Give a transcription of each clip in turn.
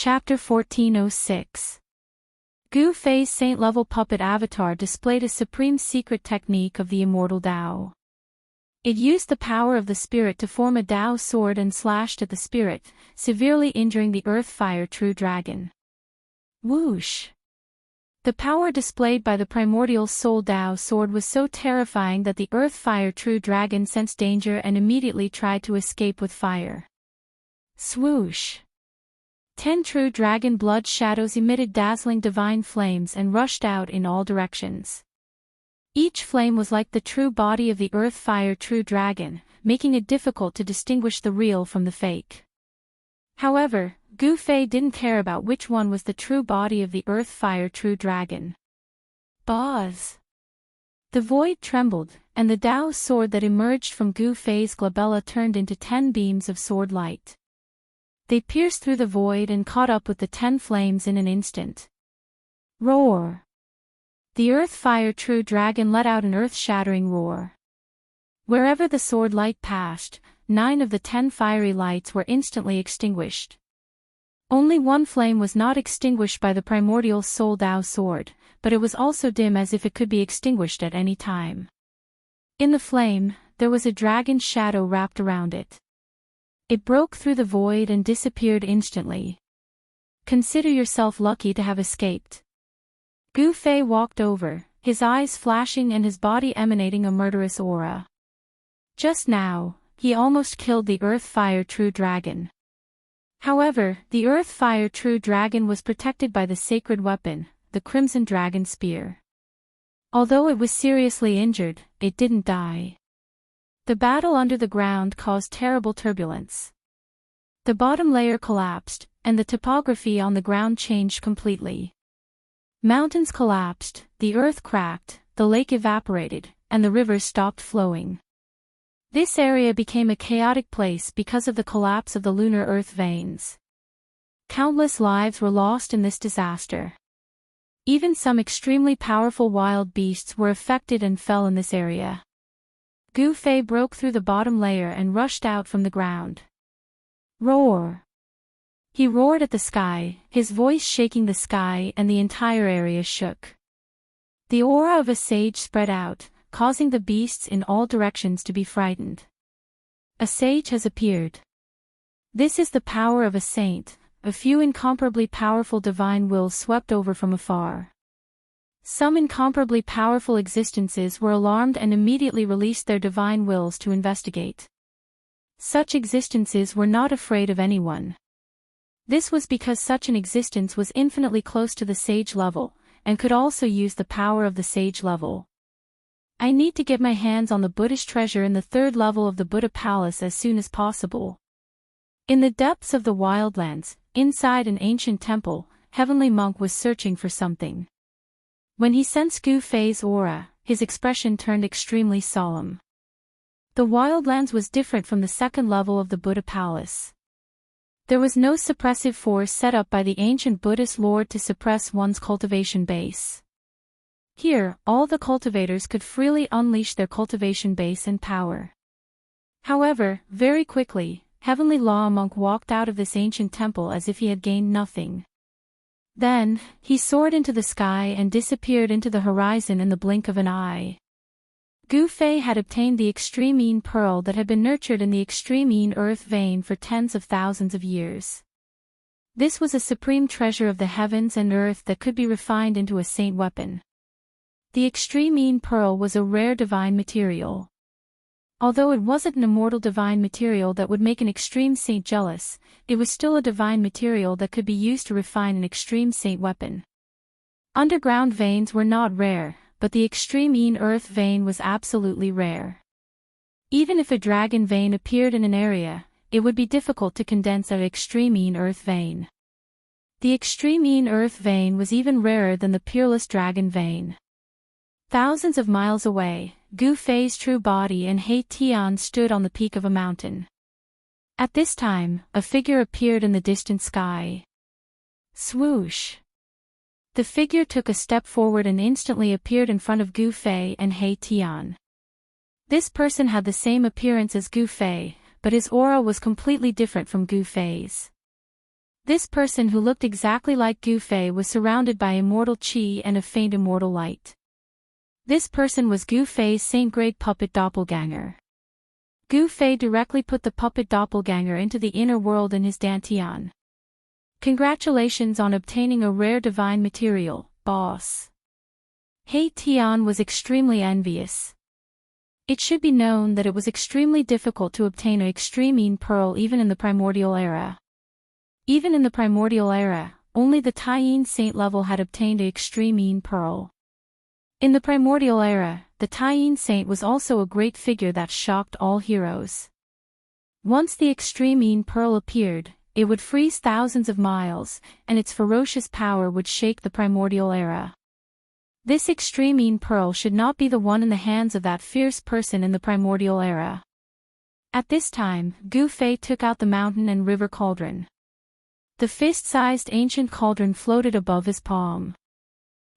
Chapter 1406. Gu Fei's saint-level puppet avatar displayed a supreme secret technique of the immortal Dao. It used the power of the spirit to form a Dao sword and slashed at the spirit, severely injuring the earth-fire true dragon. Whoosh! The power displayed by the primordial soul Dao sword was so terrifying that the earth-fire true dragon sensed danger and immediately tried to escape with fire. Swoosh! 10 true dragon blood shadows emitted dazzling divine flames and rushed out in all directions. Each flame was like the true body of the earth-fire true dragon, making it difficult to distinguish the real from the fake. However, Gu Fei didn't care about which one was the true body of the earth-fire true dragon. Buzz! The void trembled, and the Dao sword that emerged from Gu Fei's glabella turned into 10 beams of sword light. They pierced through the void and caught up with the 10 flames in an instant. Roar! The earth-fire true dragon let out an earth-shattering roar. Wherever the sword light passed, 9 of the 10 fiery lights were instantly extinguished. Only one flame was not extinguished by the primordial soul Dao sword, but it was also dim as if it could be extinguished at any time. In the flame, there was a dragon's shadow wrapped around it. It broke through the void and disappeared instantly. Consider yourself lucky to have escaped. Gu Fei walked over, his eyes flashing and his body emanating a murderous aura. Just now, he almost killed the earth-fire true dragon. However, the earth-fire true dragon was protected by the sacred weapon, the crimson dragon spear. Although it was seriously injured, it didn't die. The battle under the ground caused terrible turbulence. The bottom layer collapsed, and the topography on the ground changed completely. Mountains collapsed, the earth cracked, the lake evaporated, and the rivers stopped flowing. This area became a chaotic place because of the collapse of the lunar earth veins. Countless lives were lost in this disaster. Even some extremely powerful wild beasts were affected and fell in this area. Gu Fei broke through the bottom layer and rushed out from the ground. Roar! He roared at the sky, his voice shaking the sky, and the entire area shook. The aura of a sage spread out, causing the beasts in all directions to be frightened. A sage has appeared. This is the power of a saint, a few incomparably powerful divine wills swept over from afar. Some incomparably powerful existences were alarmed and immediately released their divine wills to investigate. Such existences were not afraid of anyone. This was because such an existence was infinitely close to the sage level, and could also use the power of the sage level. I need to get my hands on the Buddhist treasure in the 3rd level of the Buddha Palace as soon as possible. In the depths of the wildlands, inside an ancient temple, Heavenly Monk was searching for something. When he sensed Gu Fei's aura, his expression turned extremely solemn. The wildlands was different from the 2nd level of the Buddha Palace. There was no suppressive force set up by the ancient Buddhist lord to suppress one's cultivation base. Here, all the cultivators could freely unleash their cultivation base and power. However, very quickly, Heavenly Law Monk walked out of this ancient temple as if he had gained nothing. Then, he soared into the sky and disappeared into the horizon in the blink of an eye. Gu Fei had obtained the extreme Yin pearl that had been nurtured in the extreme Yin earth vein for tens of thousands of years. This was a supreme treasure of the heavens and earth that could be refined into a saint weapon. The extreme Yin pearl was a rare divine material. Although it wasn't an immortal divine material that would make an extreme saint jealous, it was still a divine material that could be used to refine an extreme saint weapon. Underground veins were not rare, but the extreme Yin earth vein was absolutely rare. Even if a dragon vein appeared in an area, it would be difficult to condense an extreme Yin earth vein. The extreme Yin earth vein was even rarer than the peerless dragon vein. Thousands of miles away, Gu Fei's true body and He Tian stood on the peak of a mountain. At this time, a figure appeared in the distant sky. Swoosh! The figure took a step forward and instantly appeared in front of Gu Fei and He Tian. This person had the same appearance as Gu Fei, but his aura was completely different from Gu Fei's. This person who looked exactly like Gu Fei was surrounded by immortal qi and a faint immortal light. This person was Gu Fei's saint-grade puppet doppelganger. Gu Fei directly put the puppet doppelganger into the inner world in his dantian. Congratulations on obtaining a rare divine material, boss. He Tian was extremely envious. It should be known that it was extremely difficult to obtain an extreme pearl even in the primordial era. Even in the primordial era, only the Taiyin saint level had obtained an extreme pearl. In the primordial era, the Taiyin saint was also a great figure that shocked all heroes. Once the extreme pearl appeared, it would freeze thousands of miles, and its ferocious power would shake the primordial era. This extreme pearl should not be the one in the hands of that fierce person in the primordial era. At this time, Gu Fei took out the mountain and river cauldron. The fist-sized ancient cauldron floated above his palm.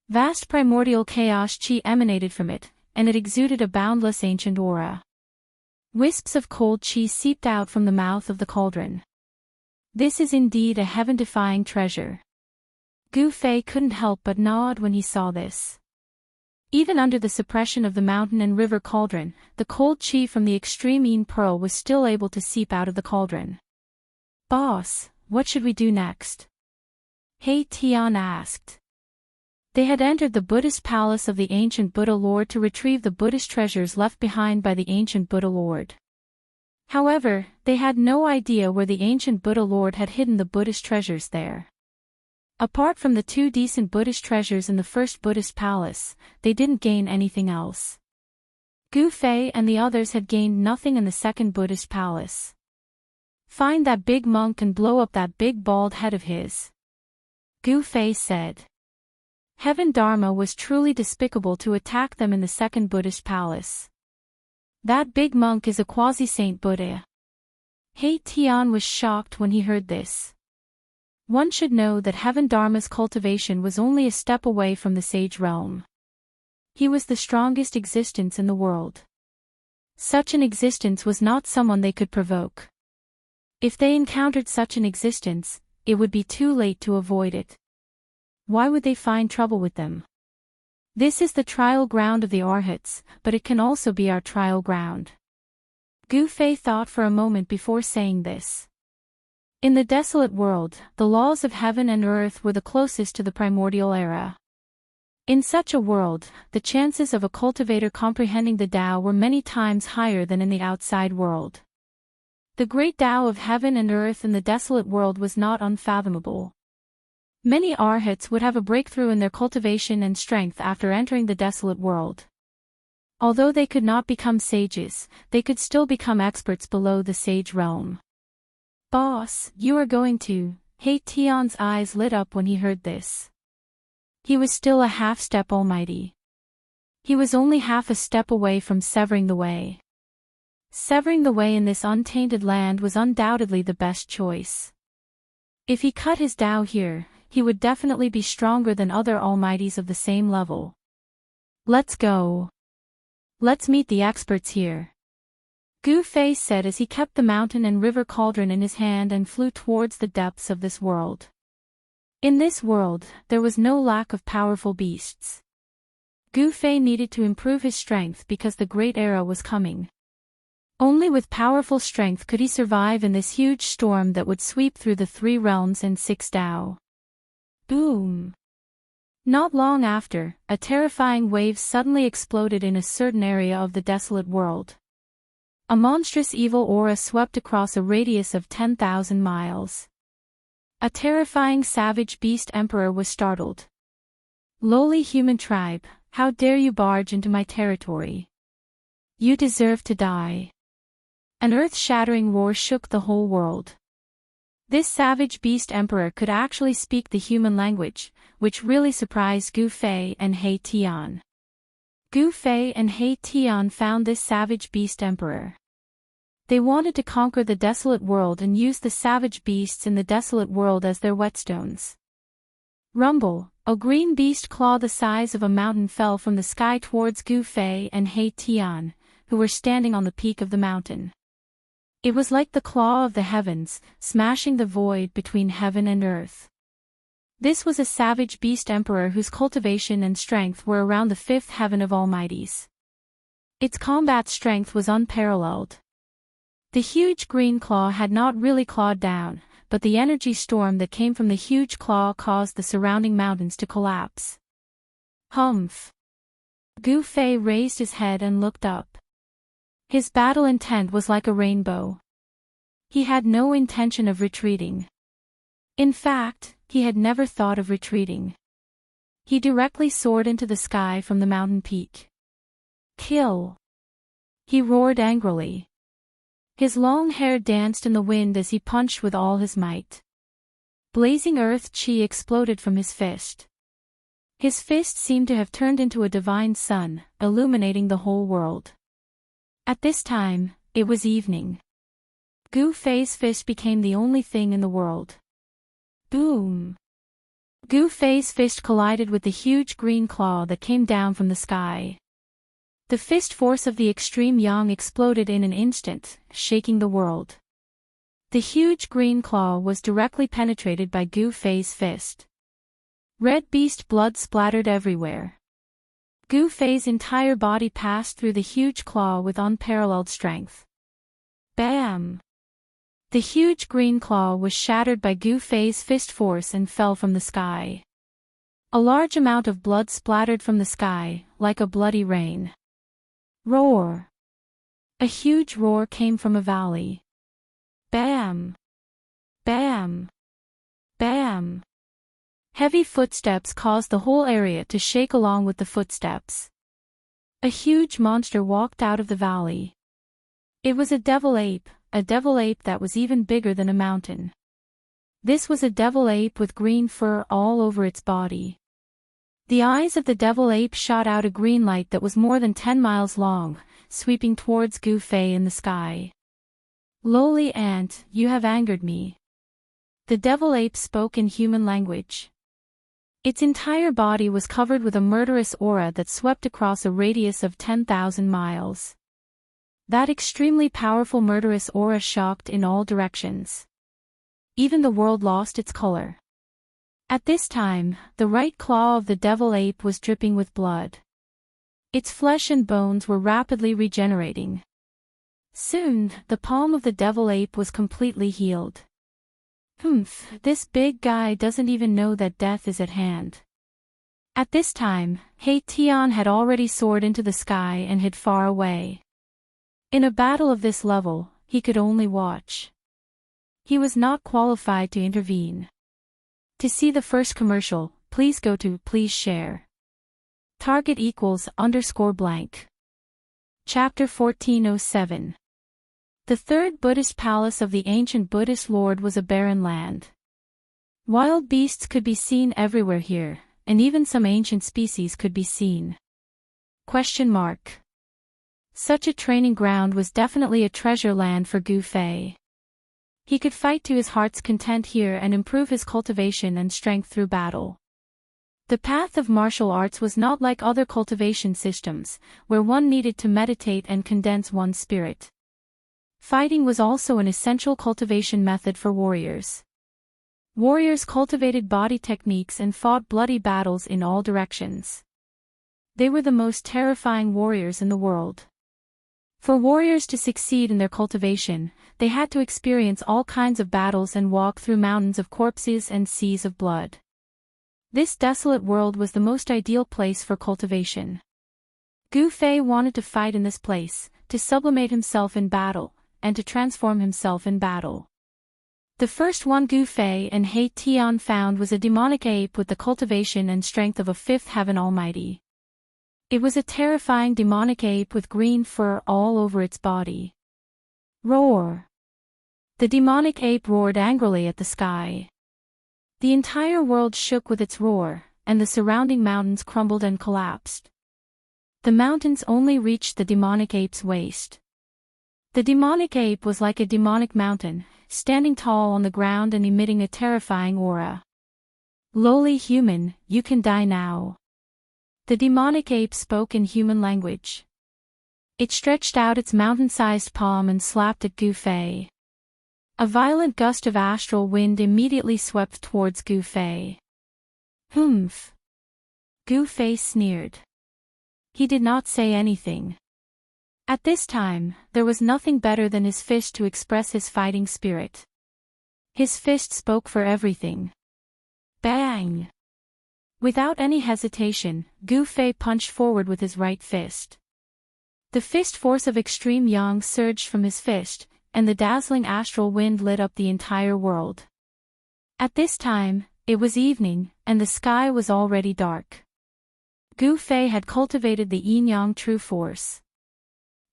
Vast primordial chaos qi emanated from it, and it exuded a boundless ancient aura. Wisps of cold qi seeped out from the mouth of the cauldron. This is indeed a heaven-defying treasure. Gu Fei couldn't help but nod when he saw this. Even under the suppression of the mountain and river cauldron, the cold qi from the extreme pearl was still able to seep out of the cauldron. Boss, what should we do next? He Tian asked. They had entered the Buddhist palace of the ancient Buddha Lord to retrieve the Buddhist treasures left behind by the ancient Buddha Lord. However, they had no idea where the ancient Buddha Lord had hidden the Buddhist treasures there. Apart from the 2 decent Buddhist treasures in the first Buddhist palace, they didn't gain anything else. Gu Fei and the others had gained nothing in the second Buddhist palace. Find that big monk and blow up that big bald head of his. Gu Fei said. Heaven Dharma was truly despicable to attack them in the second Buddhist palace. That big monk is a quasi-saint Buddha. He Tian was shocked when he heard this. One should know that Heaven Dharma's cultivation was only a step away from the sage realm. He was the strongest existence in the world. Such an existence was not someone they could provoke. If they encountered such an existence, it would be too late to avoid it. Why would they find trouble with them? This is the trial ground of the Arhats, but it can also be our trial ground. Gu Fei thought for a moment before saying this. In the desolate world, the laws of heaven and earth were the closest to the primordial era. In such a world, the chances of a cultivator comprehending the Tao were many times higher than in the outside world. The great Tao of heaven and earth in the desolate world was not unfathomable. Many Arhats would have a breakthrough in their cultivation and strength after entering the desolate world. Although they could not become sages, they could still become experts below the sage realm. Boss, you are going to. He Tian's eyes lit up when he heard this. He was still a half-step almighty. He was only half a step away from severing the way. Severing the way in this untainted land was undoubtedly the best choice. If he cut his Tao here, he would definitely be stronger than other almighties of the same level. Let's go. Let's meet the experts here. Gu Fei said as he kept the mountain and river cauldron in his hand and flew towards the depths of this world. In this world, there was no lack of powerful beasts. Gu Fei needed to improve his strength because the great era was coming. Only with powerful strength could he survive in this huge storm that would sweep through the 3 realms and 6 Tao. Boom! Not long after, a terrifying wave suddenly exploded in a certain area of the desolate world. A monstrous evil aura swept across a radius of 10,000 miles. A terrifying savage beast emperor was startled. Lowly human tribe, how dare you barge into my territory? You deserve to die. An earth-shattering roar shook the whole world. This savage beast emperor could actually speak the human language, which really surprised Gu Fei and He Tian. Gu Fei and He Tian found this savage beast emperor. They wanted to conquer the desolate world and use the savage beasts in the desolate world as their whetstones. Rumble, a green beast claw the size of a mountain fell from the sky towards Gu Fei and He Tian, who were standing on the peak of the mountain. It was like the claw of the heavens, smashing the void between heaven and earth. This was a savage beast emperor whose cultivation and strength were around the fifth heaven of Almighty's. Its combat strength was unparalleled. The huge green claw had not really clawed down, but the energy storm that came from the huge claw caused the surrounding mountains to collapse. Humph! Gu Fei raised his head and looked up. His battle intent was like a rainbow. He had no intention of retreating. In fact, he had never thought of retreating. He directly soared into the sky from the mountain peak. Kill! He roared angrily. His long hair danced in the wind as he punched with all his might. Blazing earth chi exploded from his fist. His fist seemed to have turned into a divine sun, illuminating the whole world. At this time, it was evening. Gu Fei's fist became the only thing in the world. Boom! Gu Fei's fist collided with the huge green claw that came down from the sky. The fist force of the extreme yang exploded in an instant, shaking the world. The huge green claw was directly penetrated by Gu Fei's fist. Red beast blood splattered everywhere. Gu Fei's entire body passed through the huge claw with unparalleled strength. Bam! The huge green claw was shattered by Gu Fei's fist force and fell from the sky. A large amount of blood splattered from the sky, like a bloody rain. Roar! A huge roar came from a valley. Bam! Bam! Bam! Heavy footsteps caused the whole area to shake along with the footsteps. A huge monster walked out of the valley. It was a devil ape that was even bigger than a mountain. This was a devil ape with green fur all over its body. The eyes of the devil ape shot out a green light that was more than 10 miles long, sweeping towards Gu Fei in the sky. Lowly ant, you have angered me. The devil ape spoke in human language. Its entire body was covered with a murderous aura that swept across a radius of 10,000 miles. That extremely powerful murderous aura shocked in all directions. Even the world lost its color. At this time, the right claw of the devil ape was dripping with blood. Its flesh and bones were rapidly regenerating. Soon, the palm of the devil ape was completely healed. This big guy doesn't even know that death is at hand. At this time, He Tian had already soared into the sky and hid far away. In a battle of this level, he could only watch. He was not qualified to intervene. To see the first commercial, please go to Please Share. Target =_blank. Chapter 1407. The third Buddhist palace of the ancient Buddhist lord was a barren land. Wild beasts could be seen everywhere here, and even some ancient species could be seen. Such a training ground was definitely a treasure land for Gu Fei. He could fight to his heart's content here and improve his cultivation and strength through battle. The path of martial arts was not like other cultivation systems, where one needed to meditate and condense one's spirit. Fighting was also an essential cultivation method for warriors. Warriors cultivated body techniques and fought bloody battles in all directions. They were the most terrifying warriors in the world. For warriors to succeed in their cultivation, they had to experience all kinds of battles and walk through mountains of corpses and seas of blood. This desolate world was the most ideal place for cultivation. Gu Fei wanted to fight in this place, to sublimate himself in battle, and to transform himself in battle. The first one Gu Fei and He Tian found was a demonic ape with the cultivation and strength of a fifth heaven almighty. It was a terrifying demonic ape with green fur all over its body. Roar! The demonic ape roared angrily at the sky. The entire world shook with its roar, and the surrounding mountains crumbled and collapsed. The mountains only reached the demonic ape's waist. The demonic ape was like a demonic mountain, standing tall on the ground and emitting a terrifying aura. Lowly human, you can die now. The demonic ape spoke in human language. It stretched out its mountain-sized palm and slapped at Gu Fei. A violent gust of astral wind immediately swept towards Gu Fei. Humph! Gu Fei sneered. He did not say anything. At this time, there was nothing better than his fist to express his fighting spirit. His fist spoke for everything. Bang! Without any hesitation, Gu Fei punched forward with his right fist. The fist force of extreme yang surged from his fist, and the dazzling astral wind lit up the entire world. At this time, it was evening, and the sky was already dark. Gu Fei had cultivated the yin-yang true force.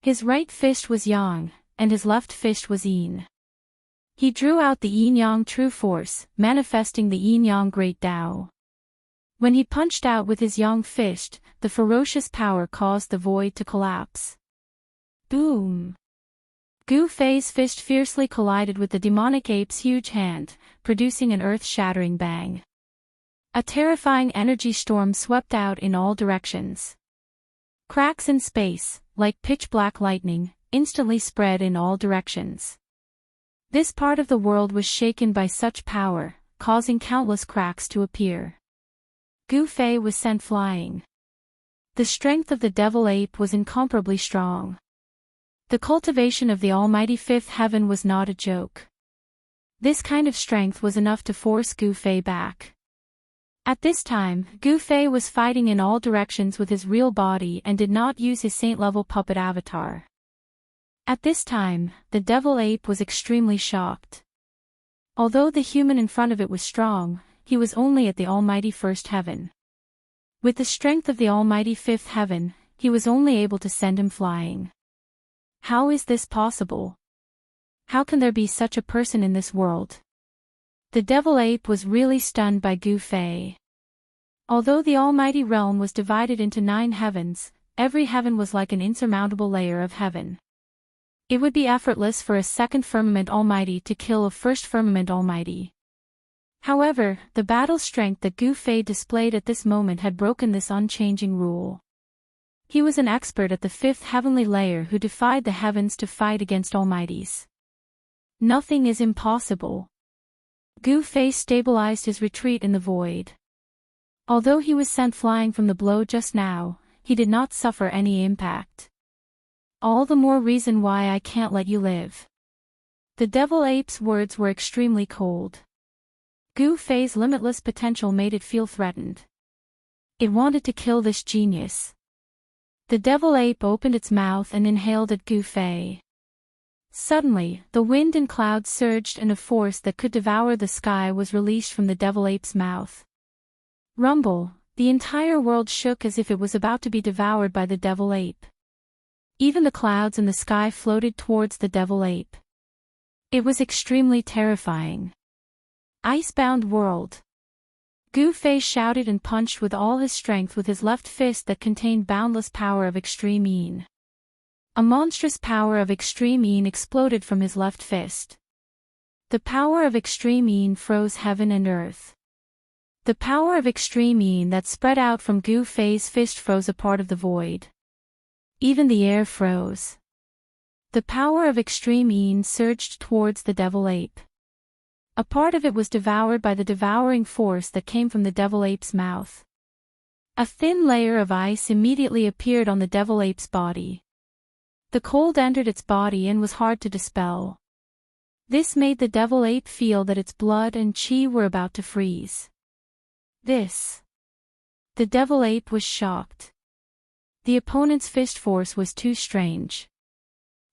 His right fist was yang, and his left fist was yin. He drew out the yin-yang true force, manifesting the yin-yang great Tao. When he punched out with his yang fist, the ferocious power caused the void to collapse. Boom! Gu Fei's fist fiercely collided with the demonic ape's huge hand, producing an earth-shattering bang. A terrifying energy storm swept out in all directions. Cracks in space, like pitch-black lightning, instantly spread in all directions. This part of the world was shaken by such power, causing countless cracks to appear. Gu Fei was sent flying. The strength of the devil ape was incomparably strong. The cultivation of the almighty fifth heaven was not a joke. This kind of strength was enough to force Gu Fei back. At this time, Gu Fei was fighting in all directions with his real body and did not use his saint-level puppet avatar. At this time, the devil ape was extremely shocked. Although the human in front of it was strong, he was only at the almighty first heaven. With the strength of the almighty fifth heaven, he was only able to send him flying. How is this possible? How can there be such a person in this world? The devil ape was really stunned by Gu Fei. Although the almighty realm was divided into 9 heavens, every heaven was like an insurmountable layer of heaven. It would be effortless for a second firmament almighty to kill a first firmament almighty. However, the battle strength that Gu Fei displayed at this moment had broken this unchanging rule. He was an expert at the 5th heavenly layer who defied the heavens to fight against almighties. Nothing is impossible. Gu Fei stabilized his retreat in the void. Although he was sent flying from the blow just now, he did not suffer any impact. All the more reason why I can't let you live. The devil ape's words were extremely cold. Gu Fei's limitless potential made it feel threatened. It wanted to kill this genius. The devil ape opened its mouth and inhaled at Gu Fei. Suddenly, the wind and clouds surged and a force that could devour the sky was released from the devil ape's mouth. Rumble, the entire world shook as if it was about to be devoured by the devil ape. Even the clouds in the sky floated towards the devil ape. It was extremely terrifying. Icebound world. Gu Fei shouted and punched with all his strength with his left fist that contained boundless power of extreme yin. A monstrous power of extreme yin exploded from his left fist. The power of extreme yin froze heaven and earth. The power of extreme yin that spread out from Gu Fei's fist froze a part of the void. Even the air froze. The power of extreme yin surged towards the devil ape. A part of it was devoured by the devouring force that came from the devil ape's mouth. A thin layer of ice immediately appeared on the devil ape's body. The cold entered its body and was hard to dispel. This made the devil ape feel that its blood and qi were about to freeze. The devil ape was shocked. The opponent's fist force was too strange.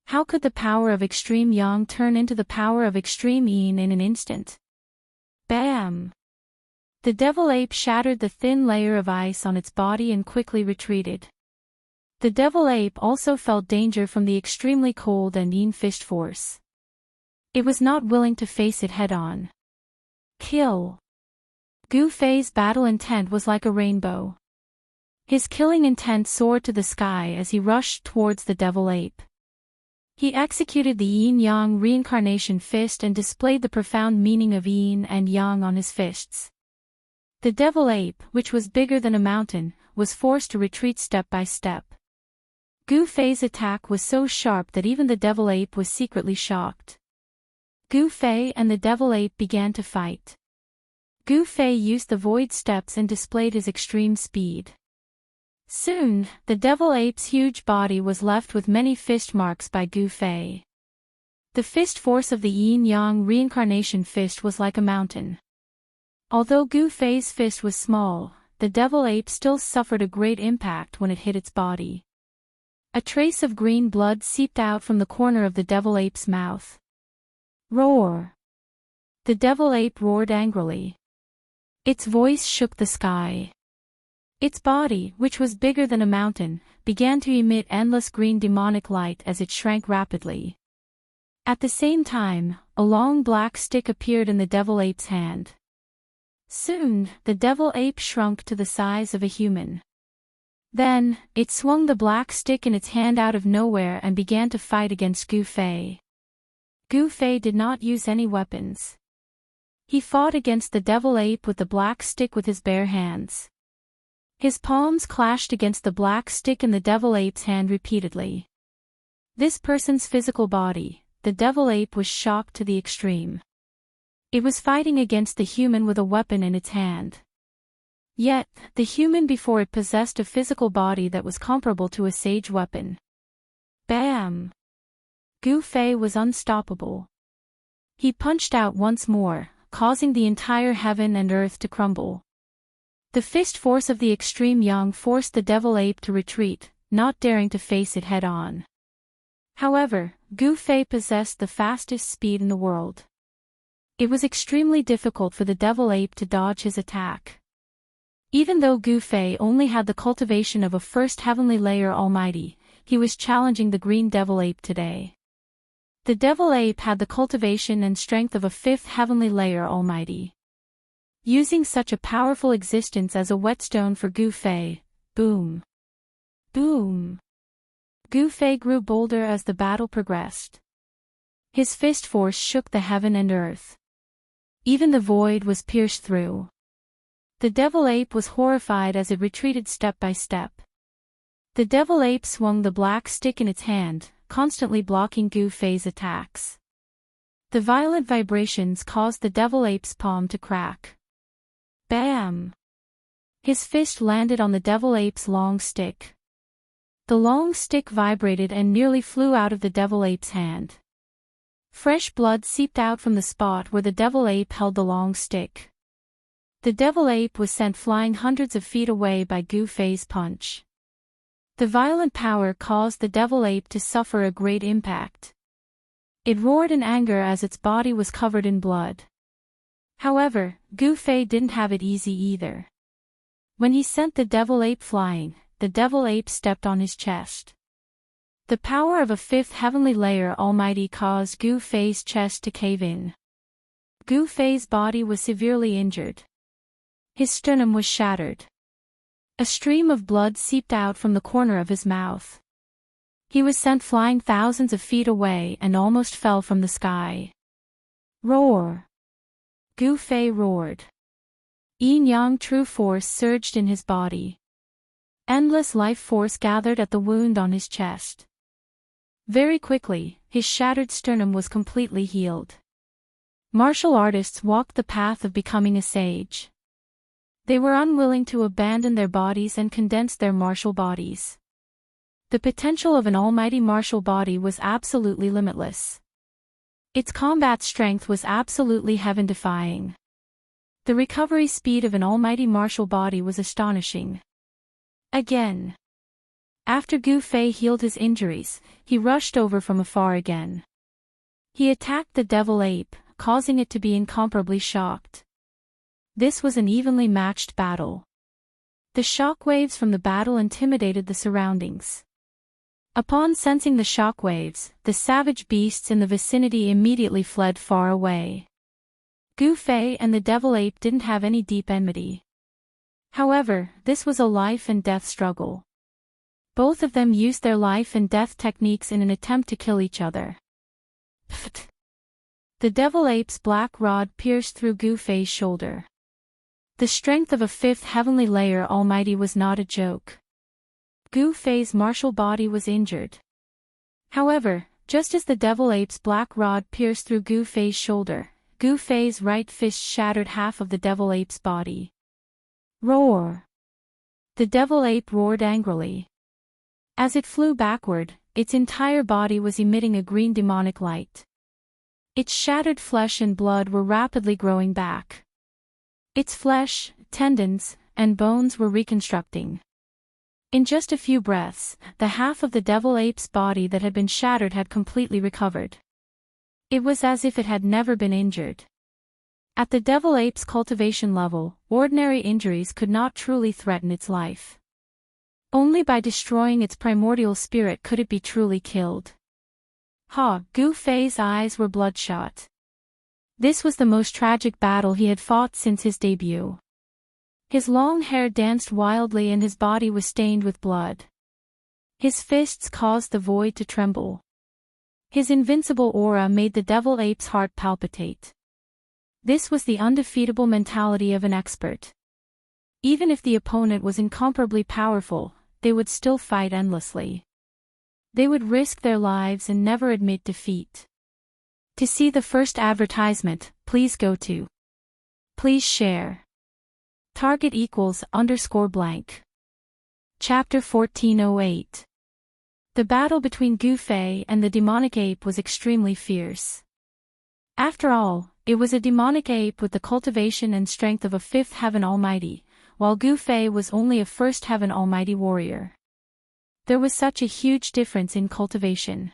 How could the power of extreme yang turn into the power of extreme yin in an instant? Bam! The devil ape shattered the thin layer of ice on its body and quickly retreated. The devil ape also felt danger from the extremely cold and yin fist force. It was not willing to face it head-on. Kill! Gu Fei's battle intent was like a rainbow. His killing intent soared to the sky as he rushed towards the devil ape. He executed the yin-yang reincarnation fist and displayed the profound meaning of yin and yang on his fists. The devil ape, which was bigger than a mountain, was forced to retreat step by step. Gu Fei's attack was so sharp that even the devil ape was secretly shocked. Gu Fei and the devil ape began to fight. Gu Fei used the void steps and displayed his extreme speed. Soon, the devil ape's huge body was left with many fist marks by Gu Fei. The fist force of the yin-yang reincarnation fist was like a mountain. Although Gu Fei's fist was small, the devil ape still suffered a great impact when it hit its body. A trace of green blood seeped out from the corner of the devil ape's mouth. Roar! The devil ape roared angrily. Its voice shook the sky. Its body, which was bigger than a mountain, began to emit endless green demonic light as it shrank rapidly. At the same time, a long black stick appeared in the devil ape's hand. Soon, the devil ape shrunk to the size of a human. Then, it swung the black stick in its hand out of nowhere and began to fight against Gu Fei. Gu Fei did not use any weapons. He fought against the devil ape with the black stick with his bare hands. His palms clashed against the black stick in the devil ape's hand repeatedly. This person's physical body, the devil ape, was shocked to the extreme. It was fighting against the human with a weapon in its hand. Yet, the human before it possessed a physical body that was comparable to a sage weapon. Bam! Gu Fei was unstoppable. He punched out once more, causing the entire heaven and earth to crumble. The fist force of the extreme yang forced the devil ape to retreat, not daring to face it head-on. However, Gu Fei possessed the fastest speed in the world. It was extremely difficult for the devil ape to dodge his attack. Even though Gu Fei only had the cultivation of a first heavenly layer almighty, he was challenging the green devil ape today. The devil ape had the cultivation and strength of a fifth heavenly layer almighty. Using such a powerful existence as a whetstone for Gu Fei, boom! Boom! Gu Fei grew bolder as the battle progressed. His fist force shook the heaven and earth. Even the void was pierced through. The devil ape was horrified as it retreated step by step. The devil ape swung the black stick in its hand, constantly blocking Gu Fei's attacks. The violent vibrations caused the devil ape's palm to crack. Bam! His fist landed on the devil ape's long stick. The long stick vibrated and nearly flew out of the devil ape's hand. Fresh blood seeped out from the spot where the devil ape held the long stick. The devil ape was sent flying hundreds of feet away by Gu Fei's punch. The violent power caused the devil ape to suffer a great impact. It roared in anger as its body was covered in blood. However, Gu Fei didn't have it easy either. When he sent the devil ape flying, the devil ape stepped on his chest. The power of a fifth heavenly layer almighty caused Gu Fei's chest to cave in. Gu Fei's body was severely injured. His sternum was shattered. A stream of blood seeped out from the corner of his mouth. He was sent flying thousands of feet away and almost fell from the sky. Roar! Gu Fei roared. Yin-yang true force surged in his body. Endless life force gathered at the wound on his chest. Very quickly, his shattered sternum was completely healed. Martial artists walked the path of becoming a sage. They were unwilling to abandon their bodies and condense their martial bodies. The potential of an almighty martial body was absolutely limitless. Its combat strength was absolutely heaven-defying. The recovery speed of an almighty martial body was astonishing. Again. After Gu Fei healed his injuries, he rushed over from afar again. He attacked the devil ape, causing it to be incomparably shocked. This was an evenly matched battle. The shockwaves from the battle intimidated the surroundings. Upon sensing the shockwaves, the savage beasts in the vicinity immediately fled far away. Gu Fei and the devil ape didn't have any deep enmity. However, this was a life and death struggle. Both of them used their life and death techniques in an attempt to kill each other. Pfft! The devil ape's black rod pierced through Gu Fei's shoulder. The strength of a fifth heavenly layer almighty was not a joke. Gu Fei's martial body was injured. However, just as the devil ape's black rod pierced through Gu Fei's shoulder, Gu Fei's right fist shattered half of the devil ape's body. Roar! The devil ape roared angrily. As it flew backward, its entire body was emitting a green demonic light. Its shattered flesh and blood were rapidly growing back. Its flesh, tendons, and bones were reconstructing. In just a few breaths, the half of the devil ape's body that had been shattered had completely recovered. It was as if it had never been injured. At the devil ape's cultivation level, ordinary injuries could not truly threaten its life. Only by destroying its primordial spirit could it be truly killed. Gu Fei's eyes were bloodshot. This was the most tragic battle he had fought since his debut. His long hair danced wildly and his body was stained with blood. His fists caused the void to tremble. His invincible aura made the devil ape's heart palpitate. This was the undefeatable mentality of an expert. Even if the opponent was incomparably powerful, they would still fight endlessly. They would risk their lives and never admit defeat. To see the first advertisement, please go to. Please share. Target =_blank. Chapter 1408. The battle between Gu Fei and the demonic ape was extremely fierce. After all, it was a demonic ape with the cultivation and strength of a fifth heaven almighty, while Gu Fei was only a first heaven almighty warrior. There was such a huge difference in cultivation.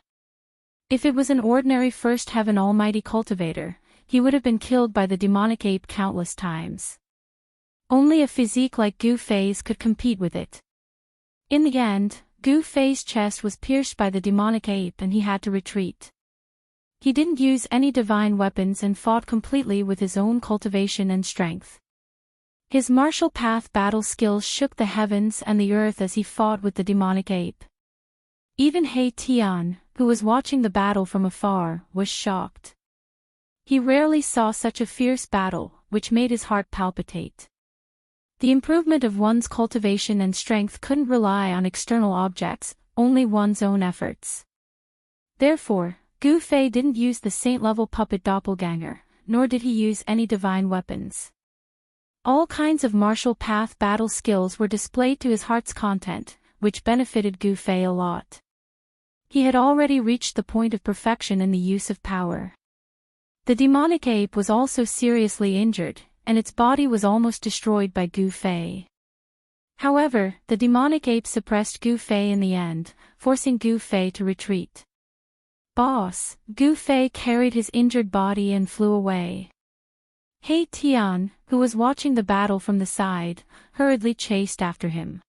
If it was an ordinary first heaven almighty cultivator, he would have been killed by the demonic ape countless times. Only a physique like Gu Fei's could compete with it. In the end, Gu Fei's chest was pierced by the demonic ape and he had to retreat. He didn't use any divine weapons and fought completely with his own cultivation and strength. His martial path battle skills shook the heavens and the earth as he fought with the demonic ape. Even He Tian, who was watching the battle from afar, was shocked. He rarely saw such a fierce battle, which made his heart palpitate. The improvement of one's cultivation and strength couldn't rely on external objects, only one's own efforts. Therefore, Gu Fei didn't use the saint-level puppet doppelganger, nor did he use any divine weapons. All kinds of martial path battle skills were displayed to his heart's content, which benefited Gu Fei a lot. He had already reached the point of perfection in the use of power. The demonic ape was also seriously injured, and its body was almost destroyed by Gu Fei. However, the demonic ape suppressed Gu Fei in the end, forcing Gu Fei to retreat. Boss, Gu Fei carried his injured body and flew away. He Tian, who was watching the battle from the side, hurriedly chased after him.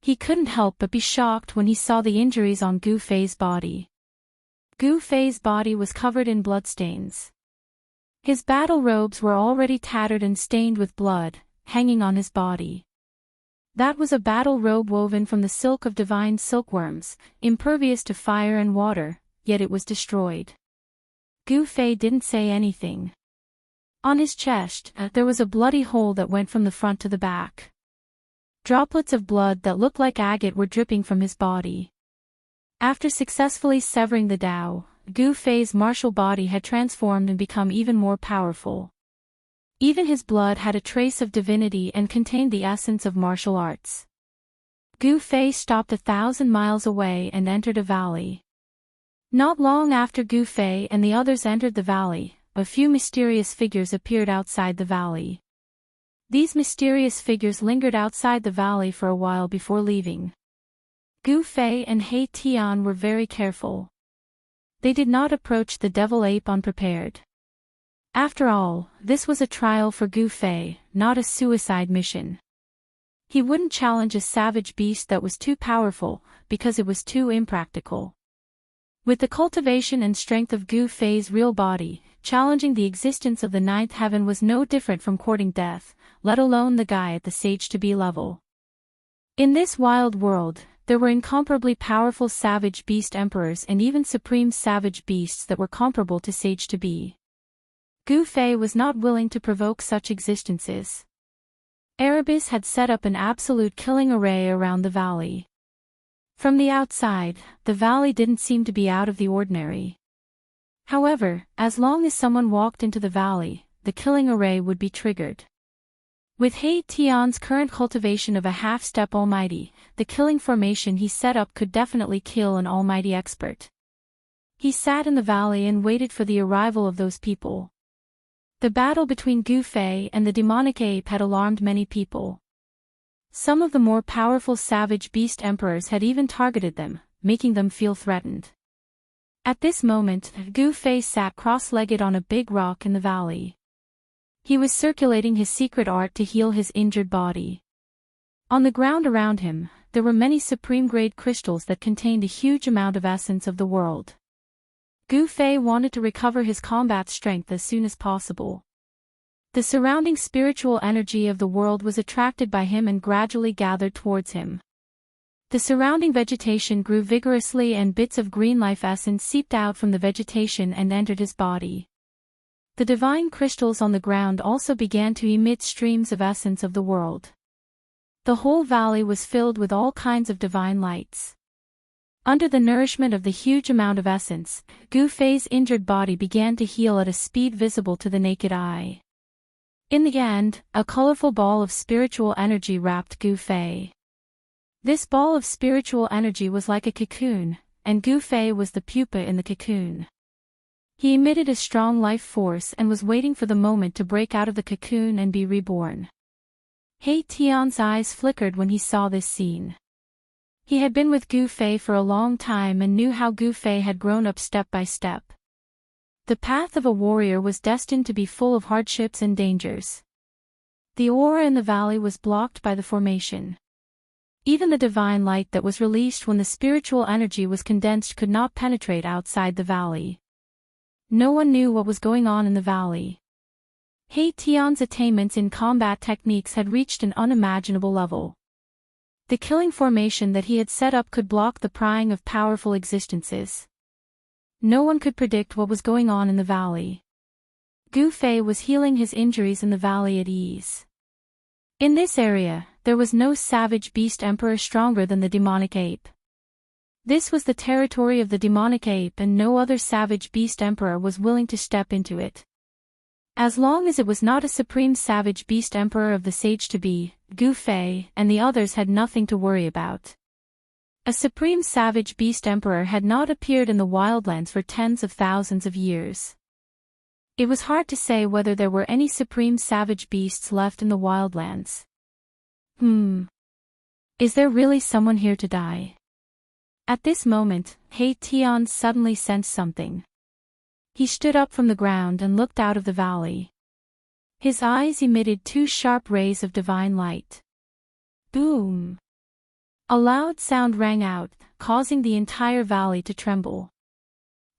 He couldn't help but be shocked when he saw the injuries on Gu Fei's body. Gu Fei's body was covered in bloodstains. His battle robes were already tattered and stained with blood, hanging on his body. That was a battle robe woven from the silk of divine silkworms, impervious to fire and water, yet it was destroyed. Gu Fei didn't say anything. On his chest, there was a bloody hole that went from the front to the back. Droplets of blood that looked like agate were dripping from his body. After successfully severing the Dao, Gu Fei's martial body had transformed and become even more powerful. Even his blood had a trace of divinity and contained the essence of martial arts. Gu Fei stopped 1,000 miles away and entered a valley. Not long after Gu Fei and the others entered the valley, a few mysterious figures appeared outside the valley. These mysterious figures lingered outside the valley for a while before leaving. Gu Fei and He Tian were very careful. They did not approach the devil ape unprepared. After all, this was a trial for Gu Fei, not a suicide mission. He wouldn't challenge a savage beast that was too powerful, because it was too impractical. With the cultivation and strength of Gu Fei's real body, challenging the existence of the ninth heaven was no different from courting death, let alone the guy at the sage-to-be level. In this wild world, there were incomparably powerful savage beast emperors and even supreme savage beasts that were comparable to sage-to-be. Gu Fei was not willing to provoke such existences. Erebus had set up an absolute killing array around the valley. From the outside, the valley didn't seem to be out of the ordinary. However, as long as someone walked into the valley, the killing array would be triggered. With He Tian's current cultivation of a half-step almighty, the killing formation he set up could definitely kill an almighty expert. He sat in the valley and waited for the arrival of those people. The battle between Gu Fei and the demonic ape had alarmed many people. Some of the more powerful savage beast emperors had even targeted them, making them feel threatened. At this moment, Gu Fei sat cross-legged on a big rock in the valley. He was circulating his secret art to heal his injured body. On the ground around him, there were many supreme-grade crystals that contained a huge amount of essence of the world. Gu Fei wanted to recover his combat strength as soon as possible. The surrounding spiritual energy of the world was attracted by him and gradually gathered towards him. The surrounding vegetation grew vigorously and bits of green life essence seeped out from the vegetation and entered his body. The divine crystals on the ground also began to emit streams of essence of the world. The whole valley was filled with all kinds of divine lights. Under the nourishment of the huge amount of essence, Gu Fei's injured body began to heal at a speed visible to the naked eye. In the end, a colorful ball of spiritual energy wrapped Gu Fei. This ball of spiritual energy was like a cocoon, and Gu Fei was the pupa in the cocoon. He emitted a strong life force and was waiting for the moment to break out of the cocoon and be reborn. He Tian's eyes flickered when he saw this scene. He had been with Gu Fei for a long time and knew how Gu Fei had grown up step by step. The path of a warrior was destined to be full of hardships and dangers. The aura in the valley was blocked by the formation. Even the divine light that was released when the spiritual energy was condensed could not penetrate outside the valley. No one knew what was going on in the valley. He Tian's attainments in combat techniques had reached an unimaginable level. The killing formation that he had set up could block the prying of powerful existences. No one could predict what was going on in the valley. Gu Fei was healing his injuries in the valley at ease. In this area, there was no savage beast emperor stronger than the demonic ape. This was the territory of the demonic ape and no other savage beast emperor was willing to step into it. As long as it was not a supreme savage beast emperor of the sage-to-be, Gu Fei and the others had nothing to worry about. A supreme savage beast emperor had not appeared in the wildlands for tens of thousands of years. It was hard to say whether there were any supreme savage beasts left in the wildlands. Is there really someone here to die? At this moment, He Tian suddenly sensed something. He stood up from the ground and looked out of the valley. His eyes emitted two sharp rays of divine light. Boom! A loud sound rang out, causing the entire valley to tremble.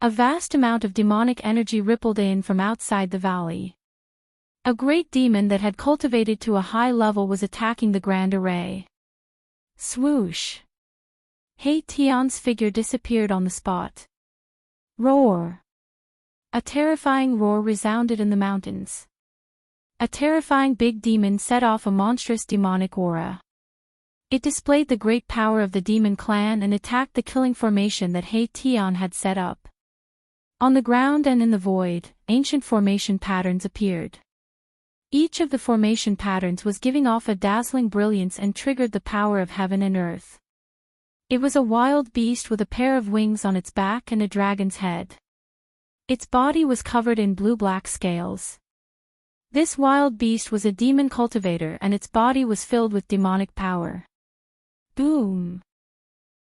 A vast amount of demonic energy rippled in from outside the valley. A great demon that had cultivated to a high level was attacking the grand array. Swoosh! He Tian's figure disappeared on the spot. Roar! A terrifying roar resounded in the mountains. A terrifying big demon set off a monstrous demonic aura. It displayed the great power of the demon clan and attacked the killing formation that He Tian had set up. On the ground and in the void, ancient formation patterns appeared. Each of the formation patterns was giving off a dazzling brilliance and triggered the power of heaven and earth. It was a wild beast with a pair of wings on its back and a dragon's head. Its body was covered in blue-black scales. This wild beast was a demon cultivator and its body was filled with demonic power. Boom!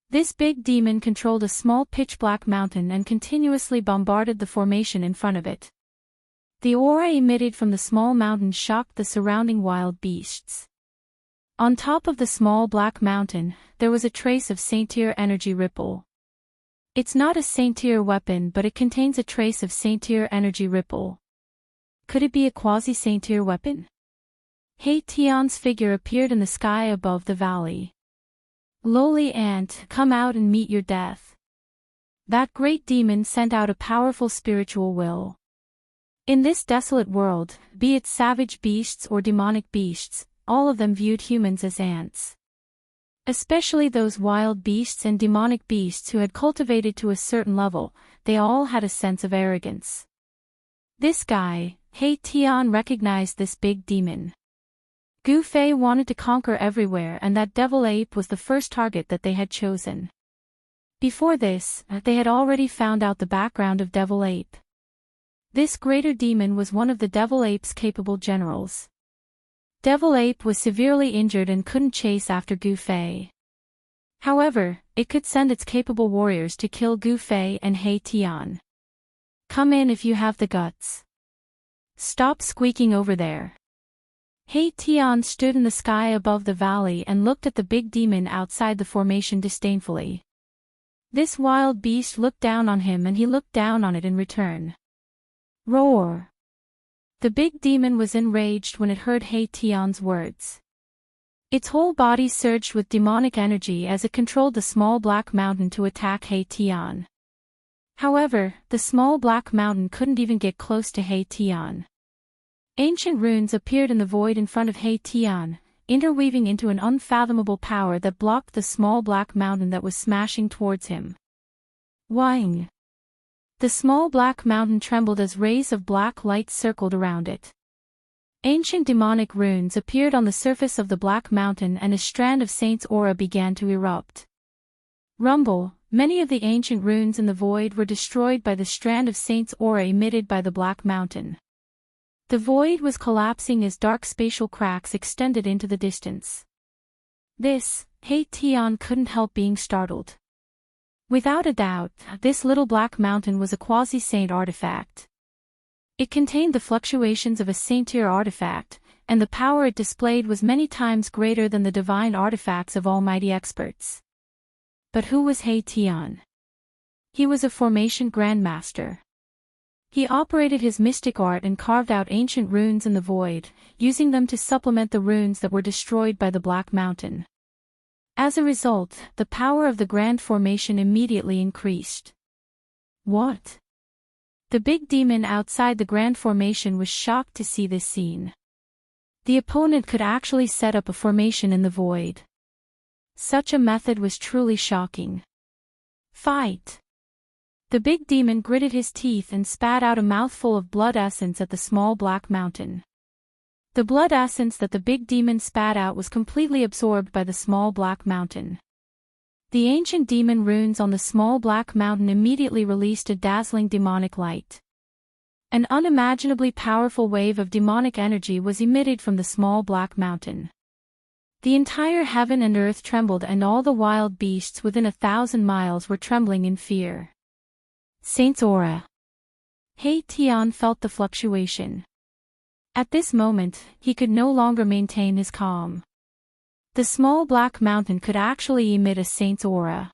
This big demon controlled a small pitch-black mountain and continuously bombarded the formation in front of it. The aura emitted from the small mountain shocked the surrounding wild beasts. On top of the small black mountain, there was a trace of Saint-Tier energy ripple. It's not a Saint-Tier weapon but it contains a trace of Saint-Tier energy ripple. Could it be a quasi-Saint-Tier weapon? He Tian's figure appeared in the sky above the valley. Lowly ant, come out and meet your death. That great demon sent out a powerful spiritual will. In this desolate world, be it savage beasts or demonic beasts, all of them viewed humans as ants. Especially those wild beasts and demonic beasts who had cultivated to a certain level, they all had a sense of arrogance. This guy, He Tian, recognized this big demon. Gu Fei wanted to conquer everywhere, and that devil ape was the first target that they had chosen. Before this, they had already found out the background of Devil Ape. This greater demon was one of the Devil Ape's capable generals. Devil Ape was severely injured and couldn't chase after Gu Fei. However, it could send its capable warriors to kill Gu Fei and He Tian. Come in if you have the guts. Stop squeaking over there. He Tian stood in the sky above the valley and looked at the big demon outside the formation disdainfully. This wild beast looked down on him and he looked down on it in return. Roar! The big demon was enraged when it heard He Tian's words. Its whole body surged with demonic energy as it controlled the small black mountain to attack He Tian. However, the small black mountain couldn't even get close to He Tian. Ancient runes appeared in the void in front of He Tian, interweaving into an unfathomable power that blocked the small black mountain that was smashing towards him. Wang! The small black mountain trembled as rays of black light circled around it. Ancient demonic runes appeared on the surface of the black mountain and a strand of Saint's aura began to erupt. Rumble! Many of the ancient runes in the void were destroyed by the strand of Saint's aura emitted by the black mountain. The void was collapsing as dark spatial cracks extended into the distance. This, He Tian couldn't help being startled. Without a doubt, this little black mountain was a quasi-saint artifact. It contained the fluctuations of a saint-tier artifact, and the power it displayed was many times greater than the divine artifacts of almighty experts. But who was He Tian? He was a formation grandmaster. He operated his mystic art and carved out ancient runes in the void, using them to supplement the runes that were destroyed by the Black Mountain. As a result, the power of the Grand Formation immediately increased. What? The big demon outside the Grand Formation was shocked to see this scene. The opponent could actually set up a formation in the void. Such a method was truly shocking. Fight! The big demon gritted his teeth and spat out a mouthful of blood essence at the small black mountain. The blood essence that the big demon spat out was completely absorbed by the small black mountain. The ancient demon runes on the small black mountain immediately released a dazzling demonic light. An unimaginably powerful wave of demonic energy was emitted from the small black mountain. The entire heaven and earth trembled, and all the wild beasts within 1,000 miles were trembling in fear. Saint's aura. He Tian felt the fluctuation. At this moment, he could no longer maintain his calm. The small black mountain could actually emit a saint's aura.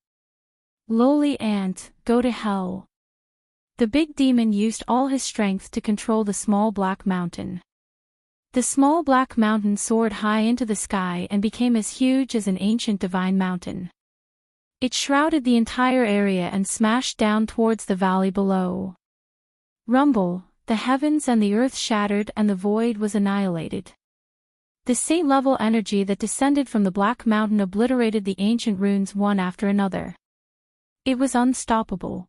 Lowly ant, go to hell. The big demon used all his strength to control the small black mountain. The small black mountain soared high into the sky and became as huge as an ancient divine mountain. It shrouded the entire area and smashed down towards the valley below. Rumble, the heavens and the earth shattered and the void was annihilated. The saint-level energy that descended from the Black Mountain obliterated the ancient runes one after another. It was unstoppable.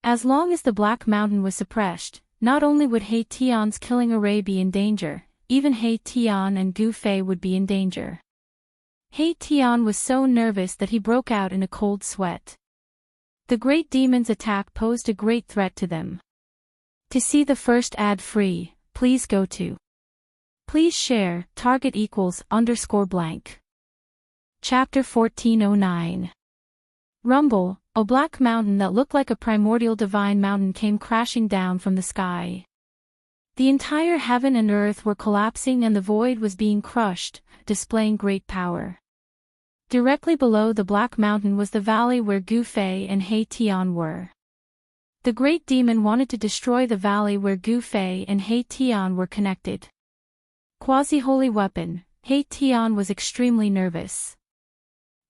As long as the Black Mountain was suppressed, not only would He Tian's killing array be in danger, even He Tian and Gu Fei would be in danger. He Tian was so nervous that he broke out in a cold sweat. The great demon's attack posed a great threat to them. To see the first ad free, please go to. Please share, target =_blank. Chapter 1409. Rumble, a black mountain that looked like a primordial divine mountain came crashing down from the sky. The entire heaven and earth were collapsing and the void was being crushed, displaying great power. Directly below the Black Mountain was the valley where Gu Fei and He Tian were. The great demon wanted to destroy the valley where Gu Fei and He Tian were connected. Quasi-holy weapon, He Tian was extremely nervous.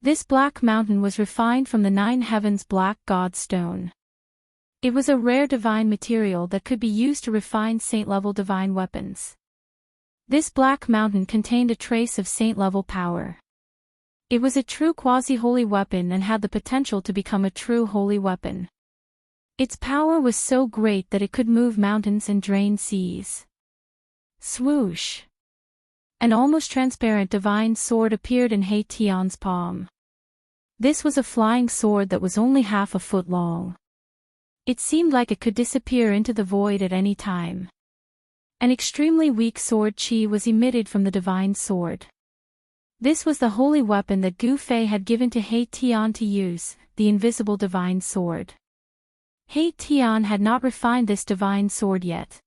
This Black Mountain was refined from the 9 heavens black god stone. It was a rare divine material that could be used to refine saint-level divine weapons. This Black Mountain contained a trace of saint-level power. It was a true quasi-holy weapon and had the potential to become a true holy weapon. Its power was so great that it could move mountains and drain seas. Swoosh! An almost transparent divine sword appeared in He Tian's palm. This was a flying sword that was only half a foot long. It seemed like it could disappear into the void at any time. An extremely weak sword qi was emitted from the divine sword. This was the holy weapon that Gu Fei had given to He Tian to use, the invisible divine sword. He Tian had not refined this divine sword yet.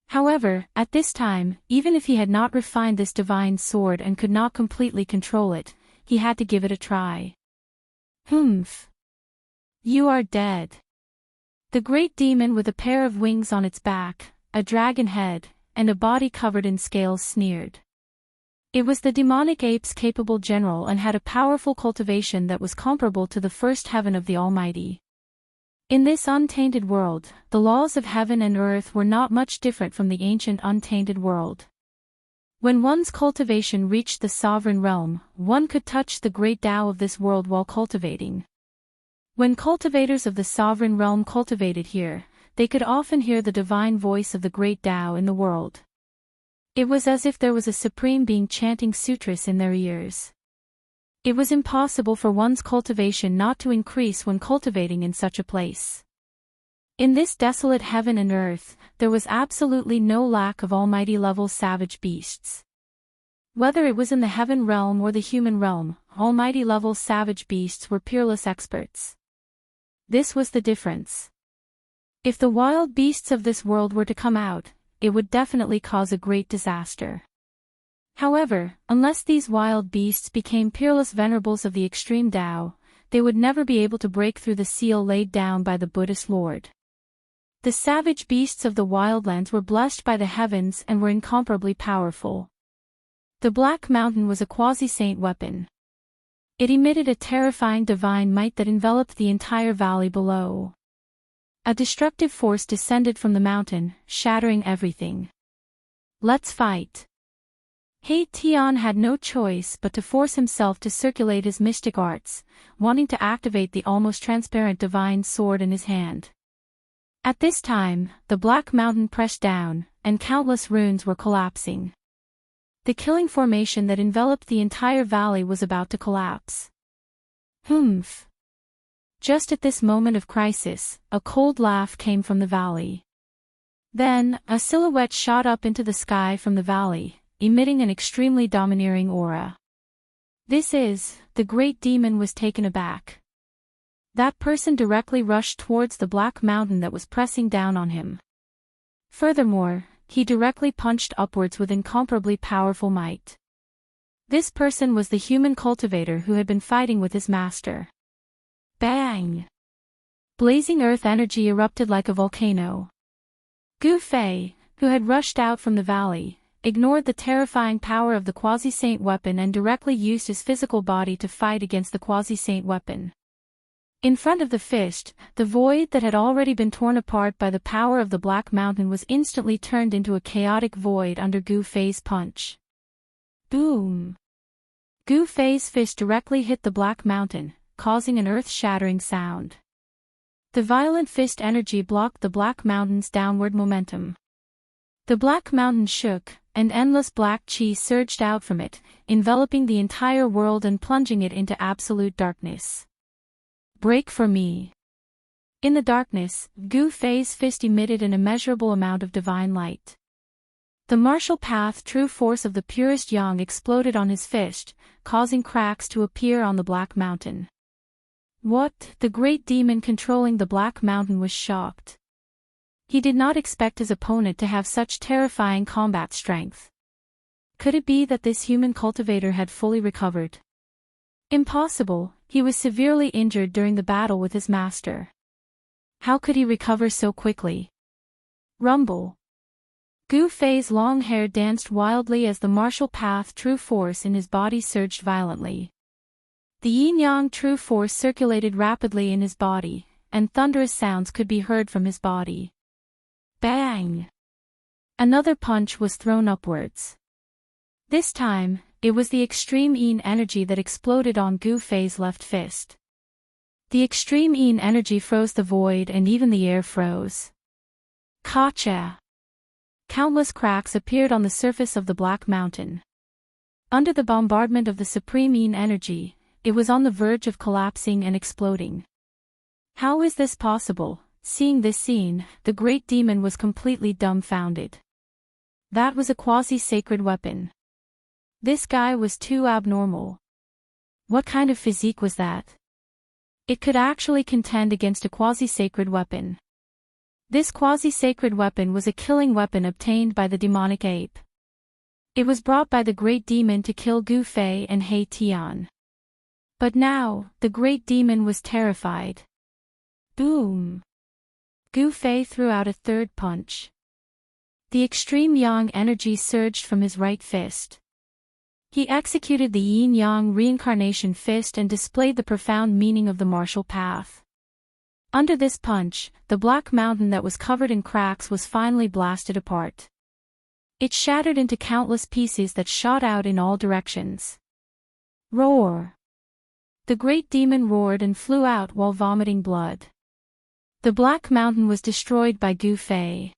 However, at this time, even if he had not refined this divine sword and could not completely control it, he had to give it a try. Humph! You are dead. The great demon with a pair of wings on its back, a dragon head, and a body covered in scales sneered. It was the demonic ape's capable general and had a powerful cultivation that was comparable to the first heaven of the Almighty. In this untainted world, the laws of heaven and earth were not much different from the ancient untainted world. When one's cultivation reached the sovereign realm, one could touch the great Tao of this world while cultivating. When cultivators of the sovereign realm cultivated here, they could often hear the divine voice of the great Tao in the world. It was as if there was a supreme being chanting sutras in their ears. It was impossible for one's cultivation not to increase when cultivating in such a place. In this desolate heaven and earth, there was absolutely no lack of almighty-level savage beasts. Whether it was in the heaven realm or the human realm, almighty-level savage beasts were peerless experts. This was the difference. If the wild beasts of this world were to come out, it would definitely cause a great disaster. However, unless these wild beasts became peerless venerables of the extreme Tao, they would never be able to break through the seal laid down by the Buddhist Lord. The savage beasts of the wildlands were blessed by the heavens and were incomparably powerful. The Black Mountain was a quasi-saint weapon. It emitted a terrifying divine might that enveloped the entire valley below. A destructive force descended from the mountain, shattering everything. Let's fight. He Tian had no choice but to force himself to circulate his mystic arts, wanting to activate the almost transparent divine sword in his hand. At this time, the Black Mountain pressed down, and countless ruins were collapsing. The killing formation that enveloped the entire valley was about to collapse. Humph! Just at this moment of crisis, a cold laugh came from the valley. Then, a silhouette shot up into the sky from the valley, emitting an extremely domineering aura. The great demon was taken aback. That person directly rushed towards the Black Mountain that was pressing down on him. Furthermore, he directly punched upwards with incomparably powerful might. This person was the human cultivator who had been fighting with his master. Bang! Blazing earth energy erupted like a volcano. Gu Fei, who had rushed out from the valley, ignored the terrifying power of the quasi-saint weapon and directly used his physical body to fight against the quasi-saint weapon. In front of the fist, the void that had already been torn apart by the power of the Black Mountain was instantly turned into a chaotic void under Gu Fei's punch. Boom! Gu Fei's fist directly hit the Black Mountain, causing an earth-shattering sound. The violent fist energy blocked the Black Mountain's downward momentum. The Black Mountain shook, and endless black qi surged out from it, enveloping the entire world and plunging it into absolute darkness. Break for me! In the darkness, Gu Fei's fist emitted an immeasurable amount of divine light. The martial path true force of the purest yang exploded on his fist, causing cracks to appear on the Black Mountain. What? The great demon controlling the Black Mountain was shocked. He did not expect his opponent to have such terrifying combat strength. Could it be that this human cultivator had fully recovered? Impossible, he was severely injured during the battle with his master. How could he recover so quickly? Rumble! Gu Fei's long hair danced wildly as the martial path true force in his body surged violently. The yin-yang true force circulated rapidly in his body, and thunderous sounds could be heard from his body. Bang! Another punch was thrown upwards. This time, it was the extreme yin energy that exploded on Gu Fei's left fist. The extreme yin energy froze the void and even the air froze. Gotcha! Countless cracks appeared on the surface of the Black Mountain. Under the bombardment of the supreme yin energy, it was on the verge of collapsing and exploding. How is this possible? Seeing this scene, the great demon was completely dumbfounded. That was a quasi-sacred weapon. This guy was too abnormal. What kind of physique was that? It could actually contend against a quasi-sacred weapon. This quasi-sacred weapon was a killing weapon obtained by the demonic ape. It was brought by the great demon to kill Gu Fei and He Tian. But now, the great demon was terrified. Boom! Gu Fei threw out a third punch. The extreme yang energy surged from his right fist. He executed the yin-yang reincarnation fist and displayed the profound meaning of the martial path. Under this punch, the Black Mountain that was covered in cracks was finally blasted apart. It shattered into countless pieces that shot out in all directions. Roar! The great demon roared and flew out while vomiting blood. The Black Mountain was destroyed by Gu Fei.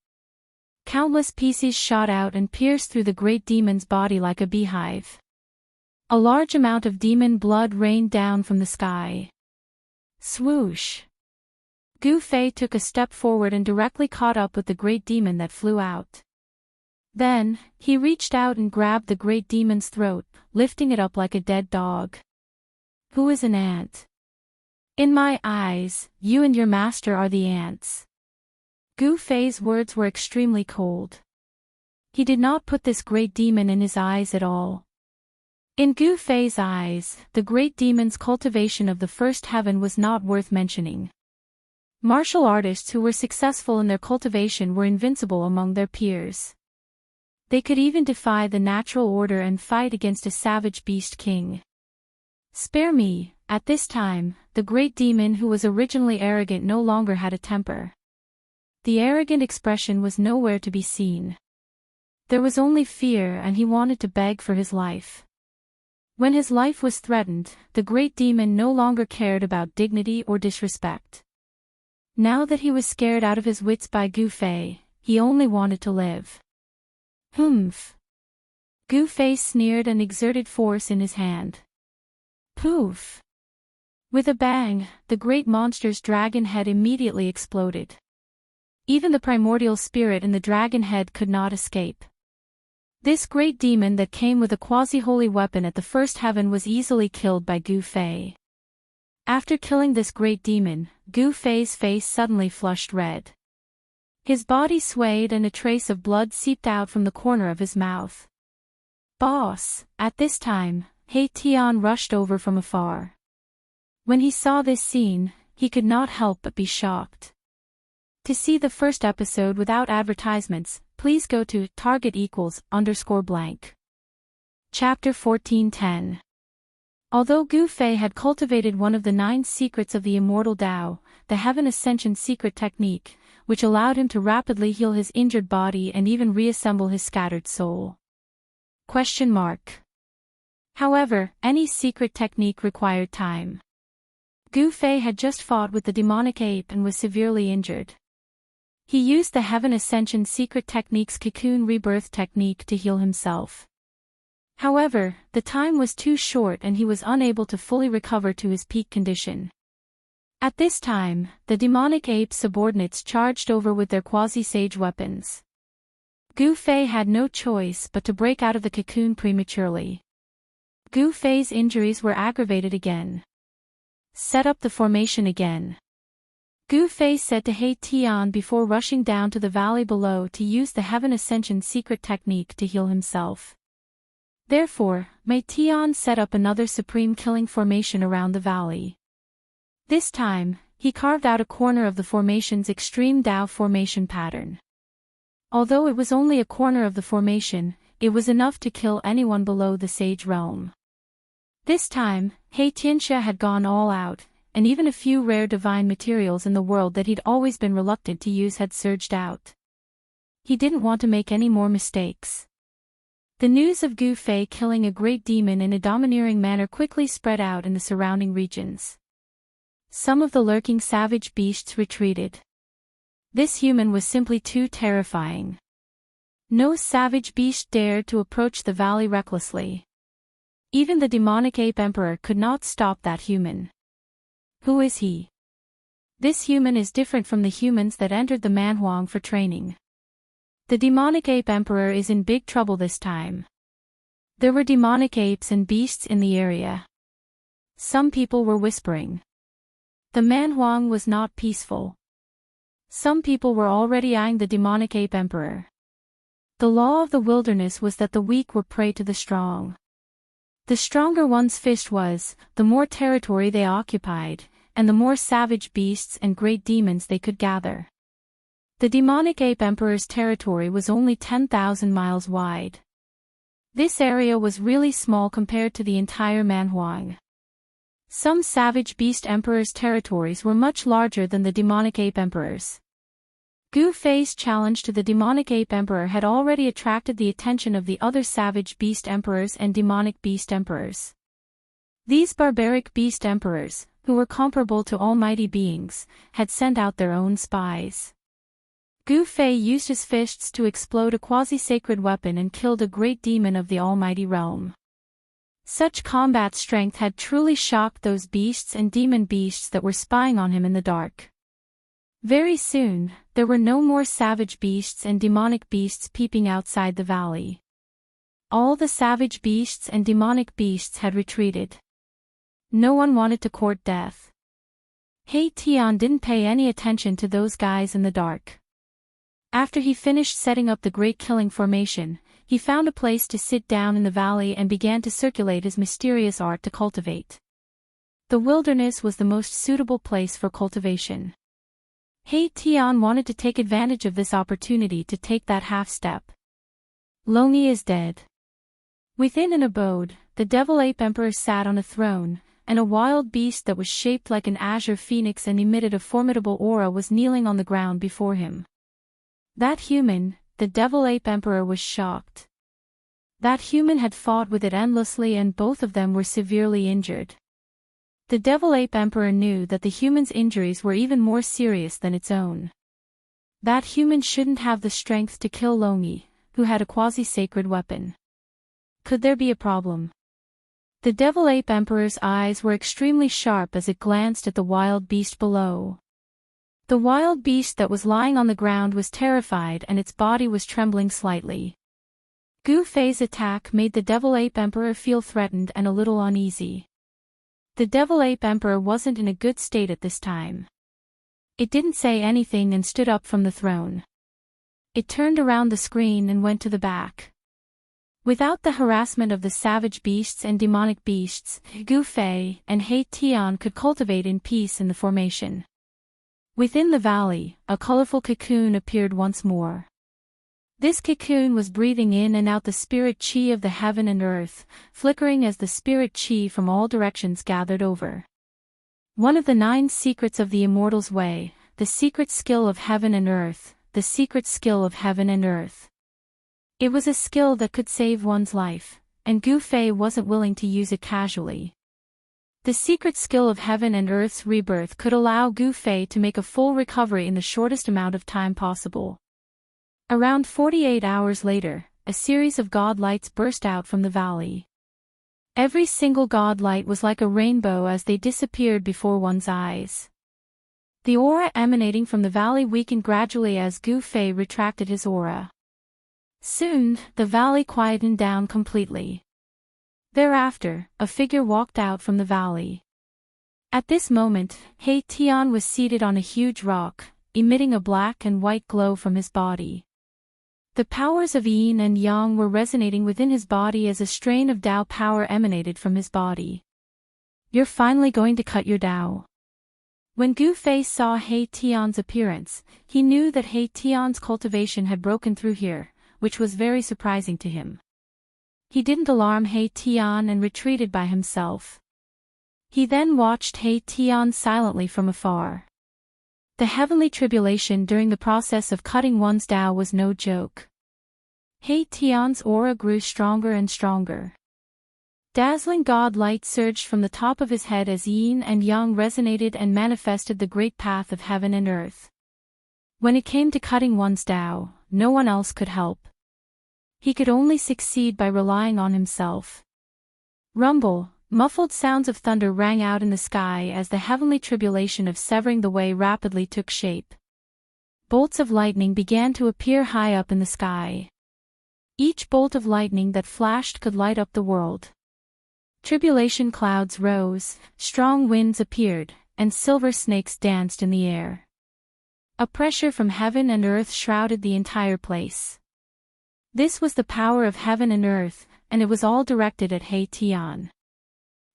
Countless pieces shot out and pierced through the great demon's body like a beehive. A large amount of demon blood rained down from the sky. Swoosh! Gu Fei took a step forward and directly caught up with the great demon that flew out. Then, he reached out and grabbed the great demon's throat, lifting it up like a dead dog. Who is an ant? In my eyes, you and your master are the ants. Gu Fei's words were extremely cold. He did not put this great demon in his eyes at all. In Gu Fei's eyes, the great demon's cultivation of the first heaven was not worth mentioning. Martial artists who were successful in their cultivation were invincible among their peers. They could even defy the natural order and fight against a savage beast king. Spare me. At this time, the great demon who was originally arrogant no longer had a temper. The arrogant expression was nowhere to be seen. There was only fear and he wanted to beg for his life. When his life was threatened, the great demon no longer cared about dignity or disrespect. Now that he was scared out of his wits by Gu Fei, he only wanted to live. Humph! Gu Fei sneered and exerted force in his hand. Poof! With a bang, the great monster's dragon head immediately exploded. Even the primordial spirit in the dragon head could not escape. This great demon that came with a quasi-holy weapon at the first heaven was easily killed by Gu Fei. After killing this great demon, Gu Fei's face suddenly flushed red. His body swayed and a trace of blood seeped out from the corner of his mouth. Boss! At this time, He Tian rushed over from afar. When he saw this scene, he could not help but be shocked. To see the first episode without advertisements, please go to target=_blank. Chapter 1410. Although Gu Fei had cultivated one of the 9 secrets of the Immortal Dao, the Heaven Ascension secret technique, which allowed him to rapidly heal his injured body and even reassemble his scattered soul. However, any secret technique required time. Gu Fei had just fought with the demonic ape and was severely injured. He used the Heaven Ascension secret technique's cocoon rebirth technique to heal himself. However, the time was too short and he was unable to fully recover to his peak condition. At this time, the demonic ape's subordinates charged over with their quasi-sage weapons. Gu Fei had no choice but to break out of the cocoon prematurely. Gu Fei's injuries were aggravated again. Set up the formation again. Gu Fei said to He Tian before rushing down to the valley below to use the Heaven Ascension secret technique to heal himself. Therefore, He Tian set up another supreme killing formation around the valley. This time, he carved out a corner of the formation's extreme Dao formation pattern. Although it was only a corner of the formation, it was enough to kill anyone below the sage realm. This time, He Xianxia had gone all out, and even a few rare divine materials in the world that he'd always been reluctant to use had surged out. He didn't want to make any more mistakes. The news of Gu Fei killing a great demon in a domineering manner quickly spread out in the surrounding regions. Some of the lurking savage beasts retreated. This human was simply too terrifying. No savage beast dared to approach the valley recklessly. Even the demonic ape emperor could not stop that human. Who is he? This human is different from the humans that entered the Manhuang for training. The demonic ape emperor is in big trouble this time. There were demonic apes and beasts in the area. Some people were whispering. The Manhuang was not peaceful. Some people were already eyeing the demonic ape emperor. The law of the wilderness was that the weak were prey to the strong. The stronger one's fist was, the more territory they occupied, and the more savage beasts and great demons they could gather. The demonic ape emperor's territory was only 10,000 miles wide. This area was really small compared to the entire Manhuang. Some savage beast emperors' territories were much larger than the demonic ape emperor's. Gu Fei's challenge to the demonic ape emperor had already attracted the attention of the other savage beast emperors and demonic beast emperors. These barbaric beast emperors, who were comparable to almighty beings, had sent out their own spies. Gu Fei used his fists to explode a quasi-sacred weapon and killed a great demon of the almighty realm. Such combat strength had truly shocked those beasts and demon beasts that were spying on him in the dark. Very soon, there were no more savage beasts and demonic beasts peeping outside the valley. All the savage beasts and demonic beasts had retreated. No one wanted to court death. He Tian didn't pay any attention to those guys in the dark. After he finished setting up the great killing formation, he found a place to sit down in the valley and began to circulate his mysterious art to cultivate. The wilderness was the most suitable place for cultivation. He Tian wanted to take advantage of this opportunity to take that half step. Longyi is dead. Within an abode, the devil ape emperor sat on a throne, and a wild beast that was shaped like an azure phoenix and emitted a formidable aura was kneeling on the ground before him. That human, the devil ape emperor, was shocked. That human had fought with it endlessly and both of them were severely injured. The devil ape emperor knew that the human's injuries were even more serious than its own. That human shouldn't have the strength to kill Longyi, who had a quasi-sacred weapon. Could there be a problem? The devil ape emperor's eyes were extremely sharp as it glanced at the wild beast below. The wild beast that was lying on the ground was terrified and its body was trembling slightly. Gu Fei's attack made the devil ape emperor feel threatened and a little uneasy. The devil ape emperor wasn't in a good state at this time. It didn't say anything and stood up from the throne. It turned around the screen and went to the back. Without the harassment of the savage beasts and demonic beasts, Gu Fei and He Tian could cultivate in peace in the formation. Within the valley, a colorful cocoon appeared once more. This cocoon was breathing in and out the spirit chi of the heaven and earth, flickering as the spirit chi from all directions gathered over. One of the 9 secrets of the Immortal's way, the secret skill of heaven and earth, the secret skill of heaven and earth. It was a skill that could save one's life, and Gu Fei wasn't willing to use it casually. The secret skill of heaven and earth's rebirth could allow Gu Fei to make a full recovery in the shortest amount of time possible. Around 48 hours later, a series of god lights burst out from the valley. Every single god light was like a rainbow as they disappeared before one's eyes. The aura emanating from the valley weakened gradually as Gu Fei retracted his aura. Soon, the valley quietened down completely. Thereafter, a figure walked out from the valley. At this moment, He Tian was seated on a huge rock, emitting a black and white glow from his body. The powers of yin and yang were resonating within his body as a strain of Tao power emanated from his body. You're finally going to cut your Tao. When Gu Fei saw He Tian's appearance, he knew that He Tian's cultivation had broken through here, which was very surprising to him. He didn't alarm He Tian and retreated by himself. He then watched He Tian silently from afar. The heavenly tribulation during the process of cutting one's Tao was no joke. He Tian's aura grew stronger and stronger. Dazzling god light surged from the top of his head as yin and yang resonated and manifested the great path of heaven and earth. When it came to cutting one's Tao, no one else could help. He could only succeed by relying on himself. Rumble, muffled sounds of thunder rang out in the sky as the heavenly tribulation of severing the way rapidly took shape. Bolts of lightning began to appear high up in the sky. Each bolt of lightning that flashed could light up the world. Tribulation clouds rose, strong winds appeared, and silver snakes danced in the air. A pressure from heaven and earth shrouded the entire place. This was the power of heaven and earth, and it was all directed at He Tian.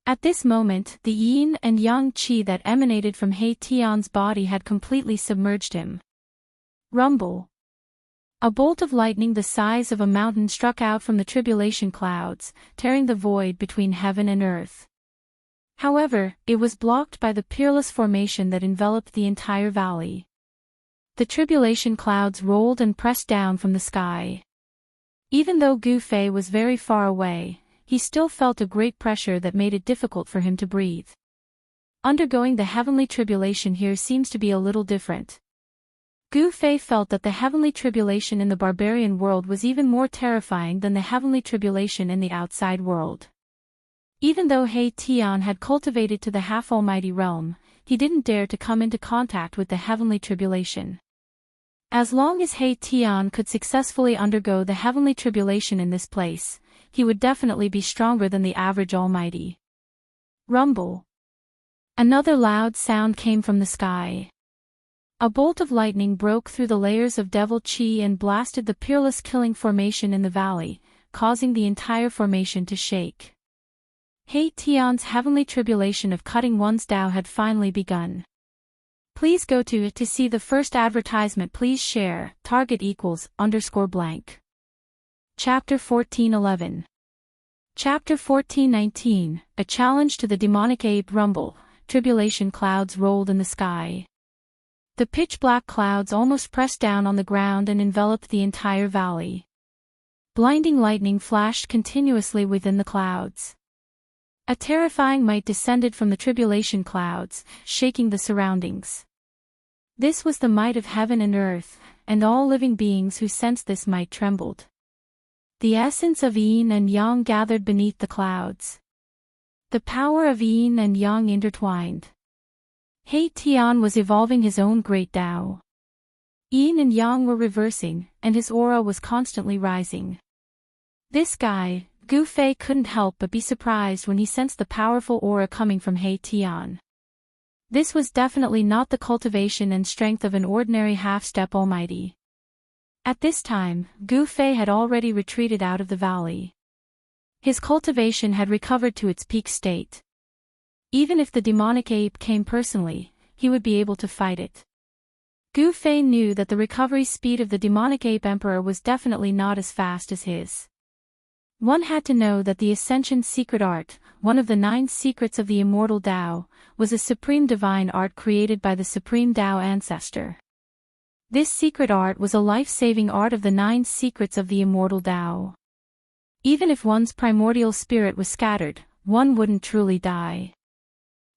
At this moment, the yin and yang qi that emanated from He Tian's body had completely submerged him. Rumble. A bolt of lightning the size of a mountain struck out from the tribulation clouds, tearing the void between heaven and earth. However, it was blocked by the peerless formation that enveloped the entire valley. The tribulation clouds rolled and pressed down from the sky. Even though Gu Fei was very far away, he still felt a great pressure that made it difficult for him to breathe. Undergoing the heavenly tribulation here seems to be a little different. Gu Fei felt that the heavenly tribulation in the barbarian world was even more terrifying than the heavenly tribulation in the outside world. Even though He Tian had cultivated to the half-almighty realm, he didn't dare to come into contact with the heavenly tribulation. As long as He Tian could successfully undergo the heavenly tribulation in this place, he would definitely be stronger than the average almighty. Rumble. Another loud sound came from the sky. A bolt of lightning broke through the layers of devil qi and blasted the peerless killing formation in the valley, causing the entire formation to shake. He Tian's heavenly tribulation of cutting one's Tao had finally begun. Please go to see the first advertisement. Please share, target =_blank. Chapter 14:11. Chapter 14:19, A challenge to the demonic ape. Rumble, tribulation clouds rolled in the sky. The pitch-black clouds almost pressed down on the ground and enveloped the entire valley. Blinding lightning flashed continuously within the clouds. A terrifying might descended from the tribulation clouds, shaking the surroundings. This was the might of heaven and earth, and all living beings who sensed this might trembled. The essence of yin and yang gathered beneath the clouds. The power of yin and yang intertwined. He Tian was evolving his own great Tao. Yin and yang were reversing, and his aura was constantly rising. This guy, Gu Fei, couldn't help but be surprised when he sensed the powerful aura coming from He Tian. This was definitely not the cultivation and strength of an ordinary half-step almighty. At this time, Gu Fei had already retreated out of the valley. His cultivation had recovered to its peak state. Even if the demonic ape came personally, he would be able to fight it. Gu Fei knew that the recovery speed of the demonic ape emperor was definitely not as fast as his. One had to know that the Ascension secret art, one of the 9 secrets of the immortal Tao, was a supreme divine art created by the supreme Tao ancestor. This secret art was a life-saving art of the 9 secrets of the immortal Tao. Even if one's primordial spirit was scattered, one wouldn't truly die.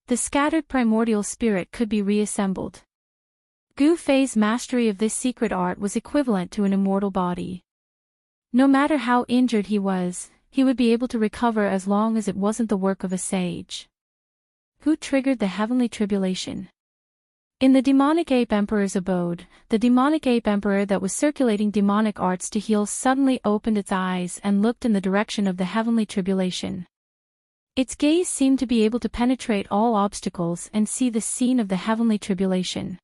The scattered primordial spirit could be reassembled. Gu Fei's mastery of this secret art was equivalent to an immortal body. No matter how injured he was, he would be able to recover as long as it wasn't the work of a sage. Who triggered the heavenly tribulation? In the demonic ape emperor's abode, the demonic ape emperor that was circulating demonic arts to heal suddenly opened its eyes and looked in the direction of the heavenly tribulation. Its gaze seemed to be able to penetrate all obstacles and see the scene of the heavenly tribulation.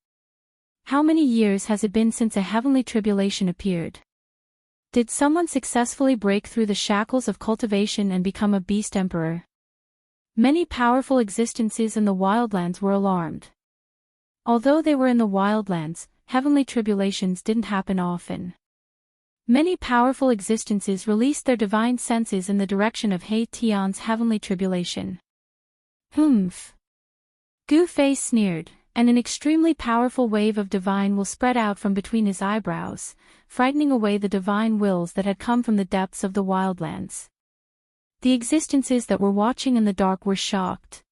How many years has it been since a heavenly tribulation appeared? Did someone successfully break through the shackles of cultivation and become a beast emperor? Many powerful existences in the wildlands were alarmed. Although they were in the wildlands, heavenly tribulations didn't happen often. Many powerful existences released their divine senses in the direction of He Tian's heavenly tribulation. Humph! Gu Fei sneered, and an extremely powerful wave of divine will spread out from between his eyebrows, frightening away the divine wills that had come from the depths of the wildlands. The existences that were watching in the dark were shocked.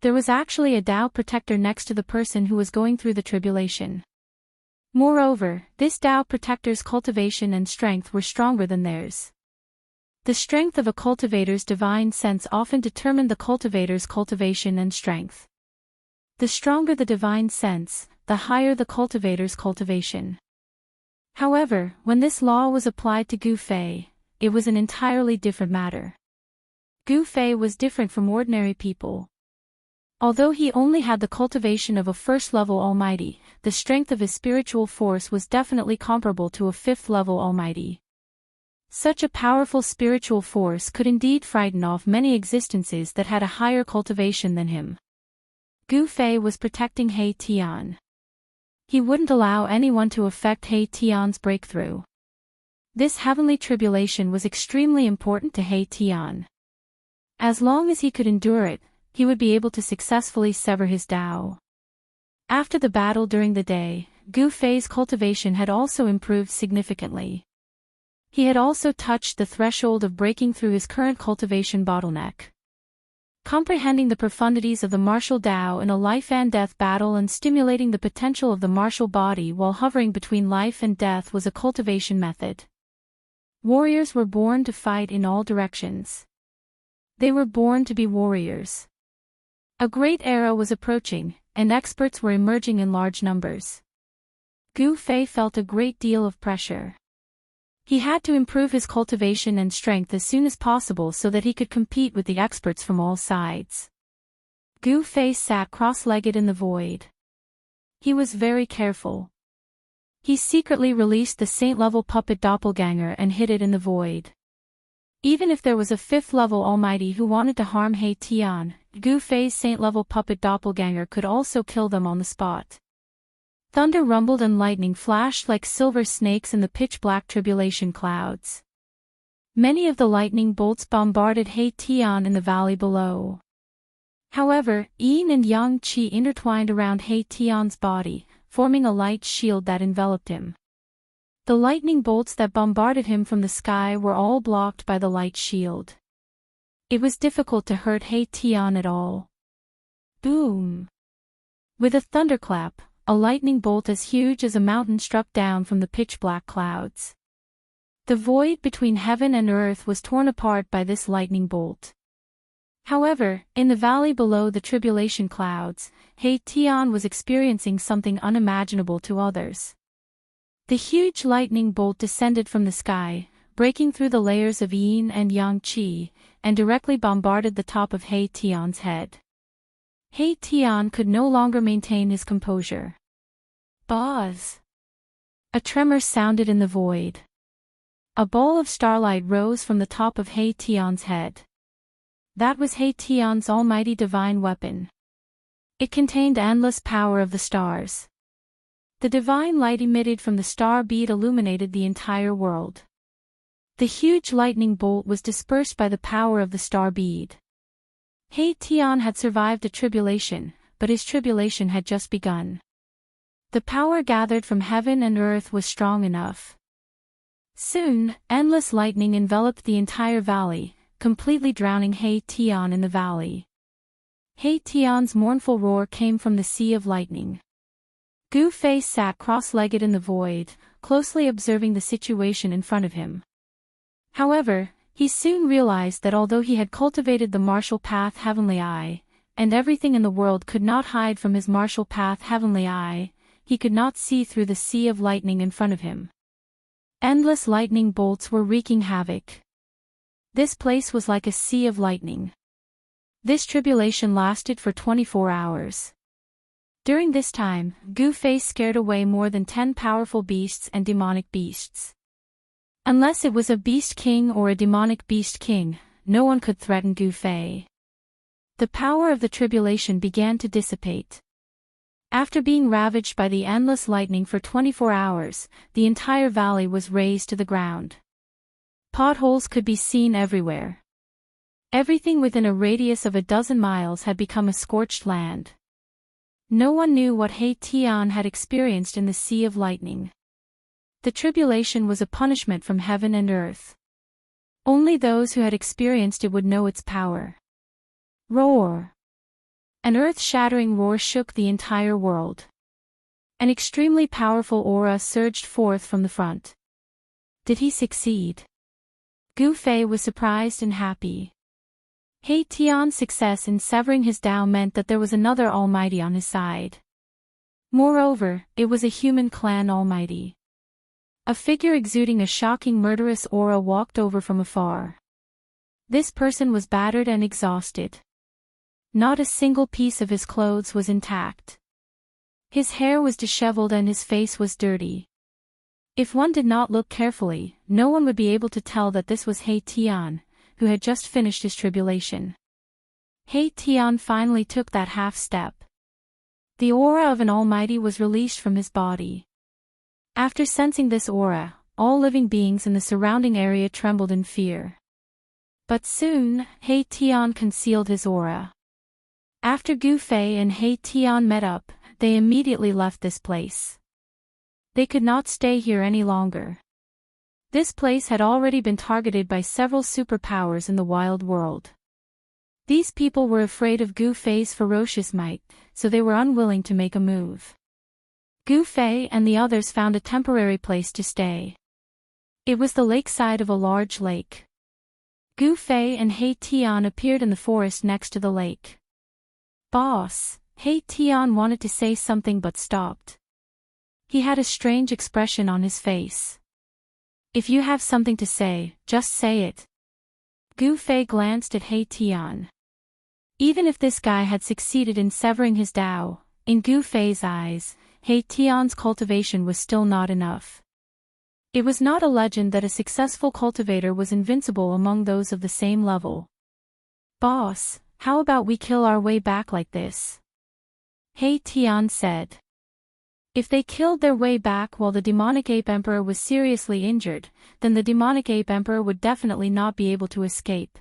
There was actually a Tao protector next to the person who was going through the tribulation. Moreover, this Tao protector's cultivation and strength were stronger than theirs. The strength of a cultivator's divine sense often determined the cultivator's cultivation and strength. The stronger the divine sense, the higher the cultivator's cultivation. However, when this law was applied to Gu Fei, it was an entirely different matter. Gu Fei was different from ordinary people. Although he only had the cultivation of a first-level almighty, the strength of his spiritual force was definitely comparable to a fifth-level almighty. Such a powerful spiritual force could indeed frighten off many existences that had a higher cultivation than him. Gu Fei was protecting He Tian. He wouldn't allow anyone to affect He Tian's breakthrough. This heavenly tribulation was extremely important to He Tian. As long as he could endure it, he would be able to successfully sever his Tao. After the battle during the day, Gu Fei's cultivation had also improved significantly. He had also touched the threshold of breaking through his current cultivation bottleneck. Comprehending the profundities of the martial Tao in a life-and-death battle and stimulating the potential of the martial body while hovering between life and death was a cultivation method. Warriors were born to fight in all directions. They were born to be warriors. A great era was approaching, and experts were emerging in large numbers. Gu Fei felt a great deal of pressure. He had to improve his cultivation and strength as soon as possible so that he could compete with the experts from all sides. Gu Fei sat cross-legged in the void. He was very careful. He secretly released the saint-level puppet doppelganger and hid it in the void. Even if there was a fifth-level almighty who wanted to harm He Tian, Gu Fei's saint-level puppet doppelganger could also kill them on the spot. Thunder rumbled and lightning flashed like silver snakes in the pitch-black tribulation clouds. Many of the lightning bolts bombarded He Tian in the valley below. However, yin and yang qi intertwined around He Tian's body, forming a light shield that enveloped him. The lightning bolts that bombarded him from the sky were all blocked by the light shield. It was difficult to hurt He Tian at all. Boom! With a thunderclap, a lightning bolt as huge as a mountain struck down from the pitch-black clouds. The void between heaven and earth was torn apart by this lightning bolt. However, in the valley below the tribulation clouds, He Tian was experiencing something unimaginable to others. The huge lightning bolt descended from the sky, breaking through the layers of yin and yang qi, and directly bombarded the top of He Tian's head. He Tian could no longer maintain his composure. Buzz! A tremor sounded in the void. A ball of starlight rose from the top of He Tian's head. That was He Tian's almighty divine weapon. It contained endless power of the stars. The divine light emitted from the star bead illuminated the entire world. The huge lightning bolt was dispersed by the power of the star bead. He Tian had survived a tribulation, but his tribulation had just begun. The power gathered from heaven and earth was strong enough. Soon, endless lightning enveloped the entire valley, completely drowning He Tian in the valley. He Tian's mournful roar came from the sea of lightning. Gu Fei sat cross-legged in the void, closely observing the situation in front of him. However, he soon realized that although he had cultivated the martial path Heavenly Eye, and everything in the world could not hide from his martial path Heavenly Eye, he could not see through the sea of lightning in front of him. Endless lightning bolts were wreaking havoc. This place was like a sea of lightning. This tribulation lasted for 24 hours. During this time, Gu Fei scared away more than 10 powerful beasts and demonic beasts. Unless it was a beast king or a demonic beast king, no one could threaten Gu Fei. The power of the tribulation began to dissipate. After being ravaged by the endless lightning for 24 hours, the entire valley was razed to the ground. Potholes could be seen everywhere. Everything within a radius of a dozen miles had become a scorched land. No one knew what He Tian had experienced in the Sea of Lightning. The tribulation was a punishment from heaven and earth. Only those who had experienced it would know its power. Roar! An earth-shattering roar shook the entire world. An extremely powerful aura surged forth from the front. Did he succeed? Gu Fei was surprised and happy. He Tian's success in severing his Tao meant that there was another Almighty on his side. Moreover, it was a human clan Almighty. A figure exuding a shocking murderous aura walked over from afar. This person was battered and exhausted. Not a single piece of his clothes was intact. His hair was disheveled and his face was dirty. If one did not look carefully, no one would be able to tell that this was He Tian, who had just finished his tribulation. He Tian finally took that half step. The aura of an Almighty was released from his body. After sensing this aura, all living beings in the surrounding area trembled in fear. But soon, He Tian concealed his aura. After Gu Fei and He Tian met up, they immediately left this place. They could not stay here any longer. This place had already been targeted by several superpowers in the wild world. These people were afraid of Gu Fei's ferocious might, so they were unwilling to make a move. Gu Fei and the others found a temporary place to stay. It was the lakeside of a large lake. Gu Fei and He Tian appeared in the forest next to the lake. "Boss," He Tian wanted to say something but stopped. He had a strange expression on his face. "If you have something to say, just say it." Gu Fei glanced at He Tian. Even if this guy had succeeded in severing his Tao, in Gu Fei's eyes, He Tian's cultivation was still not enough. It was not a legend that a successful cultivator was invincible among those of the same level. "Boss, how about we kill our way back like this?" He Tian said. If they killed their way back while the demonic ape emperor was seriously injured, then the demonic ape emperor would definitely not be able to escape.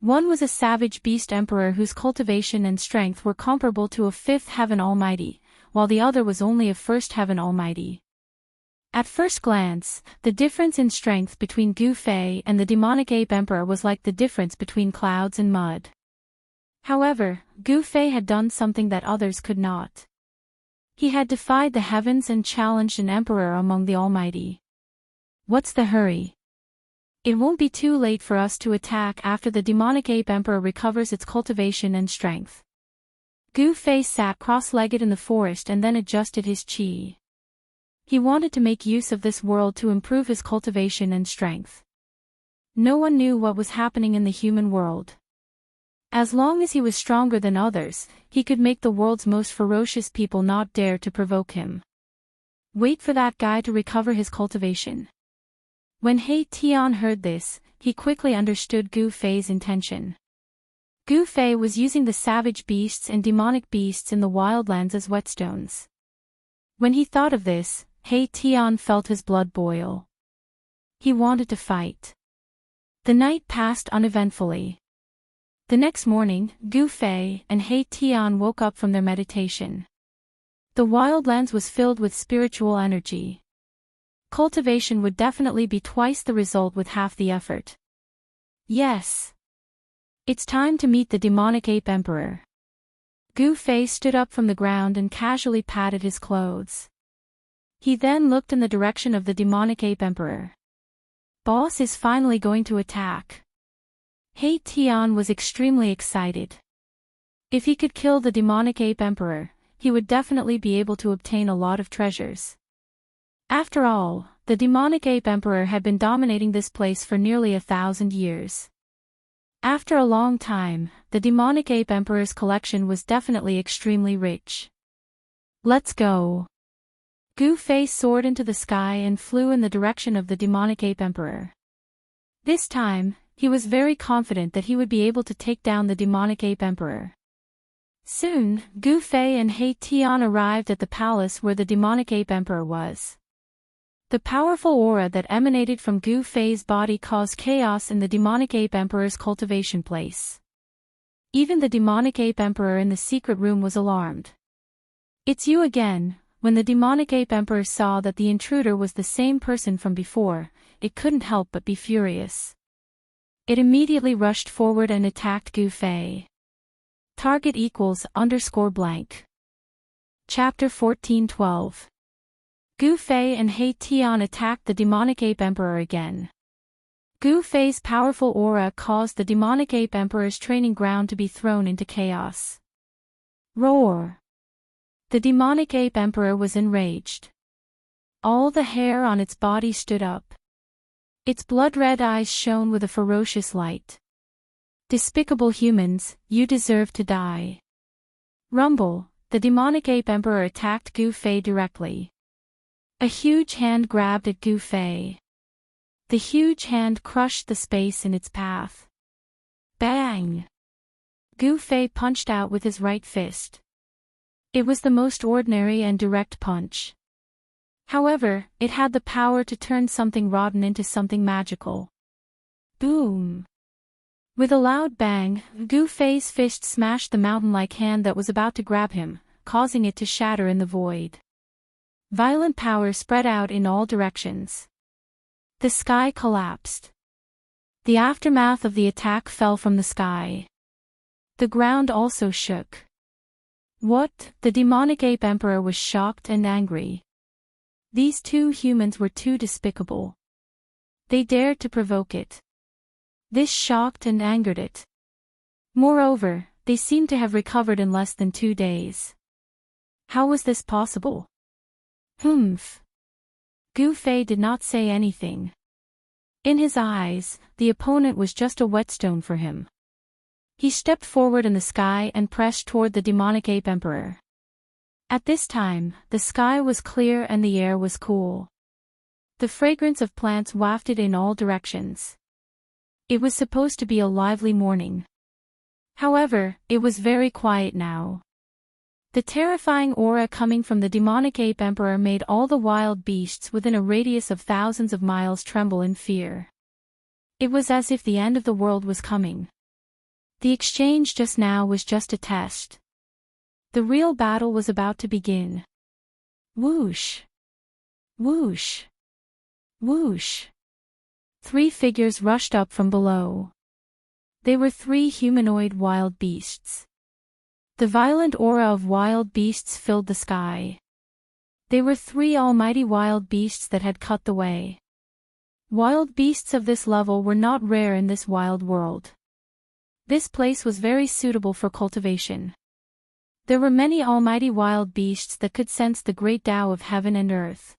One was a savage beast emperor whose cultivation and strength were comparable to a fifth heaven almighty, while the other was only a first heaven almighty. At first glance, the difference in strength between Gu Fei and the demonic ape emperor was like the difference between clouds and mud. However, Gu Fei had done something that others could not. He had defied the heavens and challenged an emperor among the almighty. What's the hurry? It won't be too late for us to attack after the demonic ape emperor recovers its cultivation and strength. Gu Fei sat cross-legged in the forest and then adjusted his qi. He wanted to make use of this world to improve his cultivation and strength. No one knew what was happening in the human world. As long as he was stronger than others, he could make the world's most ferocious people not dare to provoke him. Wait for that guy to recover his cultivation. When He Tian heard this, he quickly understood Gu Fei's intention. Gu Fei was using the savage beasts and demonic beasts in the wildlands as whetstones. When he thought of this, He Tian felt his blood boil. He wanted to fight. The night passed uneventfully. The next morning, Gu Fei and He Tian woke up from their meditation. The wildlands was filled with spiritual energy. Cultivation would definitely be twice the result with half the effort. Yes. It's time to meet the demonic ape emperor. Gu Fei stood up from the ground and casually patted his clothes. He then looked in the direction of the demonic ape emperor. Boss is finally going to attack. He Tian was extremely excited. If he could kill the demonic ape emperor, he would definitely be able to obtain a lot of treasures. After all, the demonic ape emperor had been dominating this place for nearly 1,000 years. After a long time, the demonic ape emperor's collection was definitely extremely rich. Let's go. Gu Fei soared into the sky and flew in the direction of the demonic ape emperor. This time, he was very confident that he would be able to take down the demonic ape emperor. Soon, Gu Fei and He Tian arrived at the palace where the demonic ape emperor was. The powerful aura that emanated from Gu Fei's body caused chaos in the demonic ape emperor's cultivation place. Even the demonic ape emperor in the secret room was alarmed. It's you again. When the demonic ape emperor saw that the intruder was the same person from before, it couldn't help but be furious. It immediately rushed forward and attacked Gu Fei. Target =_blank. Chapter 14:12. Gu Fei and He Tian attacked the demonic ape emperor again. Gu Fei's powerful aura caused the demonic ape emperor's training ground to be thrown into chaos. Roar! The demonic ape emperor was enraged. All the hair on its body stood up. Its blood-red eyes shone with a ferocious light. Despicable humans, you deserve to die. Rumble! The demonic ape emperor attacked Gu Fei directly. A huge hand grabbed at Gu Fei. The huge hand crushed the space in its path. Bang! Gu Fei punched out with his right fist. It was the most ordinary and direct punch. However, it had the power to turn something rotten into something magical. Boom! With a loud bang, Gu Fei's fist smashed the mountain-like hand that was about to grab him, causing it to shatter in the void. Violent power spread out in all directions. The sky collapsed. The aftermath of the attack fell from the sky. The ground also shook. What? The demonic ape emperor was shocked and angry. These two humans were too despicable. They dared to provoke it. This shocked and angered it. Moreover, they seemed to have recovered in less than 2 days. How was this possible? Humph. Gu Fei did not say anything. In his eyes, the opponent was just a whetstone for him. He stepped forward in the sky and pressed toward the demonic ape emperor. At this time, the sky was clear and the air was cool. The fragrance of plants wafted in all directions. It was supposed to be a lively morning. However, it was very quiet now. The terrifying aura coming from the demonic ape emperor made all the wild beasts within a radius of thousands of miles tremble in fear. It was as if the end of the world was coming. The exchange just now was just a test. The real battle was about to begin. Whoosh! Whoosh! Whoosh! 3 figures rushed up from below. They were 3 humanoid wild beasts. The violent aura of wild beasts filled the sky. They were 3 almighty wild beasts that had cut the way. Wild beasts of this level were not rare in this wild world. This place was very suitable for cultivation. There were many almighty wild beasts that could sense the great Tao of heaven and earth.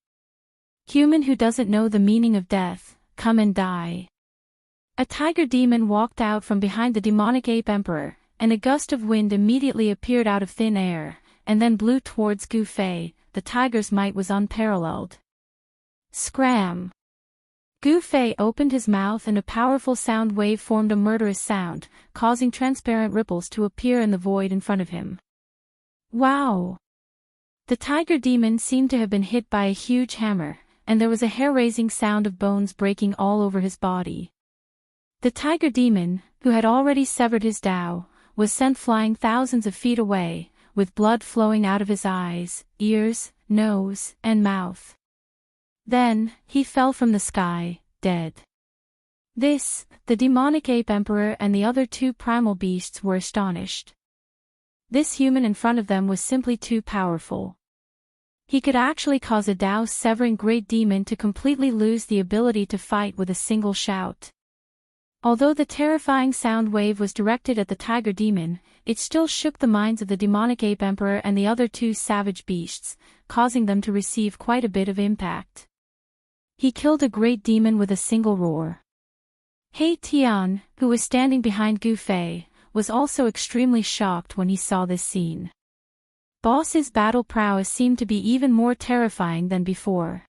Human who doesn't know the meaning of death, come and die. A tiger demon walked out from behind the demonic ape emperor, and a gust of wind immediately appeared out of thin air, and then blew towards Gu Fei. The tiger's might was unparalleled. Scram! Gu Fei opened his mouth and a powerful sound wave formed a murderous sound, causing transparent ripples to appear in the void in front of him. Wow! The tiger demon seemed to have been hit by a huge hammer, and there was a hair-raising sound of bones breaking all over his body. The tiger demon, who had already severed his Tao, was sent flying thousands of feet away, with blood flowing out of his eyes, ears, nose, and mouth. Then, he fell from the sky, dead. The demonic ape emperor and the other 2 primal beasts were astonished. This human in front of them was simply too powerful. He could actually cause a Tao-severing great demon to completely lose the ability to fight with a single shout. Although the terrifying sound wave was directed at the tiger demon, it still shook the minds of the demonic ape emperor and the other 2 savage beasts, causing them to receive quite a bit of impact. He killed a great demon with a single roar. He Tian, who was standing behind Gu Fei, was also extremely shocked when he saw this scene. Boss's battle prowess seemed to be even more terrifying than before.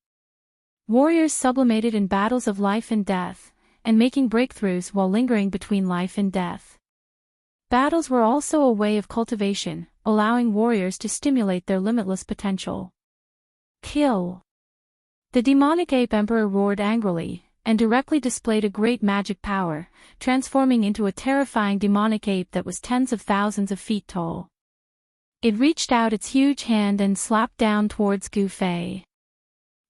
Warriors sublimated in battles of life and death, and making breakthroughs while lingering between life and death. Battles were also a way of cultivation, allowing warriors to stimulate their limitless potential. Kill! The demonic ape emperor roared angrily, and directly displayed a great magic power, transforming into a terrifying demonic ape that was tens of thousands of feet tall. It reached out its huge hand and slapped down towards Gu Fei.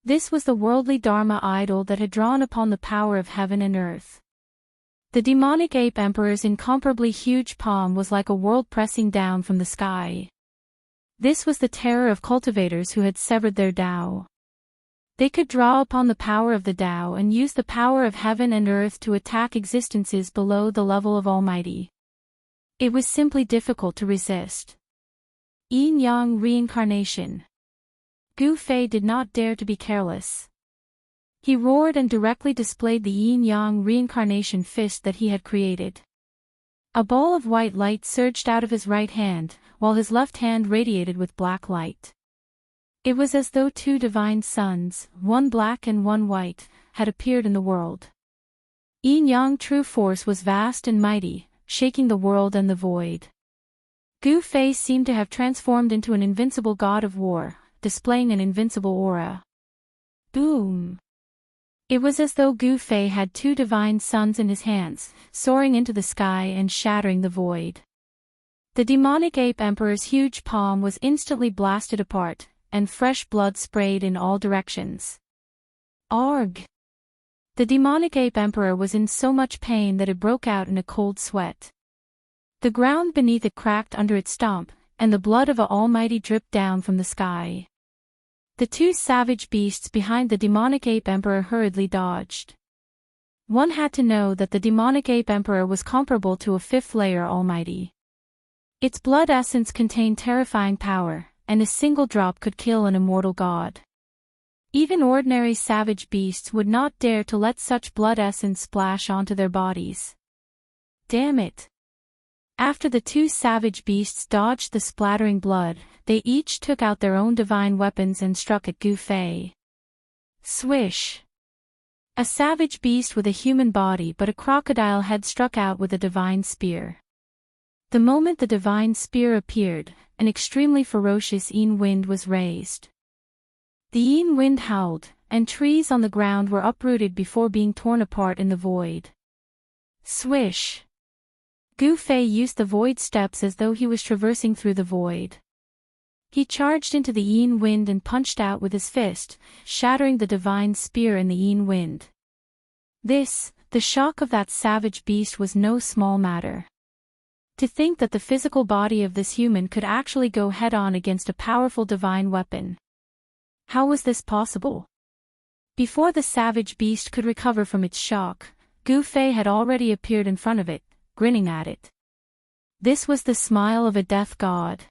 This was the worldly Dharma idol that had drawn upon the power of heaven and earth. The demonic ape emperor's incomparably huge palm was like a world pressing down from the sky. This was the terror of cultivators who had severed their Tao. They could draw upon the power of the Tao and use the power of heaven and earth to attack existences below the level of Almighty. It was simply difficult to resist. Yin-Yang reincarnation. Gu Fei did not dare to be careless. He roared and directly displayed the yin-yang reincarnation fist that he had created. A ball of white light surged out of his right hand, while his left hand radiated with black light. It was as though two divine suns, one black and one white, had appeared in the world. Yin-yang true force was vast and mighty, shaking the world and the void. Gu Fei seemed to have transformed into an invincible god of war, displaying an invincible aura. Boom! It was as though Gu Fei had two divine suns in his hands, soaring into the sky and shattering the void. The demonic ape emperor's huge palm was instantly blasted apart, and fresh blood sprayed in all directions. Arg! The demonic ape emperor was in so much pain that it broke out in a cold sweat. The ground beneath it cracked under its stomp, and the blood of Almighty dripped down from the sky. The two savage beasts behind the demonic ape emperor hurriedly dodged. One had to know that the demonic ape emperor was comparable to a fifth-layer Almighty. Its blood essence contained terrifying power, and a single drop could kill an immortal god. Even ordinary savage beasts would not dare to let such blood essence splash onto their bodies. Damn it! After the two savage beasts dodged the splattering blood, they each took out their own divine weapons and struck at Gu Fei. Swish! A savage beast with a human body but a crocodile head struck out with a divine spear. The moment the divine spear appeared, an extremely ferocious yin wind was raised. The yin wind howled, and trees on the ground were uprooted before being torn apart in the void. Swish! Gu Fei used the void steps as though he was traversing through the void. He charged into the yin wind and punched out with his fist, shattering the divine spear in the yin wind. The shock of that savage beast was no small matter. To think that the physical body of this human could actually go head-on against a powerful divine weapon. How was this possible? Before the savage beast could recover from its shock, Gu Fei had already appeared in front of it, grinning at it. This was the smile of a death god.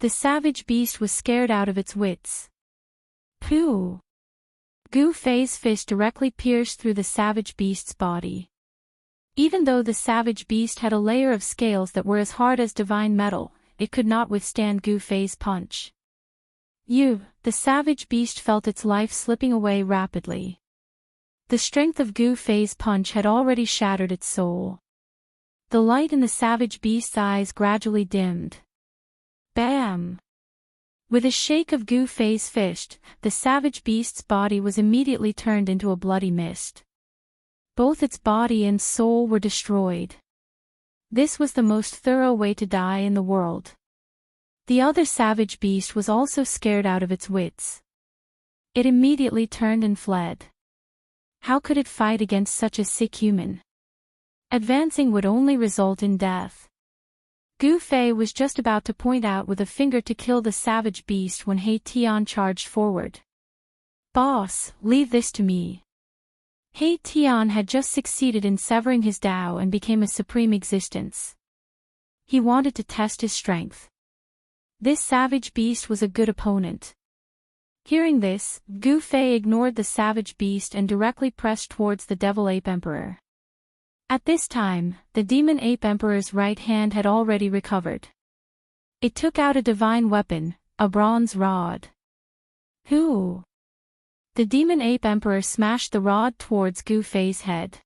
The savage beast was scared out of its wits. Pooh! Gu Fei's fist directly pierced through the savage beast's body. Even though the savage beast had a layer of scales that were as hard as divine metal, it could not withstand Gu Fei's punch. The savage beast felt its life slipping away rapidly. The strength of Gu Fei's punch had already shattered its soul. The light in the savage beast's eyes gradually dimmed. Bam! With a shake of Gu Fei's fist, the savage beast's body was immediately turned into a bloody mist. Both its body and soul were destroyed. This was the most thorough way to die in the world. The other savage beast was also scared out of its wits. It immediately turned and fled. How could it fight against such a sick human? Advancing would only result in death. Gu Fei was just about to point out with a finger to kill the savage beast when He Tian charged forward. Boss, leave this to me. He Tian had just succeeded in severing his Tao and became a supreme existence. He wanted to test his strength. This savage beast was a good opponent. Hearing this, Gu Fei ignored the savage beast and directly pressed towards the devil ape emperor. At this time, the demon ape emperor's right hand had already recovered. It took out a divine weapon, a bronze rod. Hoo! The demon ape emperor smashed the rod towards Gu Fei's head.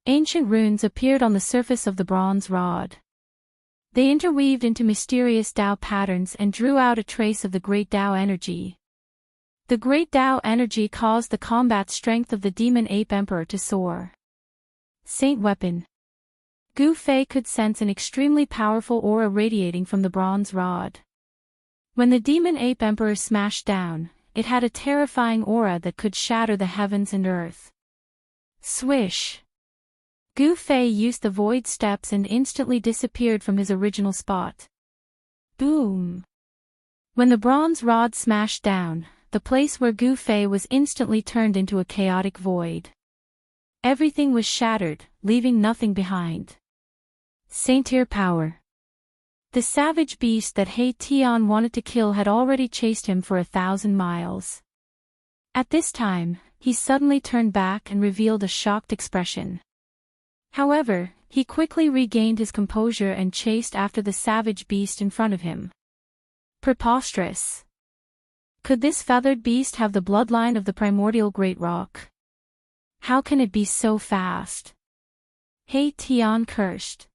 Ancient runes appeared on the surface of the bronze rod. They interweaved into mysterious Tao patterns and drew out a trace of the great Tao energy. The great Tao energy caused the combat strength of the demon ape emperor to soar. Saint weapon. Gu Fei could sense an extremely powerful aura radiating from the bronze rod. When the demon ape emperor smashed down, it had a terrifying aura that could shatter the heavens and earth. Swish! Gu Fei used the void steps and instantly disappeared from his original spot. Boom! When the bronze rod smashed down, the place where Gu Fei was instantly turned into a chaotic void. Everything was shattered, leaving nothing behind. Saint-tier power. The savage beast that He Tian wanted to kill had already chased him for 1,000 miles. At this time, he suddenly turned back and revealed a shocked expression. However, he quickly regained his composure and chased after the savage beast in front of him. Preposterous. Could this feathered beast have the bloodline of the primordial great rock? How can it be so fast? He Tian cursed.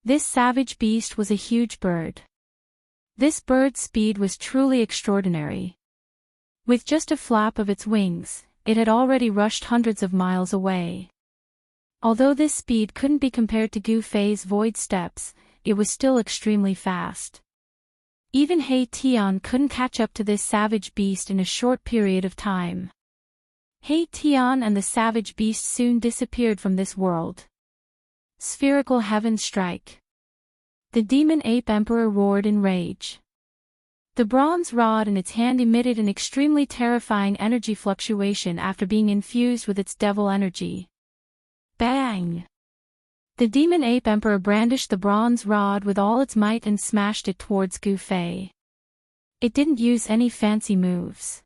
This savage beast was a huge bird. This bird's speed was truly extraordinary. With just a flap of its wings, it had already rushed hundreds of miles away. Although this speed couldn't be compared to Gu Fei's void steps, it was still extremely fast. Even He Tian couldn't catch up to this savage beast in a short period of time. He Tian and the savage beast soon disappeared from this world. Spherical heaven strike. The demon ape emperor roared in rage. The bronze rod in its hand emitted an extremely terrifying energy fluctuation after being infused with its devil energy. Bang! The demon ape emperor brandished the bronze rod with all its might and smashed it towards Gu Fei. It didn't use any fancy moves.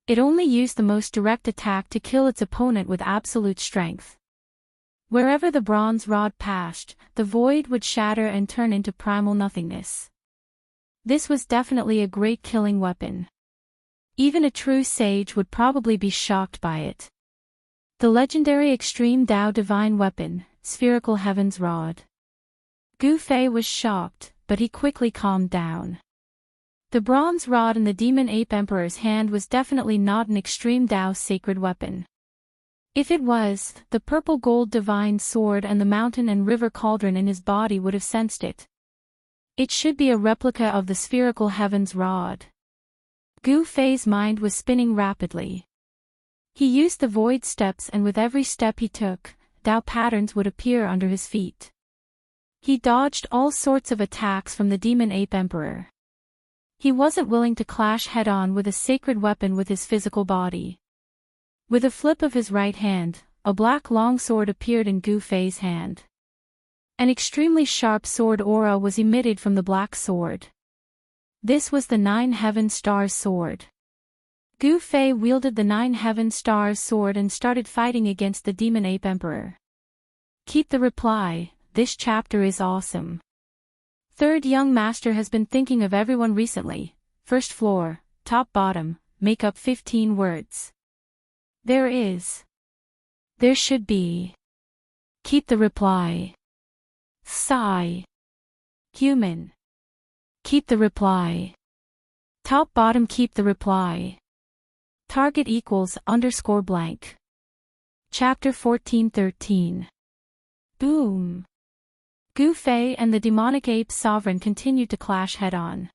It only used the most direct attack to kill its opponent with absolute strength. Wherever the bronze rod passed, the void would shatter and turn into primal nothingness. This was definitely a great killing weapon. Even a true sage would probably be shocked by it. The legendary extreme Dao divine weapon, Spherical Heaven's Rod. Gu Fei was shocked, but he quickly calmed down. The bronze rod in the demon ape emperor's hand was definitely not an extreme Dao sacred weapon. If it was, the purple gold divine sword and the mountain and river cauldron in his body would have sensed it. It should be a replica of the Spherical Heaven's Rod. Gu Fei's mind was spinning rapidly. He used the void steps, and with every step he took, Dao patterns would appear under his feet. He dodged all sorts of attacks from the demon ape emperor. He wasn't willing to clash head-on with a sacred weapon with his physical body. With a flip of his right hand, a black longsword appeared in Gu Fei's hand. An extremely sharp sword aura was emitted from the black sword. This was the Nine Heaven Stars sword. Gu Fei wielded the Nine Heaven Stars sword and started fighting against the demon ape emperor. Keep the reply, this chapter is awesome. Third young master has been thinking of everyone recently. First floor, top bottom, make up 15 words. There is. There should be. Keep the reply. Sigh. Human. Keep the reply. Top bottom keep the reply. Target equals _ blank. Chapter 14:13. Boom. Gu Fei and the demonic ape sovereign continued to clash head-on.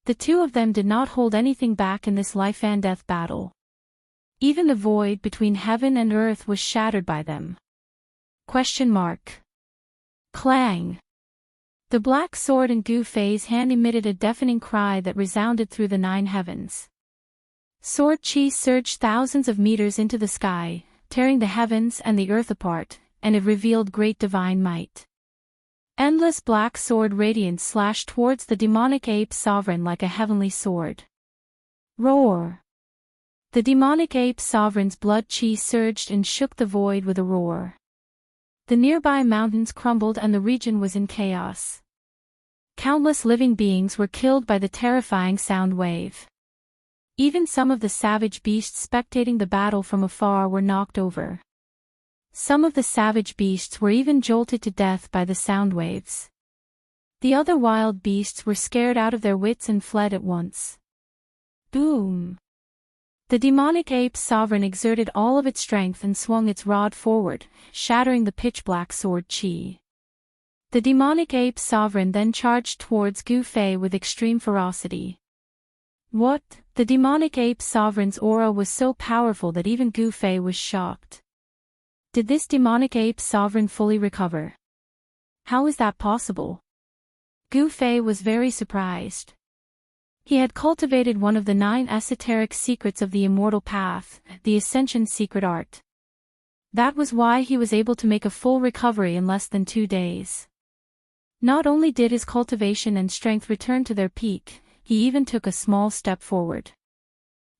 The two of them did not hold anything back in this life-and-death battle. Even the void between heaven and earth was shattered by them. Question mark. Clang. The black sword in Gu Fei's hand emitted a deafening cry that resounded through the 9 heavens. Sword chi surged thousands of meters into the sky, tearing the heavens and the earth apart, and it revealed great divine might. Endless black sword radiance slashed towards the demonic ape sovereign like a heavenly sword. Roar. The demonic ape sovereign's blood chi surged and shook the void with a roar. The nearby mountains crumbled and the region was in chaos. Countless living beings were killed by the terrifying sound wave. Even some of the savage beasts spectating the battle from afar were knocked over. Some of the savage beasts were even jolted to death by the sound waves. The other wild beasts were scared out of their wits and fled at once. Boom. The demonic ape's sovereign exerted all of its strength and swung its rod forward, shattering the pitch-black sword Qi. The demonic ape's sovereign then charged towards Gu Fei with extreme ferocity. What? The demonic ape's sovereign's aura was so powerful that even Gu Fei was shocked. Did this demonic ape's sovereign fully recover? How is that possible? Gu Fei was very surprised. He had cultivated one of the 9 esoteric secrets of the immortal path, the ascension secret art. That was why he was able to make a full recovery in less than 2 days. Not only did his cultivation and strength return to their peak, he even took a small step forward.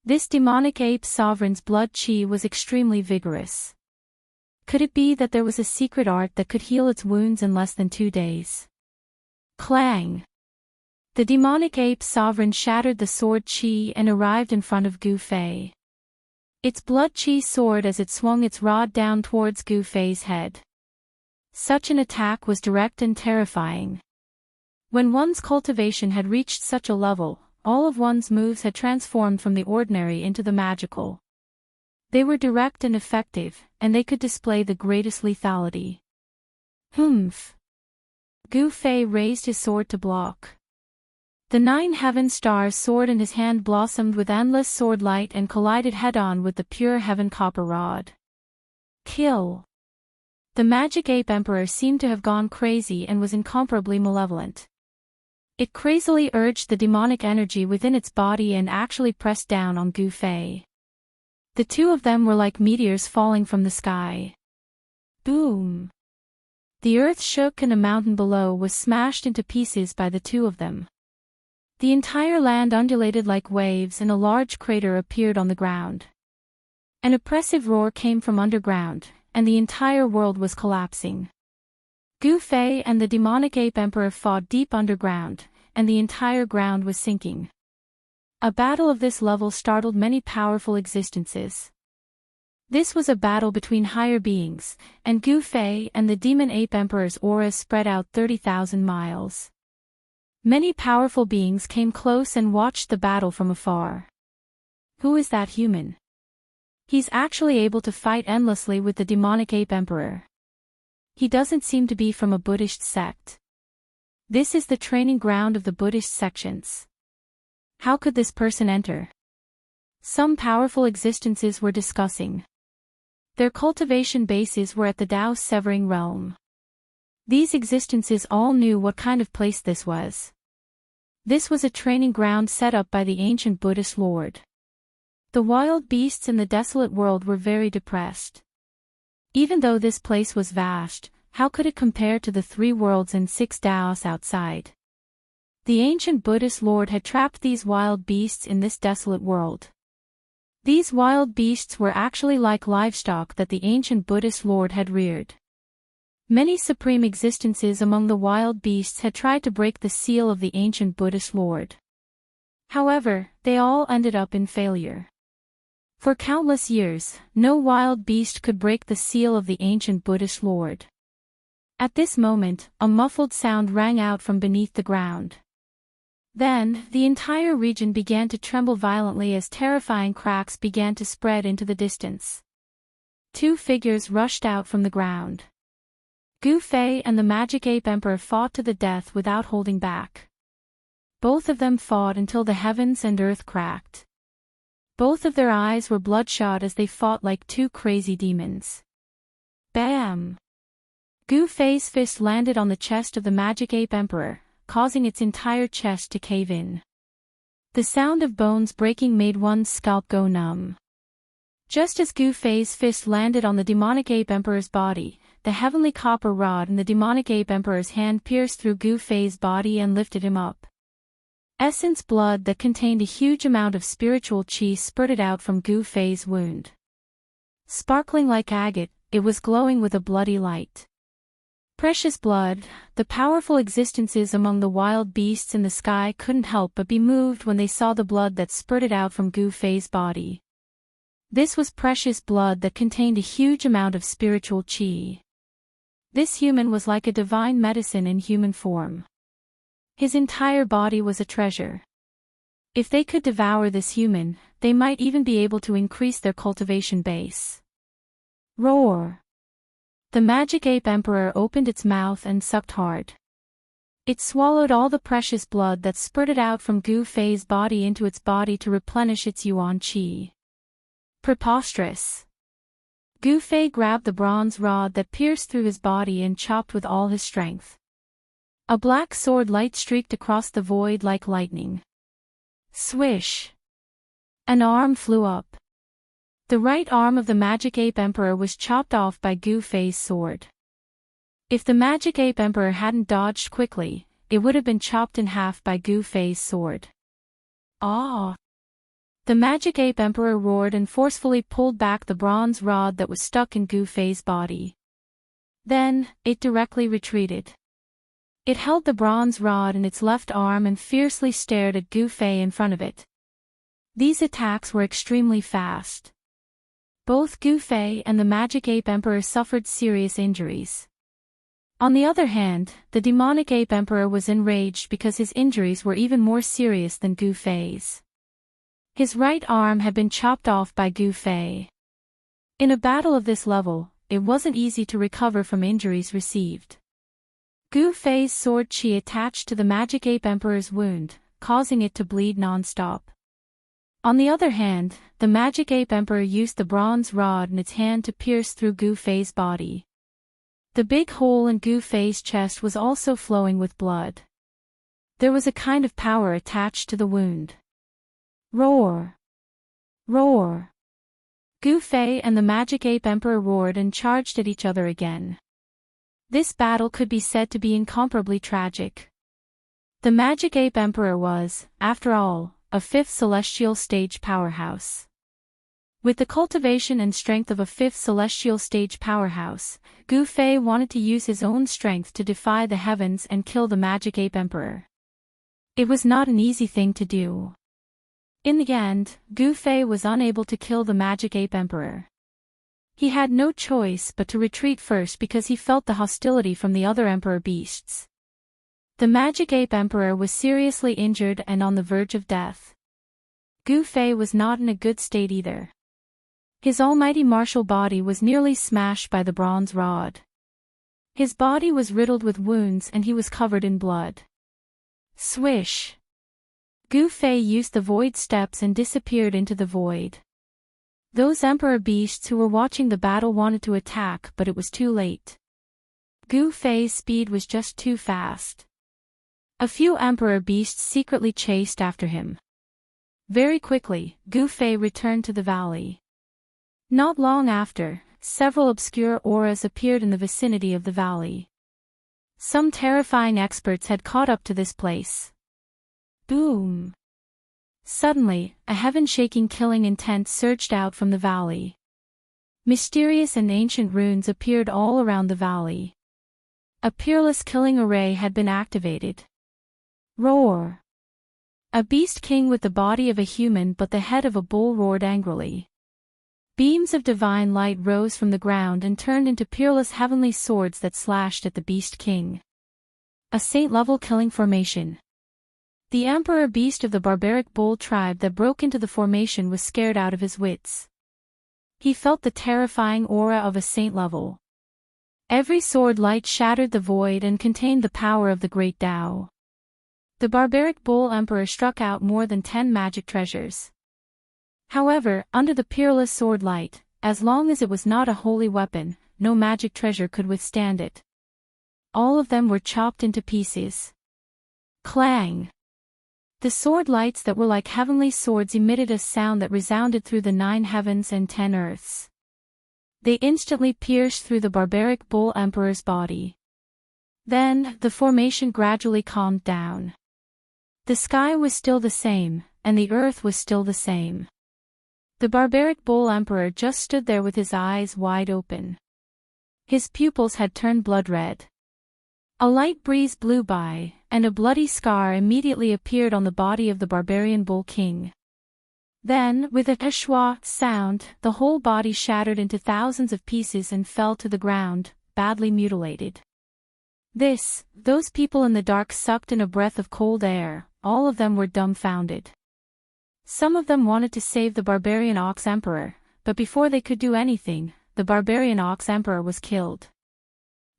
This demonic ape sovereign's blood qi was extremely vigorous. Could it be that there was a secret art that could heal its wounds in less than 2 days? Clang! The demonic ape sovereign shattered the sword qi and arrived in front of Gu Fei. Its blood qi soared as it swung its rod down towards Gu Fei's head. Such an attack was direct and terrifying. When one's cultivation had reached such a level, all of one's moves had transformed from the ordinary into the magical. They were direct and effective, and they could display the greatest lethality. Humph! Gu Fei raised his sword to block. The 9 heaven stars sword in his hand blossomed with endless sword light and collided head-on with the pure heaven copper rod. Kill! The magic ape emperor seemed to have gone crazy and was incomparably malevolent. It crazily urged the demonic energy within its body and actually pressed down on Gu Fei. The 2 of them were like meteors falling from the sky. Boom! The earth shook and a mountain below was smashed into pieces by the 2 of them. The entire land undulated like waves and a large crater appeared on the ground. An oppressive roar came from underground, and the entire world was collapsing. Gu Fei and the demonic ape emperor fought deep underground, and the entire ground was sinking. A battle of this level startled many powerful existences. This was a battle between higher beings, and Gu Fei and the demon ape emperor's auras spread out 30,000 miles. Many powerful beings came close and watched the battle from afar. Who is that human? He's actually able to fight endlessly with the demonic ape emperor. He doesn't seem to be from a Buddhist sect. This is the training ground of the Buddhist sections. How could this person enter? Some powerful existences were discussing. Their cultivation bases were at the Daoist severing realm. These existences all knew what kind of place this was. This was a training ground set up by the ancient Buddhist lord. The wild beasts in the desolate world were very depressed. Even though this place was vast, how could it compare to the 3 worlds and 6 Daoists outside? The ancient Buddhist lord had trapped these wild beasts in this desolate world. These wild beasts were actually like livestock that the ancient Buddhist lord had reared. Many supreme existences among the wild beasts had tried to break the seal of the ancient Buddhist lord. However, they all ended up in failure. For countless years, no wild beast could break the seal of the ancient Buddhist lord. At this moment, a muffled sound rang out from beneath the ground. Then, the entire region began to tremble violently as terrifying cracks began to spread into the distance. 2 figures rushed out from the ground. Gu Fei and the magic ape emperor fought to the death without holding back. Both of them fought until the heavens and earth cracked. Both of their eyes were bloodshot as they fought like 2 crazy demons. Bam! Gu Fei's fist landed on the chest of the magic ape emperor, causing its entire chest to cave in. The sound of bones breaking made one's scalp go numb. Just as Gu Fei's fist landed on the demonic ape emperor's body, the heavenly copper rod in the demonic ape emperor's hand pierced through Gu Fei's body and lifted him up. Essence blood that contained a huge amount of spiritual qi spurted out from Gu Fei's wound. Sparkling like agate, it was glowing with a bloody light. Precious blood, the powerful existences among the wild beasts in the sky couldn't help but be moved when they saw the blood that spurted out from Gu Fei's body. This was precious blood that contained a huge amount of spiritual qi. This human was like a divine medicine in human form. His entire body was a treasure. If they could devour this human, they might even be able to increase their cultivation base. Roar! The magic ape emperor opened its mouth and sucked hard. It swallowed all the precious blood that spurted out from Gu Fei's body into its body to replenish its yuan qi. Preposterous! Gu Fei grabbed the bronze rod that pierced through his body and chopped with all his strength. A black sword light streaked across the void like lightning. Swish! An arm flew up. The right arm of the magic ape emperor was chopped off by Gu Fei's sword. If the magic ape emperor hadn't dodged quickly, it would have been chopped in half by Gu Fei's sword. Ah! The magic ape emperor roared and forcefully pulled back the bronze rod that was stuck in Gu Fei's body. Then, it directly retreated. It held the bronze rod in its left arm and fiercely stared at Gu Fei in front of it. These attacks were extremely fast. Both Gu Fei and the magic ape emperor suffered serious injuries. On the other hand, the demonic ape emperor was enraged because his injuries were even more serious than Gu Fei's. His right arm had been chopped off by Gu Fei. In a battle of this level, it wasn't easy to recover from injuries received. Gu Fei's sword qi attached to the magic ape emperor's wound, causing it to bleed non-stop. On the other hand, the magic ape emperor used the bronze rod in its hand to pierce through Gu Fei's body. The big hole in Gu Fei's chest was also flowing with blood. There was a kind of power attached to the wound. Roar! Roar! Gu Fei and the magic ape emperor roared and charged at each other again. This battle could be said to be incomparably tragic. The magic ape emperor was, after all, a fifth celestial stage powerhouse. With the cultivation and strength of a fifth celestial stage powerhouse, Gu Fei wanted to use his own strength to defy the heavens and kill the magic ape emperor. It was not an easy thing to do. In the end, Gu Fei was unable to kill the magic ape emperor. He had no choice but to retreat first because he felt the hostility from the other emperor beasts. The magic ape emperor was seriously injured and on the verge of death. Gu Fei was not in a good state either. His almighty martial body was nearly smashed by the bronze rod. His body was riddled with wounds and he was covered in blood. Swish! Gu Fei used the void steps and disappeared into the void. Those emperor beasts who were watching the battle wanted to attack, but it was too late. Gu Fei's speed was just too fast. A few emperor beasts secretly chased after him. Very quickly, Gu Fei returned to the valley. Not long after, several obscure auras appeared in the vicinity of the valley. Some terrifying experts had caught up to this place. Boom! Suddenly, a heaven-shaking killing intent surged out from the valley. Mysterious and ancient runes appeared all around the valley. A peerless killing array had been activated. Roar! A beast king with the body of a human but the head of a bull roared angrily. Beams of divine light rose from the ground and turned into peerless heavenly swords that slashed at the beast king. A saint-level killing formation. The emperor beast of the barbaric bull tribe that broke into the formation was scared out of his wits. He felt the terrifying aura of a saint level. Every sword light shattered the void and contained the power of the great Tao. The barbaric bull emperor struck out more than 10 magic treasures. However, under the peerless sword light, as long as it was not a holy weapon, no magic treasure could withstand it. All of them were chopped into pieces. Clang! The sword lights that were like heavenly swords emitted a sound that resounded through the 9 heavens and 10 earths. They instantly pierced through the barbaric bull emperor's body. Then, the formation gradually calmed down. The sky was still the same, and the earth was still the same. The barbaric bull emperor just stood there with his eyes wide open. His pupils had turned blood red. A light breeze blew by, and a bloody scar immediately appeared on the body of the barbarian bull king. Then, with a shwa sound, the whole body shattered into thousands of pieces and fell to the ground, badly mutilated. Those people in the dark sucked in a breath of cold air, all of them were dumbfounded. Some of them wanted to save the barbarian Ox Emperor, but before they could do anything, the barbarian Ox Emperor was killed.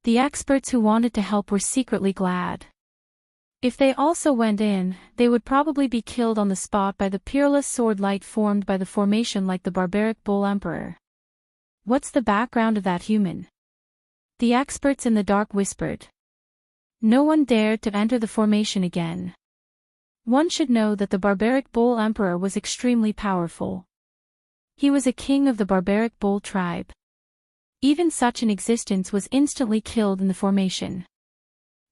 The experts who wanted to help were secretly glad. If they also went in, they would probably be killed on the spot by the peerless sword light formed by the formation like the barbaric Bull Emperor. What's the background of that human? The experts in the dark whispered. No one dared to enter the formation again. One should know that the barbaric Bull Emperor was extremely powerful. He was a king of the barbaric Bull tribe. Even such an existence was instantly killed in the formation.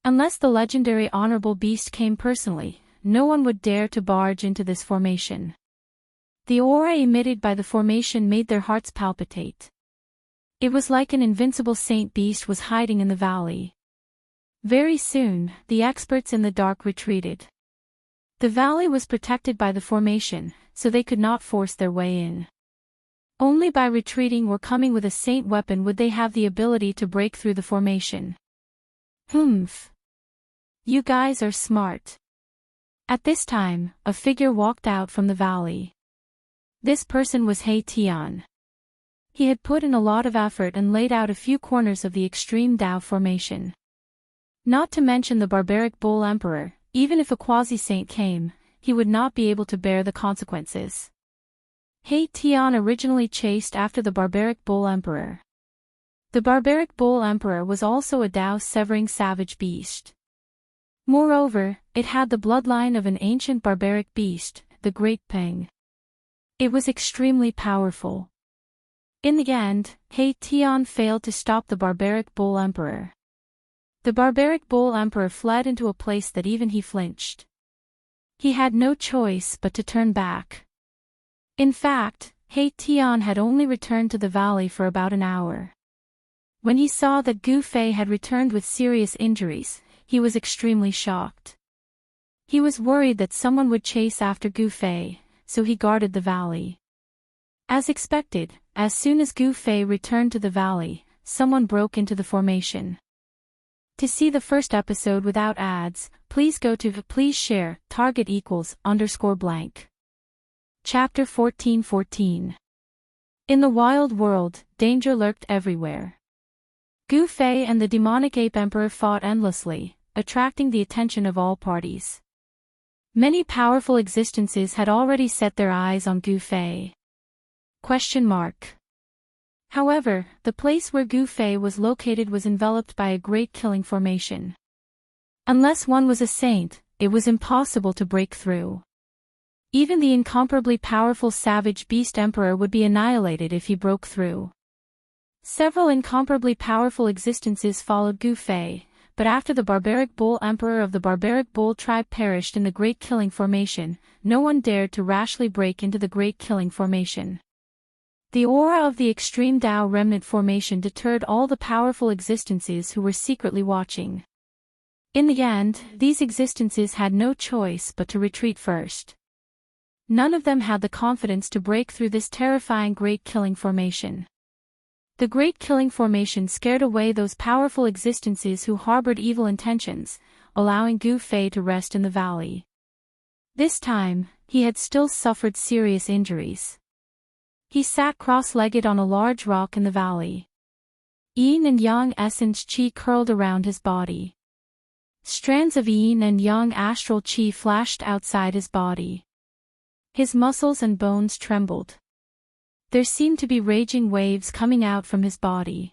Unless the legendary honorable beast came personally, no one would dare to barge into this formation. The aura emitted by the formation made their hearts palpitate. It was like an invincible saint beast was hiding in the valley. Very soon, the experts in the dark retreated. The valley was protected by the formation, so they could not force their way in. Only by retreating or coming with a saint weapon would they have the ability to break through the formation. Humph. You guys are smart. At this time, a figure walked out from the valley. This person was He Tian. He had put in a lot of effort and laid out a few corners of the extreme Dao formation. Not to mention the barbaric Bull Emperor, even if a quasi-saint came, he would not be able to bear the consequences. He Tian originally chased after the barbaric Bull Emperor. The barbaric Bull Emperor was also a Dao-severing savage beast. Moreover, it had the bloodline of an ancient barbaric beast, the Great Peng. It was extremely powerful. In the end, He Tian failed to stop the barbaric Bull Emperor. The barbaric Bull Emperor fled into a place that even he flinched. He had no choice but to turn back. In fact, He Tian had only returned to the valley for about an hour. When he saw that Gu Fei had returned with serious injuries, he was extremely shocked. He was worried that someone would chase after Gu Fei, so he guarded the valley. As expected, as soon as Gu Fei returned to the valley, someone broke into the formation. To see the first episode without ads, please go to please share, target =_blank. Chapter 14:14. In the wild world, danger lurked everywhere. Gu Fei and the demonic ape emperor fought endlessly, attracting the attention of all parties. Many powerful existences had already set their eyes on Gu Fei. However, the place where Gu Fei was located was enveloped by a great killing formation. Unless one was a saint, it was impossible to break through. Even the incomparably powerful savage beast emperor would be annihilated if he broke through. Several incomparably powerful existences followed Gu Fei, but after the barbaric Bull Emperor of the barbaric Bull tribe perished in the Great Killing Formation, no one dared to rashly break into the Great Killing Formation. The aura of the extreme Dao remnant formation deterred all the powerful existences who were secretly watching. In the end, these existences had no choice but to retreat first. None of them had the confidence to break through this terrifying Great Killing Formation. The Great Killing Formation scared away those powerful existences who harbored evil intentions, allowing Gu Fei to rest in the valley. This time, he had still suffered serious injuries. He sat cross-legged on a large rock in the valley. Yin and Yang essence qi curled around his body. Strands of Yin and Yang astral qi flashed outside his body. His muscles and bones trembled. There seemed to be raging waves coming out from his body.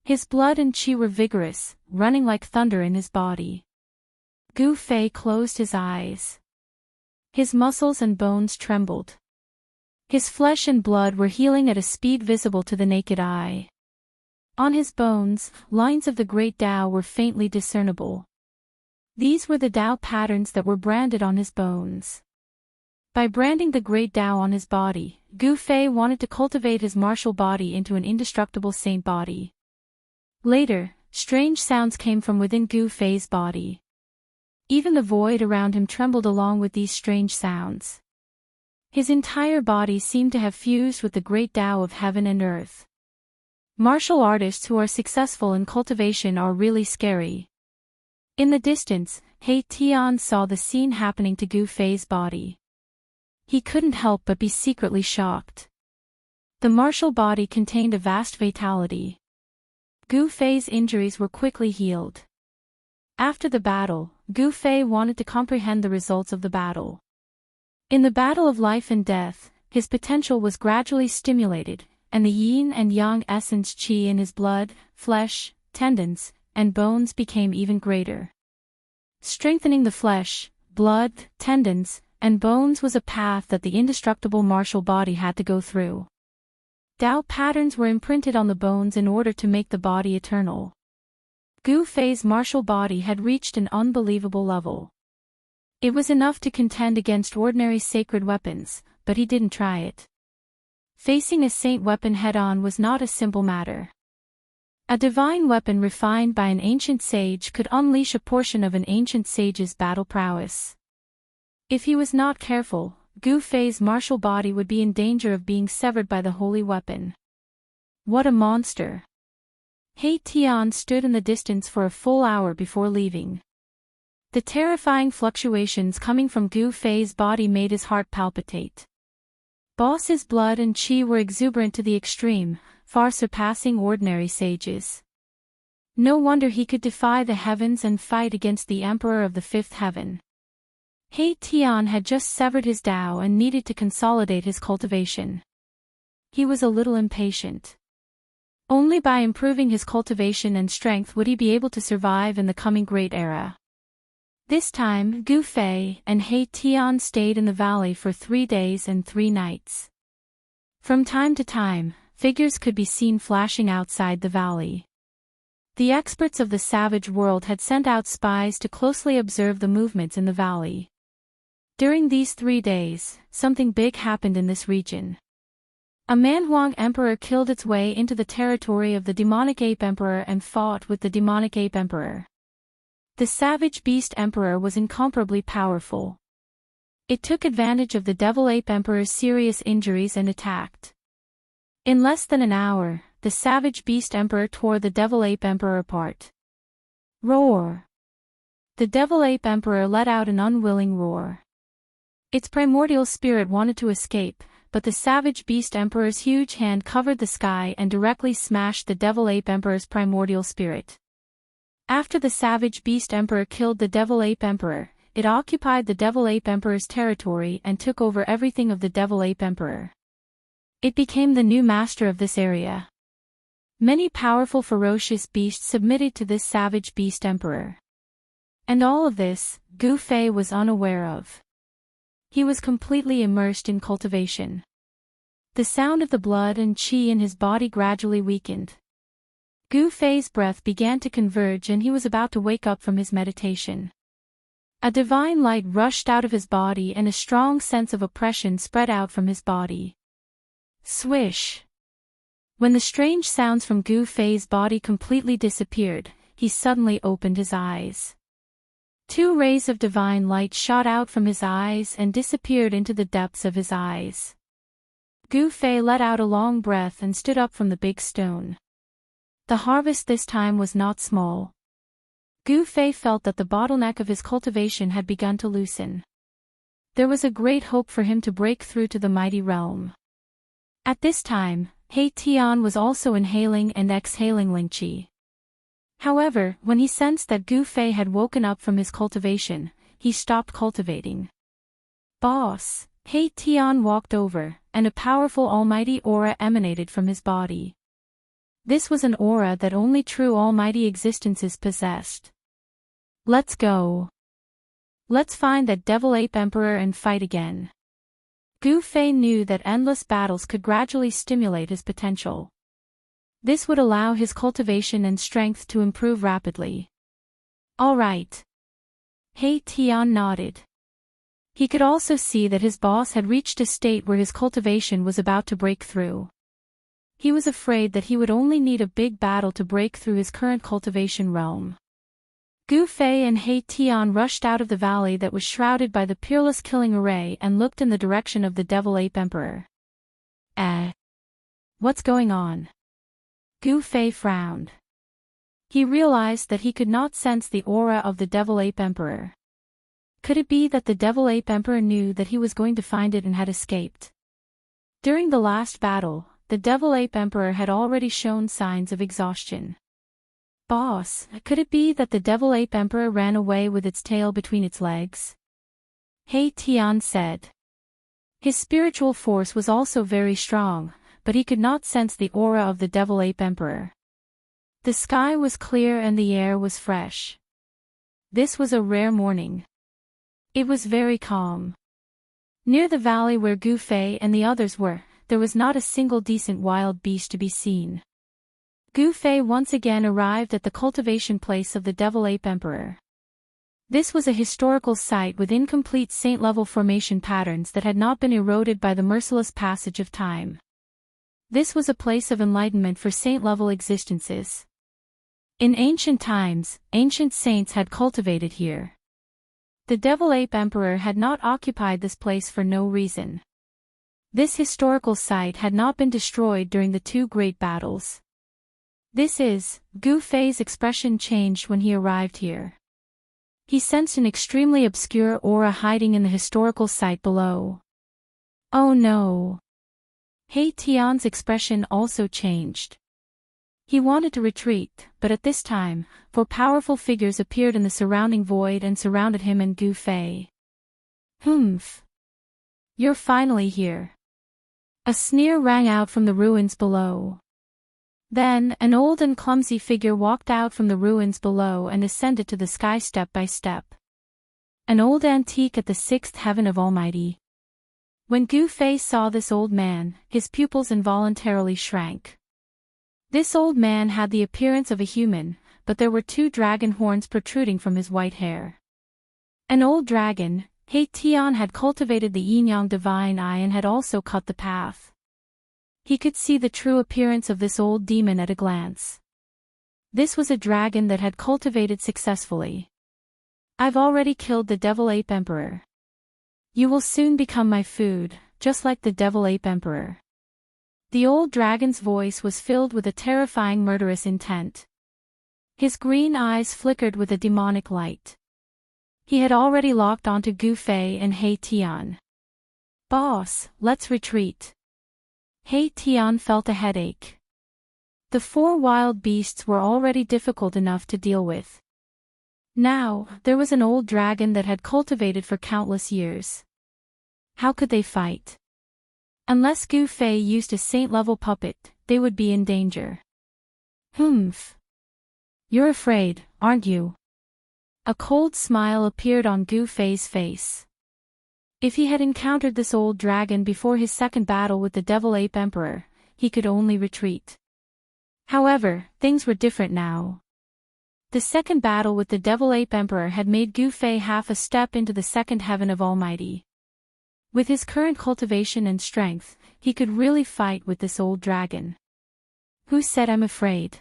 His blood and qi were vigorous, running like thunder in his body. Gu Fei closed his eyes. His muscles and bones trembled. His flesh and blood were healing at a speed visible to the naked eye. On his bones, lines of the great Dao were faintly discernible. These were the Dao patterns that were branded on his bones. By branding the great Dao on his body, Gu Fei wanted to cultivate his martial body into an indestructible saint body. Later, strange sounds came from within Gu Fei's body. Even the void around him trembled along with these strange sounds. His entire body seemed to have fused with the great Dao of heaven and earth. Martial artists who are successful in cultivation are really scary. In the distance, He Tian saw the scene happening to Gu Fei's body. He couldn't help but be secretly shocked. The martial body contained a vast vitality. Gu Fei's injuries were quickly healed. After the battle, Gu Fei wanted to comprehend the results of the battle. In the battle of life and death, his potential was gradually stimulated, and the yin and yang essence qi in his blood, flesh, tendons, and bones became even greater. Strengthening the flesh, blood, tendons, and bones was a path that the indestructible martial body had to go through. Dao patterns were imprinted on the bones in order to make the body eternal. Gu Fei's martial body had reached an unbelievable level. It was enough to contend against ordinary sacred weapons, but he didn't try it. Facing a saint weapon head-on was not a simple matter. A divine weapon refined by an ancient sage could unleash a portion of an ancient sage's battle prowess. If he was not careful, Gu Fei's martial body would be in danger of being severed by the holy weapon. What a monster! He Tian stood in the distance for a full hour before leaving. The terrifying fluctuations coming from Gu Fei's body made his heart palpitate. Boss's blood and qi were exuberant to the extreme, far surpassing ordinary sages. No wonder he could defy the heavens and fight against the Emperor of the Fifth Heaven. He Tian had just severed his Dao and needed to consolidate his cultivation. He was a little impatient. Only by improving his cultivation and strength would he be able to survive in the coming great era. This time, Gu Fei and He Tian stayed in the valley for 3 days and 3 nights. From time to time, figures could be seen flashing outside the valley. The experts of the savage world had sent out spies to closely observe the movements in the valley. During these 3 days, something big happened in this region. A man-Huang Emperor killed its way into the territory of the demonic ape emperor and fought with the demonic ape emperor. The savage beast emperor was incomparably powerful. It took advantage of the devil ape emperor's serious injuries and attacked. In less than an hour, the savage beast emperor tore the devil ape emperor apart. Roar! The devil ape emperor let out an unwilling roar. Its primordial spirit wanted to escape, but the savage beast emperor's huge hand covered the sky and directly smashed the devil ape emperor's primordial spirit. After the savage beast emperor killed the devil ape emperor, it occupied the devil ape emperor's territory and took over everything of the devil ape emperor. It became the new master of this area. Many powerful ferocious beasts submitted to this savage beast emperor. And all of this, Gu Fei was unaware of. He was completely immersed in cultivation. The sound of the blood and qi in his body gradually weakened. Gu Fei's breath began to converge and he was about to wake up from his meditation. A divine light rushed out of his body and a strong sense of oppression spread out from his body. Swish! When the strange sounds from Gu Fei's body completely disappeared, he suddenly opened his eyes. 2 rays of divine light shot out from his eyes and disappeared into the depths of his eyes. Gu Fei let out a long breath and stood up from the big stone. The harvest this time was not small. Gu Fei felt that the bottleneck of his cultivation had begun to loosen. There was a great hope for him to break through to the mighty realm. At this time, He Tian was also inhaling and exhaling Ling Qi. However, when he sensed that Gu Fei had woken up from his cultivation, he stopped cultivating. Boss! He Tian walked over, and a powerful almighty aura emanated from his body. This was an aura that only true almighty existences possessed. Let's go. Let's find that devil ape emperor and fight again. Gu Fei knew that endless battles could gradually stimulate his potential. This would allow his cultivation and strength to improve rapidly. All right. He Tian nodded. He could also see that his boss had reached a state where his cultivation was about to break through. He was afraid that he would only need a big battle to break through his current cultivation realm. Gu Fei and He Tian rushed out of the valley that was shrouded by the peerless killing array and looked in the direction of the devil ape emperor. What's going on? Gu Fei frowned. He realized that he could not sense the aura of the devil ape emperor. Could it be that the Devil Ape Emperor knew that he was going to find it and had escaped? During the last battle, the Devil Ape Emperor had already shown signs of exhaustion. Boss, could it be that the Devil Ape Emperor ran away with its tail between its legs? He Tian said. His spiritual force was also very strong, but he could not sense the aura of the Devil Ape Emperor. The sky was clear and the air was fresh. This was a rare morning. It was very calm. Near the valley where Gu Fei and the others were, there was not a single decent wild beast to be seen. Gu Fei once again arrived at the cultivation place of the Devil Ape Emperor. This was a historical site with incomplete saint-level formation patterns that had not been eroded by the merciless passage of time. This was a place of enlightenment for saint-level existences. In ancient times, ancient saints had cultivated here. The Devil Ape Emperor had not occupied this place for no reason. This historical site had not been destroyed during the two great battles. Gu Fei's expression changed when he arrived here. He sensed an extremely obscure aura hiding in the historical site below. Oh no! He Tian's expression also changed. He wanted to retreat, but at this time, four powerful figures appeared in the surrounding void and surrounded him and Gu Fei. Humph! You're finally here. A sneer rang out from the ruins below. Then, an old and clumsy figure walked out from the ruins below and ascended to the sky step by step. An old antique at the sixth heaven of Almighty. When Gu Fei saw this old man, his pupils involuntarily shrank. This old man had the appearance of a human, but there were two dragon horns protruding from his white hair. An old dragon, He Tian had cultivated the yin-yang divine eye and had also cut the path. He could see the true appearance of this old demon at a glance. This was a dragon that had cultivated successfully. I've already killed the Devil Ape Emperor. You will soon become my food, just like the Devil Ape Emperor. The old dragon's voice was filled with a terrifying murderous intent. His green eyes flickered with a demonic light. He had already locked onto Gu Fei and He Tian. Boss, let's retreat. He Tian felt a headache. The four wild beasts were already difficult enough to deal with. Now, there was an old dragon that had cultivated for countless years. How could they fight? Unless Gu Fei used a saint-level puppet, they would be in danger. Humph. You're afraid, aren't you? A cold smile appeared on Gu Fei's face. If he had encountered this old dragon before his second battle with the Devil Ape Emperor, he could only retreat. However, things were different now. The second battle with the Devil Ape Emperor had made Gu Fei half a step into the second heaven of Almighty. With his current cultivation and strength, he could really fight with this old dragon. Who said I'm afraid?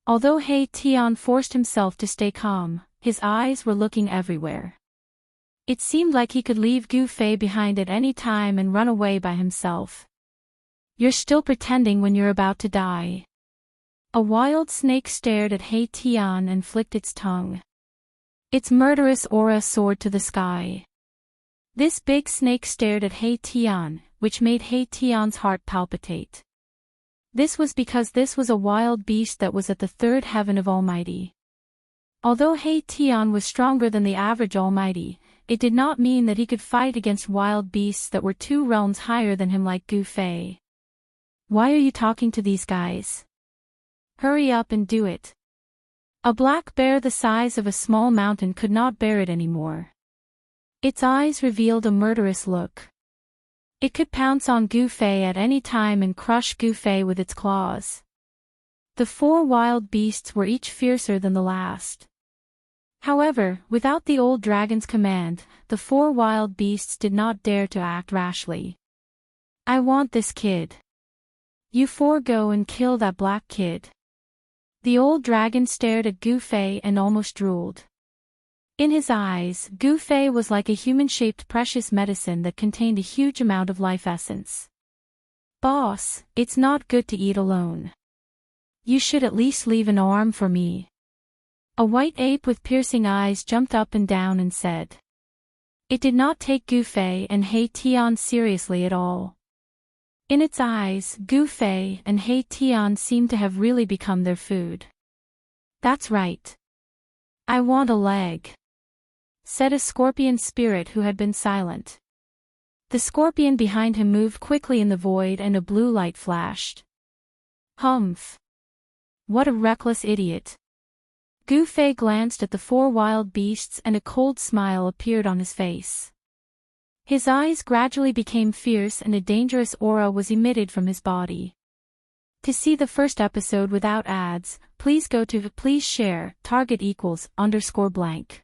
Although He Tian forced himself to stay calm, his eyes were looking everywhere. It seemed like he could leave Gu Fei behind at any time and run away by himself. You're still pretending when you're about to die. A wild snake stared at He Tian and flicked its tongue. Its murderous aura soared to the sky. This big snake stared at He Tian, which made He Tian's heart palpitate. This was because this was a wild beast that was at the third heaven of Almighty. Although He Tian was stronger than the average Almighty, it did not mean that he could fight against wild beasts that were 2 realms higher than him like Gu Fei. Why are you talking to these guys? Hurry up and do it. A black bear the size of a small mountain could not bear it anymore. Its eyes revealed a murderous look. It could pounce on Gu Fei at any time and crush Gu Fei with its claws. The 4 wild beasts were each fiercer than the last. However, without the old dragon's command, the 4 wild beasts did not dare to act rashly. I want this kid. You 4 go and kill that black kid. The old dragon stared at Gu Fei and almost drooled. In his eyes, Gu Fei was like a human-shaped precious medicine that contained a huge amount of life essence. Boss, it's not good to eat alone. You should at least leave an arm for me. A white ape with piercing eyes jumped up and down and said. It did not take Gu Fei and He Tian seriously at all. In its eyes, Gu Fei and He Tian seemed to have really become their food. "That's right. I want a leg," said a scorpion spirit who had been silent. The scorpion behind him moved quickly in the void and a blue light flashed. Humph! What a reckless idiot! Gu Fei glanced at the four wild beasts and a cold smile appeared on his face. His eyes gradually became fierce and a dangerous aura was emitted from his body. To see the first episode without ads, please go to please share, target =_blank.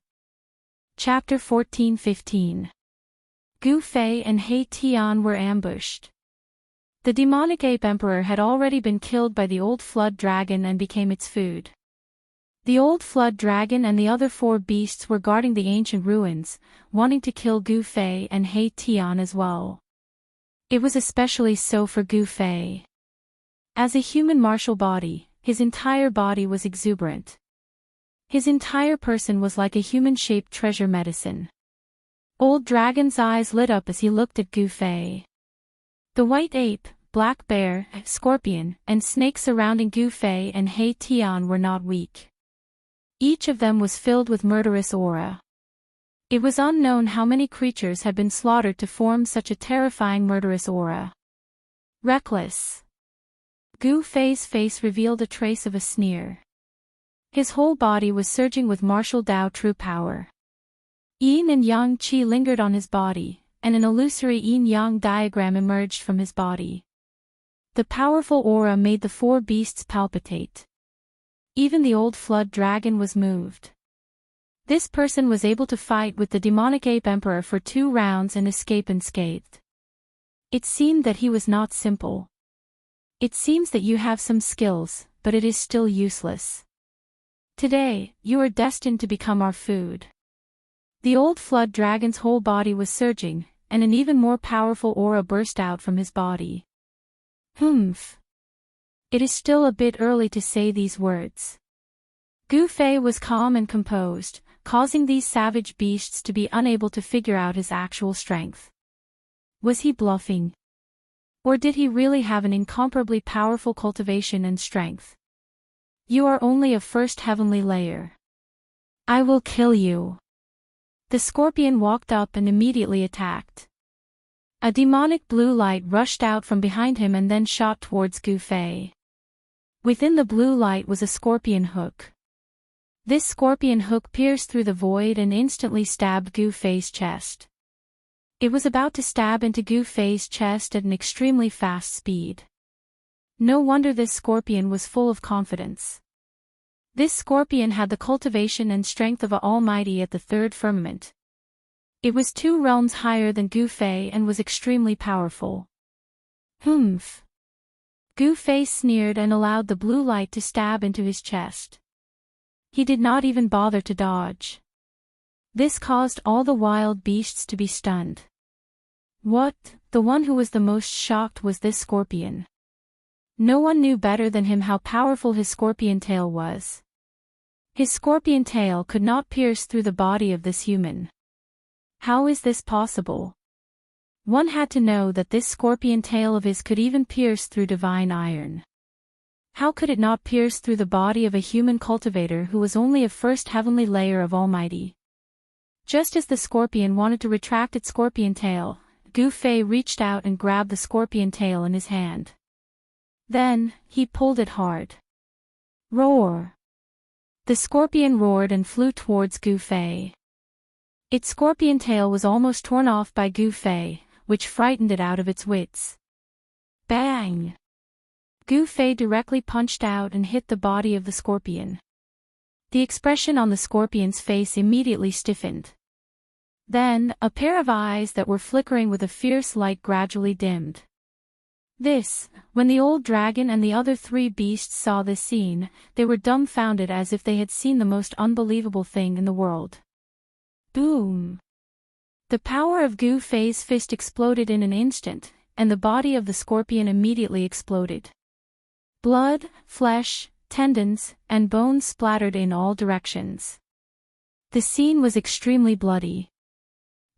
Chapter 14-15. Gu Fei and He Tian were ambushed. The demonic ape emperor had already been killed by the old flood dragon and became its food. The old flood dragon and the other four beasts were guarding the ancient ruins, wanting to kill Gu Fei and He Tian as well. It was especially so for Gu Fei. As a human martial body, his entire body was exuberant. His entire person was like a human-shaped treasure medicine. Old Dragon's eyes lit up as he looked at Gu Fei. The white ape, black bear, scorpion, and snake surrounding Gu Fei and He Tian were not weak. Each of them was filled with murderous aura. It was unknown how many creatures had been slaughtered to form such a terrifying murderous aura. Reckless. Gu Fei's face revealed a trace of a sneer. His whole body was surging with martial Dao true power. Yin and Yang Qi lingered on his body, and an illusory yin-yang diagram emerged from his body. The powerful aura made the four beasts palpitate. Even the old flood dragon was moved. This person was able to fight with the demonic ape emperor for 2 rounds and escape unscathed. It seemed that he was not simple. It seems that you have some skills, but it is still useless. Today, you are destined to become our food. The old flood dragon's whole body was surging, and an even more powerful aura burst out from his body. Humph. It is still a bit early to say these words. Gu Fei was calm and composed, causing these savage beasts to be unable to figure out his actual strength. Was he bluffing? Or did he really have an incomparably powerful cultivation and strength? You are only a first heavenly layer. I will kill you. The scorpion walked up and immediately attacked. A demonic blue light rushed out from behind him and then shot towards Gu Fei. Within the blue light was a scorpion hook. This scorpion hook pierced through the void and instantly stabbed Gu Fei's chest. It was about to stab into Gu Fei's chest at an extremely fast speed. No wonder this scorpion was full of confidence. This scorpion had the cultivation and strength of an almighty at the third firmament. It was 2 realms higher than Gu Fei and was extremely powerful. Humph. Gu Fei sneered and allowed the blue light to stab into his chest. He did not even bother to dodge. This caused all the wild beasts to be stunned. What? The one who was the most shocked was this scorpion. No one knew better than him how powerful his scorpion tail was. His scorpion tail could not pierce through the body of this human. How is this possible? One had to know that this scorpion tail of his could even pierce through divine iron. How could it not pierce through the body of a human cultivator who was only a first heavenly layer of Almighty? Just as the scorpion wanted to retract its scorpion tail, Gu Fei reached out and grabbed the scorpion tail in his hand. Then, he pulled it hard. Roar! The scorpion roared and flew towards Gu Fei. Its scorpion tail was almost torn off by Gu Fei, which frightened it out of its wits. Bang! Gu Fei directly punched out and hit the body of the scorpion. The expression on the scorpion's face immediately stiffened. Then, a pair of eyes that were flickering with a fierce light gradually dimmed. When the old dragon and the other 3 beasts saw this scene, they were dumbfounded as if they had seen the most unbelievable thing in the world. Boom! The power of Gu Fei's fist exploded in an instant, and the body of the scorpion immediately exploded. Blood, flesh, tendons, and bones splattered in all directions. The scene was extremely bloody.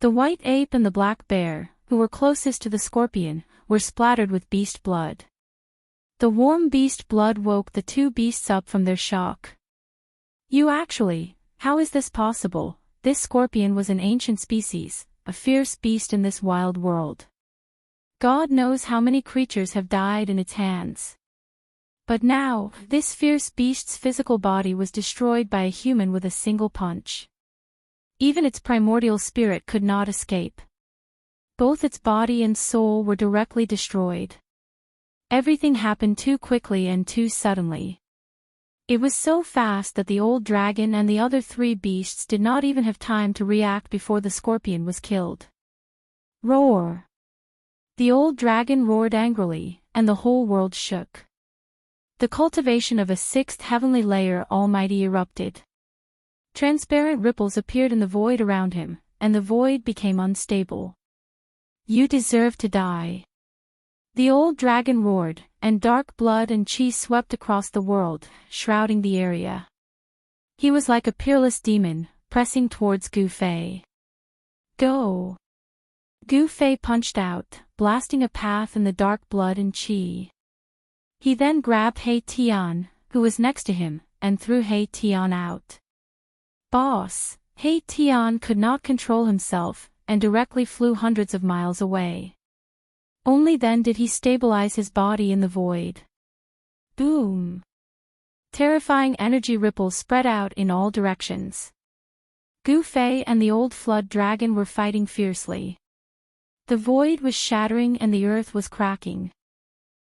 The white ape and the black bear, who were closest to the scorpion, were splattered with beast blood. The warm beast blood woke the two beasts up from their shock. How is this possible? This scorpion was an ancient species, a fierce beast in this wild world. God knows how many creatures have died in its hands. But now, this fierce beast's physical body was destroyed by a human with a single punch. Even its primordial spirit could not escape. Both its body and soul were directly destroyed. Everything happened too quickly and too suddenly. It was so fast that the old dragon and the other three beasts did not even have time to react before the scorpion was killed. Roar! The old dragon roared angrily, and the whole world shook. The cultivation of a sixth heavenly layer almighty erupted. Transparent ripples appeared in the void around him, and the void became unstable. You deserve to die. The old dragon roared, and dark blood and chi swept across the world, shrouding the area. He was like a peerless demon, pressing towards Gu Fei. Go! Gu Fei punched out, blasting a path in the dark blood and chi. He then grabbed He Tian, who was next to him, and threw He Tian out. Boss! He Tian could not control himself, and directly flew hundreds of miles away. Only then did he stabilize his body in the void. Boom! Terrifying energy ripples spread out in all directions. Gu Fei and the old flood dragon were fighting fiercely. The void was shattering and the earth was cracking.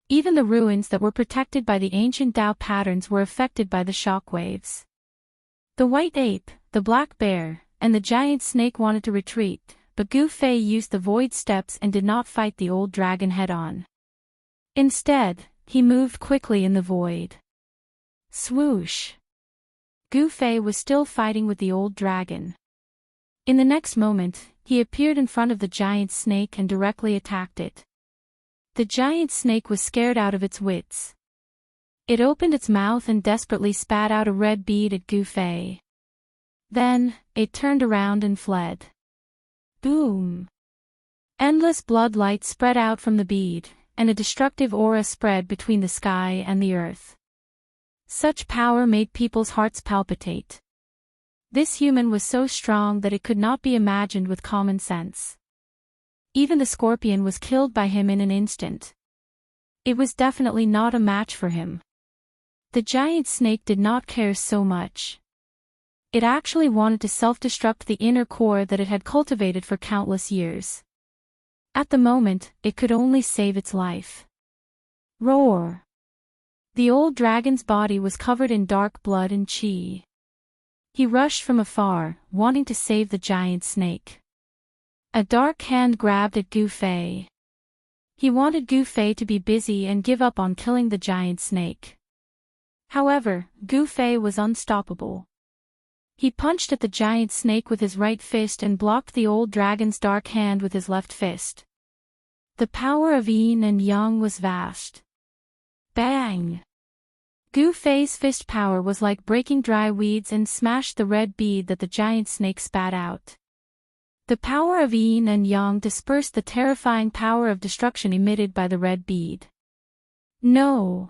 Even the ruins that were protected by the ancient Dao patterns were affected by the shockwaves. The white ape, the black bear, and the giant snake wanted to retreat, but Gu Fei used the void steps and did not fight the old dragon head-on. Instead, he moved quickly in the void. Swoosh! Gu Fei was still fighting with the old dragon. In the next moment, he appeared in front of the giant snake and directly attacked it. The giant snake was scared out of its wits. It opened its mouth and desperately spat out a red bead at Gu Fei. Then, it turned around and fled. Boom! Endless blood light spread out from the bead, and a destructive aura spread between the sky and the earth. Such power made people's hearts palpitate. This human was so strong that it could not be imagined with common sense. Even the scorpion was killed by him in an instant. It was definitely not a match for him. The giant snake did not care so much. It actually wanted to self-destruct the inner core that it had cultivated for countless years. At the moment, it could only save its life. Roar! The old dragon's body was covered in dark blood and chi. He rushed from afar, wanting to save the giant snake. A dark hand grabbed at Gu Fei. He wanted Gu Fei to be busy and give up on killing the giant snake. However, Gu Fei was unstoppable. He punched at the giant snake with his right fist and blocked the old dragon's dark hand with his left fist. The power of yin and yang was vast. Bang! Gu Fei's fist power was like breaking dry weeds and smashed the red bead that the giant snake spat out. The power of yin and yang dispersed the terrifying power of destruction emitted by the red bead. No!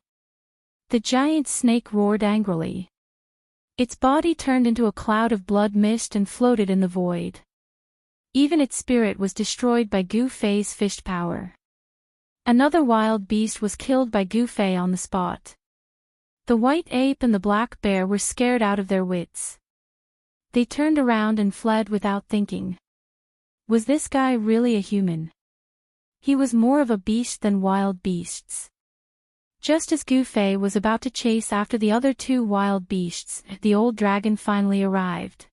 The giant snake roared angrily. Its body turned into a cloud of blood mist and floated in the void. Even its spirit was destroyed by Gu Fei's fist power. Another wild beast was killed by Gu Fei on the spot. The white ape and the black bear were scared out of their wits. They turned around and fled without thinking. Was this guy really a human? He was more of a beast than wild beasts. Just as Gu Fei was about to chase after the other two wild beasts, the old dragon finally arrived.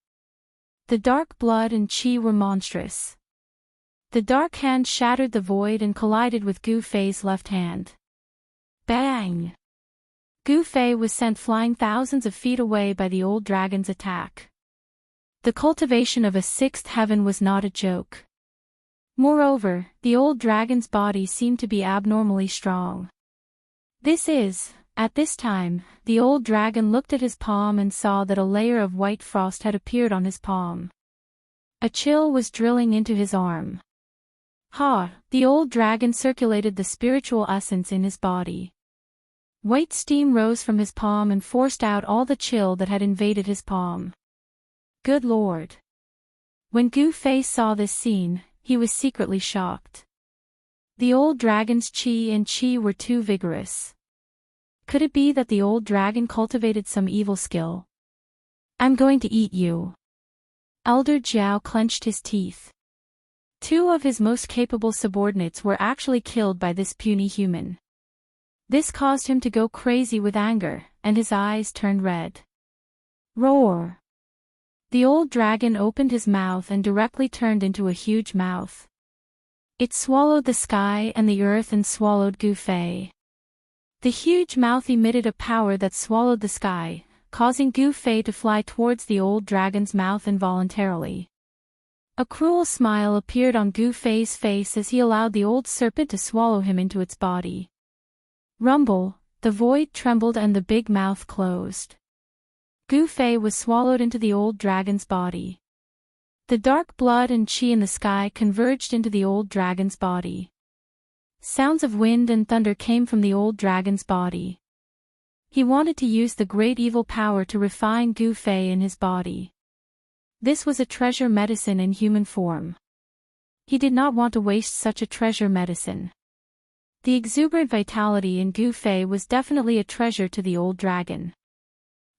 The dark blood and chi were monstrous. The dark hand shattered the void and collided with Gu Fei's left hand. Bang! Gu Fei was sent flying thousands of feet away by the old dragon's attack. The cultivation of a sixth heaven was not a joke. Moreover, the old dragon's body seemed to be abnormally strong. At this time, the old dragon looked at his palm and saw that a layer of white frost had appeared on his palm. A chill was drilling into his arm. The old dragon circulated the spiritual essence in his body. White steam rose from his palm and forced out all the chill that had invaded his palm. Good Lord! When Gu Fei saw this scene, he was secretly shocked. The old dragon's qi and qi were too vigorous. Could it be that the old dragon cultivated some evil skill? I'm going to eat you. Elder Jiao clenched his teeth. Two of his most capable subordinates were actually killed by this puny human. This caused him to go crazy with anger, and his eyes turned red. Roar! The old dragon opened his mouth and directly turned into a huge mouth. It swallowed the sky and the earth and swallowed Gu Fei. The huge mouth emitted a power that swallowed the sky, causing Gu Fei to fly towards the old dragon's mouth involuntarily. A cruel smile appeared on Gu Fei's face as he allowed the old serpent to swallow him into its body. Rumble, the void trembled and the big mouth closed. Gu Fei was swallowed into the old dragon's body. The dark blood and qi in the sky converged into the old dragon's body. Sounds of wind and thunder came from the old dragon's body. He wanted to use the great evil power to refine Gu Fei in his body. This was a treasure medicine in human form. He did not want to waste such a treasure medicine. The exuberant vitality in Gu Fei was definitely a treasure to the old dragon.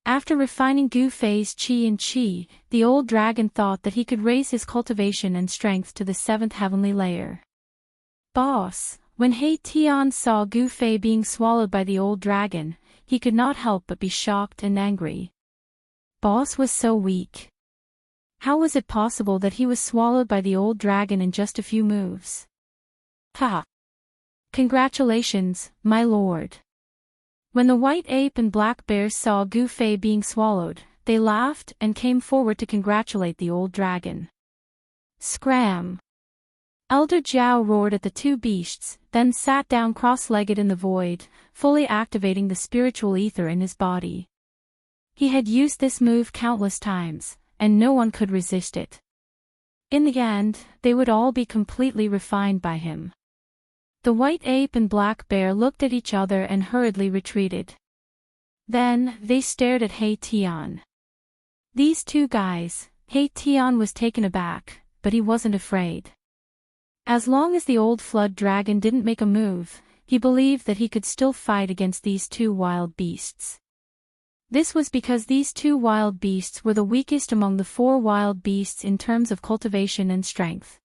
After refining Gu Fei's qi and qi, the old dragon thought that he could raise his cultivation and strength to the 7th heavenly layer. Boss, when He Tian saw Gu Fei being swallowed by the old dragon, he could not help but be shocked and angry. Boss was so weak. How was it possible that he was swallowed by the old dragon in just a few moves? Ha! Congratulations, my lord. When the white ape and black bear saw Gu Fei being swallowed, they laughed and came forward to congratulate the old dragon. Scram! Elder Jiao roared at the two beasts, then sat down cross-legged in the void, fully activating the spiritual ether in his body. He had used this move countless times, and no one could resist it. In the end, they would all be completely refined by him. The white ape and black bear looked at each other and hurriedly retreated. Then, they stared at He Tian. These two guys, He Tian was taken aback, but he wasn't afraid. As long as the old flood dragon didn't make a move, he believed that he could still fight against these two wild beasts. This was because these two wild beasts were the weakest among the 4 wild beasts in terms of cultivation and strength.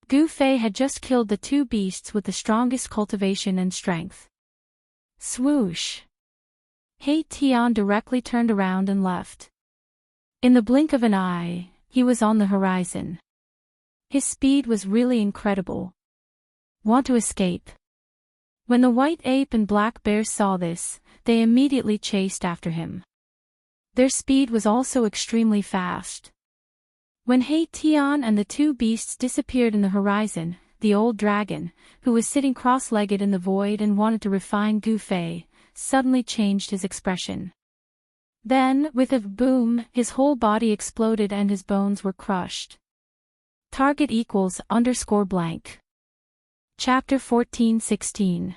Gu Fei had just killed the 2 beasts with the strongest cultivation and strength. Swoosh! He Tian directly turned around and left. In the blink of an eye, he was on the horizon. His speed was really incredible. Want to escape? When the white ape and black bear saw this, they immediately chased after him. Their speed was also extremely fast. When He Tian and the 2 beasts disappeared in the horizon, the old dragon, who was sitting cross-legged in the void and wanted to refine Gu Fei, suddenly changed his expression. Then, with a boom, his whole body exploded and his bones were crushed. Target =_blank. Chapter 14:16.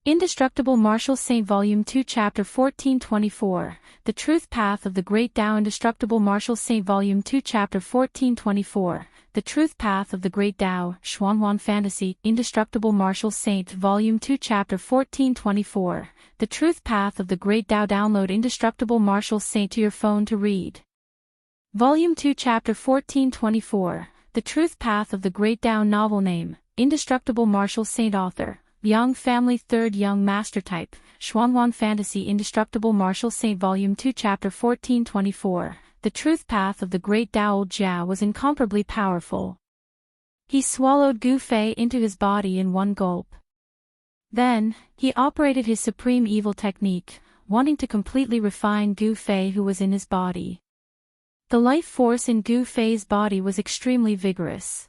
Indestructible Martial Saint Volume 2 Chapter 14:24, The Truth Path of the Great Tao. Indestructible Martial Saint Volume 2 Chapter 14:24, The Truth Path of the Great Tao. Xuanhuan Fantasy. Indestructible Martial Saint Volume 2 Chapter 14:24, The Truth Path of the Great Tao. Download Indestructible Martial Saint to your phone to read. Volume 2 Chapter 14:24, The Truth Path of the Great Tao. Novel name, Indestructible Martial Saint. Author, Young Family. 3rd Young Master Type, Xuanhuan Fantasy. Indestructible Martial Saint Volume 2 Chapter 14:24, The Truth Path of the Great Tao. Old Jiao was incomparably powerful. He swallowed Gu Fei into his body in one gulp. Then, he operated his supreme evil technique, wanting to completely refine Gu Fei who was in his body. The life force in Gu Fei's body was extremely vigorous.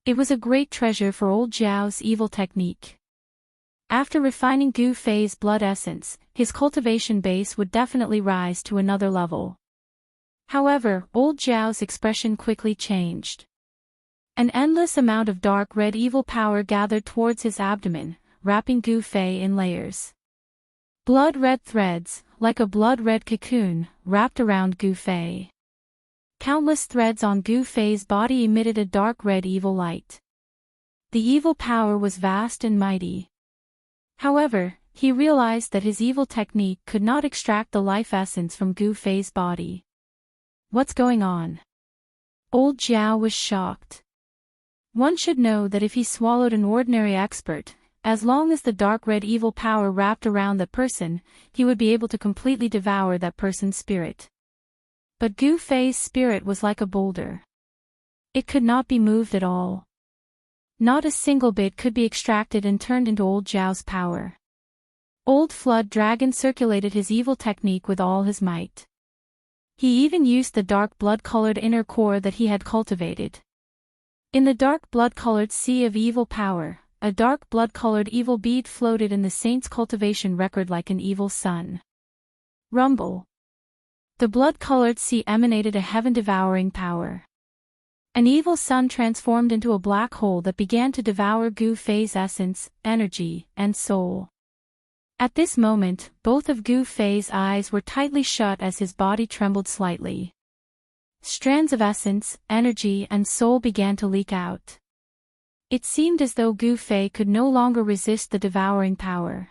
It was a great treasure for old Jiao's evil technique. After refining Gu Fei's blood essence, his cultivation base would definitely rise to another level. However, old Zhao's expression quickly changed. An endless amount of dark red evil power gathered towards his abdomen, wrapping Gu Fei in layers. Blood-red threads, like a blood-red cocoon, wrapped around Gu Fei. Countless threads on Gu Fei's body emitted a dark red evil light. The evil power was vast and mighty. However, he realized that his evil technique could not extract the life essence from Gu Fei's body. What's going on? Old Zhao was shocked. One should know that if he swallowed an ordinary expert, as long as the dark red evil power wrapped around that person, he would be able to completely devour that person's spirit. But Gu Fei's spirit was like a boulder. It could not be moved at all. Not a single bit could be extracted and turned into old Zhao's power. Old Flood Dragon circulated his evil technique with all his might. He even used the dark blood-colored inner core that he had cultivated. In the dark blood-colored sea of evil power, a dark blood-colored evil bead floated in the saint's cultivation record like an evil sun. Rumble. The blood-colored sea emanated a heaven-devouring power. An evil sun transformed into a black hole that began to devour Gu Fei's essence, energy, and soul. At this moment, both of Gu Fei's eyes were tightly shut as his body trembled slightly. Strands of essence, energy, and soul began to leak out. It seemed as though Gu Fei could no longer resist the devouring power.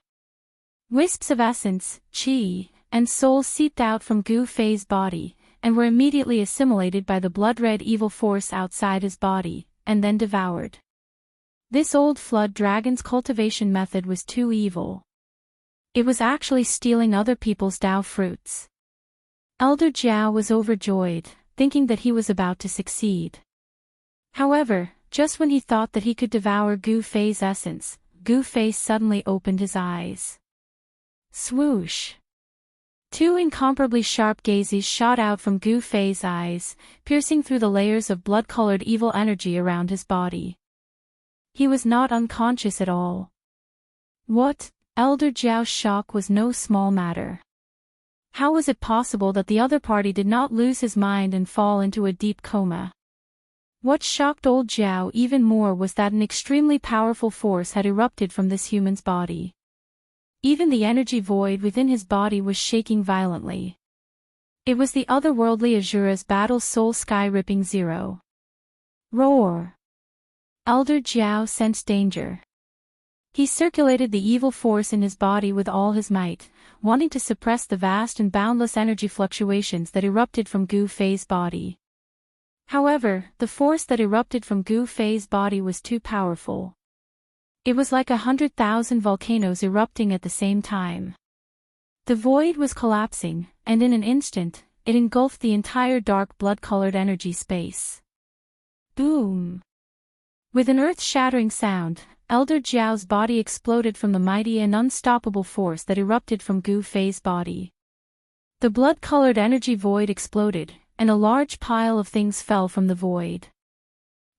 Wisps of essence, qi, and soul seeped out from Gu Fei's body, and were immediately assimilated by the blood-red evil force outside his body, and then devoured. This old flood dragon's cultivation method was too evil. It was actually stealing other people's Dao fruits. Elder Zhao was overjoyed, thinking that he was about to succeed. However, just when he thought that he could devour Gu Fei's essence, Gu Fei suddenly opened his eyes. Swoosh! Two incomparably sharp gazes shot out from Gu Fei's eyes, piercing through the layers of blood-colored evil energy around his body. He was not unconscious at all. What? Elder Zhao's shock was no small matter. How was it possible that the other party did not lose his mind and fall into a deep coma? What shocked old Zhao even more was that an extremely powerful force had erupted from this human's body. Even the energy void within his body was shaking violently. It was the otherworldly Azura's battle soul sky-ripping zero. Roar! Elder Zhao sensed danger. He circulated the evil force in his body with all his might, wanting to suppress the vast and boundless energy fluctuations that erupted from Gu Fei's body. However, the force that erupted from Gu Fei's body was too powerful. It was like 100,000 volcanoes erupting at the same time. The void was collapsing, and in an instant, it engulfed the entire dark blood-colored energy space. Boom! With an earth-shattering sound, Elder Zhao's body exploded from the mighty and unstoppable force that erupted from Gu Fei's body. The blood-colored energy void exploded, and a large pile of things fell from the void.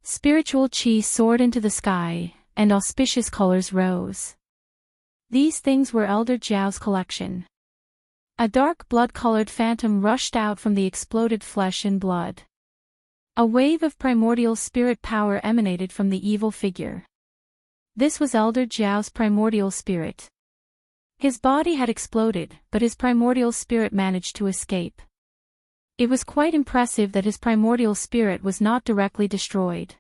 Spiritual qi soared into the sky, and auspicious colors rose. These things were Elder Zhao's collection. A dark blood-colored phantom rushed out from the exploded flesh and blood. A wave of primordial spirit power emanated from the evil figure. This was Elder Zhao's primordial spirit. His body had exploded, but his primordial spirit managed to escape. It was quite impressive that his primordial spirit was not directly destroyed.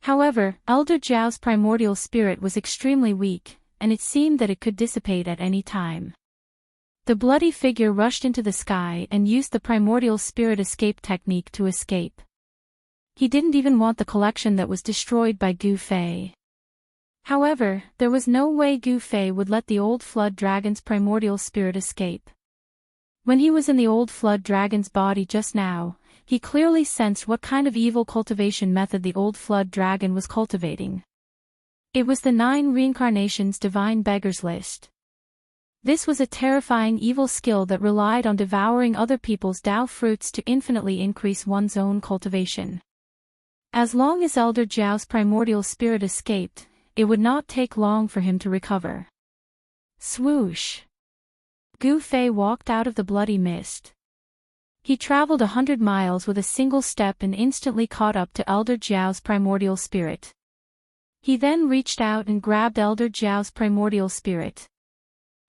However, Elder Zhao's primordial spirit was extremely weak, and it seemed that it could dissipate at any time. The bloody figure rushed into the sky and used the primordial spirit escape technique to escape. He didn't even want the collection that was destroyed by Gu Fei. However, there was no way Gu Fei would let the old flood dragon's primordial spirit escape. When he was in the old flood dragon's body just now, he clearly sensed what kind of evil cultivation method the old flood dragon was cultivating. It was the 9 reincarnations divine beggars list. This was a terrifying evil skill that relied on devouring other people's Dao fruits to infinitely increase one's own cultivation. As long as Elder Zhao's primordial spirit escaped, it would not take long for him to recover. Swoosh! Gu Fei walked out of the bloody mist. He traveled 100 miles with a single step and instantly caught up to Elder Jiao's primordial spirit. He then reached out and grabbed Elder Jiao's primordial spirit.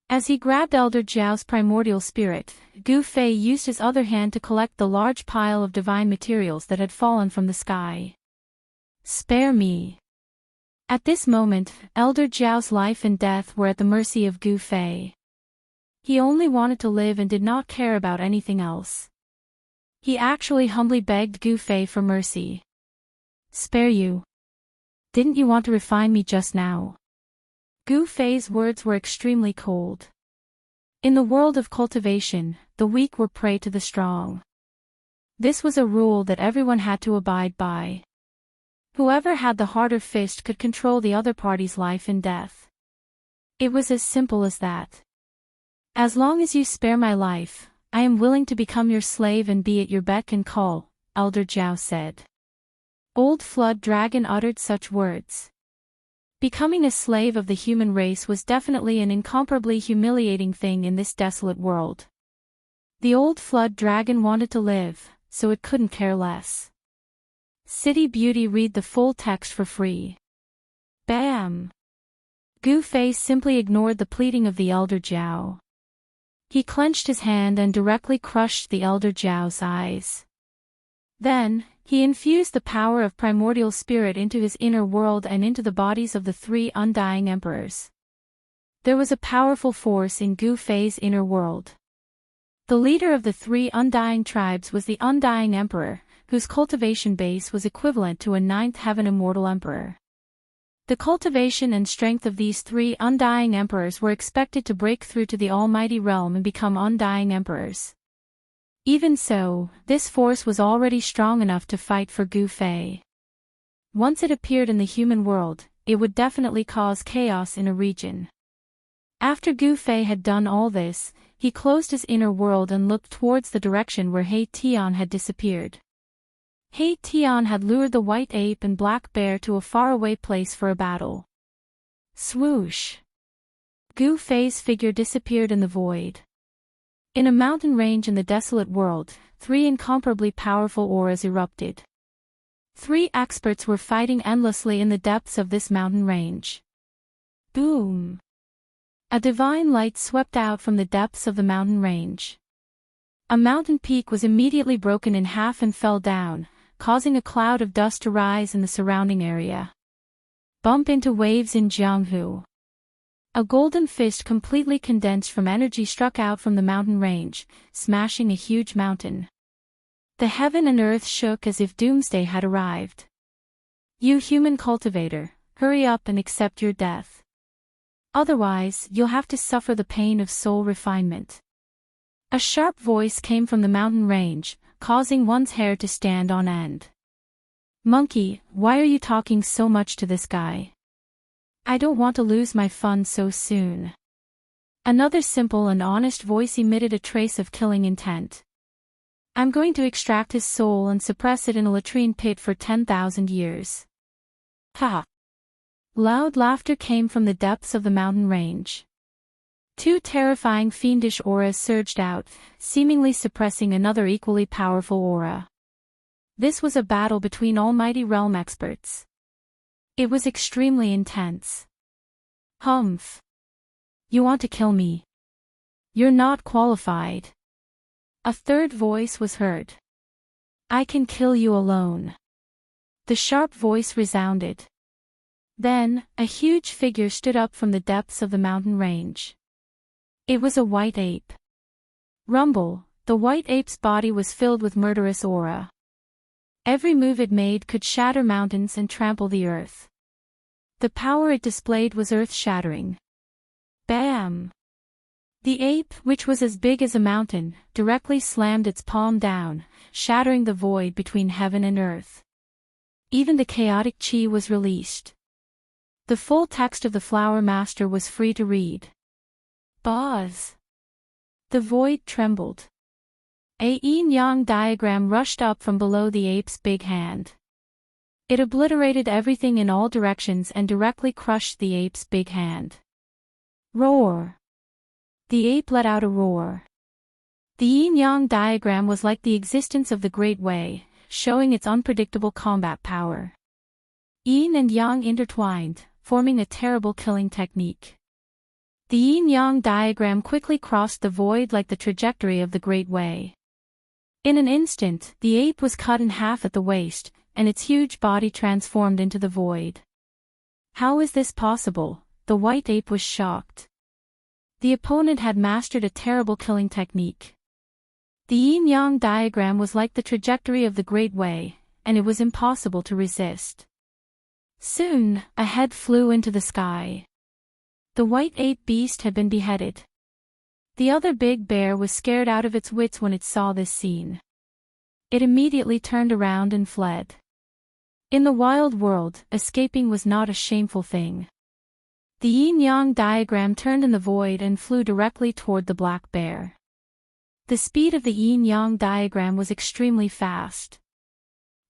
As he grabbed Elder Jiao's primordial spirit, Gu Fei used his other hand to collect the large pile of divine materials that had fallen from the sky. Spare me. At this moment, Elder Jiao's life and death were at the mercy of Gu Fei. He only wanted to live and did not care about anything else. He actually humbly begged Gu Fei for mercy. Spare you. Didn't you want to refine me just now? Gu Fei's words were extremely cold. In the world of cultivation, the weak were prey to the strong. This was a rule that everyone had to abide by. Whoever had the harder fist could control the other party's life and death. It was as simple as that. As long as you spare my life, I am willing to become your slave and be at your beck and call, Elder Jiao said. Old Flood Dragon uttered such words. Becoming a slave of the human race was definitely an incomparably humiliating thing in this desolate world. The old Flood Dragon wanted to live, so it couldn't care less. City Beauty read the full text for free. Bam! Gu Fei simply ignored the pleading of the Elder Jiao. He clenched his hand and directly crushed the Elder Jiao's eyes. Then, he infused the power of primordial spirit into his inner world and into the bodies of the three undying emperors. There was a powerful force in Gu Fei's inner world. The leader of the three undying tribes was the undying emperor, whose cultivation base was equivalent to a ninth heaven immortal emperor. The cultivation and strength of these three undying emperors were expected to break through to the almighty realm and become undying emperors. Even so, this force was already strong enough to fight for Gu Fei. Once it appeared in the human world, it would definitely cause chaos in a region. After Gu Fei had done all this, he closed his inner world and looked towards the direction where He Tian had disappeared. He Tian had lured the white ape and black bear to a faraway place for a battle. Swoosh! Gu Fei's figure disappeared in the void. In a mountain range in the desolate world, three incomparably powerful auras erupted. Three experts were fighting endlessly in the depths of this mountain range. Boom! A divine light swept out from the depths of the mountain range. A mountain peak was immediately broken in half and fell down, causing a cloud of dust to rise in the surrounding area. Bump into waves in Jianghu. A golden fist completely condensed from energy struck out from the mountain range, smashing a huge mountain. The heaven and earth shook as if doomsday had arrived. You human cultivator, hurry up and accept your death. Otherwise, you'll have to suffer the pain of soul refinement. A sharp voice came from the mountain range, causing one's hair to stand on end. Monkey, why are you talking so much to this guy? I don't want to lose my fun so soon. Another simple and honest voice emitted a trace of killing intent. I'm going to extract his soul and suppress it in a latrine pit for 10,000 years. Ha! Loud laughter came from the depths of the mountain range. Two terrifying fiendish auras surged out, seemingly suppressing another equally powerful aura. This was a battle between almighty realm experts. It was extremely intense. Humph. You want to kill me? You're not qualified. A third voice was heard. I can kill you alone. The sharp voice resounded. Then, a huge figure stood up from the depths of the mountain range. It was a white ape. Rumble, the white ape's body was filled with murderous aura. Every move it made could shatter mountains and trample the earth. The power it displayed was earth-shattering. Bam! The ape, which was as big as a mountain, directly slammed its palm down, shattering the void between heaven and earth. Even the chaotic chi was released. The full text of the Flower Master was free to read. Buzz! The void trembled. A yin-yang diagram rushed up from below the ape's big hand. It obliterated everything in all directions and directly crushed the ape's big hand. Roar! The ape let out a roar. The yin-yang diagram was like the existence of the Great Way, showing its unpredictable combat power. Yin and yang intertwined, forming a terrible killing technique. The yin-yang diagram quickly crossed the void like the trajectory of the Great Way. In an instant, the ape was cut in half at the waist, and its huge body transformed into the void. How is this possible? The white ape was shocked. The opponent had mastered a terrible killing technique. The yin-yang diagram was like the trajectory of the Great Way, and it was impossible to resist. Soon, a head flew into the sky. The white ape beast had been beheaded. The other big bear was scared out of its wits when it saw this scene. It immediately turned around and fled. In the wild world, escaping was not a shameful thing. The yin-yang diagram turned in the void and flew directly toward the black bear. The speed of the yin-yang diagram was extremely fast.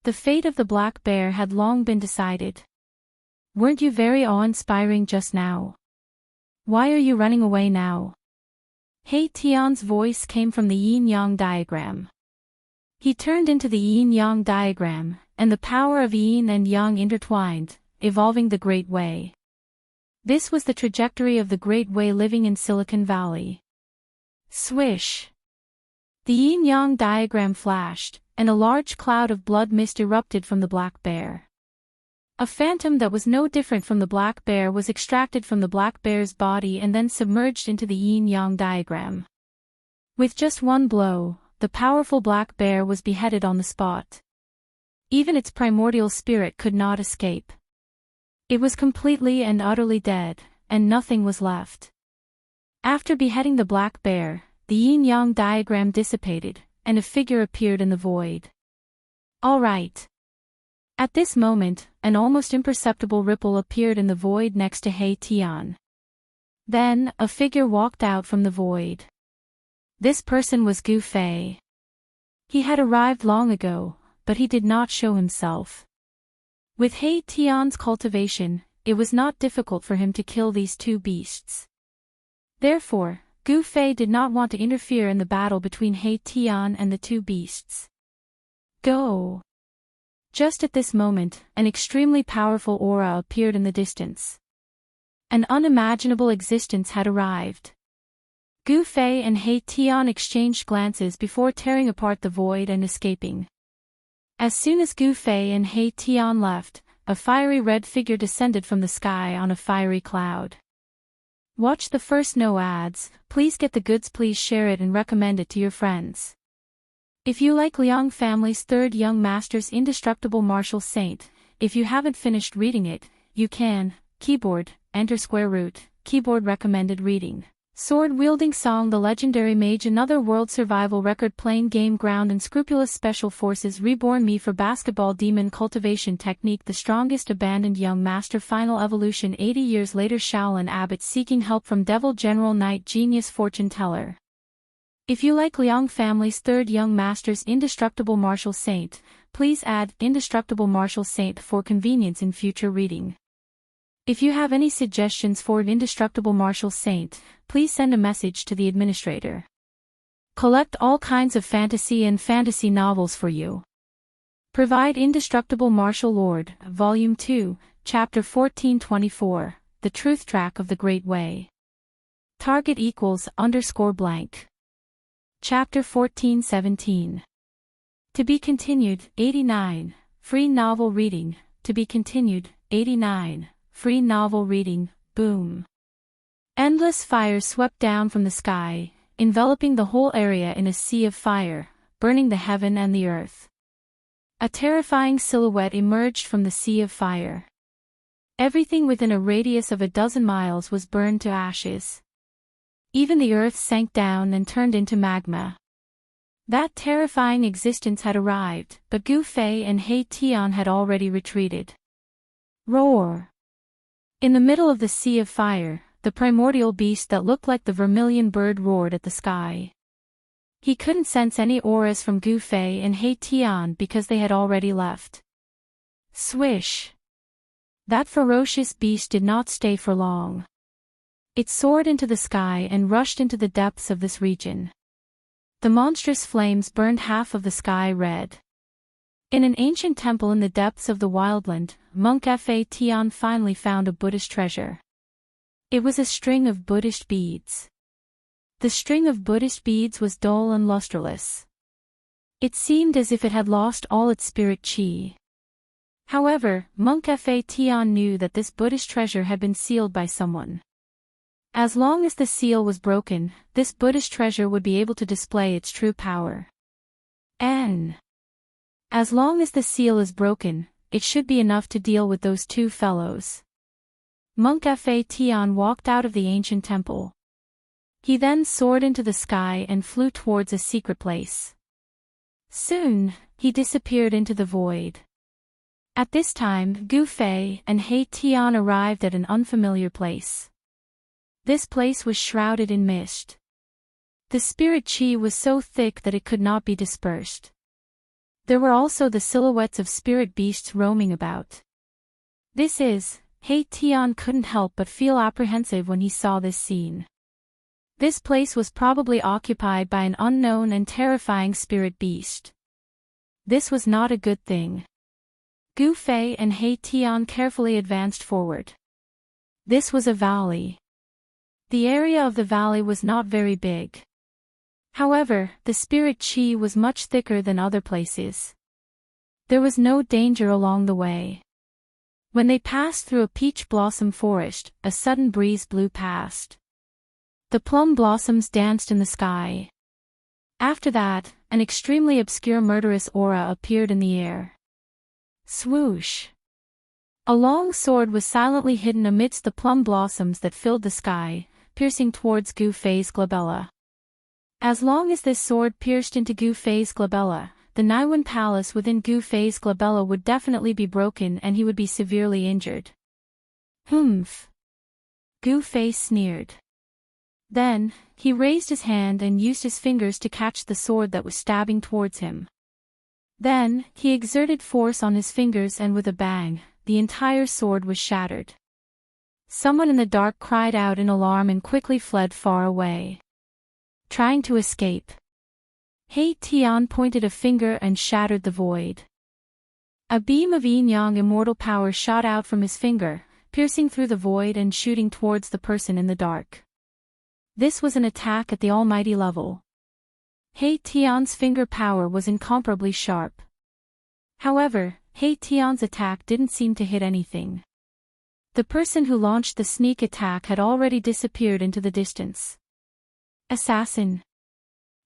The fate of the black bear had long been decided. Weren't you very awe-inspiring just now? Why are you running away now? He Tian's voice came from the yin-yang diagram. He turned into the yin-yang diagram, and the power of yin and yang intertwined, evolving the Great Way. This was the trajectory of the Great Way living in Silicon Valley. Swish! The yin-yang diagram flashed, and a large cloud of blood mist erupted from the black bear. A phantom that was no different from the black bear was extracted from the black bear's body and then submerged into the yin-yang diagram. With just one blow, the powerful black bear was beheaded on the spot. Even its primordial spirit could not escape. It was completely and utterly dead, and nothing was left. After beheading the black bear, the yin-yang diagram dissipated, and a figure appeared in the void. All right. At this moment, an almost imperceptible ripple appeared in the void next to He Tian. Then, a figure walked out from the void. This person was Gu Fei. He had arrived long ago, but he did not show himself. With He Tian's cultivation, it was not difficult for him to kill these two beasts. Therefore, Gu Fei did not want to interfere in the battle between He Tian and the two beasts. Go! Just at this moment, an extremely powerful aura appeared in the distance. An unimaginable existence had arrived. Gu Fei and He Tian exchanged glances before tearing apart the void and escaping. As soon as Gu Fei and He Tian left, a fiery red figure descended from the sky on a fiery cloud. Watch the first no ads, please get the goods, please share it and recommend it to your friends. If you like Liang family's third Young Master's Indestructible Martial Saint, if you haven't finished reading it, you can, keyboard, enter square root, keyboard recommended reading. Sword-wielding Song the Legendary Mage Another World Survival Record Playing Game Ground Unscrupulous Special Forces Reborn Me for Basketball Demon Cultivation Technique The Strongest Abandoned Young Master Final Evolution 80 years later Shaolin Abbot Seeking Help from Devil General Knight Genius Fortune Teller. If you like Liang family's third Young Master's Indestructible Martial Saint, please add Indestructible Martial Saint for convenience in future reading. If you have any suggestions for an Indestructible Martial Saint, please send a message to the administrator. Collect all kinds of fantasy and fantasy novels for you. Provide Indestructible Martial Lord, Volume 2, Chapter 1424, The Truth Track of the Great Way. Target equals _blank. Chapter 1417. To be continued, 89, free novel reading, to be continued, 89. Free novel reading, boom. Endless fire swept down from the sky, enveloping the whole area in a sea of fire, burning the heaven and the earth. A terrifying silhouette emerged from the sea of fire. Everything within a radius of 12 miles was burned to ashes. Even the earth sank down and turned into magma. That terrifying existence had arrived, but Gu Fei and He Tian had already retreated. Roar! In the middle of the sea of fire, the primordial beast that looked like the vermilion bird roared at the sky. He couldn't sense any auras from Gu Fei and He Tian because they had already left. Swish! That ferocious beast did not stay for long. It soared into the sky and rushed into the depths of this region. The monstrous flames burned half of the sky red. In an ancient temple in the depths of the wildland, monk Fa Tian finally found a Buddhist treasure. It was a string of Buddhist beads. The string of Buddhist beads was dull and lustreless. It seemed as if it had lost all its spirit qi. However, monk Fa Tian knew that this Buddhist treasure had been sealed by someone. As long as the seal was broken, this Buddhist treasure would be able to display its true power. As long as the seal is broken, it should be enough to deal with those two fellows. Monk Fa Tian walked out of the ancient temple. He then soared into the sky and flew towards a secret place. Soon, he disappeared into the void. At this time, Gu Fei and He Tian arrived at an unfamiliar place. This place was shrouded in mist. The spirit qi was so thick that it could not be dispersed. There were also the silhouettes of spirit beasts roaming about. He Tian couldn't help but feel apprehensive when he saw this scene. This place was probably occupied by an unknown and terrifying spirit beast. This was not a good thing. Gu Fei and He Tian carefully advanced forward. This was a valley. The area of the valley was not very big. However, the spirit qi was much thicker than other places. There was no danger along the way. When they passed through a peach blossom forest, a sudden breeze blew past. The plum blossoms danced in the sky. After that, an extremely obscure murderous aura appeared in the air. Swoosh! A long sword was silently hidden amidst the plum blossoms that filled the sky, piercing towards Gu Fei's glabella. As long as this sword pierced into Gu Fei's glabella, the Naiwen palace within Gu Fei's glabella would definitely be broken and he would be severely injured. Humph! Gu Fei sneered. Then, he raised his hand and used his fingers to catch the sword that was stabbing towards him. Then, he exerted force on his fingers and with a bang, the entire sword was shattered. Someone in the dark cried out in alarm and quickly fled far away. Trying to escape. He Tian pointed a finger and shattered the void. A beam of yin-yang immortal power shot out from his finger, piercing through the void and shooting towards the person in the dark. This was an attack at the almighty level. He Tian's finger power was incomparably sharp. However, He Tian's attack didn't seem to hit anything. The person who launched the sneak attack had already disappeared into the distance. Assassin.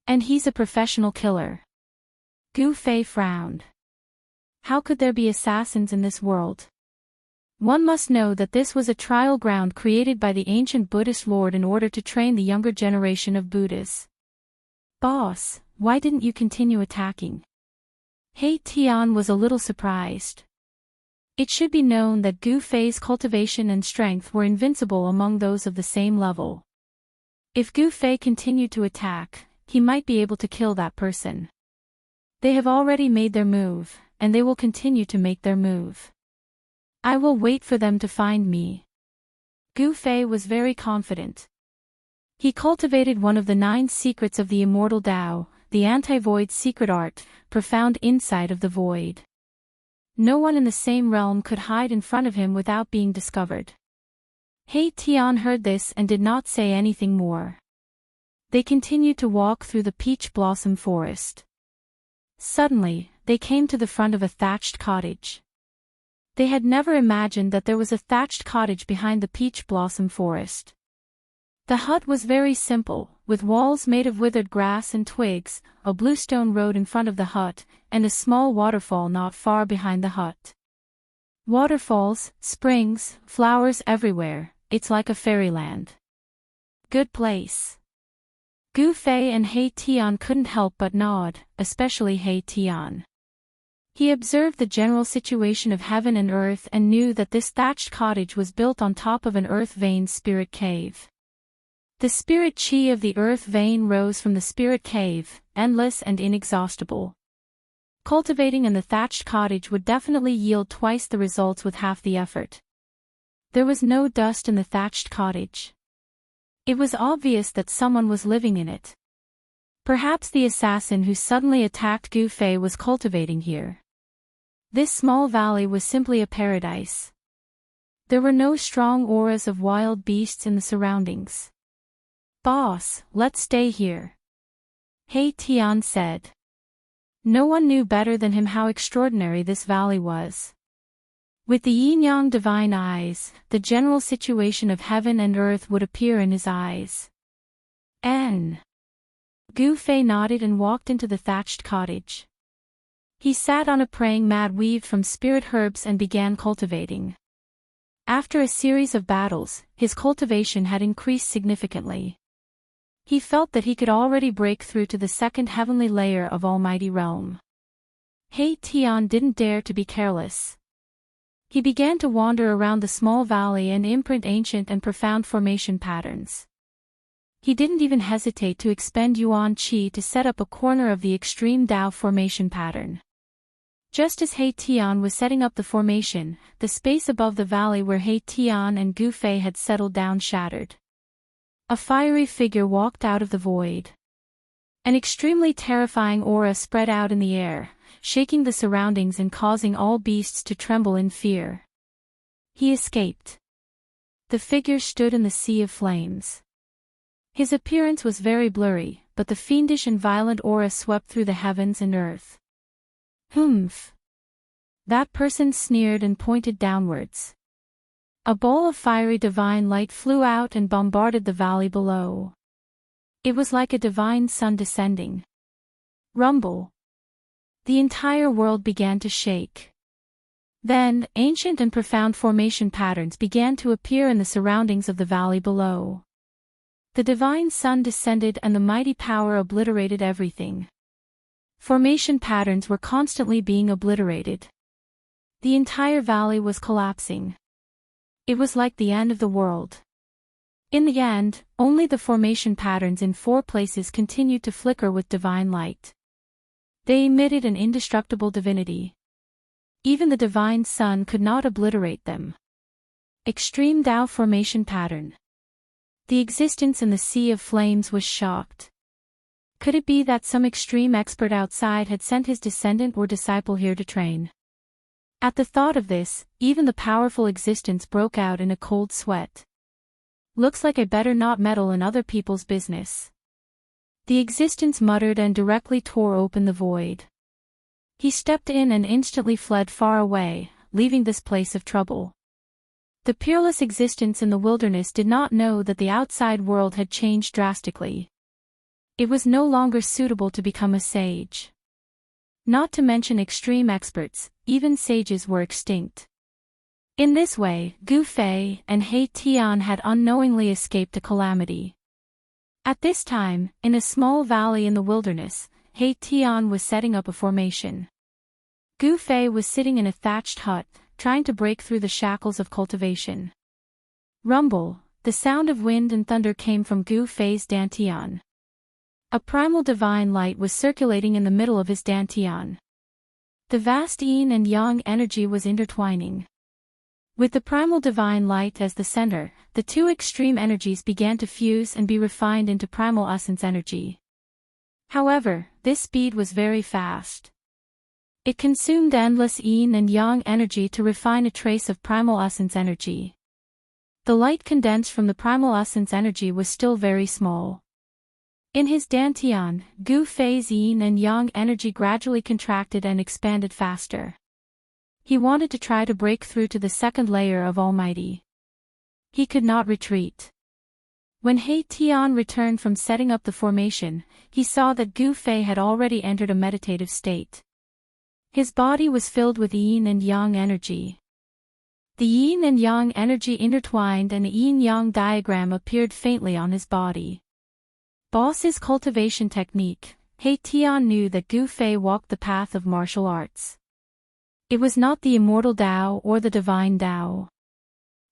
And he's a professional killer. Gu Fei frowned. How could there be assassins in this world? One must know that this was a trial ground created by the ancient Buddhist lord in order to train the younger generation of Buddhas. Boss, why didn't you continue attacking? He Tian was a little surprised. It should be known that Gu Fei's cultivation and strength were invincible among those of the same level. If Gu Fei continued to attack, he might be able to kill that person. They have already made their move, and they will continue to make their move. I will wait for them to find me. Gu Fei was very confident. He cultivated one of the 9 secrets of the immortal Tao, the anti-void secret art, profound insight of the void. No one in the same realm could hide in front of him without being discovered. He Tian heard this and did not say anything more. They continued to walk through the peach blossom forest. Suddenly, they came to the front of a thatched cottage. They had never imagined that there was a thatched cottage behind the peach blossom forest. The hut was very simple, with walls made of withered grass and twigs, a bluestone road in front of the hut, and a small waterfall not far behind the hut. Waterfalls, springs, flowers everywhere, it's like a fairyland. Good place. Gu Fei and He Tian couldn't help but nod, especially He Tian. He observed the general situation of heaven and earth and knew that this thatched cottage was built on top of an earth vein spirit cave. The spirit qi of the earth vein rose from the spirit cave, endless and inexhaustible. Cultivating in the thatched cottage would definitely yield twice the results with half the effort. There was no dust in the thatched cottage. It was obvious that someone was living in it. Perhaps the assassin who suddenly attacked Gu Fei was cultivating here. This small valley was simply a paradise. There were no strong auras of wild beasts in the surroundings. "Boss, let's stay here," He Tian said. No one knew better than him how extraordinary this valley was. With the yin-yang divine eyes, the general situation of heaven and earth would appear in his eyes. Gu Fei nodded and walked into the thatched cottage. He sat on a praying mat weaved from spirit herbs and began cultivating. After a series of battles, his cultivation had increased significantly. He felt that he could already break through to the second heavenly layer of Almighty Realm. He Tian didn't dare to be careless. He began to wander around the small valley and imprint ancient and profound formation patterns. He didn't even hesitate to expend Yuan Qi to set up a corner of the extreme Dao formation pattern. Just as He Tian was setting up the formation, the space above the valley where He Tian and Gu Fei had settled down shattered. A fiery figure walked out of the void. An extremely terrifying aura spread out in the air, shaking the surroundings and causing all beasts to tremble in fear. He escaped. The figure stood in the sea of flames. His appearance was very blurry, but the fiendish and violent aura swept through the heavens and earth. "Humph!" That person sneered and pointed downwards. A ball of fiery divine light flew out and bombarded the valley below. It was like a divine sun descending. Rumble. The entire world began to shake. Then, ancient and profound formation patterns began to appear in the surroundings of the valley below. The divine sun descended and the mighty power obliterated everything. Formation patterns were constantly being obliterated. The entire valley was collapsing. It was like the end of the world. In the end, only the formation patterns in 4 places continued to flicker with divine light. They emitted an indestructible divinity. Even the divine sun could not obliterate them. Extreme Dao formation pattern. The existence in the sea of flames was shocked. Could it be that some extreme expert outside had sent his descendant or disciple here to train? At the thought of this, even the powerful existence broke out in a cold sweat. Looks like I better not meddle in other people's business. The existence muttered and directly tore open the void. He stepped in and instantly fled far away, leaving this place of trouble. The peerless existence in the wilderness did not know that the outside world had changed drastically. It was no longer suitable to become a sage. Not to mention extreme experts, even sages were extinct. In this way, Gu Fei and He Tian had unknowingly escaped a calamity. At this time, in a small valley in the wilderness, He Tian was setting up a formation. Gu Fei was sitting in a thatched hut, trying to break through the shackles of cultivation. Rumble, the sound of wind and thunder came from Gu Fei's dantian. A primal divine light was circulating in the middle of his dantian. The vast yin and yang energy was intertwining. With the primal divine light as the center, the 2 extreme energies began to fuse and be refined into primal essence energy. However, this speed was very fast. It consumed endless yin and yang energy to refine a trace of primal essence energy. The light condensed from the primal essence energy was still very small. In his dantian, Gu Fei's yin and yang energy gradually contracted and expanded faster. He wanted to try to break through to the second layer of Almighty. He could not retreat. When He Tian returned from setting up the formation, he saw that Gu Fei had already entered a meditative state. His body was filled with yin and yang energy. The yin and yang energy intertwined and a yin-yang diagram appeared faintly on his body. Boss's cultivation technique, He Tian knew that Gu Fei walked the path of martial arts. It was not the immortal Dao or the divine Dao.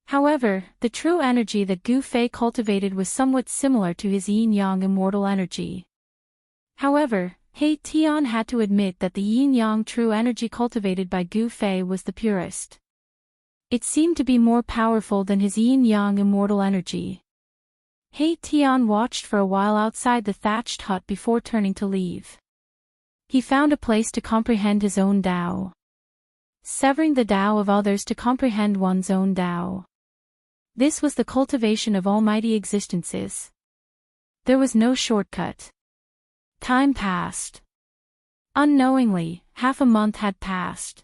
However, the true energy that Gu Fei cultivated was somewhat similar to his yin-yang immortal energy. However, He Tian had to admit that the yin-yang true energy cultivated by Gu Fei was the purest. It seemed to be more powerful than his yin-yang immortal energy. He Tian watched for a while outside the thatched hut before turning to leave. He found a place to comprehend his own Tao. Severing the Tao of others to comprehend one's own Tao. This was the cultivation of almighty existences. There was no shortcut. Time passed. Unknowingly, half a month had passed.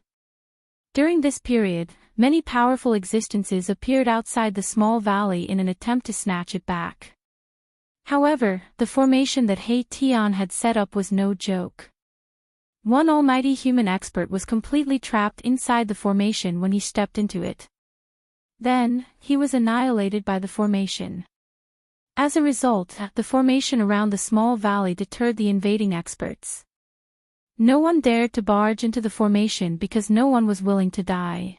During this period, many powerful existences appeared outside the small valley in an attempt to snatch it back. However, the formation that He Tian had set up was no joke. One almighty human expert was completely trapped inside the formation when he stepped into it. Then, he was annihilated by the formation. As a result, the formation around the small valley deterred the invading experts. No one dared to barge into the formation because no one was willing to die.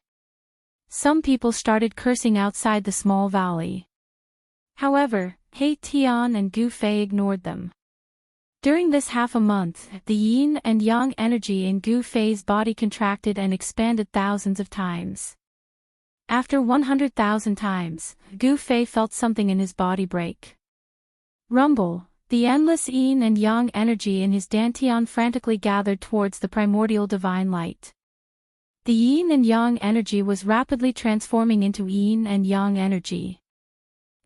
Some people started cursing outside the small valley. However, He Tian and Gu Fei ignored them. During this half a month, the yin and yang energy in Gu Fei's body contracted and expanded thousands of times. After 100,000 times, Gu Fei felt something in his body break. Rumble, the endless yin and yang energy in his dantian frantically gathered towards the primordial divine light. The yin and yang energy was rapidly transforming into yin and yang energy.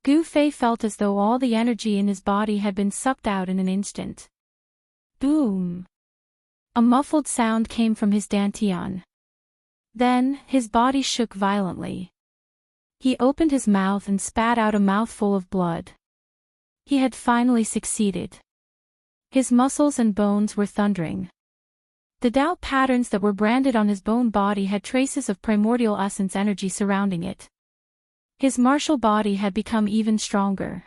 Gu Fei felt as though all the energy in his body had been sucked out in an instant. Boom! A muffled sound came from his dantian. Then, his body shook violently. He opened his mouth and spat out a mouthful of blood. He had finally succeeded. His muscles and bones were thundering. The Tao patterns that were branded on his bone body had traces of primordial essence energy surrounding it. His martial body had become even stronger.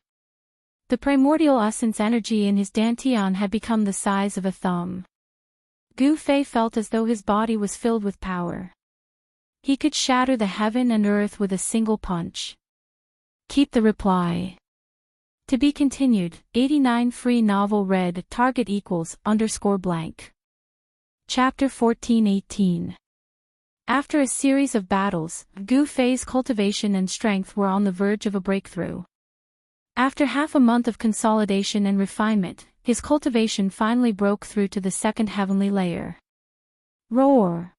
The primordial essence energy in his dantian had become the size of a thumb. Gu Fei felt as though his body was filled with power. He could shatter the heaven and earth with a single punch. Keep the reply. To be continued, 89 free novel read target =_ blank. Chapter 14-18. After a series of battles, Gu Fei's cultivation and strength were on the verge of a breakthrough. After half a month of consolidation and refinement, his cultivation finally broke through to the second heavenly layer. Roar!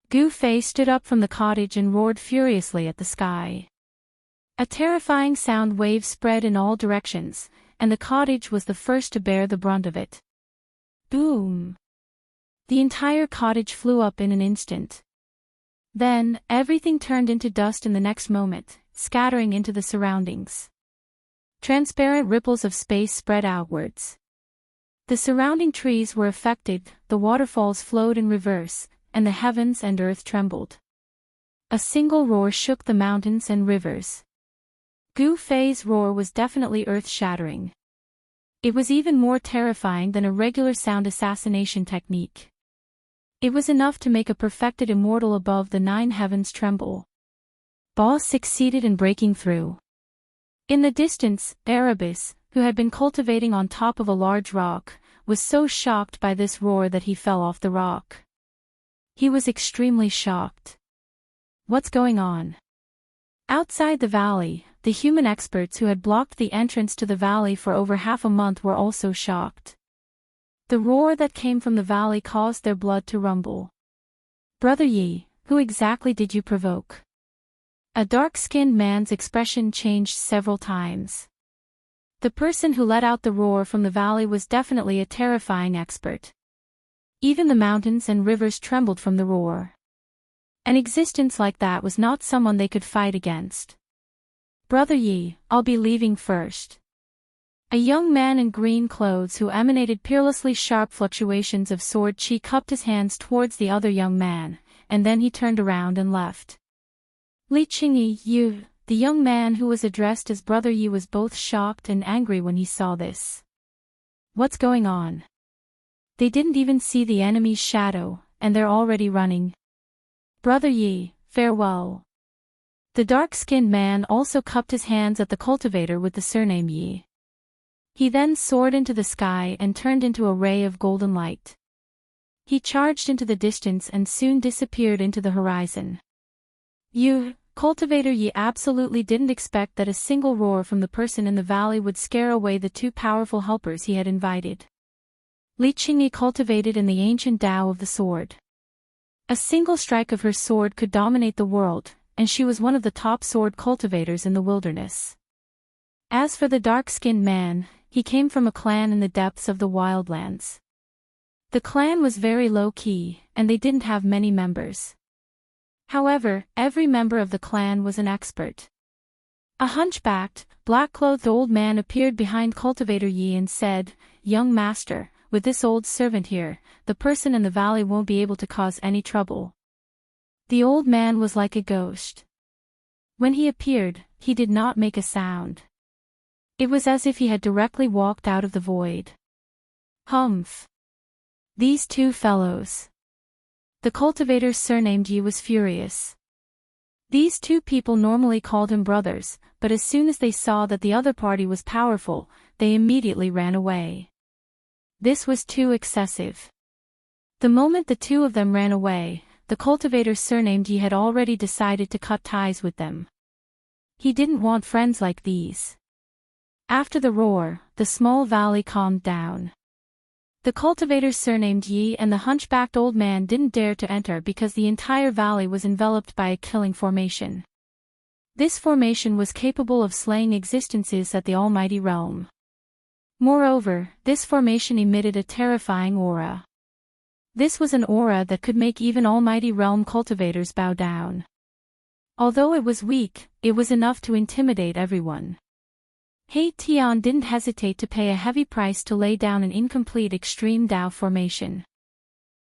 Gu Fei stood up from the cottage and roared furiously at the sky. A terrifying sound wave spread in all directions, and the cottage was the first to bear the brunt of it. Boom! The entire cottage flew up in an instant. Then, everything turned into dust in the next moment, scattering into the surroundings. Transparent ripples of space spread outwards. The surrounding trees were affected, the waterfalls flowed in reverse, and the heavens and earth trembled. A single roar shook the mountains and rivers. Gu Fei's roar was definitely earth-shattering. It was even more terrifying than a regular sound assassination technique. It was enough to make a perfected immortal above the 9 heavens tremble. Boss succeeded in breaking through. In the distance, Erebus, who had been cultivating on top of a large rock, was so shocked by this roar that he fell off the rock. He was extremely shocked. What's going on? Outside the valley, the human experts who had blocked the entrance to the valley for over half a month were also shocked. The roar that came from the valley caused their blood to rumble. Brother Yi, who exactly did you provoke? A dark-skinned man's expression changed several times. The person who let out the roar from the valley was definitely a terrifying expert. Even the mountains and rivers trembled from the roar. An existence like that was not someone they could fight against. Brother Yi, I'll be leaving first. A young man in green clothes who emanated peerlessly sharp fluctuations of sword chi cupped his hands towards the other young man, and then he turned around and left. Li Qingyi, you, the young man who was addressed as Brother Yi was both shocked and angry when he saw this. What's going on? They didn't even see the enemy's shadow, and they're already running. Brother Yi, farewell. The dark-skinned man also cupped his hands at the cultivator with the surname Yi. He then soared into the sky and turned into a ray of golden light. He charged into the distance and soon disappeared into the horizon. You, Cultivator Yi absolutely didn't expect that a single roar from the person in the valley would scare away the two powerful helpers he had invited. Li Qingyi cultivated in the ancient Tao of the sword. A single strike of her sword could dominate the world, and she was one of the top sword cultivators in the wilderness. As for the dark-skinned man, he came from a clan in the depths of the wildlands. The clan was very low-key, and they didn't have many members. However, every member of the clan was an expert. A hunchbacked, black-clothed old man appeared behind Cultivator Yi and said, "Young master, with this old servant here, the person in the valley won't be able to cause any trouble." The old man was like a ghost. When he appeared, he did not make a sound. It was as if he had directly walked out of the void. Humph! These two fellows. The cultivator surnamed Yi was furious. These two people normally called him brothers, but as soon as they saw that the other party was powerful, they immediately ran away. This was too excessive. The moment the two of them ran away, the cultivator surnamed Yi had already decided to cut ties with them. He didn't want friends like these. After the roar, the small valley calmed down. The cultivator surnamed Yi and the hunchbacked old man didn't dare to enter because the entire valley was enveloped by a killing formation. This formation was capable of slaying existences at the almighty realm. Moreover, this formation emitted a terrifying aura. This was an aura that could make even almighty realm cultivators bow down. Although it was weak, it was enough to intimidate everyone. He Tian didn't hesitate to pay a heavy price to lay down an incomplete extreme Dao formation.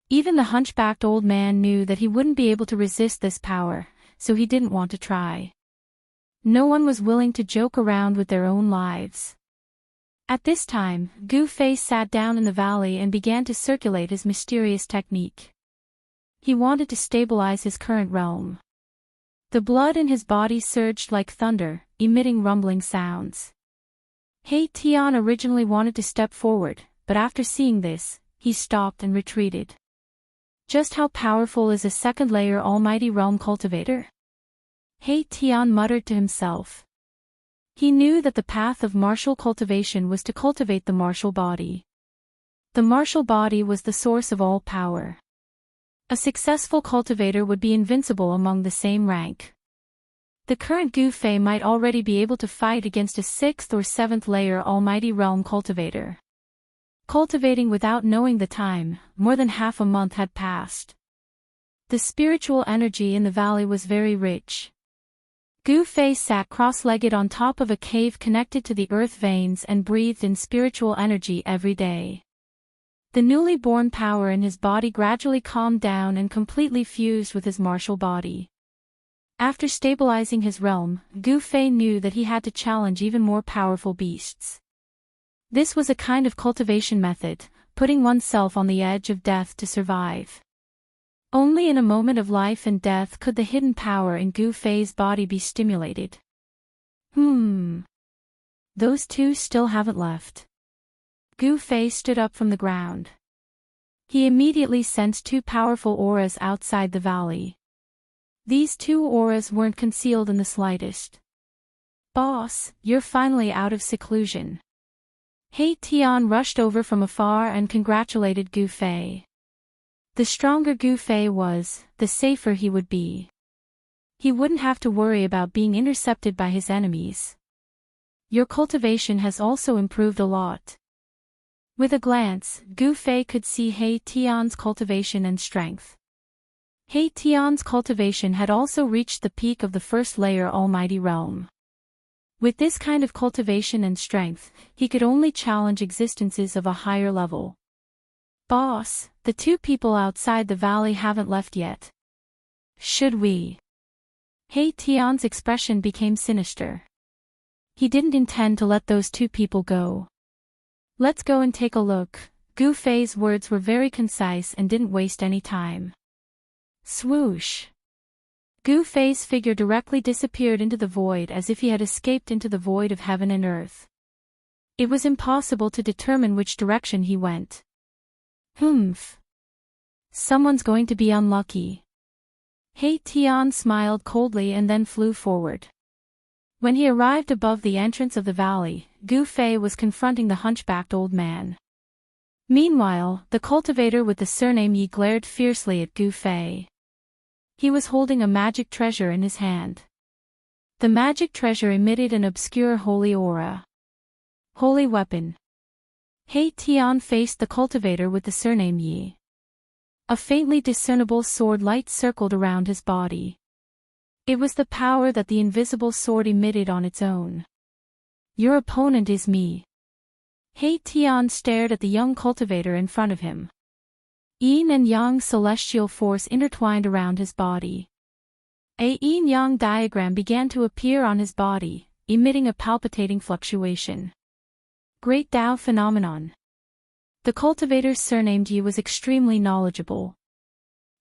Even the hunchbacked old man knew that he wouldn't be able to resist this power, so he didn't want to try. No one was willing to joke around with their own lives. At this time, Gu Fei sat down in the valley and began to circulate his mysterious technique. He wanted to stabilize his current realm. The blood in his body surged like thunder, emitting rumbling sounds. He Tian originally wanted to step forward, but after seeing this, he stopped and retreated. Just how powerful is a second-layer almighty realm cultivator? He Tian muttered to himself. He knew that the path of martial cultivation was to cultivate the martial body. The martial body was the source of all power. A successful cultivator would be invincible among the same rank. The current Gu Fei might already be able to fight against a 6th or 7th layer almighty realm cultivator. Cultivating without knowing the time, more than half a month had passed. The spiritual energy in the valley was very rich. Gu Fei sat cross-legged on top of a cave connected to the earth veins and breathed in spiritual energy every day. The newly born power in his body gradually calmed down and completely fused with his martial body. After stabilizing his realm, Gu Fei knew that he had to challenge even more powerful beasts. This was a kind of cultivation method, putting oneself on the edge of death to survive. Only in a moment of life and death could the hidden power in Gu Fei's body be stimulated. Those two still haven't left. Gu Fei stood up from the ground. He immediately sensed two powerful auras outside the valley. These two auras weren't concealed in the slightest. "Boss, you're finally out of seclusion." He Tian rushed over from afar and congratulated Gu Fei. The stronger Gu Fei was, the safer he would be. He wouldn't have to worry about being intercepted by his enemies. "Your cultivation has also improved a lot." With a glance, Gu Fei could see He Tian's cultivation and strength. He Tian's cultivation had also reached the peak of the 1st layer almighty realm. With this kind of cultivation and strength, he could only challenge existences of a higher level. "Boss, the two people outside the valley haven't left yet. Should we?" He Tian's expression became sinister. He didn't intend to let those two people go. "Let's go and take a look." Gu Fei's words were very concise and didn't waste any time. Swoosh! Gu Fei's figure directly disappeared into the void as if he had escaped into the void of heaven and earth. It was impossible to determine which direction he went. Someone's going to be unlucky. He Tian smiled coldly and then flew forward. When he arrived above the entrance of the valley, Gu Fei was confronting the hunchbacked old man. Meanwhile, the cultivator with the surname Yi glared fiercely at Gu Fei. He was holding a magic treasure in his hand. The magic treasure emitted an obscure holy aura. Holy weapon. He Tian faced the cultivator with the surname Yi. A faintly discernible sword light circled around his body. It was the power that the invisible sword emitted on its own. Your opponent is me. He Tian stared at the young cultivator in front of him. Yin and Yang celestial force intertwined around his body. A yin-yang diagram began to appear on his body, emitting a palpitating fluctuation. Great Tao phenomenon. The cultivator's surname Yi was extremely knowledgeable.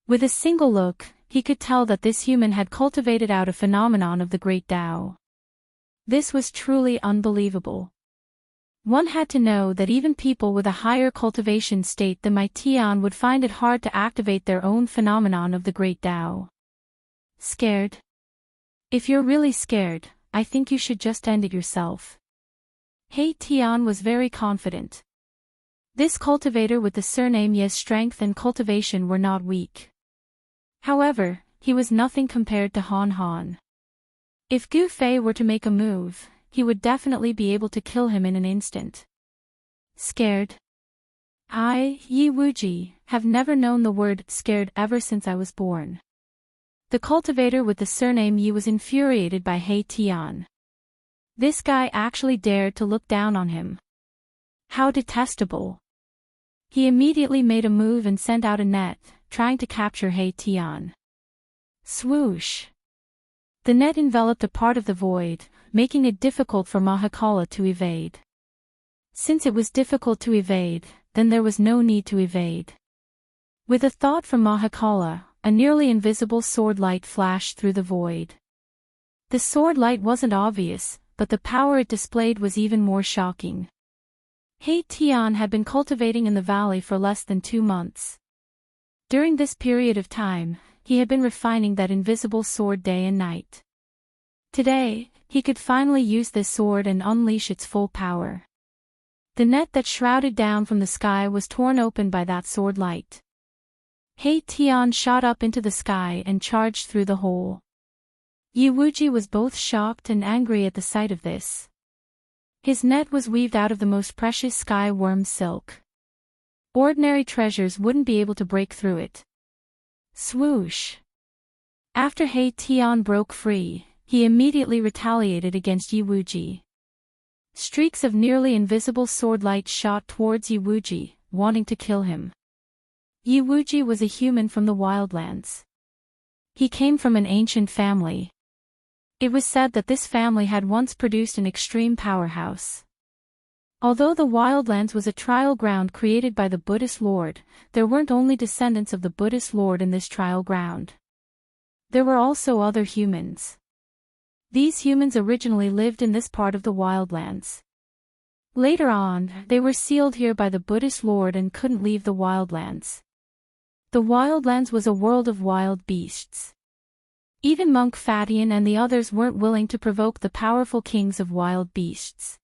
With a single look, he could tell that this human had cultivated out a phenomenon of the Great Tao. This was truly unbelievable. One had to know that even people with a higher cultivation state than my Tian would find it hard to activate their own phenomenon of the Great Tao. Scared? If you're really scared, I think you should just end it yourself. He Tian was very confident. This cultivator with the surname Ye's strength and cultivation were not weak. However, he was nothing compared to Han Han. If Gu Fei were to make a move, he would definitely be able to kill him in an instant. Scared? I, Yi Wuji, have never known the word scared ever since I was born. The cultivator with the surname Yi was infuriated by He Tian. This guy actually dared to look down on him. How detestable. He immediately made a move and sent out a net, trying to capture He Tian. Swoosh. The net enveloped a part of the void, making it difficult for Mahakala to evade. Since it was difficult to evade, then there was no need to evade. With a thought from Mahakala, a nearly invisible sword light flashed through the void. The sword light wasn't obvious, but the power it displayed was even more shocking. He Tian had been cultivating in the valley for less than 2 months. During this period of time, he had been refining that invisible sword day and night. Today, he could finally use this sword and unleash its full power. The net that shrouded down from the sky was torn open by that sword light. He Tian shot up into the sky and charged through the hole. Yi Wuji was both shocked and angry at the sight of this. His net was weaved out of the most precious sky worm silk. Ordinary treasures wouldn't be able to break through it. Swoosh. After He Tian broke free, he immediately retaliated against Yi Wuji. Streaks of nearly invisible sword light shot towards Yi Wuji, wanting to kill him. Yi Wuji was a human from the wildlands. He came from an ancient family. It was said that this family had once produced an extreme powerhouse. Although the wildlands was a trial ground created by the Buddhist Lord, there weren't only descendants of the Buddhist Lord in this trial ground. There were also other humans. These humans originally lived in this part of the wildlands. Later on, they were sealed here by the Buddhist Lord and couldn't leave the wildlands. The wildlands was a world of wild beasts. Even Monk Fatian and the others weren't willing to provoke the powerful kings of wild beasts.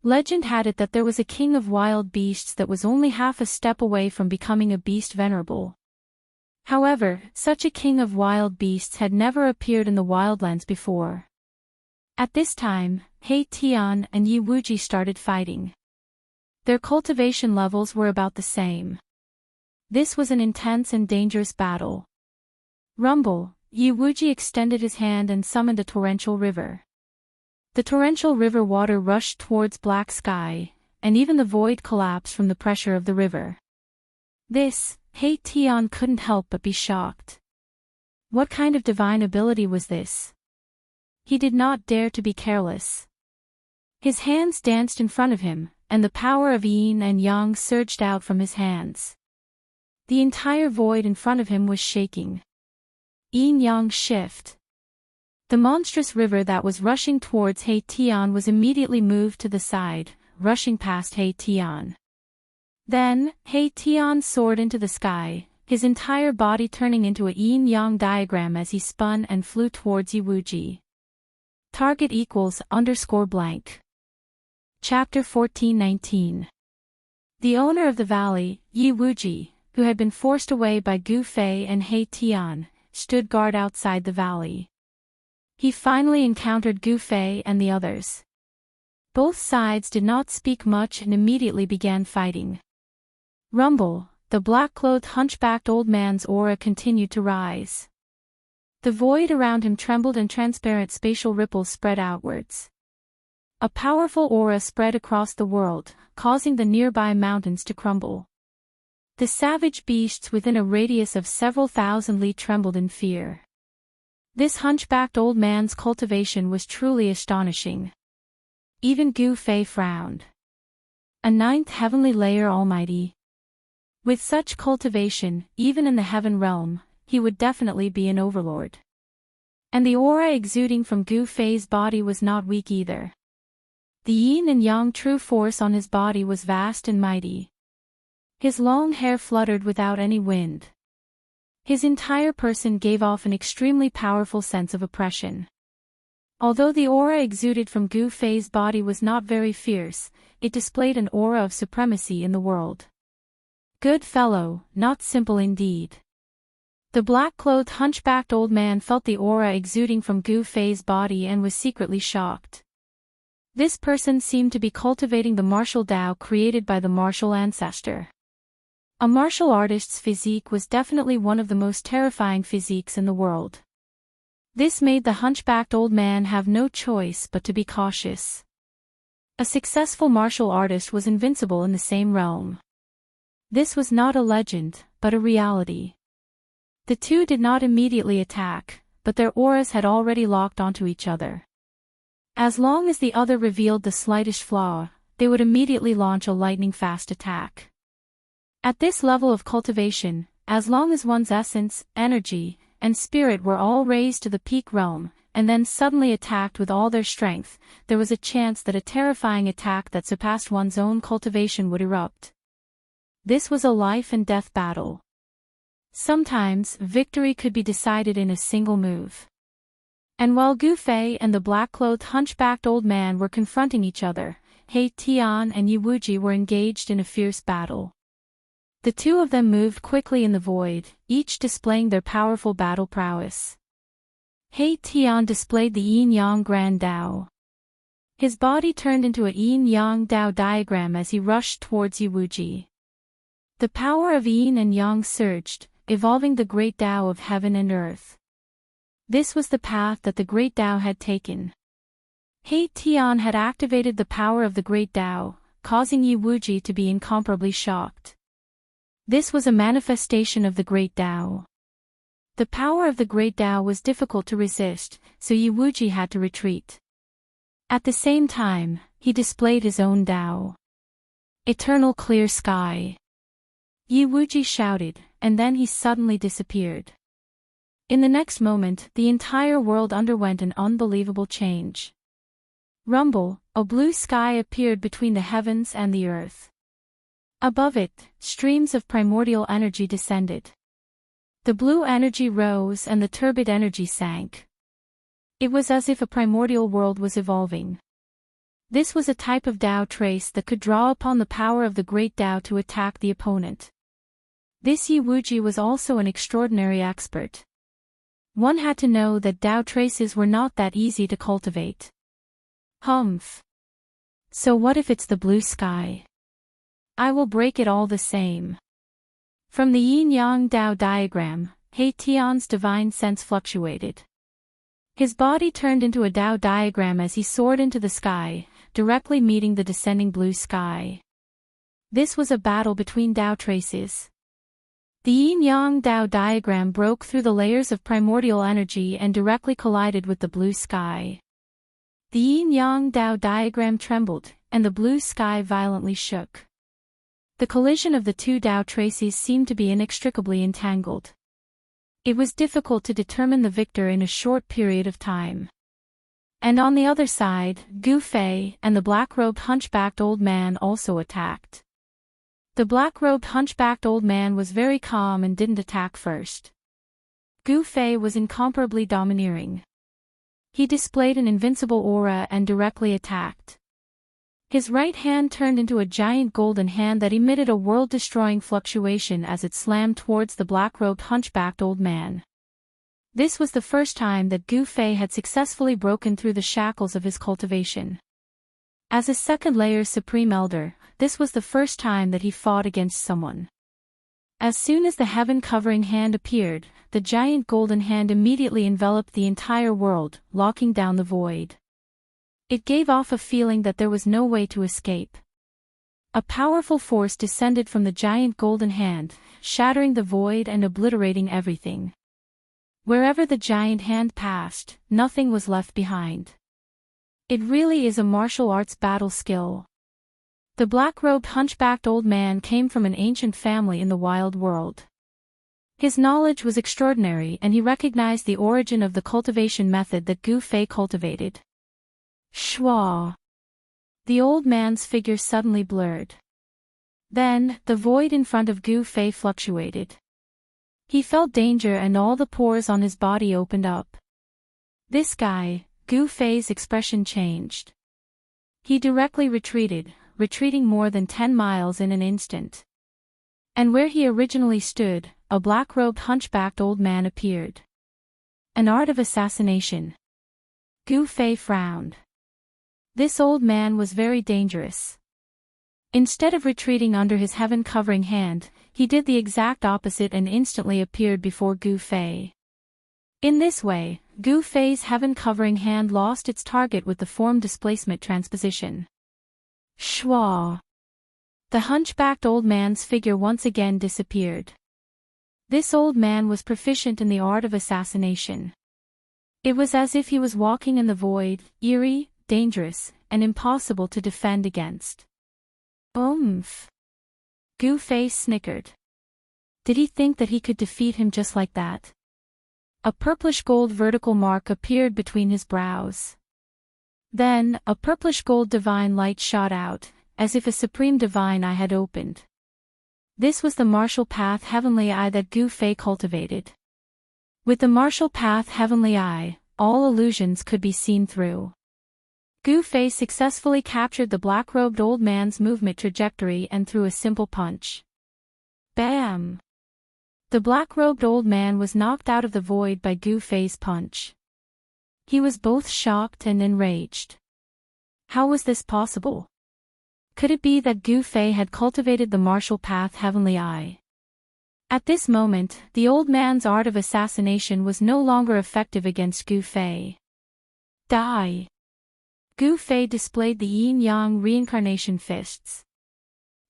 Legend had it that there was a king of wild beasts that was only half a step away from becoming a beast venerable. However, such a king of wild beasts had never appeared in the wildlands before. At this time, He Tian and Yi Wuji started fighting. Their cultivation levels were about the same. This was an intense and dangerous battle. Rumble, Yi Wuji extended his hand and summoned a torrential river. The torrential river water rushed towards black sky, and even the void collapsed from the pressure of the river. This, He Tian couldn't help but be shocked. What kind of divine ability was this? He did not dare to be careless. His hands danced in front of him, and the power of yin and yang surged out from his hands. The entire void in front of him was shaking. Yin-yang shift. The monstrous river that was rushing towards He Tian was immediately moved to the side, rushing past He Tian. Then, He Tian soared into the sky, his entire body turning into a yin-yang diagram as he spun and flew towards Yiwuji. Target equals _blank. Chapter 14:19. The owner of the valley, Yiwuji, who had been forced away by Gu Fei and He Tian, stood guard outside the valley. He finally encountered Gu Fei and the others. Both sides did not speak much and immediately began fighting. Rumble, the black-clothed hunchbacked old man's aura continued to rise. The void around him trembled and transparent spatial ripples spread outwards. A powerful aura spread across the world, causing the nearby mountains to crumble. The savage beasts within a radius of several thousand li trembled in fear. This hunchbacked old man's cultivation was truly astonishing. Even Gu Fei frowned. A ninth heavenly layer almighty. With such cultivation, even in the heaven realm, he would definitely be an overlord. And the aura exuding from Gu Fei's body was not weak either. The yin and yang true force on his body was vast and mighty. His long hair fluttered without any wind. His entire person gave off an extremely powerful sense of oppression. Although the aura exuded from Gu Fei's body was not very fierce, it displayed an aura of supremacy in the world. Good fellow, not simple indeed. The black-clothed hunchbacked old man felt the aura exuding from Gu Fei's body and was secretly shocked. This person seemed to be cultivating the martial Tao created by the martial ancestor. A martial artist's physique was definitely one of the most terrifying physiques in the world. This made the hunchbacked old man have no choice but to be cautious. A successful martial artist was invincible in the same realm. This was not a legend, but a reality. The two did not immediately attack, but their auras had already locked onto each other. As long as the other revealed the slightest flaw, they would immediately launch a lightning-fast attack. At this level of cultivation, as long as one's essence, energy, and spirit were all raised to the peak realm, and then suddenly attacked with all their strength, there was a chance that a terrifying attack that surpassed one's own cultivation would erupt. This was a life-and-death battle. Sometimes, victory could be decided in a single move. And while Gu Fei and the black-clothed hunchbacked old man were confronting each other, He Tian and Yiwuji were engaged in a fierce battle. The two of them moved quickly in the void, each displaying their powerful battle prowess. He Tian displayed the yin-yang grand Dao. His body turned into a yin-yang Dao diagram as he rushed towards Yiwuji. The power of yin and yang surged, evolving the great Tao of heaven and earth. This was the path that the great Tao had taken. He Tian had activated the power of the great Tao, causing Yiwuji to be incomparably shocked. This was a manifestation of the great Tao. The power of the great Tao was difficult to resist, so Yiwuji had to retreat. At the same time, he displayed his own Tao. Eternal clear sky. Yiwuji shouted, and then he suddenly disappeared. In the next moment, the entire world underwent an unbelievable change. Rumble, a blue sky appeared between the heavens and the earth. Above it, streams of primordial energy descended. The blue energy rose and the turbid energy sank. It was as if a primordial world was evolving. This was a type of Tao trace that could draw upon the power of the great Tao to attack the opponent. This Yiwuji was also an extraordinary expert. One had to know that Tao traces were not that easy to cultivate. Humph. So what if it's the blue sky? I will break it all the same. From the yin-yang Tao diagram, He Tian's divine sense fluctuated. His body turned into a Tao diagram as he soared into the sky, directly meeting the descending blue sky. This was a battle between Tao traces. The yin-yang Tao diagram broke through the layers of primordial energy and directly collided with the blue sky. The yin-yang Tao diagram trembled, and the blue sky violently shook. The collision of the two Tao traces seemed to be inextricably entangled. It was difficult to determine the victor in a short period of time. And on the other side, Gu Fei and the black-robed hunchbacked old man also attacked. The black-robed hunchbacked old man was very calm and didn't attack first. Gu Fei was incomparably domineering. He displayed an invincible aura and directly attacked. His right hand turned into a giant golden hand that emitted a world-destroying fluctuation as it slammed towards the black-robed hunchbacked old man. This was the first time that Gu Fei had successfully broken through the shackles of his cultivation. As a second-layer Supreme Elder, this was the first time that he fought against someone. As soon as the heaven-covering hand appeared, the giant golden hand immediately enveloped the entire world, locking down the void. It gave off a feeling that there was no way to escape. A powerful force descended from the giant golden hand, shattering the void and obliterating everything. Wherever the giant hand passed, nothing was left behind. It really is a martial arts battle skill. The black-robed hunchbacked old man came from an ancient family in the wild world. His knowledge was extraordinary and he recognized the origin of the cultivation method that Gu Fei cultivated. Shua! The old man's figure suddenly blurred. Then, the void in front of Gu Fei fluctuated. He felt danger and all the pores on his body opened up. This guy, Gu Fei's expression changed. He directly retreated, retreating more than 10 miles in an instant. And where he originally stood, a black-robed hunchbacked old man appeared. An art of assassination. Gu Fei frowned. This old man was very dangerous. Instead of retreating under his heaven-covering hand, he did the exact opposite and instantly appeared before Gu Fei. In this way, Gu Fei's heaven-covering hand lost its target with the form displacement transposition. Shua! The hunchbacked old man's figure once again disappeared. This old man was proficient in the art of assassination. It was as if he was walking in the void, eerie, dangerous, and impossible to defend against. Oomph! Gu Fei snickered. Did he think that he could defeat him just like that? A purplish-gold vertical mark appeared between his brows. Then, a purplish-gold divine light shot out, as if a supreme divine eye had opened. This was the martial path heavenly eye that Gu Fei cultivated. With the martial path heavenly eye, all illusions could be seen through. Gu Fei successfully captured the black-robed old man's movement trajectory and threw a simple punch. Bam! The black-robed old man was knocked out of the void by Gu Fei's punch. He was both shocked and enraged. How was this possible? Could it be that Gu Fei had cultivated the martial path heavenly eye? At this moment, the old man's art of assassination was no longer effective against Gu Fei. Die! Gu Fei displayed the yin-yang reincarnation fists.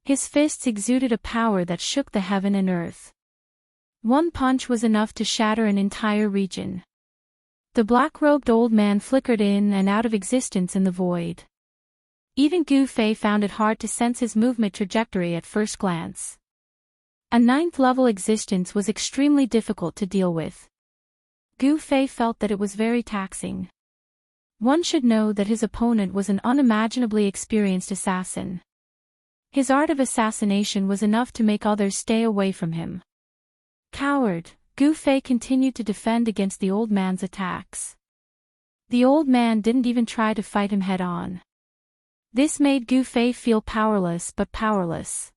His fists exuded a power that shook the heaven and earth. One punch was enough to shatter an entire region. The black-robed old man flickered in and out of existence in the void. Even Gu Fei found it hard to sense his movement trajectory at first glance. A 9th-level existence was extremely difficult to deal with. Gu Fei felt that it was very taxing. One should know that his opponent was an unimaginably experienced assassin. His art of assassination was enough to make others stay away from him. Coward, Gu Fei continued to defend against the old man's attacks. The old man didn't even try to fight him head-on. This made Gu Fei feel powerless but powerless.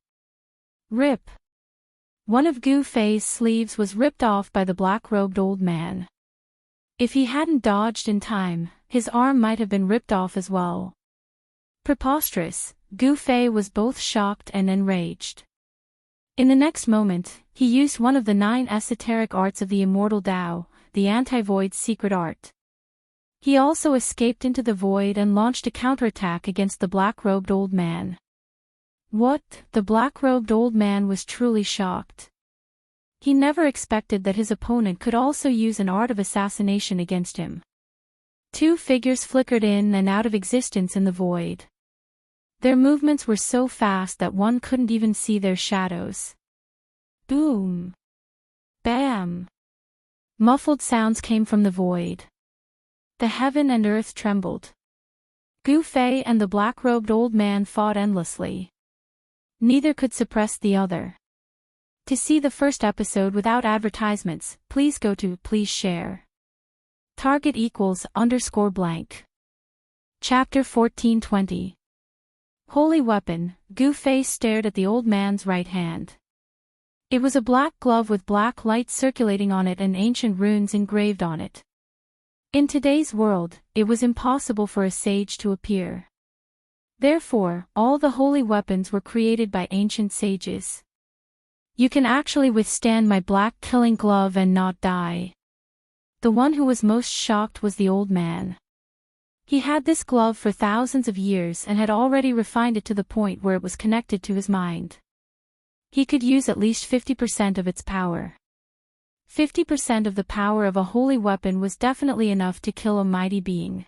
Rip! One of Gu Fei's sleeves was ripped off by the black-robed old man. If he hadn't dodged in time, his arm might have been ripped off as well. Preposterous, Gu Fei was both shocked and enraged. In the next moment, he used one of the 9 esoteric arts of the Immortal Dao, the anti-void secret art. He also escaped into the void and launched a counterattack against the black-robed old man. What? The black-robed old man was truly shocked. He never expected that his opponent could also use an art of assassination against him. 2 figures flickered in and out of existence in the void. Their movements were so fast that one couldn't even see their shadows. Boom! Bam! Muffled sounds came from the void. The heaven and earth trembled. Gu Fei and the black-robed old man fought endlessly. Neither could suppress the other. To see the first episode without advertisements, please go to Please Share. Target =_ blank. Chapter 1420. Holy Weapon. Gu Fei stared at the old man's right hand. It was a black glove with black light circulating on it and ancient runes engraved on it. In today's world, it was impossible for a sage to appear. Therefore, all the holy weapons were created by ancient sages. You can actually withstand my black killing glove and not die. The one who was most shocked was the old man. He had this glove for thousands of years and had already refined it to the point where it was connected to his mind. He could use at least 50% of its power. 50% of the power of a holy weapon was definitely enough to kill a mighty being.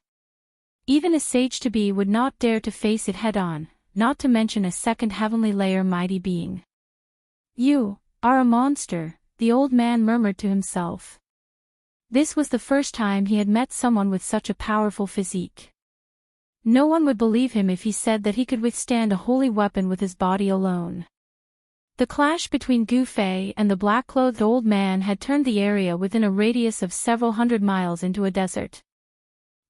Even a sage-to-be would not dare to face it head-on, not to mention a second heavenly layer mighty being. You are a monster, the old man murmured to himself. This was the first time he had met someone with such a powerful physique. No one would believe him if he said that he could withstand a holy weapon with his body alone. The clash between Gu Fei and the black-clothed old man had turned the area within a radius of several hundred miles into a desert.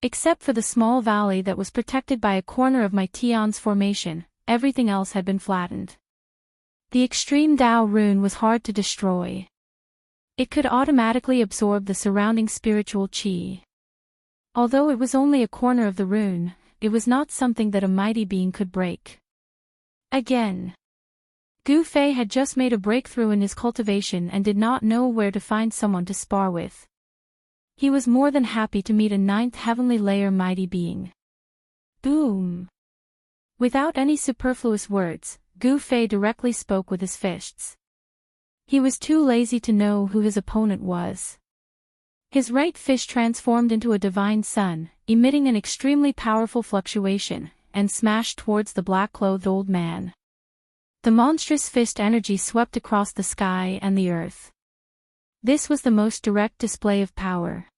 Except for the small valley that was protected by a corner of my Tian's formation, everything else had been flattened. The extreme Dao rune was hard to destroy. It could automatically absorb the surrounding spiritual qi. Although it was only a corner of the rune, it was not something that a mighty being could break. Again. Gu Fei had just made a breakthrough in his cultivation and did not know where to find someone to spar with. He was more than happy to meet a 9th heavenly layer mighty being. Boom! Without any superfluous words, Gu Fei directly spoke with his fists. He was too lazy to know who his opponent was. His right fist transformed into a divine sun, emitting an extremely powerful fluctuation, and smashed towards the black-clothed old man. The monstrous fist energy swept across the sky and the earth. This was the most direct display of power.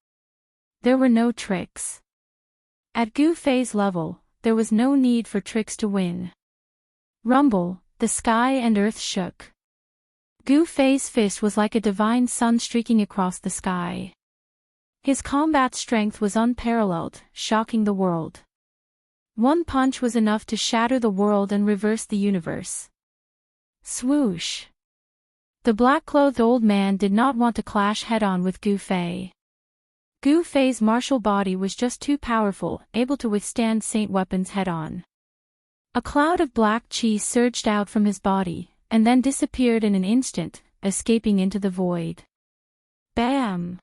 There were no tricks. At Gu Fei's level, there was no need for tricks to win. Rumble, the sky and earth shook. Gu Fei's fist was like a divine sun streaking across the sky. His combat strength was unparalleled, shocking the world. One punch was enough to shatter the world and reverse the universe. Swoosh! The black-clothed old man did not want to clash head-on with Gu Fei. Gu Fei's martial body was just too powerful, able to withstand saint weapons head-on. A cloud of black qi surged out from his body, and then disappeared in an instant, escaping into the void. Bam!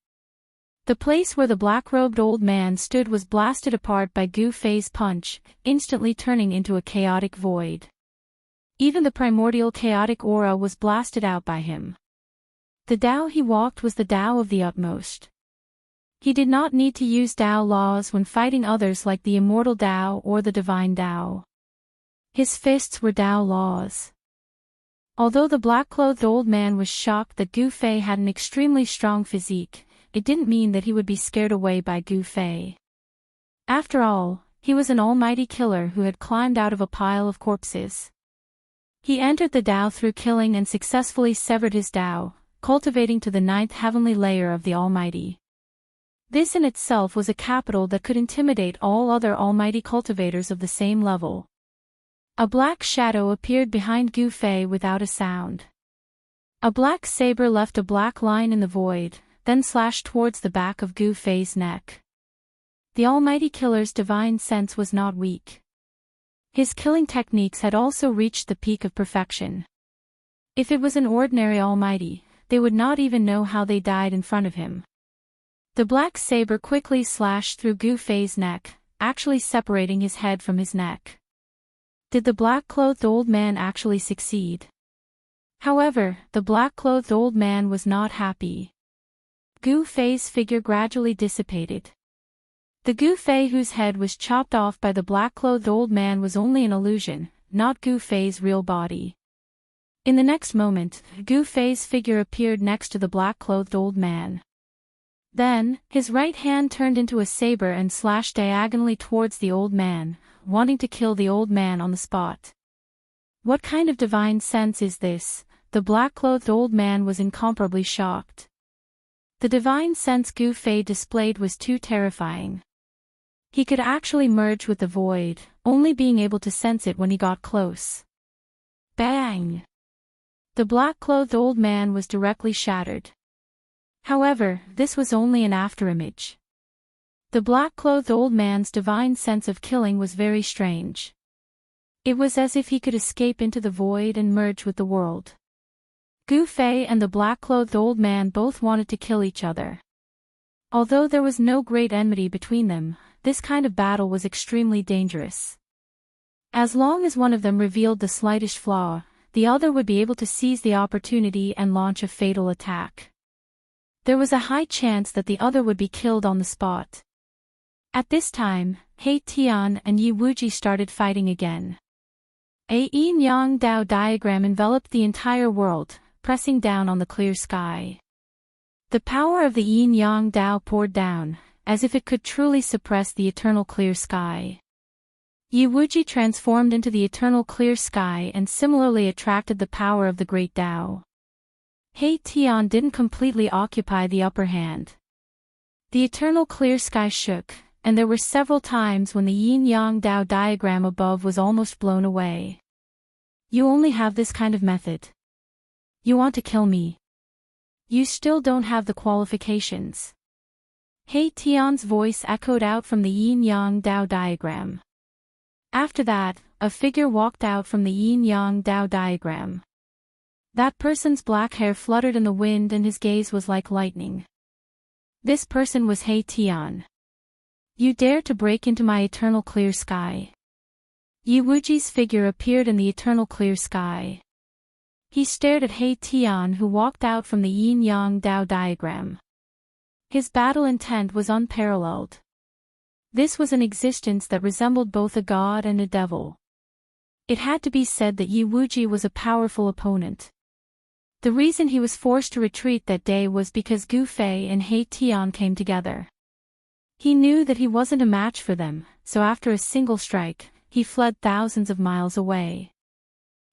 The place where the black-robed old man stood was blasted apart by Gu Fei's punch, instantly turning into a chaotic void. Even the primordial chaotic aura was blasted out by him. The Dao he walked was the Dao of the utmost. He did not need to use Dao laws when fighting others like the immortal Dao or the divine Dao. His fists were Dao laws. Although the black-clothed old man was shocked that Gu Fei had an extremely strong physique, it didn't mean that he would be scared away by Gu Fei. After all, he was an almighty killer who had climbed out of a pile of corpses. He entered the Dao through killing and successfully severed his Dao, cultivating to the 9th heavenly layer of the Almighty. This in itself was a capital that could intimidate all other almighty cultivators of the same level. A black shadow appeared behind Gu Fei without a sound. A black saber left a black line in the void, then slashed towards the back of Gu Fei's neck. The almighty killer's divine sense was not weak. His killing techniques had also reached the peak of perfection. If it was an ordinary almighty, they would not even know how they died in front of him. The black saber quickly slashed through Gu Fei's neck, actually separating his head from his neck. Did the black-clothed old man actually succeed? However, the black-clothed old man was not happy. Gu Fei's figure gradually dissipated. The Gu Fei whose head was chopped off by the black-clothed old man was only an illusion, not Gu Fei's real body. In the next moment, Gu Fei's figure appeared next to the black-clothed old man. Then, his right hand turned into a saber and slashed diagonally towards the old man, wanting to kill the old man on the spot. What kind of divine sense is this? The black-clothed old man was incomparably shocked. The divine sense Gu Fei displayed was too terrifying. He could actually merge with the void, only being able to sense it when he got close. Bang! The black-clothed old man was directly shattered. However, this was only an afterimage. The black-clothed old man's divine sense of killing was very strange. It was as if he could escape into the void and merge with the world. Gu Fei and the black-clothed old man both wanted to kill each other. Although there was no great enmity between them, this kind of battle was extremely dangerous. As long as one of them revealed the slightest flaw, the other would be able to seize the opportunity and launch a fatal attack. There was a high chance that the other would be killed on the spot. At this time, He Tian and Yi Wuji started fighting again. A yin-yang Dao diagram enveloped the entire world, pressing down on the clear sky. The power of the yin-yang Dao poured down, as if it could truly suppress the eternal clear sky. Yi Wuji transformed into the eternal clear sky and similarly attracted the power of the great Dao. He Tian didn't completely occupy the upper hand. The eternal clear sky shook, and there were several times when the yin-yang Dao diagram above was almost blown away. You only have this kind of method. You want to kill me. You still don't have the qualifications. He Tian's voice echoed out from the yin-yang Dao diagram. After that, a figure walked out from the yin-yang Dao diagram. That person's black hair fluttered in the wind and his gaze was like lightning. This person was He Tian. You dare to break into my eternal clear sky. Yi Wuji's figure appeared in the eternal clear sky. He stared at He Tian who walked out from the yin-yang Dao diagram. His battle intent was unparalleled. This was an existence that resembled both a god and a devil. It had to be said that Yi Wuji was a powerful opponent. The reason he was forced to retreat that day was because Gu Fei and He Tian came together. He knew that he wasn't a match for them, so after a single strike, he fled thousands of miles away.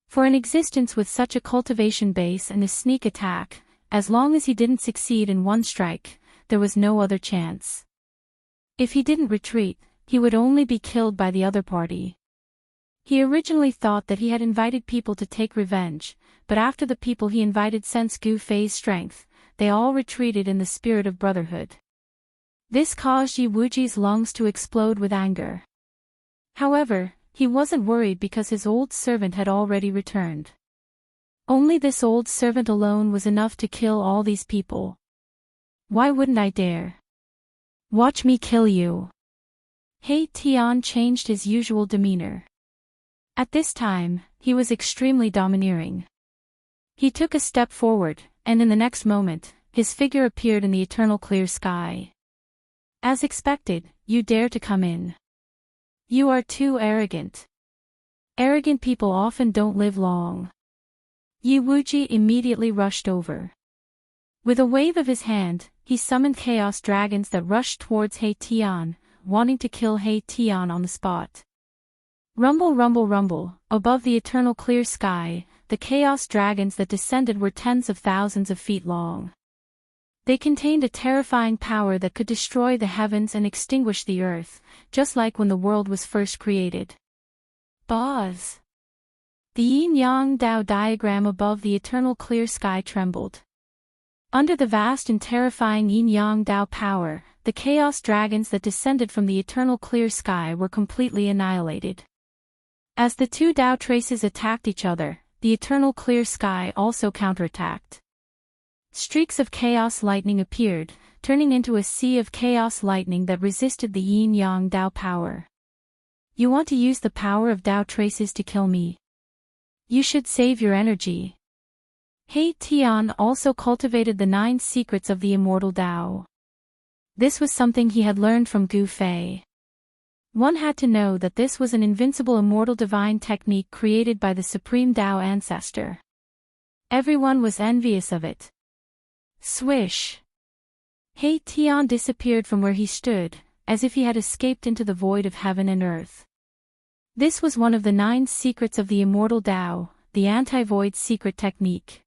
For an existence with such a cultivation base and a sneak attack, as long as he didn't succeed in one strike, there was no other chance. If he didn't retreat, he would only be killed by the other party. He originally thought that he had invited people to take revenge, but after the people he invited sensed Gu Fei's strength, they all retreated in the spirit of brotherhood. This caused Yi Wuji's lungs to explode with anger. However, he wasn't worried because his old servant had already returned. Only this old servant alone was enough to kill all these people. Why wouldn't I dare? Watch me kill you. He Tian changed his usual demeanor. At this time, he was extremely domineering. He took a step forward, and in the next moment, his figure appeared in the eternal clear sky. As expected, you dare to come in. You are too arrogant. Arrogant people often don't live long. Yi Wuji immediately rushed over. With a wave of his hand, he summoned chaos dragons that rushed towards He Tian, wanting to kill He Tian on the spot. Rumble, rumble, rumble, above the eternal clear sky, the chaos dragons that descended were tens of thousands of feet long. They contained a terrifying power that could destroy the heavens and extinguish the earth, just like when the world was first created. Buzz! The yin-yang Dao diagram above the eternal clear sky trembled. Under the vast and terrifying yin-yang Dao power, the chaos dragons that descended from the eternal clear sky were completely annihilated. As the two Dao traces attacked each other, the eternal clear sky also counterattacked. Streaks of chaos lightning appeared, turning into a sea of chaos lightning that resisted the yin-yang Dao power. You want to use the power of Dao traces to kill me? You should save your energy. He Tian also cultivated the 9 secrets of the immortal Dao. This was something he had learned from Gu Fei. One had to know that this was an invincible immortal divine technique created by the supreme Dao ancestor. Everyone was envious of it. Swish! He Tian disappeared from where he stood, as if he had escaped into the void of heaven and earth. This was one of the 9 secrets of the Immortal Tao, the anti-void secret technique.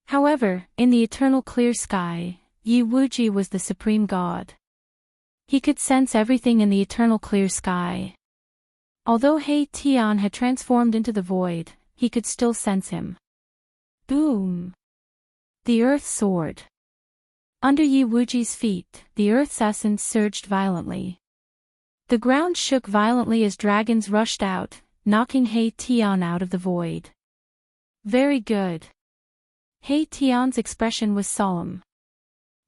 However, in the eternal clear sky, Yi Wuji was the supreme god. He could sense everything in the eternal clear sky. Although He Tian had transformed into the void, he could still sense him. Boom! The earth soared. Under Yi Wuji's feet, the earth's essence surged violently. The ground shook violently as dragons rushed out, knocking He Tian out of the void. Very good. He Tian's expression was solemn.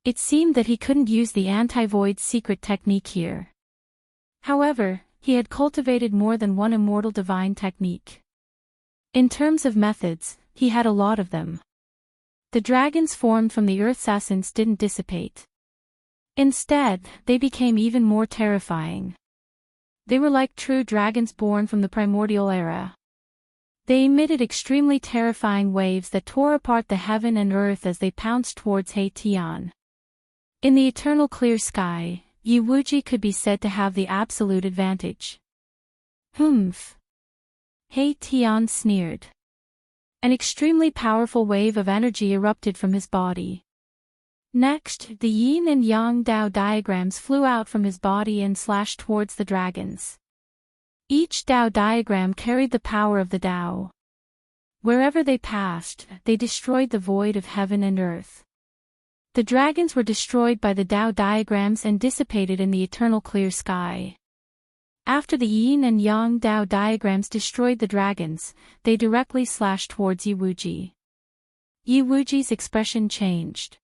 It seemed that he couldn't use the anti-void secret technique here. However, he had cultivated more than one immortal divine technique. In terms of methods, he had a lot of them. The dragons formed from the earth's essence didn't dissipate. Instead, they became even more terrifying. They were like true dragons born from the primordial era. They emitted extremely terrifying waves that tore apart the heaven and earth as they pounced towards He Tian. In the eternal clear sky, Yi Wuji could be said to have the absolute advantage. Humph! He Tian sneered. An extremely powerful wave of energy erupted from his body. Next, the yin and yang Dao diagrams flew out from his body and slashed towards the dragons. Each Dao diagram carried the power of the Dao. Wherever they passed, they destroyed the void of heaven and earth. The dragons were destroyed by the Dao diagrams and dissipated in the eternal clear sky. After the yin and yang Dao diagrams destroyed the dragons, they directly slashed towards Yi Wuji. Yi Wuji's expression changed.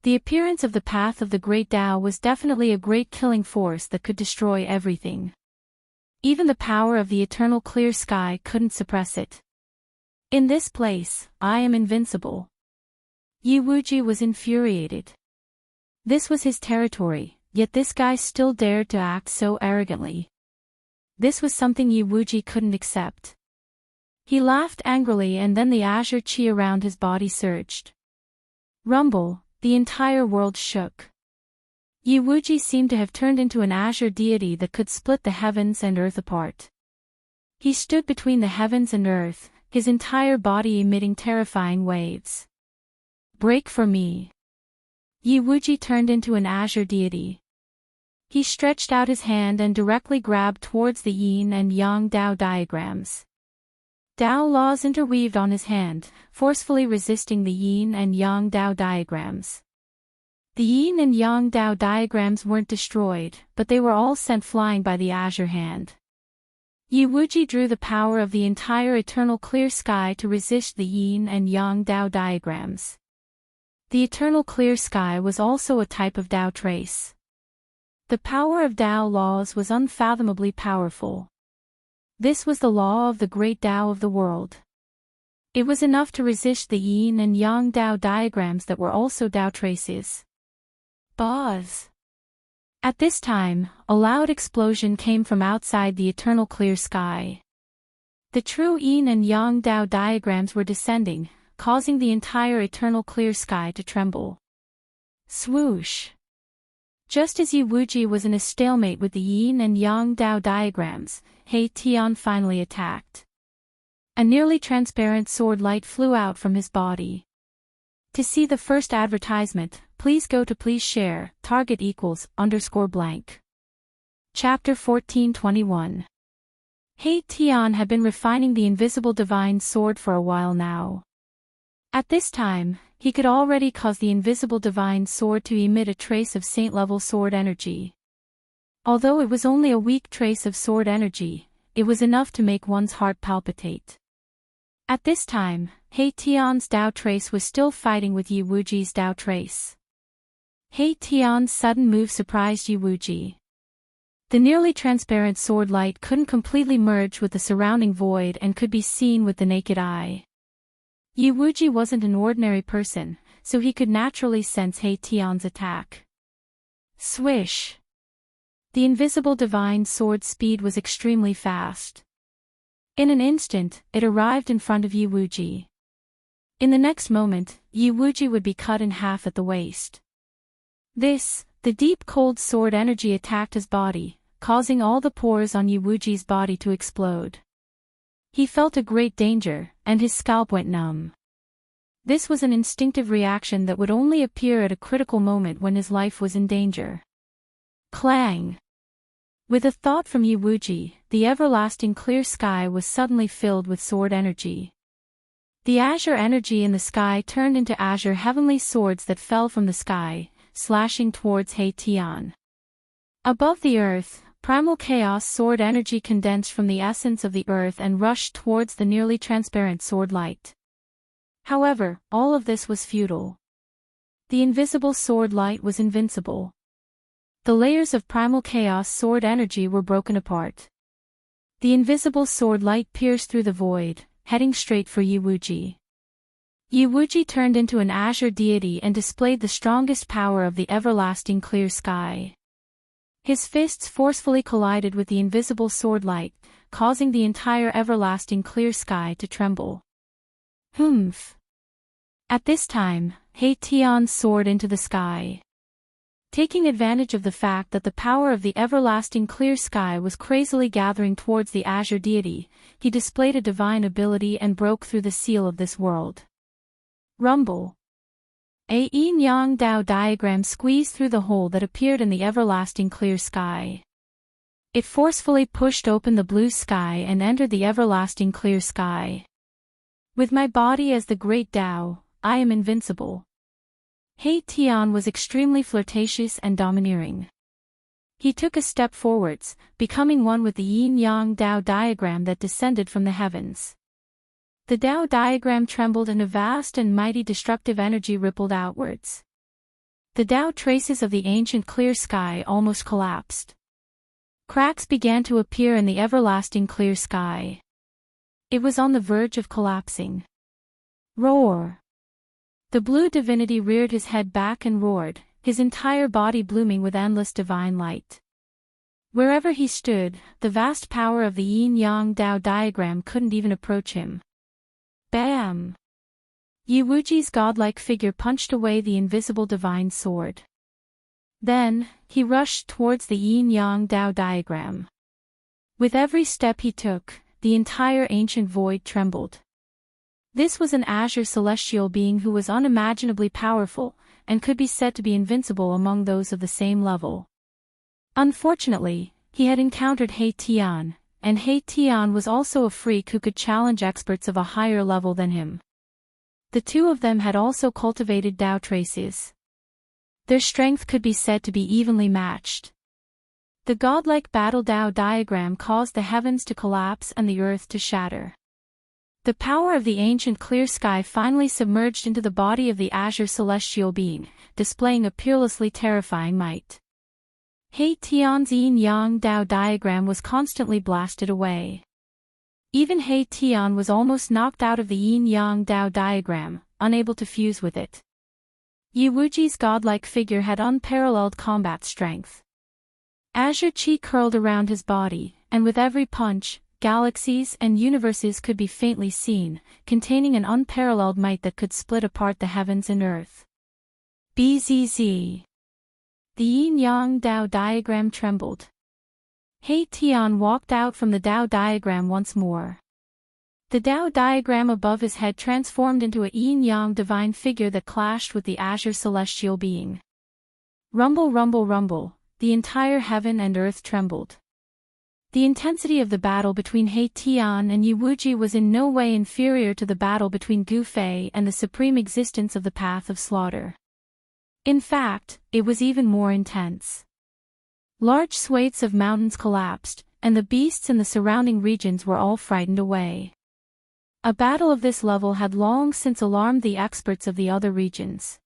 The appearance of the path of the great Tao was definitely a great killing force that could destroy everything. Even the power of the eternal clear sky couldn't suppress it. In this place, I am invincible. Yi Wuji was infuriated. This was his territory, yet this guy still dared to act so arrogantly. This was something Yi Wuji couldn't accept. He laughed angrily and then the azure chi around his body surged. Rumble. The entire world shook. Yi Wuji seemed to have turned into an azure deity that could split the heavens and earth apart. He stood between the heavens and earth, his entire body emitting terrifying waves. Break for me. Yi Wuji turned into an azure deity. He stretched out his hand and directly grabbed towards the yin and yang Dao diagrams. Dao laws interweaved on his hand, forcefully resisting the yin and yang Dao diagrams. The yin and yang Dao diagrams weren't destroyed, but they were all sent flying by the azure hand. Yi Wuji drew the power of the entire eternal clear sky to resist the yin and yang Dao diagrams. The eternal clear sky was also a type of Dao trace. The power of Dao laws was unfathomably powerful. This was the law of the great Tao of the world. It was enough to resist the yin and yang Dao diagrams that were also Dao traces. Buzz! At this time, a loud explosion came from outside the eternal clear sky. The true yin and yang Dao diagrams were descending, causing the entire eternal clear sky to tremble. Swoosh! Just as Yi Wuji was in a stalemate with the yin and yang Dao diagrams, He Tian finally attacked. A nearly transparent sword light flew out from his body. To see the first advertisement, please go to please share, target equals, _blank. Chapter 1421. He Tian had been refining the invisible divine sword for a while now. At this time, he could already cause the invisible divine sword to emit a trace of saint-level sword energy. Although it was only a weak trace of sword energy, it was enough to make one's heart palpitate. At this time, He Tian's Dao trace was still fighting with Yi Wuji's Dao trace. He Tian's sudden move surprised Yi Wuji. The nearly transparent sword light couldn't completely merge with the surrounding void and could be seen with the naked eye. Yi Wuji wasn't an ordinary person, so he could naturally sense He Tian's attack. Swish! The invisible divine sword's speed was extremely fast. In an instant, it arrived in front of Yi Wuji. In the next moment, Yi Wuji would be cut in half at the waist. The deep cold sword energy attacked his body, causing all the pores on Yuwuji's body to explode. He felt a great danger, and his scalp went numb. This was an instinctive reaction that would only appear at a critical moment when his life was in danger. Clang! With a thought from Yuwuji, the everlasting clear sky was suddenly filled with sword energy. The azure energy in the sky turned into azure heavenly swords that fell from the sky, slashing towards He Tian. Above the earth, primal chaos sword energy condensed from the essence of the earth and rushed towards the nearly transparent sword light. However, all of this was futile. The invisible sword light was invincible. The layers of primal chaos sword energy were broken apart. The invisible sword light pierced through the void, heading straight for Yuwuji. Yuwuji turned into an azure deity and displayed the strongest power of the everlasting clear sky. His fists forcefully collided with the invisible sword light, causing the entire everlasting clear sky to tremble. Humph! At this time, He Tian soared into the sky. Taking advantage of the fact that the power of the everlasting clear sky was crazily gathering towards the azure deity, he displayed a divine ability and broke through the seal of this world. Rumble! A yin-yang Dao diagram squeezed through the hole that appeared in the everlasting clear sky. It forcefully pushed open the blue sky and entered the everlasting clear sky. With my body as the great Dao, I am invincible. He Tian was extremely flirtatious and domineering. He took a step forwards, becoming one with the yin-yang Dao diagram that descended from the heavens. The Dao diagram trembled and a vast and mighty destructive energy rippled outwards. The Dao traces of the ancient clear sky almost collapsed. Cracks began to appear in the everlasting clear sky. It was on the verge of collapsing. Roar! The blue divinity reared his head back and roared, his entire body blooming with endless divine light. Wherever he stood, the vast power of the yin-yang Dao diagram couldn't even approach him. Bam! Yuwuji's godlike figure punched away the invisible divine sword. Then, he rushed towards the yin-yang Dao diagram. With every step he took, the entire ancient void trembled. This was an azure celestial being who was unimaginably powerful, and could be said to be invincible among those of the same level. Unfortunately, he had encountered He Tian, and He Tian was also a freak who could challenge experts of a higher level than him. The two of them had also cultivated Dao traces. Their strength could be said to be evenly matched. The godlike battle Dao diagram caused the heavens to collapse and the earth to shatter. The power of the ancient clear sky finally submerged into the body of the azure celestial being, displaying a peerlessly terrifying might. He Tian's yin-yang Dao diagram was constantly blasted away. Even He Tian was almost knocked out of the yin-yang Dao diagram, unable to fuse with it. Yuwuji's godlike figure had unparalleled combat strength. Azure chi curled around his body, and with every punch, galaxies and universes could be faintly seen, containing an unparalleled might that could split apart the heavens and earth. Bzz. The yin-yang Dao diagram trembled. He Tian walked out from the Dao diagram once more. The Dao diagram above his head transformed into a yin-yang divine figure that clashed with the azure celestial being. Rumble, rumble, rumble, the entire heaven and earth trembled. The intensity of the battle between He Tian and Yuwuji was in no way inferior to the battle between Gu Fei and the supreme existence of the path of slaughter. In fact, it was even more intense. Large swathes of mountains collapsed, and the beasts in the surrounding regions were all frightened away. A battle of this level had long since alarmed the experts of the other regions.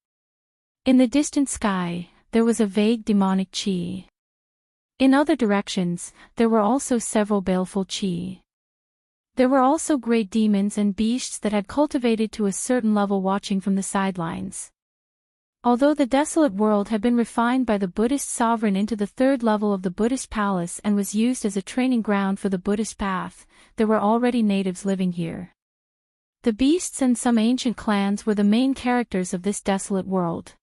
In the distant sky, there was a vague demonic qi. In other directions, there were also several baleful qi. There were also great demons and beasts that had cultivated to a certain level watching from the sidelines. Although the desolate world had been refined by the Buddhist sovereign into the third level of the Buddhist palace and was used as a training ground for the Buddhist path, there were already natives living here. The beasts and some ancient clans were the main characters of this desolate world.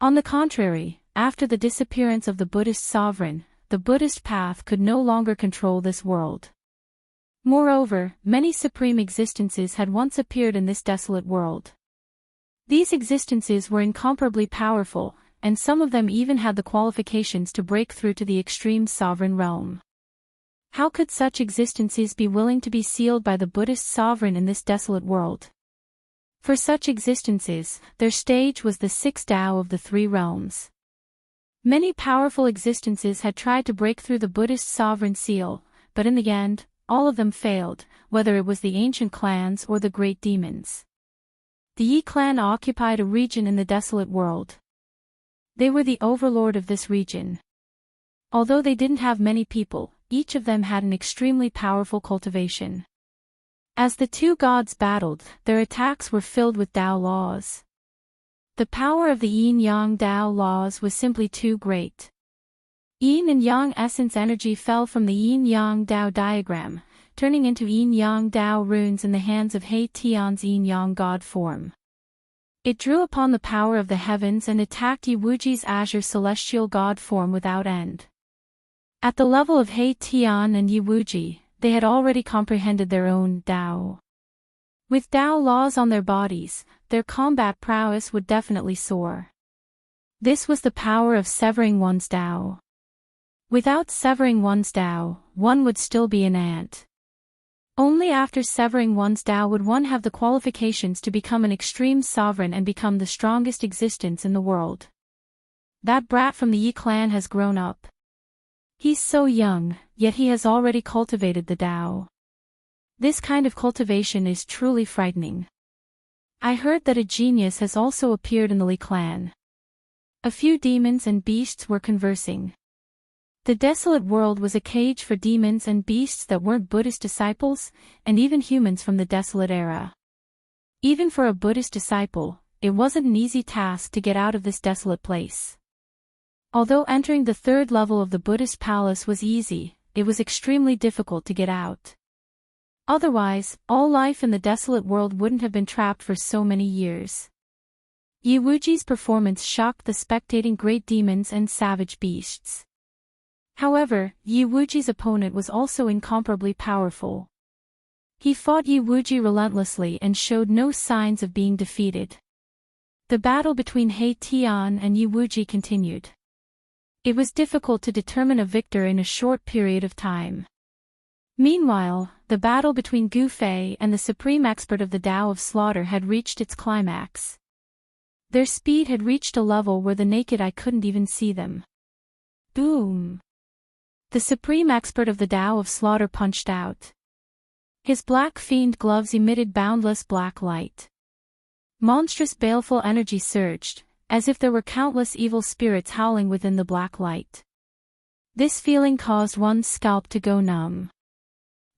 On the contrary, after the disappearance of the Buddhist sovereign, the Buddhist path could no longer control this world. Moreover, many supreme existences had once appeared in this desolate world. These existences were incomparably powerful, and some of them even had the qualifications to break through to the extreme sovereign realm. How could such existences be willing to be sealed by the Buddhist sovereign in this desolate world? For such existences, their stage was the sixth Tao of the three realms. Many powerful existences had tried to break through the Buddhist sovereign seal, but in the end, all of them failed, whether it was the ancient clans or the great demons. The Yi clan occupied a region in the desolate world. They were the overlord of this region. Although they didn't have many people, each of them had an extremely powerful cultivation. As the two gods battled, their attacks were filled with Tao laws. The power of the yin-yang Tao laws was simply too great. Yin and yang essence energy fell from the yin-yang Tao diagram, turning into yin-yang Tao runes in the hands of He Tian's yin-yang god form. It drew upon the power of the heavens and attacked Yi Wuji's azure celestial god form without end. At the level of He Tian and Yi Wuji, they had already comprehended their own Tao. With Tao laws on their bodies, their combat prowess would definitely soar. This was the power of severing one's Tao. Without severing one's Tao, one would still be an ant. Only after severing one's Tao would one have the qualifications to become an extreme sovereign and become the strongest existence in the world. That brat from the Yi clan has grown up. He's so young, yet he has already cultivated the Tao. This kind of cultivation is truly frightening. I heard that a genius has also appeared in the Li clan. A few demons and beasts were conversing. The desolate world was a cage for demons and beasts that weren't Buddhist disciples, and even humans from the desolate era. Even for a Buddhist disciple, it wasn't an easy task to get out of this desolate place. Although entering the third level of the Buddhist palace was easy, it was extremely difficult to get out. Otherwise, all life in the desolate world wouldn't have been trapped for so many years. Yi Wuji's performance shocked the spectating great demons and savage beasts. However, Yi Wuji's opponent was also incomparably powerful. He fought Yi Wuji relentlessly and showed no signs of being defeated. The battle between He Tian and Yi Wuji continued. It was difficult to determine a victor in a short period of time. Meanwhile, the battle between Gu Fei and the supreme expert of the Tao of Slaughter had reached its climax. Their speed had reached a level where the naked eye couldn't even see them. Boom! The supreme expert of the Tao of Slaughter punched out. His black fiend gloves emitted boundless black light. Monstrous baleful energy surged, as if there were countless evil spirits howling within the black light. This feeling caused one's scalp to go numb.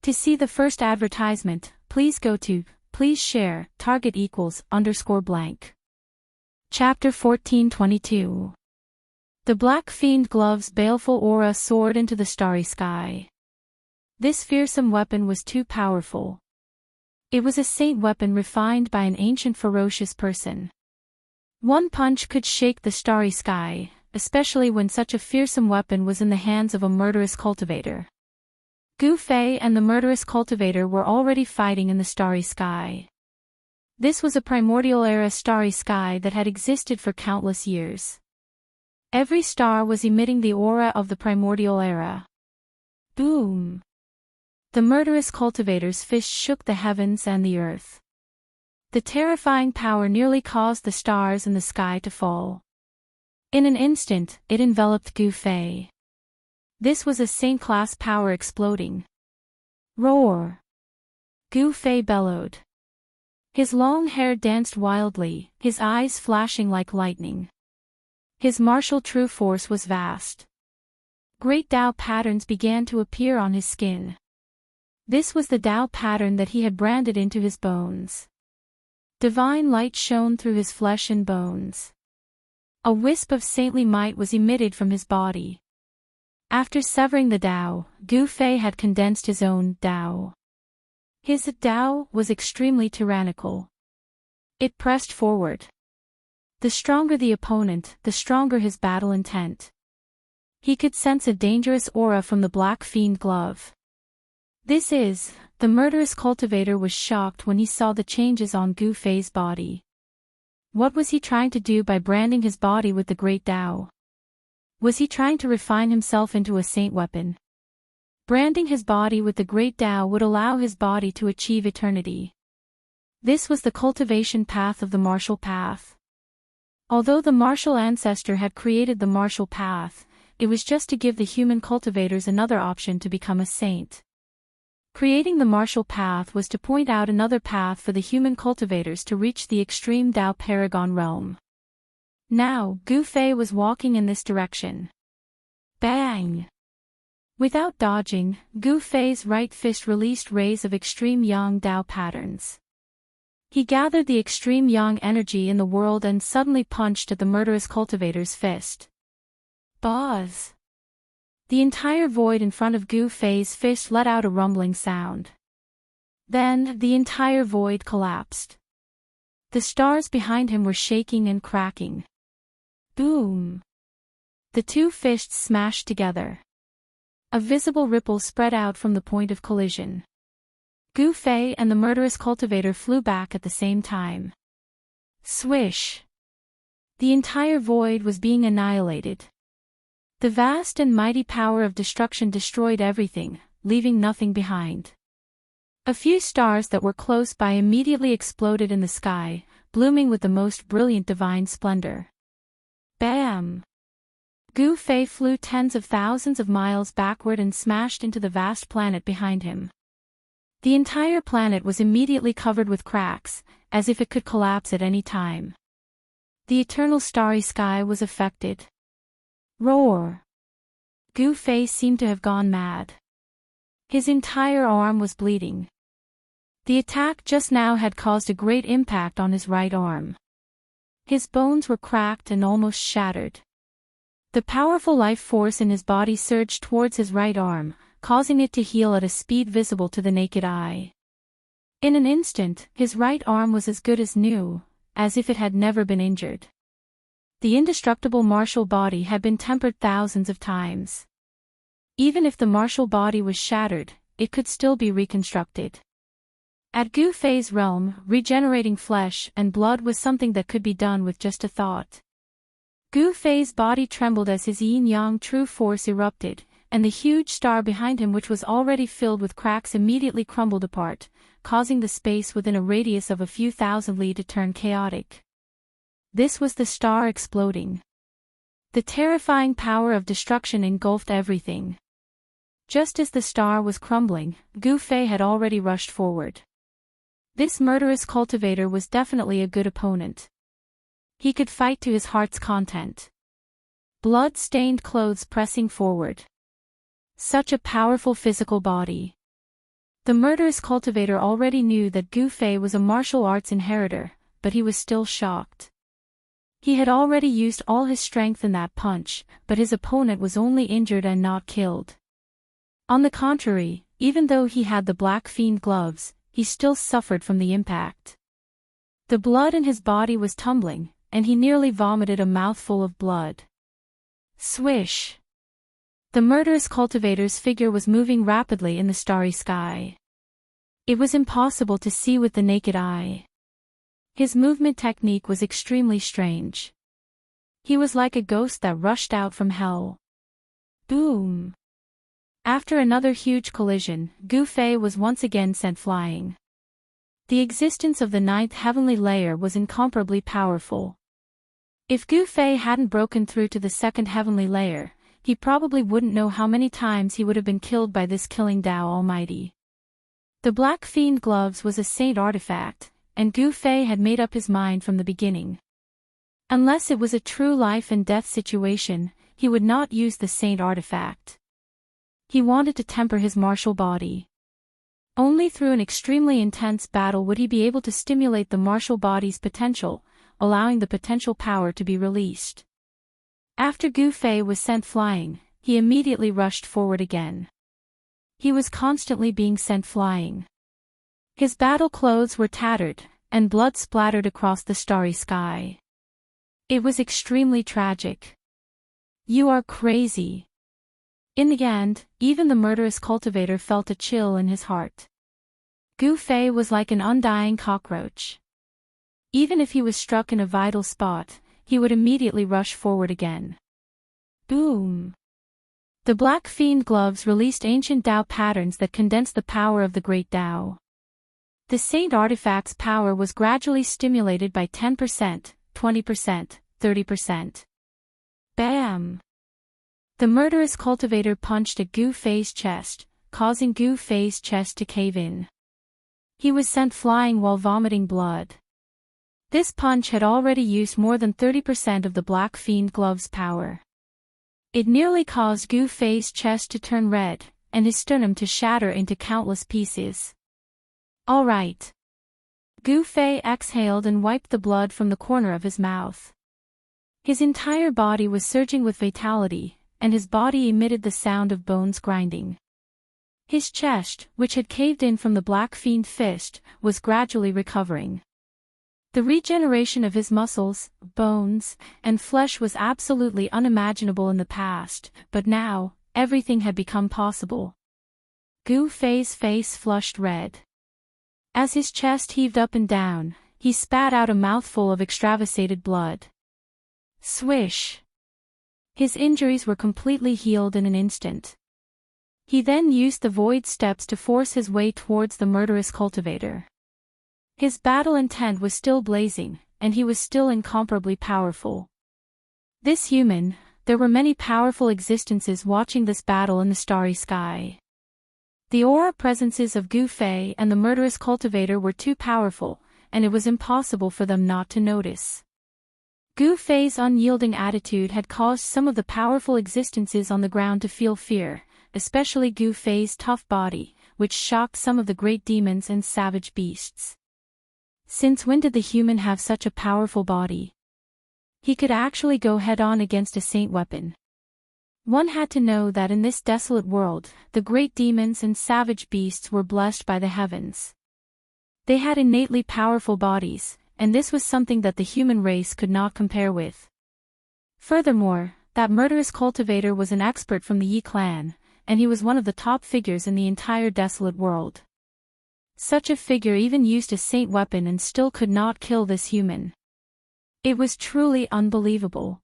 To see the first advertisement, please go to, please share, target equals, _blank. Chapter 1422. The black fiend glove's baleful aura soared into the starry sky. This fearsome weapon was too powerful. It was a saint weapon refined by an ancient ferocious person. One punch could shake the starry sky, especially when such a fearsome weapon was in the hands of a murderous cultivator. Gu Fei and the murderous cultivator were already fighting in the starry sky. This was a primordial era starry sky that had existed for countless years. Every star was emitting the aura of the primordial era. Boom! The murderous cultivator's fist shook the heavens and the earth. The terrifying power nearly caused the stars in the sky to fall. In an instant, it enveloped Gu Fei. This was a saint-class power exploding. Roar! Gu Fei bellowed. His long hair danced wildly, his eyes flashing like lightning. His martial true force was vast. Great Tao patterns began to appear on his skin. This was the Tao pattern that he had branded into his bones. Divine light shone through his flesh and bones. A wisp of saintly might was emitted from his body. After severing the Tao, Gu Fei had condensed his own Tao. His Tao was extremely tyrannical. It pressed forward. The stronger the opponent, the stronger his battle intent. He could sense a dangerous aura from the black fiend glove. The murderous cultivator was shocked when he saw the changes on Gu Fei's body. What was he trying to do by branding his body with the great Tao? Was he trying to refine himself into a saint weapon? Branding his body with the great Tao would allow his body to achieve eternity. This was the cultivation path of the martial path. Although the martial ancestor had created the martial path, it was just to give the human cultivators another option to become a saint. Creating the martial path was to point out another path for the human cultivators to reach the extreme Tao Paragon realm. Now, Gu Fei was walking in this direction. Bang! Without dodging, Gu Fei's right fist released rays of extreme yang Tao patterns. He gathered the extreme yang energy in the world and suddenly punched at the murderous cultivator's fist. Buzz! The entire void in front of Gu Fei's fist let out a rumbling sound. Then, the entire void collapsed. The stars behind him were shaking and cracking. Boom! The two fists smashed together. A visible ripple spread out from the point of collision. Gu Fei and the murderous cultivator flew back at the same time. Swish! The entire void was being annihilated. The vast and mighty power of destruction destroyed everything, leaving nothing behind. A few stars that were close by immediately exploded in the sky, blooming with the most brilliant divine splendor. Bam! Gu Fei flew tens of thousands of miles backward and smashed into the vast planet behind him. The entire planet was immediately covered with cracks, as if it could collapse at any time. The eternal starry sky was affected. Roar! Gu Fei seemed to have gone mad. His entire arm was bleeding. The attack just now had caused a great impact on his right arm. His bones were cracked and almost shattered. The powerful life force in his body surged towards his right arm, causing it to heal at a speed visible to the naked eye. In an instant, his right arm was as good as new, as if it had never been injured. The indestructible martial body had been tempered thousands of times. Even if the martial body was shattered, it could still be reconstructed. At Gu Fei's realm, regenerating flesh and blood was something that could be done with just a thought. Gu Fei's body trembled as his yin-yang true force erupted, and the huge star behind him, which was already filled with cracks, immediately crumbled apart, causing the space within a radius of a few thousand li to turn chaotic. This was the star exploding. The terrifying power of destruction engulfed everything. Just as the star was crumbling, Gu Fei had already rushed forward. This murderous cultivator was definitely a good opponent. He could fight to his heart's content. Blood-stained clothes pressing forward. Such a powerful physical body. The murderous cultivator already knew that Gu Fei was a martial arts inheritor, but he was still shocked. He had already used all his strength in that punch, but his opponent was only injured and not killed. On the contrary, even though he had the black fiend gloves, he still suffered from the impact. The blood in his body was tumbling, and he nearly vomited a mouthful of blood. Swish! The murderous cultivator's figure was moving rapidly in the starry sky. It was impossible to see with the naked eye. His movement technique was extremely strange. He was like a ghost that rushed out from hell. Boom! After another huge collision, Gu Fei was once again sent flying. The existence of the ninth heavenly layer was incomparably powerful. If Gu Fei hadn't broken through to the second heavenly layer, he probably wouldn't know how many times he would have been killed by this killing Tao Almighty. The Black Fiend Gloves was a saint artifact, and Gu Fei had made up his mind from the beginning. Unless it was a true life and death situation, he would not use the saint artifact. He wanted to temper his martial body. Only through an extremely intense battle would he be able to stimulate the martial body's potential, allowing the potential power to be released. After Gu Fei was sent flying, he immediately rushed forward again. He was constantly being sent flying. His battle clothes were tattered, and blood splattered across the starry sky. It was extremely tragic. "You are crazy," In the end, even the murderous cultivator felt a chill in his heart. Gu Fei was like an undying cockroach. Even if he was struck in a vital spot, he would immediately rush forward again. Boom! The Black Fiend gloves released ancient Dao patterns that condensed the power of the great Dao. The Saint artifact's power was gradually stimulated by 10%, 20%, 30%. Bam! The murderous cultivator punched at Gu Fei's chest, causing Gu Fei's chest to cave in. He was sent flying while vomiting blood. This punch had already used more than 30% of the Black Fiend glove's power. It nearly caused Gu Fei's chest to turn red, and his sternum to shatter into countless pieces. All right. Gu Fei exhaled and wiped the blood from the corner of his mouth. His entire body was surging with vitality, and his body emitted the sound of bones grinding. His chest, which had caved in from the Black Fiend fist, was gradually recovering. The regeneration of his muscles, bones, and flesh was absolutely unimaginable in the past, but now, everything had become possible. Gu Fei's face flushed red. As his chest heaved up and down, he spat out a mouthful of extravasated blood. Swish! His injuries were completely healed in an instant. He then used the void steps to force his way towards the murderous cultivator. His battle intent was still blazing, and he was still incomparably powerful. This human, there were many powerful existences watching this battle in the starry sky. The aura presences of Gu Fei and the murderous cultivator were too powerful, and it was impossible for them not to notice. Gu Fei's unyielding attitude had caused some of the powerful existences on the ground to feel fear, especially Gu Fei's tough body, which shocked some of the great demons and savage beasts. Since when did the human have such a powerful body? He could actually go head-on against a saint weapon. One had to know that in this desolate world, the great demons and savage beasts were blessed by the heavens. They had innately powerful bodies, and this was something that the human race could not compare with. Furthermore, that murderous cultivator was an expert from the Yi clan, and he was one of the top figures in the entire desolate world. Such a figure even used a saint weapon and still could not kill this human. It was truly unbelievable.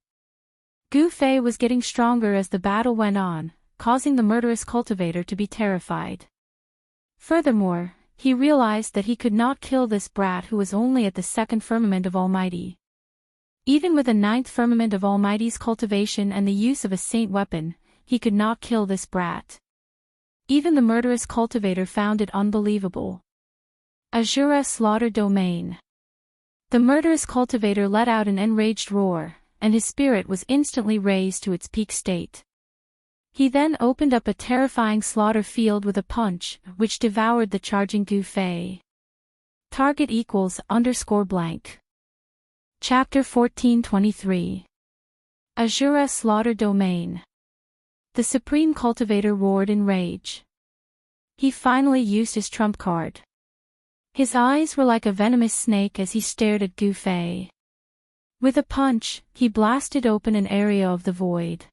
Gu Fei was getting stronger as the battle went on, causing the murderous cultivator to be terrified. Furthermore, he realized that he could not kill this brat who was only at the second firmament of Almighty. Even with a ninth firmament of Almighty's cultivation and the use of a saint weapon, he could not kill this brat. Even the murderous cultivator found it unbelievable. Azura slaughter domain. The murderous cultivator let out an enraged roar, and his spirit was instantly raised to its peak state. He then opened up a terrifying slaughter field with a punch, which devoured the charging Gu Fei. Target equals _blank. Chapter 1423. Azura slaughter domain. The supreme cultivator roared in rage. He finally used his trump card. His eyes were like a venomous snake as he stared at Gu Fei. With a punch, he blasted open an area of the void.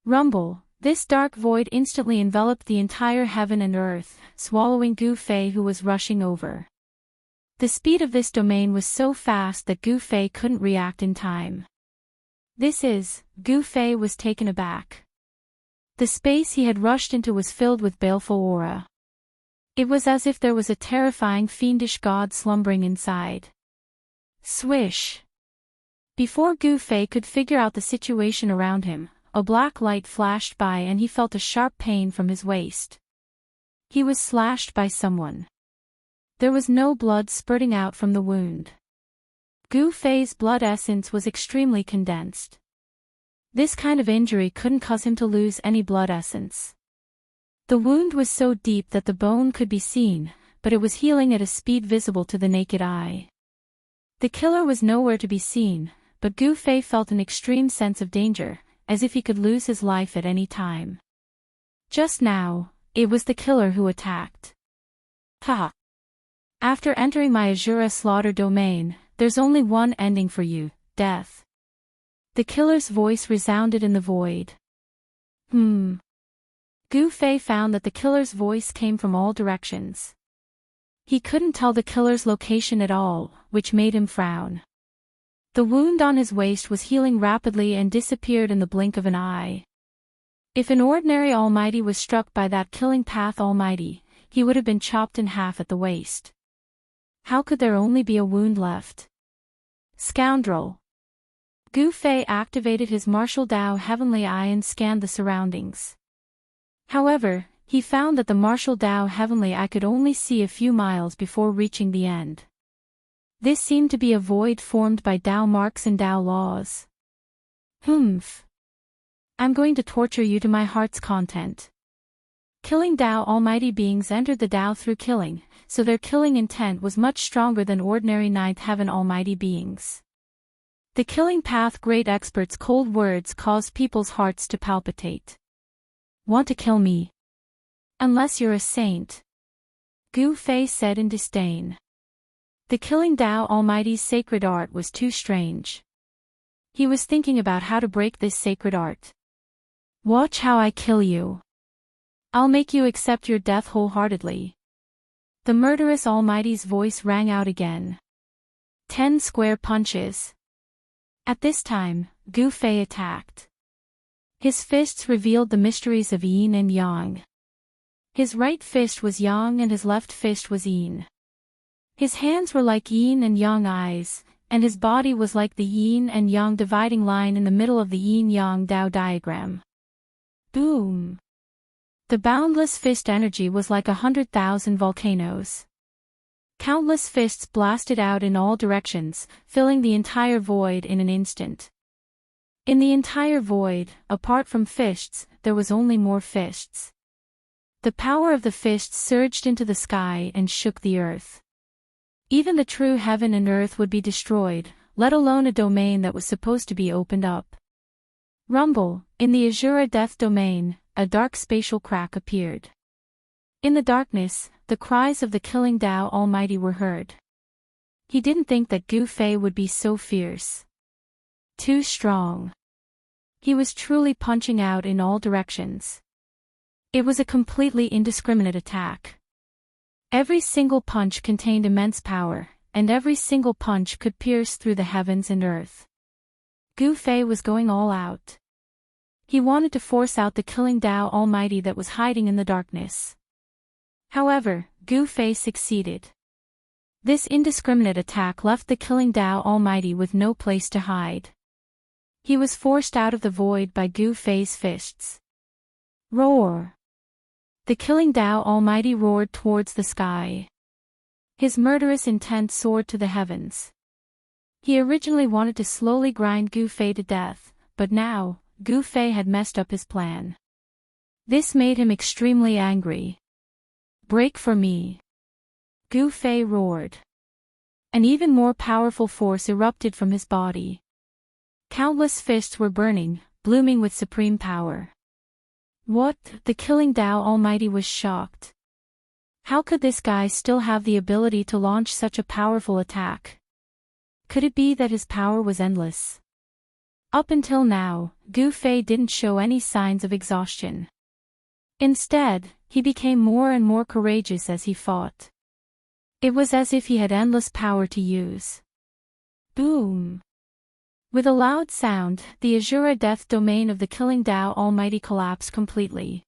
Rumble, this dark void instantly enveloped the entire heaven and earth, swallowing Gu Fei who was rushing over. The speed of this domain was so fast that Gu Fei couldn't react in time. Gu Fei was taken aback. The space he had rushed into was filled with baleful aura. It was as if there was a terrifying fiendish god slumbering inside. Swish! Before Gu Fei could figure out the situation around him, a black light flashed by and he felt a sharp pain from his waist. He was slashed by someone. There was no blood spurting out from the wound. Gu Fei's blood essence was extremely condensed. This kind of injury couldn't cause him to lose any blood essence. The wound was so deep that the bone could be seen, but it was healing at a speed visible to the naked eye. The killer was nowhere to be seen, but Gu Fei felt an extreme sense of danger, as if he could lose his life at any time. Just now, it was the killer who attacked. Ha! After entering my Azura slaughter domain, there's only one ending for you, death. The killer's voice resounded in the void. Gu Fei found that the killer's voice came from all directions. He couldn't tell the killer's location at all, which made him frown. The wound on his waist was healing rapidly and disappeared in the blink of an eye. If an ordinary almighty was struck by that killing path almighty, he would have been chopped in half at the waist. How could there only be a wound left? Scoundrel! Gu Fei activated his martial Dao Heavenly Eye and scanned the surroundings. However, he found that the martial Dao Heavenly Eye could only see a few miles before reaching the end. This seemed to be a void formed by Dao marks and Dao laws. Humph! I'm going to torture you to my heart's content. Killing Dao almighty beings entered the Dao through killing, so their killing intent was much stronger than ordinary ninth heaven almighty beings. The killing path great experts' cold words caused people's hearts to palpitate. Want to kill me? Unless you're a saint. Gu Fei said in disdain. The killing Dao almighty's sacred art was too strange. He was thinking about how to break this sacred art. Watch how I kill you. I'll make you accept your death wholeheartedly. The murderous almighty's voice rang out again. 10 square punches. At this time, Gu Fei attacked. His fists revealed the mysteries of yin and yang. His right fist was yang and his left fist was yin. His hands were like yin and yang eyes, and his body was like the yin and yang dividing line in the middle of the yin-yang Dao diagram. Boom! The boundless fist energy was like 100,000 volcanoes. Countless fists blasted out in all directions, filling the entire void in an instant. In the entire void, apart from fists, there was only more fists. The power of the fists surged into the sky and shook the earth. Even the true heaven and earth would be destroyed, let alone a domain that was supposed to be opened up. Rumble, in the Azura death domain, a dark spatial crack appeared. In the darkness, the cries of the killing Dao Almighty were heard. He didn't think that Gu Fei would be so fierce. Too strong. He was truly punching out in all directions. It was a completely indiscriminate attack. Every single punch contained immense power, and every single punch could pierce through the heavens and earth. Gu Fei was going all out. He wanted to force out the killing Dao Almighty that was hiding in the darkness. However, Gu Fei succeeded. This indiscriminate attack left the killing Dao Almighty with no place to hide. He was forced out of the void by Gu Fei's fists. Roar! The killing Dao Almighty roared towards the sky. His murderous intent soared to the heavens. He originally wanted to slowly grind Gu Fei to death, but now, Gu Fei had messed up his plan. This made him extremely angry. Break for me! Gu Fei roared. An even more powerful force erupted from his body. Countless fists were burning, blooming with supreme power. What? The killing Dao Almighty was shocked. How could this guy still have the ability to launch such a powerful attack? Could it be that his power was endless? Up until now, Gu Fei didn't show any signs of exhaustion. Instead, he became more and more courageous as he fought. It was as if he had endless power to use. Boom! With a loud sound, the Azura death domain of the killing Dao Almighty collapsed completely.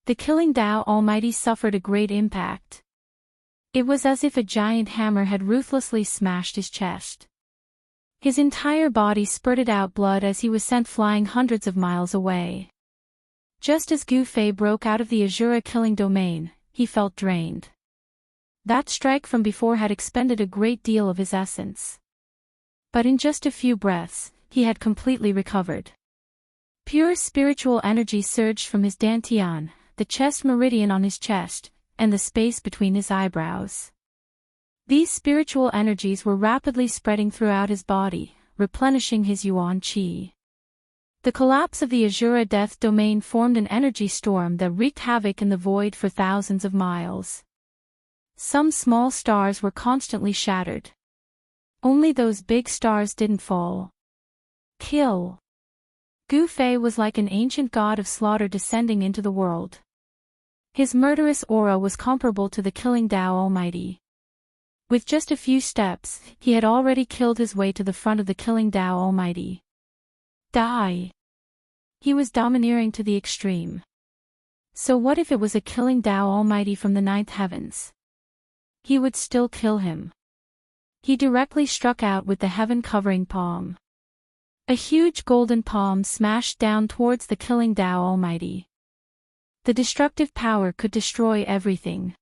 The killing Dao Almighty suffered a great impact. It was as if a giant hammer had ruthlessly smashed his chest. His entire body spurted out blood as he was sent flying hundreds of miles away. Just as Gu Fei broke out of the Azura killing domain, he felt drained. That strike from before had expended a great deal of his essence. But in just a few breaths, he had completely recovered. Pure spiritual energy surged from his dantian, the chest meridian on his chest, and the space between his eyebrows. These spiritual energies were rapidly spreading throughout his body, replenishing his yuan qi. The collapse of the Azura death domain formed an energy storm that wreaked havoc in the void for thousands of miles. Some small stars were constantly shattered. Only those big stars didn't fall. Kill! Gu Fei was like an ancient god of slaughter descending into the world. His murderous aura was comparable to the killing Tao Almighty. With just a few steps, he had already killed his way to the front of the killing Tao Almighty. Die. He was domineering to the extreme. So what if it was a killing Tao Almighty from the ninth heavens? He would still kill him. He directly struck out with the heaven-covering palm. A huge golden palm smashed down towards the killing Tao Almighty. The destructive power could destroy everything.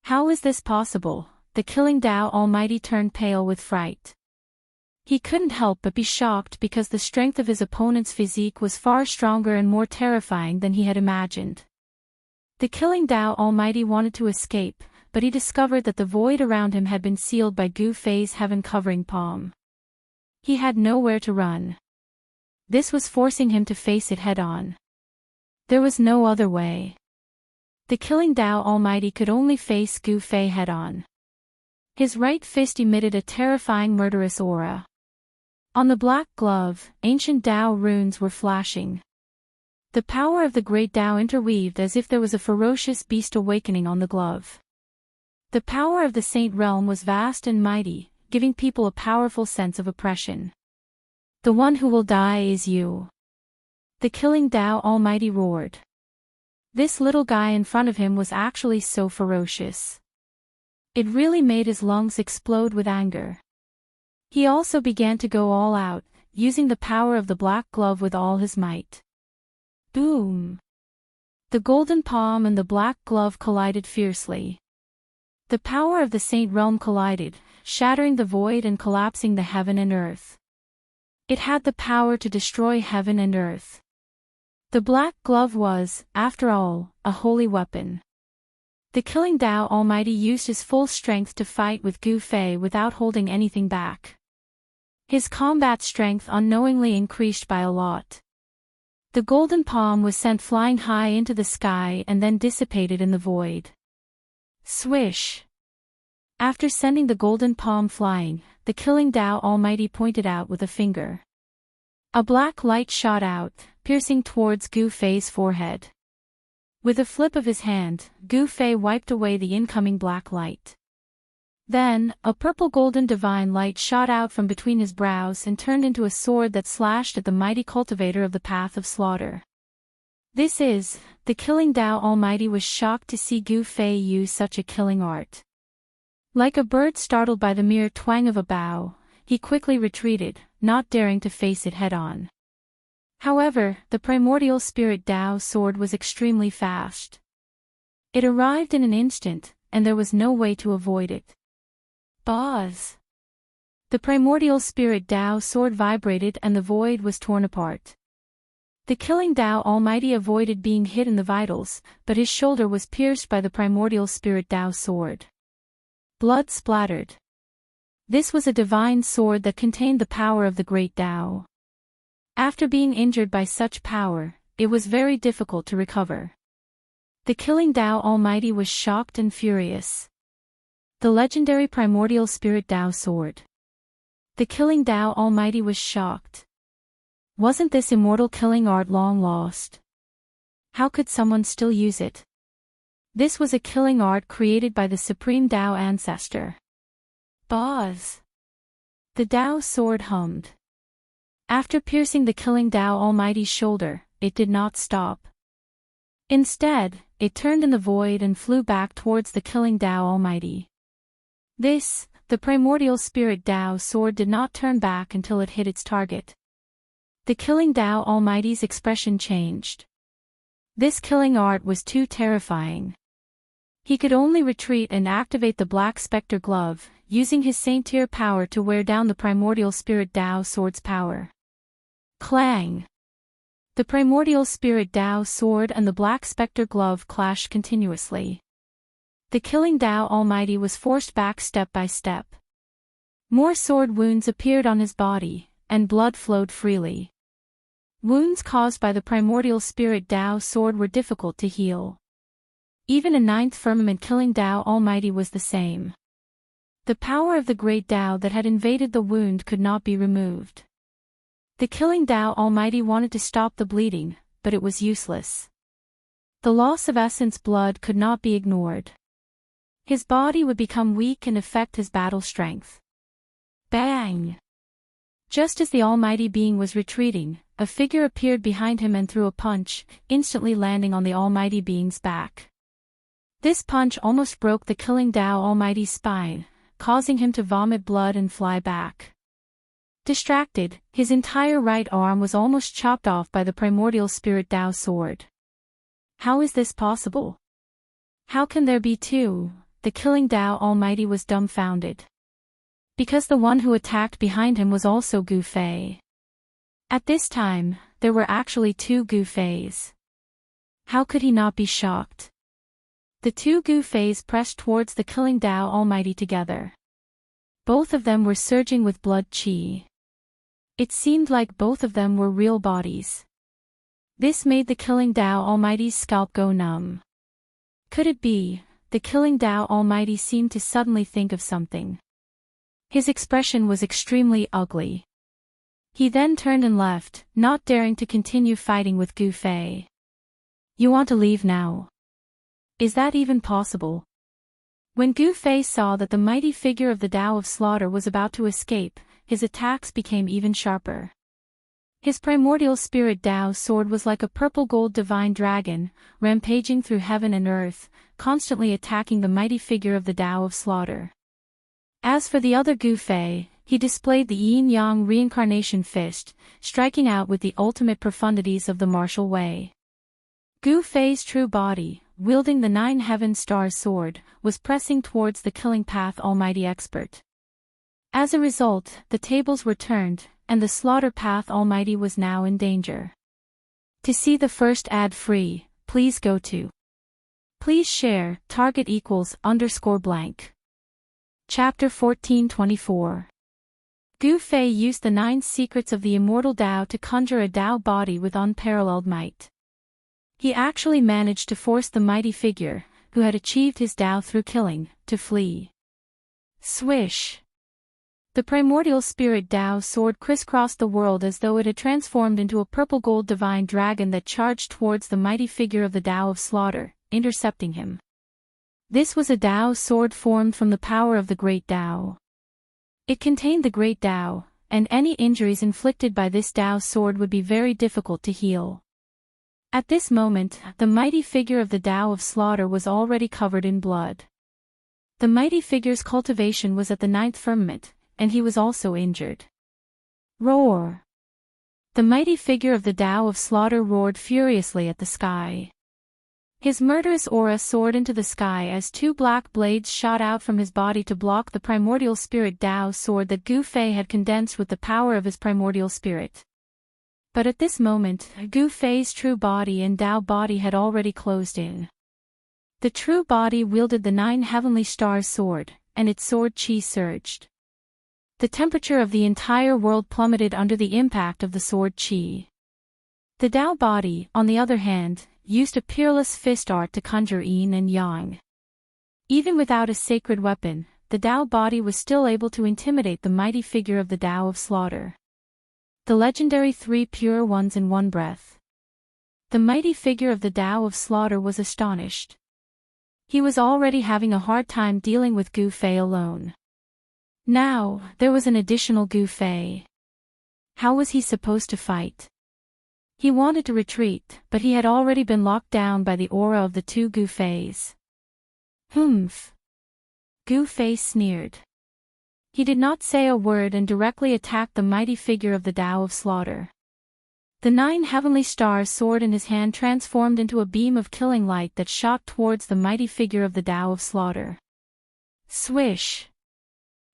How is this possible? The killing Tao Almighty turned pale with fright. He couldn't help but be shocked because the strength of his opponent's physique was far stronger and more terrifying than he had imagined. The killing Tao Almighty wanted to escape, but he discovered that the void around him had been sealed by Gu Fei's heaven-covering palm. He had nowhere to run. This was forcing him to face it head-on. There was no other way. The killing Tao Almighty could only face Gu Fei head-on. His right fist emitted a terrifying murderous aura. On the black glove, ancient Tao runes were flashing. The power of the great Tao interweaved as if there was a ferocious beast awakening on the glove. The power of the Saint Realm was vast and mighty, giving people a powerful sense of oppression. The one who will die is you. The killing Tao Almighty roared. This little guy in front of him was actually so ferocious. It really made his lungs explode with anger. He also began to go all out, using the power of the black glove with all his might. Boom! The golden palm and the black glove collided fiercely. The power of the Saint Realm collided, shattering the void and collapsing the heaven and earth. It had the power to destroy heaven and earth. The black glove was, after all, a holy weapon. The killing Tao Almighty used his full strength to fight with Gu Fei without holding anything back. His combat strength unknowingly increased by a lot. The golden palm was sent flying high into the sky and then dissipated in the void. Swish! After sending the golden palm flying, the killing Tao Almighty pointed out with a finger. A black light shot out, piercing towards Gu Fei's forehead. With a flip of his hand, Gu Fei wiped away the incoming black light. Then, a purple-golden divine light shot out from between his brows and turned into a sword that slashed at the mighty cultivator of the path of slaughter. The killing Tao Almighty was shocked to see Gu Fei use such a killing art. Like a bird startled by the mere twang of a bow, he quickly retreated, not daring to face it head-on. However, the primordial spirit Tao sword was extremely fast. It arrived in an instant, and there was no way to avoid it. Buzz! The primordial spirit Tao sword vibrated and the void was torn apart. The killing Tao Almighty avoided being hit in the vitals, but his shoulder was pierced by the primordial spirit Tao sword. Blood splattered. This was a divine sword that contained the power of the great Tao. After being injured by such power, it was very difficult to recover. The killing Tao Almighty was shocked and furious. The legendary primordial spirit Tao sword. The killing Tao Almighty was shocked. Wasn't this immortal killing art long lost? How could someone still use it? This was a killing art created by the supreme Tao ancestor. Buzz! The Tao sword hummed. After piercing the killing Tao Almighty's shoulder, it did not stop. Instead, it turned in the void and flew back towards the killing Tao Almighty. The primordial spirit Tao sword did not turn back until it hit its target. The killing Tao Almighty's expression changed. This killing art was too terrifying. He could only retreat and activate the Black Spectre glove, using his saint-tier power to wear down the primordial spirit Tao sword's power. Clang! The primordial spirit Tao sword and the Black Spectre glove clashed continuously. The killing Tao Almighty was forced back step by step. More sword wounds appeared on his body, and blood flowed freely. Wounds caused by the primordial spirit Tao sword were difficult to heal. Even a ninth firmament killing Tao Almighty was the same. The power of the great Tao that had invaded the wound could not be removed. The killing Tao Almighty wanted to stop the bleeding, but it was useless. The loss of essence blood could not be ignored. His body would become weak and affect his battle strength. Bang! Just as the Almighty Being was retreating, a figure appeared behind him and threw a punch, instantly landing on the Almighty Being's back. This punch almost broke the killing Tao Almighty's spine, causing him to vomit blood and fly back. Distracted, his entire right arm was almost chopped off by the primordial spirit Tao sword. How is this possible? How can there be two? The killing Tao Almighty was dumbfounded. Because the one who attacked behind him was also Gu Fei. At this time, there were actually two Gu Feis. How could he not be shocked? The two Gu Feis pressed towards the killing Tao Almighty together. Both of them were surging with blood qi. It seemed like both of them were real bodies. This made the killing Tao Almighty's scalp go numb. Could it be? The killing Tao Almighty seemed to suddenly think of something. His expression was extremely ugly. He then turned and left, not daring to continue fighting with Gu Fei. You want to leave now? Is that even possible? When Gu Fei saw that the mighty figure of the Tao of Slaughter was about to escape, his attacks became even sharper. His primordial spirit Tao sword was like a purple-gold divine dragon, rampaging through heaven and earth, constantly attacking the mighty figure of the Tao of Slaughter. As for the other Gu Fei, he displayed the yin-yang reincarnation fist, striking out with the ultimate profundities of the martial way. Gu Fei's true body, wielding the 9 heaven stars sword, was pressing towards the killing path Almighty Expert. As a result, the tables were turned, and the slaughter path Almighty was now in danger. To see the first ad free, please go to. Please share, target =_blank. Chapter 1424. Gu Fei used the 9 secrets of the immortal Tao to conjure a Tao body with unparalleled might. He actually managed to force the mighty figure, who had achieved his Tao through killing, to flee. Swish! The primordial spirit Tao sword crisscrossed the world as though it had transformed into a purple-gold divine dragon that charged towards the mighty figure of the Tao of Slaughter, intercepting him. This was a Tao sword formed from the power of the Great Tao. It contained the Great Tao, and any injuries inflicted by this Tao sword would be very difficult to heal. At this moment, the mighty figure of the Tao of Slaughter was already covered in blood. The mighty figure's cultivation was at the 9th firmament, and he was also injured. Roar! The mighty figure of the Tao of Slaughter roared furiously at the sky. His murderous aura soared into the sky as 2 black blades shot out from his body to block the primordial spirit Tao sword that Gu Fei had condensed with the power of his primordial spirit. But at this moment, Gu Fei's true body and Tao body had already closed in. The true body wielded the 9 heavenly stars sword, and its sword qi surged. The temperature of the entire world plummeted under the impact of the sword qi. The Tao body, on the other hand, used a peerless fist art to conjure yin and yang. Even without a sacred weapon, the Tao body was still able to intimidate the mighty figure of the Tao of Slaughter. The legendary 3 pure ones in one breath. The mighty figure of the Tao of Slaughter was astonished. He was already having a hard time dealing with Gu Fei alone. Now, there was an additional Gu Fei. How was he supposed to fight? He wanted to retreat, but he had already been locked down by the aura of the 2 Gu Feis. Humph! Gu Fei sneered. He did not say a word and directly attacked the mighty figure of the Tao of Slaughter. The 9 heavenly stars sword in his hand transformed into a beam of killing light that shot towards the mighty figure of the Tao of Slaughter. Swish!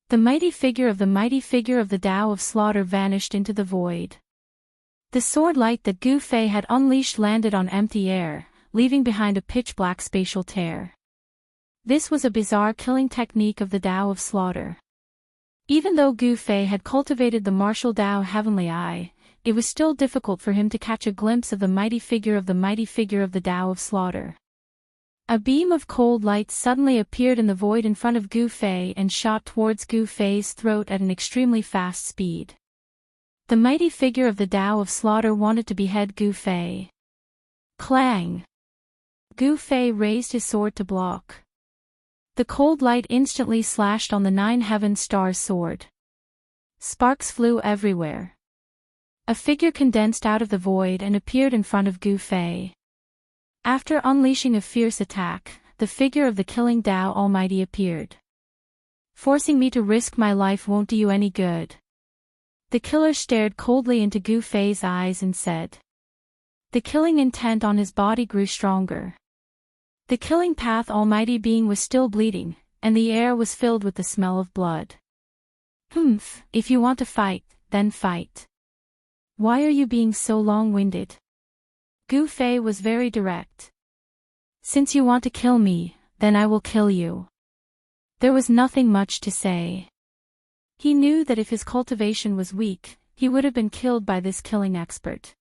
The mighty figure of the Tao of Slaughter vanished into the void. The sword light that Gu Fei had unleashed landed on empty air, leaving behind a pitch-black spatial tear. This was a bizarre killing technique of the Tao of Slaughter. Even though Gu Fei had cultivated the martial Tao Heavenly Eye, it was still difficult for him to catch a glimpse of the mighty figure of the Tao of Slaughter. A beam of cold light suddenly appeared in the void in front of Gu Fei and shot towards Gu Fei's throat at an extremely fast speed. The mighty figure of the Tao of Slaughter wanted to behead Gu Fei. Clang! Gu Fei raised his sword to block. The cold light instantly slashed on the 9 heaven stars sword. Sparks flew everywhere. A figure condensed out of the void and appeared in front of Gu Fei. After unleashing a fierce attack, the figure of the killing Tao Almighty appeared. Forcing me to risk my life won't do you any good. The killer stared coldly into Gu Fei's eyes and said. The killing intent on his body grew stronger. The killing path Almighty being was still bleeding, and the air was filled with the smell of blood. If you want to fight, then fight. Why are you being so long-winded? Gu Fei was very direct. Since you want to kill me, then I will kill you. There was nothing much to say. He knew that if his cultivation was weak, he would have been killed by this killing expert.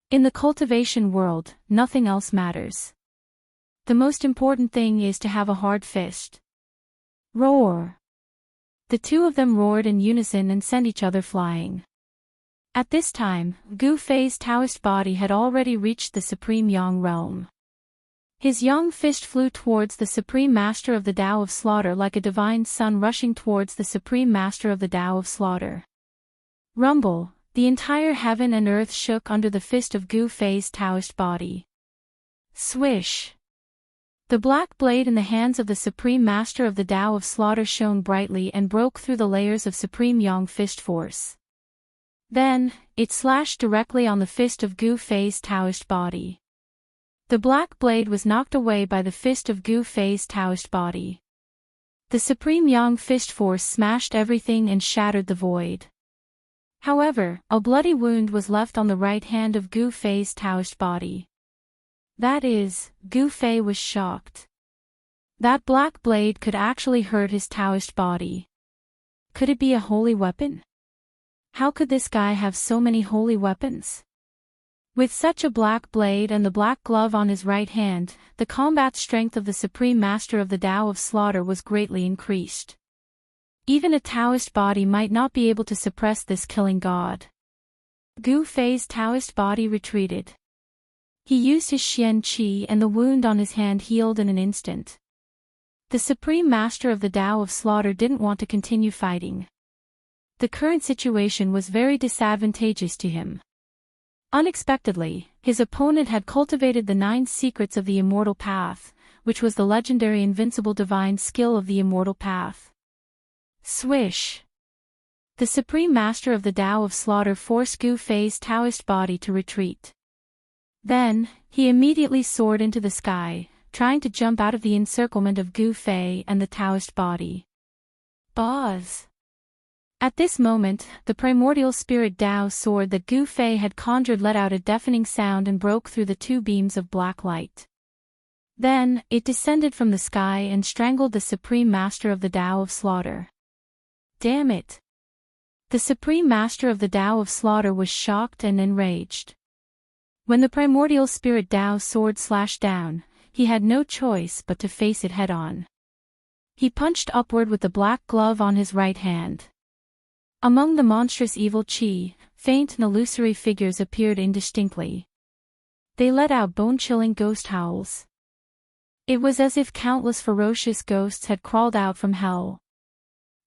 In the cultivation world, nothing else matters. The most important thing is to have a hard fist. Roar! The two of them roared in unison and sent each other flying. At this time, Gu Fei's Taoist body had already reached the Supreme Yang realm. His Yang fist flew towards the Supreme Master of the Tao of Slaughter like a divine sun rushing towards the Supreme Master of the Tao of Slaughter. Rumble, the entire heaven and earth shook under the fist of Gu Fei's Taoist body. Swish! The black blade in the hands of the Supreme Master of the Tao of Slaughter shone brightly and broke through the layers of Supreme Yang fist force. Then, it slashed directly on the fist of Gu Fei's Taoist body. The black blade was knocked away by the fist of Gu Fei's Taoist body. The Supreme Yang fist force smashed everything and shattered the void. However, a bloody wound was left on the right hand of Gu Fei's Taoist body. That is, Gu Fei was shocked. That black blade could actually hurt his Taoist body. Could it be a holy weapon? How could this guy have so many holy weapons? With such a black blade and the black glove on his right hand, the combat strength of the Supreme Master of the Tao of Slaughter was greatly increased. Even a Taoist body might not be able to suppress this killing god. Gu Fei's Taoist body retreated. He used his Xian Qi and the wound on his hand healed in an instant. The Supreme Master of the Tao of Slaughter didn't want to continue fighting. The current situation was very disadvantageous to him. Unexpectedly, his opponent had cultivated the 9 secrets of the Immortal Path, which was the legendary invincible divine skill of the Immortal Path. Swish! The Supreme Master of the Tao of Slaughter forced Gu Fei's Taoist body to retreat. Then, he immediately soared into the sky, trying to jump out of the encirclement of Gu Fei and the Taoist body. Buzz! At this moment, the primordial spirit Tao sword that Gu Fei had conjured let out a deafening sound and broke through the 2 beams of black light. Then, it descended from the sky and strangled the Supreme Master of the Tao of Slaughter. Damn it! The Supreme Master of the Tao of Slaughter was shocked and enraged. When the primordial spirit Tao's sword slashed down, he had no choice but to face it head-on. He punched upward with the black glove on his right hand. Among the monstrous evil qi, faint and illusory figures appeared indistinctly. They let out bone-chilling ghost howls. It was as if countless ferocious ghosts had crawled out from hell.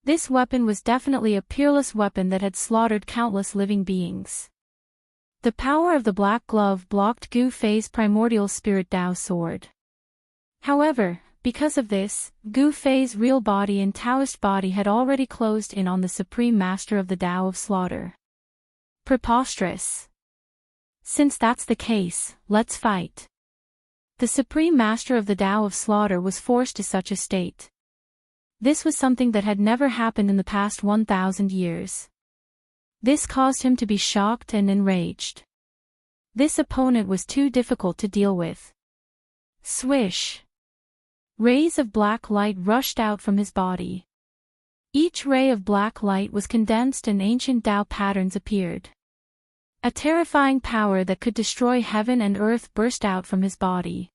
This weapon was definitely a peerless weapon that had slaughtered countless living beings. The power of the black glove blocked Gu Fei's primordial spirit Tao sword. However, because of this, Gu Fei's real body and Taoist body had already closed in on the Supreme Master of the Tao of Slaughter. Preposterous! Since that's the case, let's fight. The Supreme Master of the Tao of Slaughter was forced to such a state. This was something that had never happened in the past 1,000 years. This caused him to be shocked and enraged. This opponent was too difficult to deal with. Swish! Rays of black light rushed out from his body. Each ray of black light was condensed and ancient Tao patterns appeared. A terrifying power that could destroy heaven and earth burst out from his body.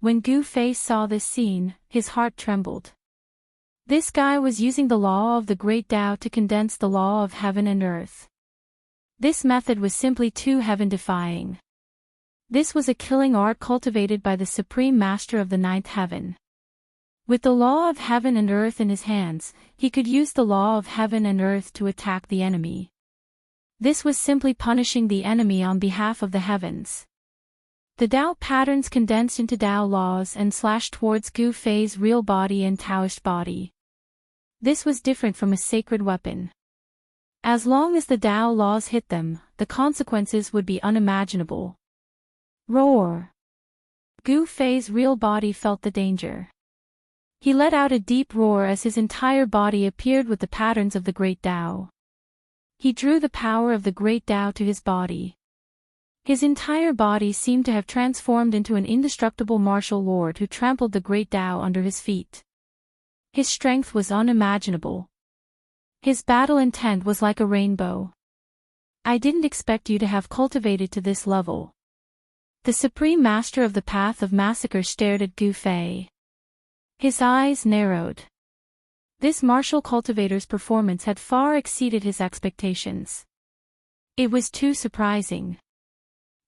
When Gu Fei saw this scene, his heart trembled. This guy was using the law of the great Tao to condense the law of heaven and earth. This method was simply too heaven-defying. This was a killing art cultivated by the supreme master of the ninth heaven. With the law of heaven and earth in his hands, he could use the law of heaven and earth to attack the enemy. This was simply punishing the enemy on behalf of the heavens. The Tao patterns condensed into Tao laws and slashed towards Gu Fei's real body and Taoist body. This was different from a sacred weapon. As long as the Tao laws hit them, the consequences would be unimaginable. Roar! Gu Fei's real body felt the danger. He let out a deep roar as his entire body appeared with the patterns of the great Tao. He drew the power of the great Tao to his body. His entire body seemed to have transformed into an indestructible martial lord who trampled the great Tao under his feet. His strength was unimaginable. His battle intent was like a rainbow. I didn't expect you to have cultivated to this level. The supreme master of the path of massacre stared at Gu Fei. His eyes narrowed. This martial cultivator's performance had far exceeded his expectations. It was too surprising.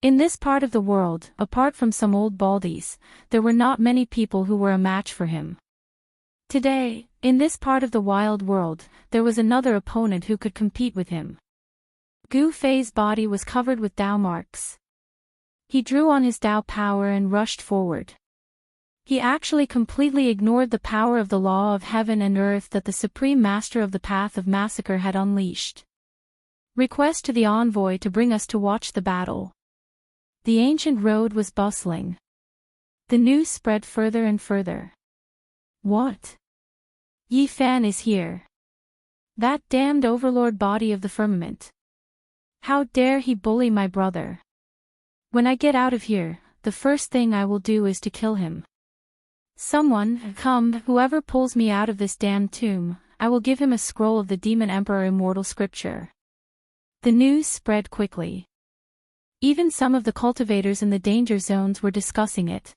In this part of the world, apart from some old baldies, there were not many people who were a match for him. Today, in this part of the wild world, there was another opponent who could compete with him. Gu Fei's body was covered with Tao marks. He drew on his Tao power and rushed forward. He actually completely ignored the power of the law of heaven and earth that the supreme master of the path of massacre had unleashed. Request to the envoy to bring us to watch the battle. The ancient road was bustling. The news spread further and further. What? Yi Fan is here. That damned overlord body of the firmament. How dare he bully my brother? When I get out of here, the first thing I will do is to kill him. Someone, come, whoever pulls me out of this damned tomb, I will give him a scroll of the demon emperor immortal scripture. The news spread quickly. Even some of the cultivators in the danger zones were discussing it.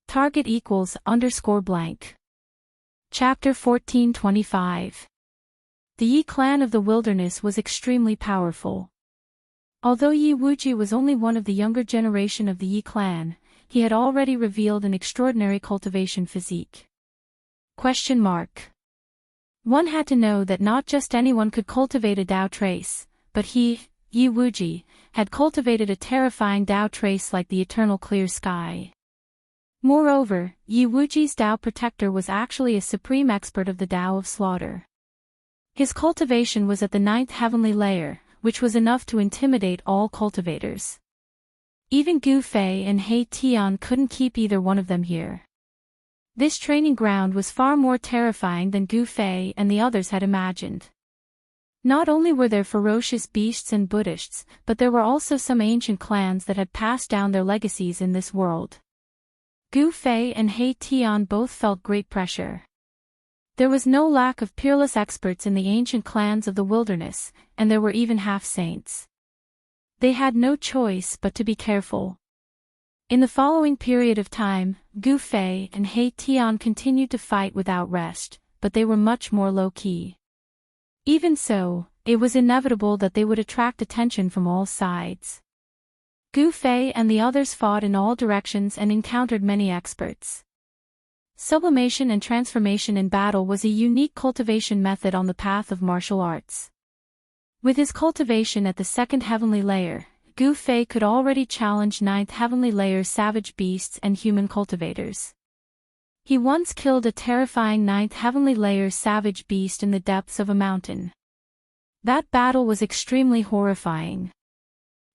Target equals _blank. Chapter 1425. The Yi clan of the wilderness was extremely powerful. Although Yi Wuji was only one of the younger generation of the Yi clan, he had already revealed an extraordinary cultivation physique. One had to know that not just anyone could cultivate a Tao trace, but he, Yi Wuji, had cultivated a terrifying Tao trace like the eternal clear sky. Moreover, Yi Wuji's Tao protector was actually a supreme expert of the Tao of slaughter. His cultivation was at the 9th heavenly layer, which was enough to intimidate all cultivators. Even Gu Fei and He Tian couldn't keep either one of them here. This training ground was far more terrifying than Gu Fei and the others had imagined. Not only were there ferocious beasts and Buddhists, but there were also some ancient clans that had passed down their legacies in this world. Gu Fei and He Tian both felt great pressure. There was no lack of peerless experts in the ancient clans of the wilderness, and there were even half-saints. They had no choice but to be careful. In the following period of time, Gu Fei and He Tian continued to fight without rest, but they were much more low-key. Even so, it was inevitable that they would attract attention from all sides. Gu Fei and the others fought in all directions and encountered many experts. Sublimation and transformation in battle was a unique cultivation method on the path of martial arts. With his cultivation at the 2nd heavenly layer, Gu Fei could already challenge 9th heavenly layer savage beasts and human cultivators. He once killed a terrifying 9th heavenly layer savage beast in the depths of a mountain. That battle was extremely horrifying.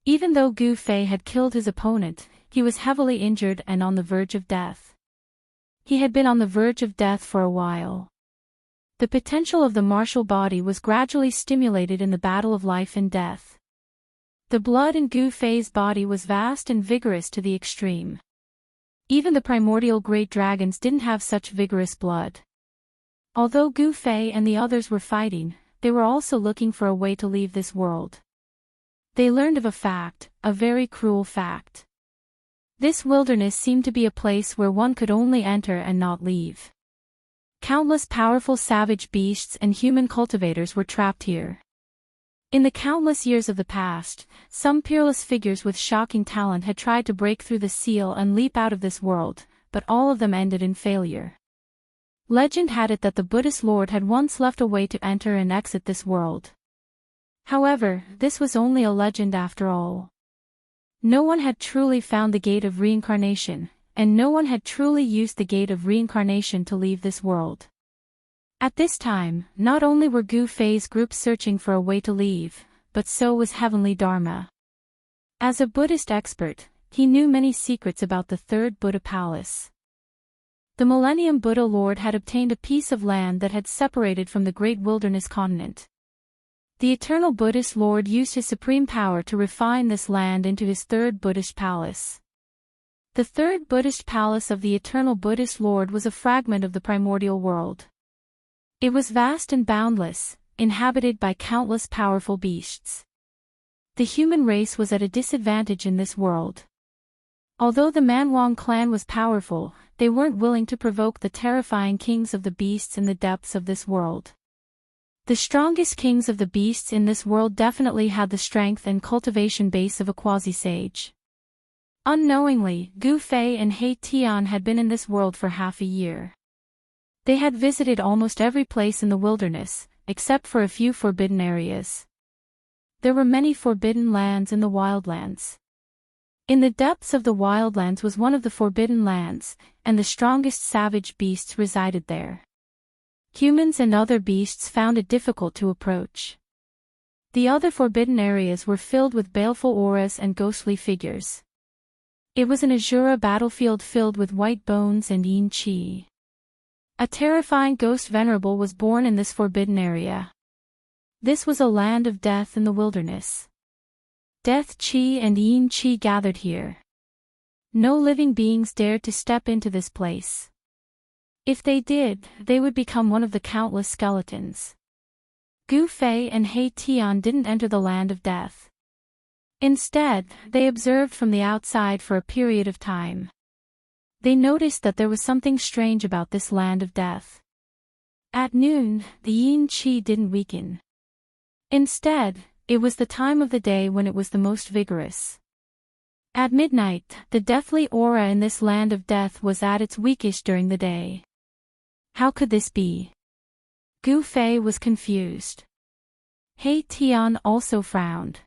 Even though Gu Fei had killed his opponent, he was heavily injured and on the verge of death. He had been on the verge of death for a while. The potential of the martial body was gradually stimulated in the battle of life and death. The blood in Gu Fei's body was vast and vigorous to the extreme. Even the primordial great dragons didn't have such vigorous blood. Although Gu Fei and the others were fighting, they were also looking for a way to leave this world. They learned of a fact, a very cruel fact. This wilderness seemed to be a place where one could only enter and not leave. Countless powerful savage beasts and human cultivators were trapped here. In the countless years of the past, some peerless figures with shocking talent had tried to break through the seal and leap out of this world, but all of them ended in failure. Legend had it that the Buddhist Lord had once left a way to enter and exit this world. However, this was only a legend after all. No one had truly found the gate of reincarnation, and no one had truly used the gate of reincarnation to leave this world. At this time, not only were Gu Fei's group searching for a way to leave, but so was Heavenly Dharma. As a Buddhist expert, he knew many secrets about the third Buddha palace. The Millennium Buddha Lord had obtained a piece of land that had separated from the great wilderness continent. The Eternal Buddhist Lord used his supreme power to refine this land into his third Buddhist palace. The third Buddhist palace of the Eternal Buddhist Lord was a fragment of the primordial world. It was vast and boundless, inhabited by countless powerful beasts. The human race was at a disadvantage in this world. Although the Manwang clan was powerful, they weren't willing to provoke the terrifying kings of the beasts in the depths of this world. The strongest kings of the beasts in this world definitely had the strength and cultivation base of a quasi-sage. Unknowingly, Gu Fei and He Tian had been in this world for half a year. They had visited almost every place in the wilderness, except for a few forbidden areas. There were many forbidden lands in the wildlands. In the depths of the wildlands was one of the forbidden lands, and the strongest savage beasts resided there. Humans and other beasts found it difficult to approach. The other forbidden areas were filled with baleful auras and ghostly figures. It was an Azura battlefield filled with white bones and yin qi. A terrifying ghost venerable was born in this forbidden area. This was a land of death in the wilderness. Death qi and yin qi gathered here. No living beings dared to step into this place. If they did, they would become one of the countless skeletons. Gu Fei and He Tian didn't enter the land of death. Instead, they observed from the outside for a period of time. They noticed that there was something strange about this land of death. At noon, the yin qi didn't weaken. Instead, it was the time of the day when it was the most vigorous. At midnight, the deathly aura in this land of death was at its weakest during the day. How could this be? Gu Fei was confused. He Tian also frowned.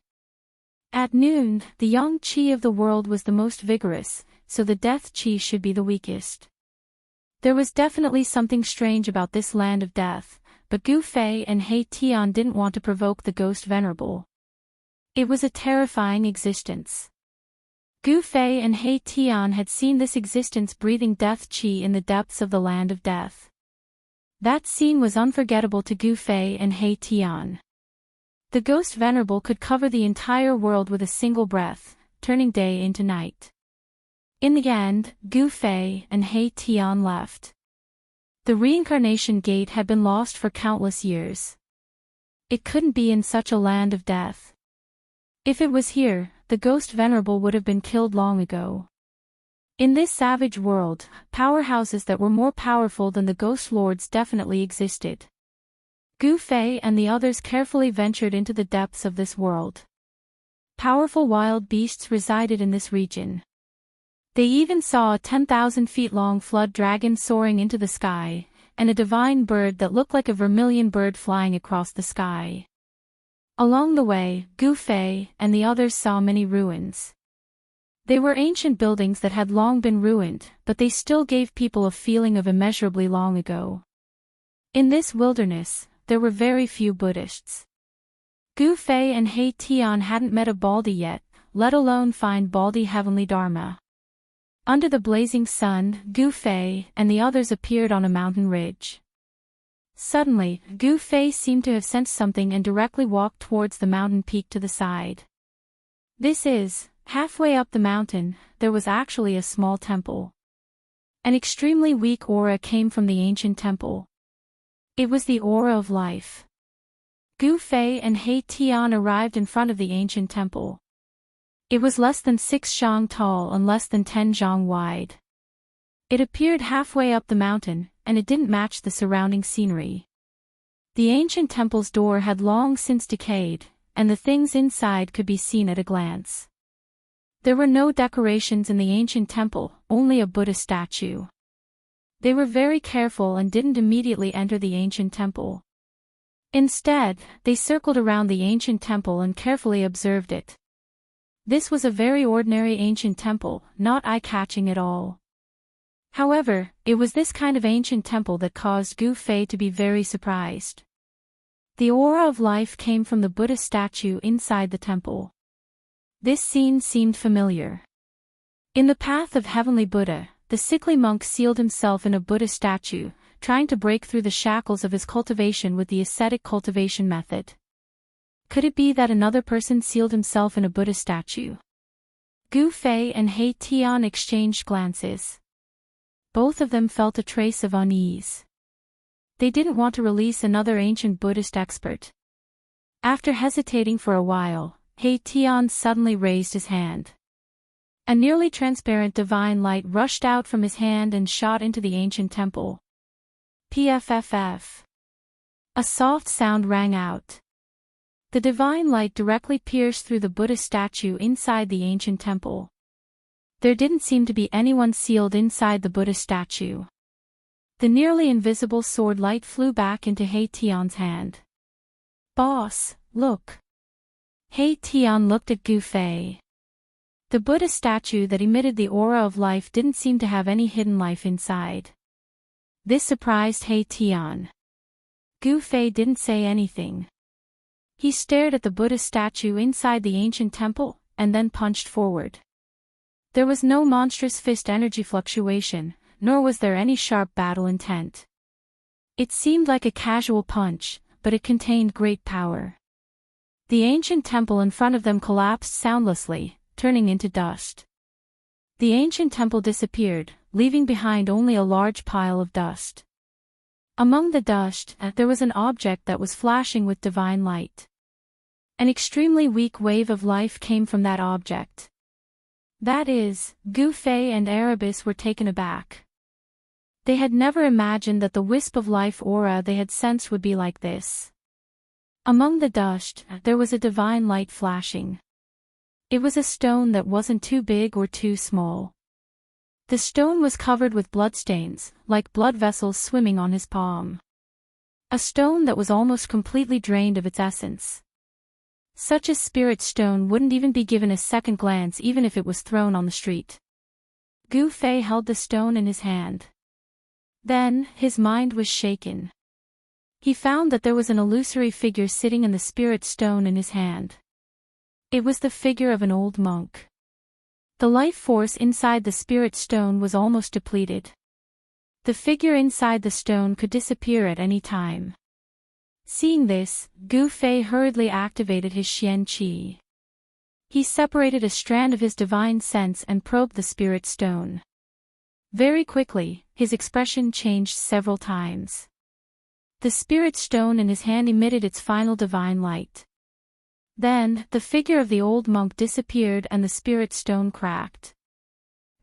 At noon, the yang qi of the world was the most vigorous, so the death qi should be the weakest. There was definitely something strange about this land of death, but Gu Fei and He Tian didn't want to provoke the ghost venerable. It was a terrifying existence. Gu Fei and He Tian had seen this existence breathing death qi in the depths of the land of death. That scene was unforgettable to Gu Fei and He Tian. The ghost venerable could cover the entire world with a single breath, turning day into night. In the end, Gu Fei and He Tian left. The reincarnation gate had been lost for countless years. It couldn't be in such a land of death. If it was here, the ghost venerable would have been killed long ago. In this savage world, powerhouses that were more powerful than the ghost lords definitely existed. Gu Fei and the others carefully ventured into the depths of this world. Powerful wild beasts resided in this region. They even saw a 10,000 feet long flood dragon soaring into the sky, and a divine bird that looked like a vermilion bird flying across the sky. Along the way, Gu Fei and the others saw many ruins. They were ancient buildings that had long been ruined, but they still gave people a feeling of immeasurably long ago. In this wilderness, there were very few Buddhists. Gu Fei and He Tian hadn't met a Baldi yet, let alone find Baldi Heavenly Dharma. Under the blazing sun, Gu Fei and the others appeared on a mountain ridge. Suddenly, Gu Fei seemed to have sensed something and directly walked towards the mountain peak to the side. Halfway up the mountain, there was actually a small temple. An extremely weak aura came from the ancient temple. It was the aura of life. Gu Fei and He Tian arrived in front of the ancient temple. It was less than 6 zhang tall and less than 10 zhang wide. It appeared halfway up the mountain, and it didn't match the surrounding scenery. The ancient temple's door had long since decayed, and the things inside could be seen at a glance. There were no decorations in the ancient temple, only a Buddha statue. They were very careful and didn't immediately enter the ancient temple. Instead, they circled around the ancient temple and carefully observed it. This was a very ordinary ancient temple, not eye-catching at all. However, it was this kind of ancient temple that caused Gu Fei to be very surprised. The aura of life came from the Buddha statue inside the temple. This scene seemed familiar. In the path of Heavenly Buddha, the sickly monk sealed himself in a Buddha statue, trying to break through the shackles of his cultivation with the ascetic cultivation method. Could it be that another person sealed himself in a Buddha statue? Gu Fei and He Tian exchanged glances. Both of them felt a trace of unease. They didn't want to release another ancient Buddhist expert. After hesitating for a while, He Tian suddenly raised his hand. A nearly transparent divine light rushed out from his hand and shot into the ancient temple. Pfff. A soft sound rang out. The divine light directly pierced through the Buddha statue inside the ancient temple. There didn't seem to be anyone sealed inside the Buddha statue. The nearly invisible sword light flew back into He Tian's hand. "Boss, look." He Tian looked at Gu Fei. The Buddha statue that emitted the aura of life didn't seem to have any hidden life inside. This surprised He Tian. Gu Fei didn't say anything. He stared at the Buddha statue inside the ancient temple, and then punched forward. There was no monstrous fist energy fluctuation, nor was there any sharp battle intent. It seemed like a casual punch, but it contained great power. The ancient temple in front of them collapsed soundlessly, turning into dust. The ancient temple disappeared, leaving behind only a large pile of dust. Among the dust, there was an object that was flashing with divine light. An extremely weak wave of life came from that object. That is, Gu Fei and Erebus were taken aback. They had never imagined that the wisp of life aura they had sensed would be like this. Among the dust, there was a divine light flashing. It was a stone that wasn't too big or too small. The stone was covered with bloodstains, like blood vessels swimming on his palm. A stone that was almost completely drained of its essence. Such a spirit stone wouldn't even be given a second glance even if it was thrown on the street. Gu Fei held the stone in his hand. Then, his mind was shaken. He found that there was an illusory figure sitting in the spirit stone in his hand. It was the figure of an old monk. The life force inside the spirit stone was almost depleted. The figure inside the stone could disappear at any time. Seeing this, Gu Fei hurriedly activated his Xian Qi. He separated a strand of his divine sense and probed the spirit stone. Very quickly, his expression changed several times. The spirit stone in his hand emitted its final divine light. Then, the figure of the old monk disappeared and the spirit stone cracked.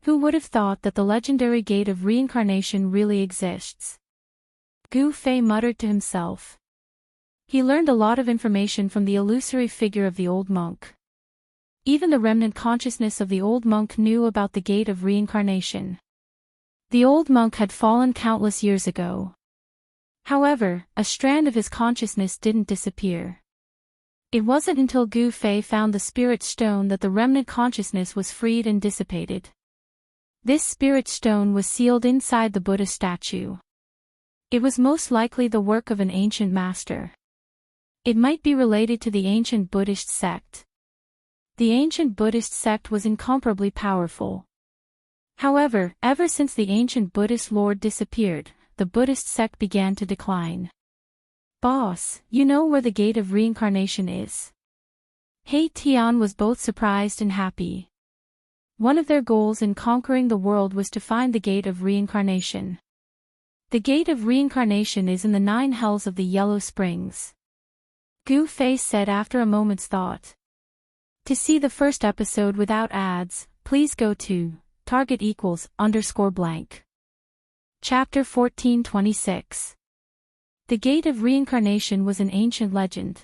Who would have thought that the legendary gate of reincarnation really exists? Gu Fei muttered to himself. He learned a lot of information from the illusory figure of the old monk. Even the remnant consciousness of the old monk knew about the gate of reincarnation. The old monk had fallen countless years ago. However, a strand of his consciousness didn't disappear. It wasn't until Gu Fei found the spirit stone that the remnant consciousness was freed and dissipated. This spirit stone was sealed inside the Buddha statue. It was most likely the work of an ancient master. It might be related to the ancient Buddhist sect. The ancient Buddhist sect was incomparably powerful. However, ever since the ancient Buddhist lord disappeared, the Buddhist sect began to decline. "Boss, you know where the gate of reincarnation is?" He Tian was both surprised and happy. One of their goals in conquering the world was to find the gate of reincarnation. The gate of reincarnation is in the 9 hells of the Yellow Springs. Gu Fei said after a moment's thought. To see the first episode without ads, please go to *_blank. Chapter 1426. The Gate of Reincarnation was an ancient legend.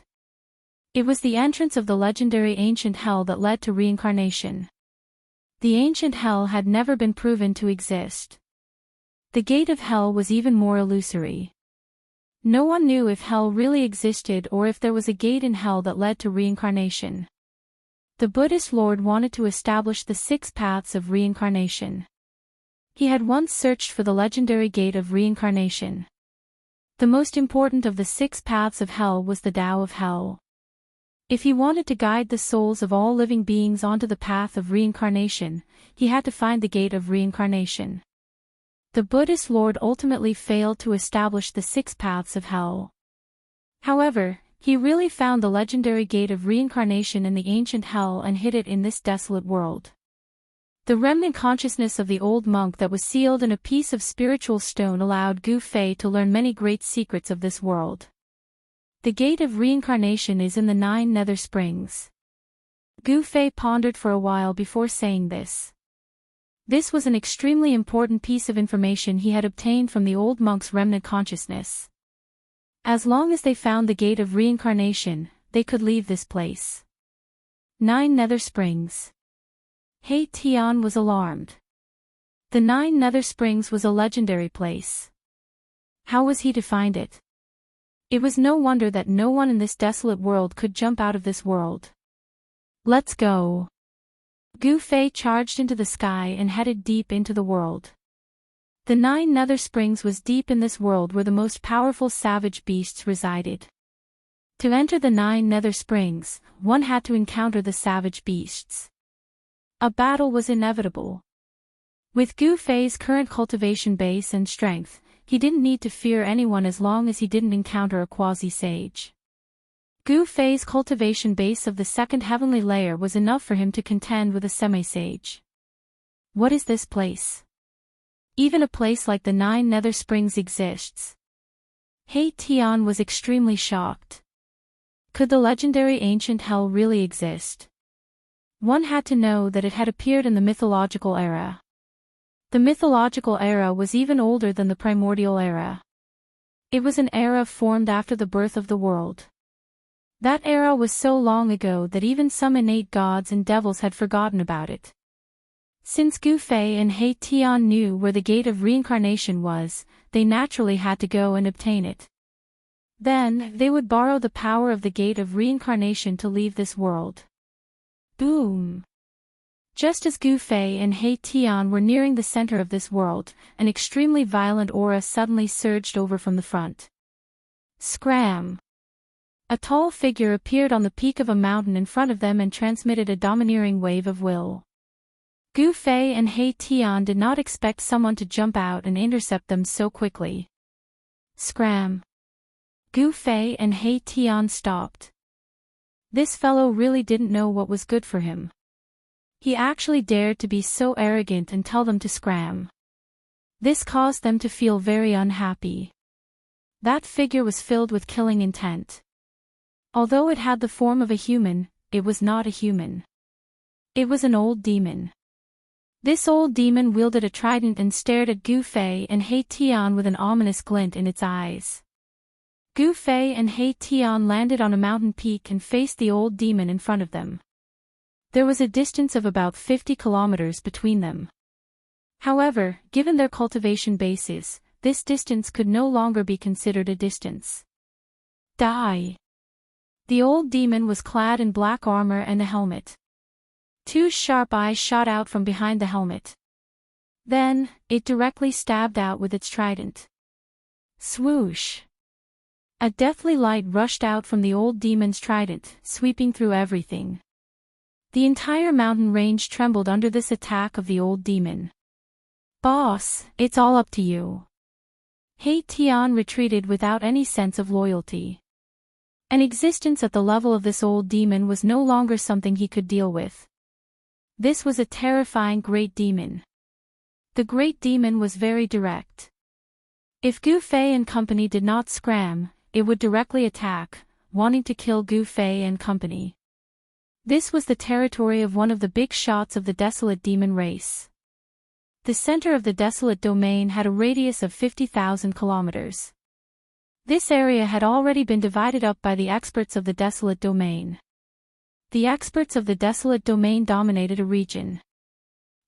It was the entrance of the legendary ancient hell that led to reincarnation. The ancient hell had never been proven to exist. The gate of hell was even more illusory. No one knew if hell really existed or if there was a gate in hell that led to reincarnation. The Buddhist Lord wanted to establish the 6 paths of reincarnation. He had once searched for the legendary gate of reincarnation. The most important of the 6 paths of hell was the Tao of Hell. If he wanted to guide the souls of all living beings onto the path of reincarnation, he had to find the gate of reincarnation. The Buddhist Lord ultimately failed to establish the 6 paths of hell. However, he really found the legendary gate of reincarnation in the ancient hell and hid it in this desolate world. The remnant consciousness of the old monk that was sealed in a piece of spiritual stone allowed Gu Fei to learn many great secrets of this world. The gate of reincarnation is in the 9 nether springs. Gu Fei pondered for a while before saying this. This was an extremely important piece of information he had obtained from the old monk's remnant consciousness. As long as they found the gate of reincarnation, they could leave this place. 9 nether springs. He Tian was alarmed. The 9 nether springs was a legendary place. How was he to find it? It was no wonder that no one in this desolate world could jump out of this world. Let's go. Gu Fei charged into the sky and headed deep into the world. The 9 nether springs was deep in this world where the most powerful savage beasts resided. To enter the 9 nether springs, one had to encounter the savage beasts. A battle was inevitable. With Gu Fei's current cultivation base and strength, he didn't need to fear anyone as long as he didn't encounter a quasi-sage. Gu Fei's cultivation base of the 2nd heavenly layer was enough for him to contend with a semi-sage. What is this place? Even a place like the 9 nether springs exists. He Tian was extremely shocked. Could the legendary ancient hell really exist? One had to know that it had appeared in the mythological era. The mythological era was even older than the primordial era. It was an era formed after the birth of the world. That era was so long ago that even some innate gods and devils had forgotten about it. Since Gu Fei and He Tian knew where the gate of reincarnation was, they naturally had to go and obtain it. Then, they would borrow the power of the gate of reincarnation to leave this world. Boom! Just as Gu Fei and He Tian were nearing the center of this world, an extremely violent aura suddenly surged over from the front. Scram! A tall figure appeared on the peak of a mountain in front of them and transmitted a domineering wave of will. Gu Fei and He Tian did not expect someone to jump out and intercept them so quickly. Scram! Gu Fei and He Tian stopped. This fellow really didn't know what was good for him. He actually dared to be so arrogant and tell them to scram. This caused them to feel very unhappy. That figure was filled with killing intent. Although it had the form of a human, it was not a human. It was an old demon. This old demon wielded a trident and stared at Gu Fei and He Tian with an ominous glint in its eyes. Gu Fei and He Tian landed on a mountain peak and faced the old demon in front of them. There was a distance of about 50 kilometers between them. However, given their cultivation bases, this distance could no longer be considered a distance. Die! The old demon was clad in black armor and a helmet. 2 sharp eyes shot out from behind the helmet. Then, it directly stabbed out with its trident. Swoosh! A deathly light rushed out from the old demon's trident, sweeping through everything. The entire mountain range trembled under this attack of the old demon. Boss, it's all up to you. He Tian retreated without any sense of loyalty. An existence at the level of this old demon was no longer something he could deal with. This was a terrifying great demon. The great demon was very direct. If Gu Fei and company did not scram, it would directly attack, wanting to kill Gu Fei and company. This was the territory of one of the big shots of the desolate demon race. The center of the desolate domain had a radius of 50,000 kilometers. This area had already been divided up by the experts of the desolate domain. The experts of the desolate domain dominated a region.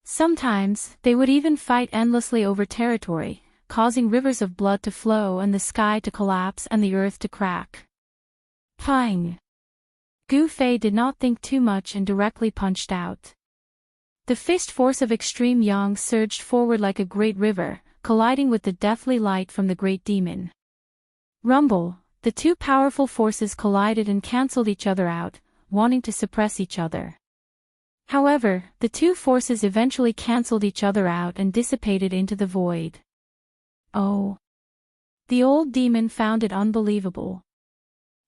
Sometimes, they would even fight endlessly over territory, causing rivers of blood to flow and the sky to collapse and the earth to crack. Pang! Gu Fei did not think too much and directly punched out. The fist force of extreme yang surged forward like a great river, colliding with the deathly light from the great demon. Rumble, the two powerful forces collided and cancelled each other out, wanting to suppress each other. However, the two forces eventually cancelled each other out and dissipated into the void. Oh! The old demon found it unbelievable.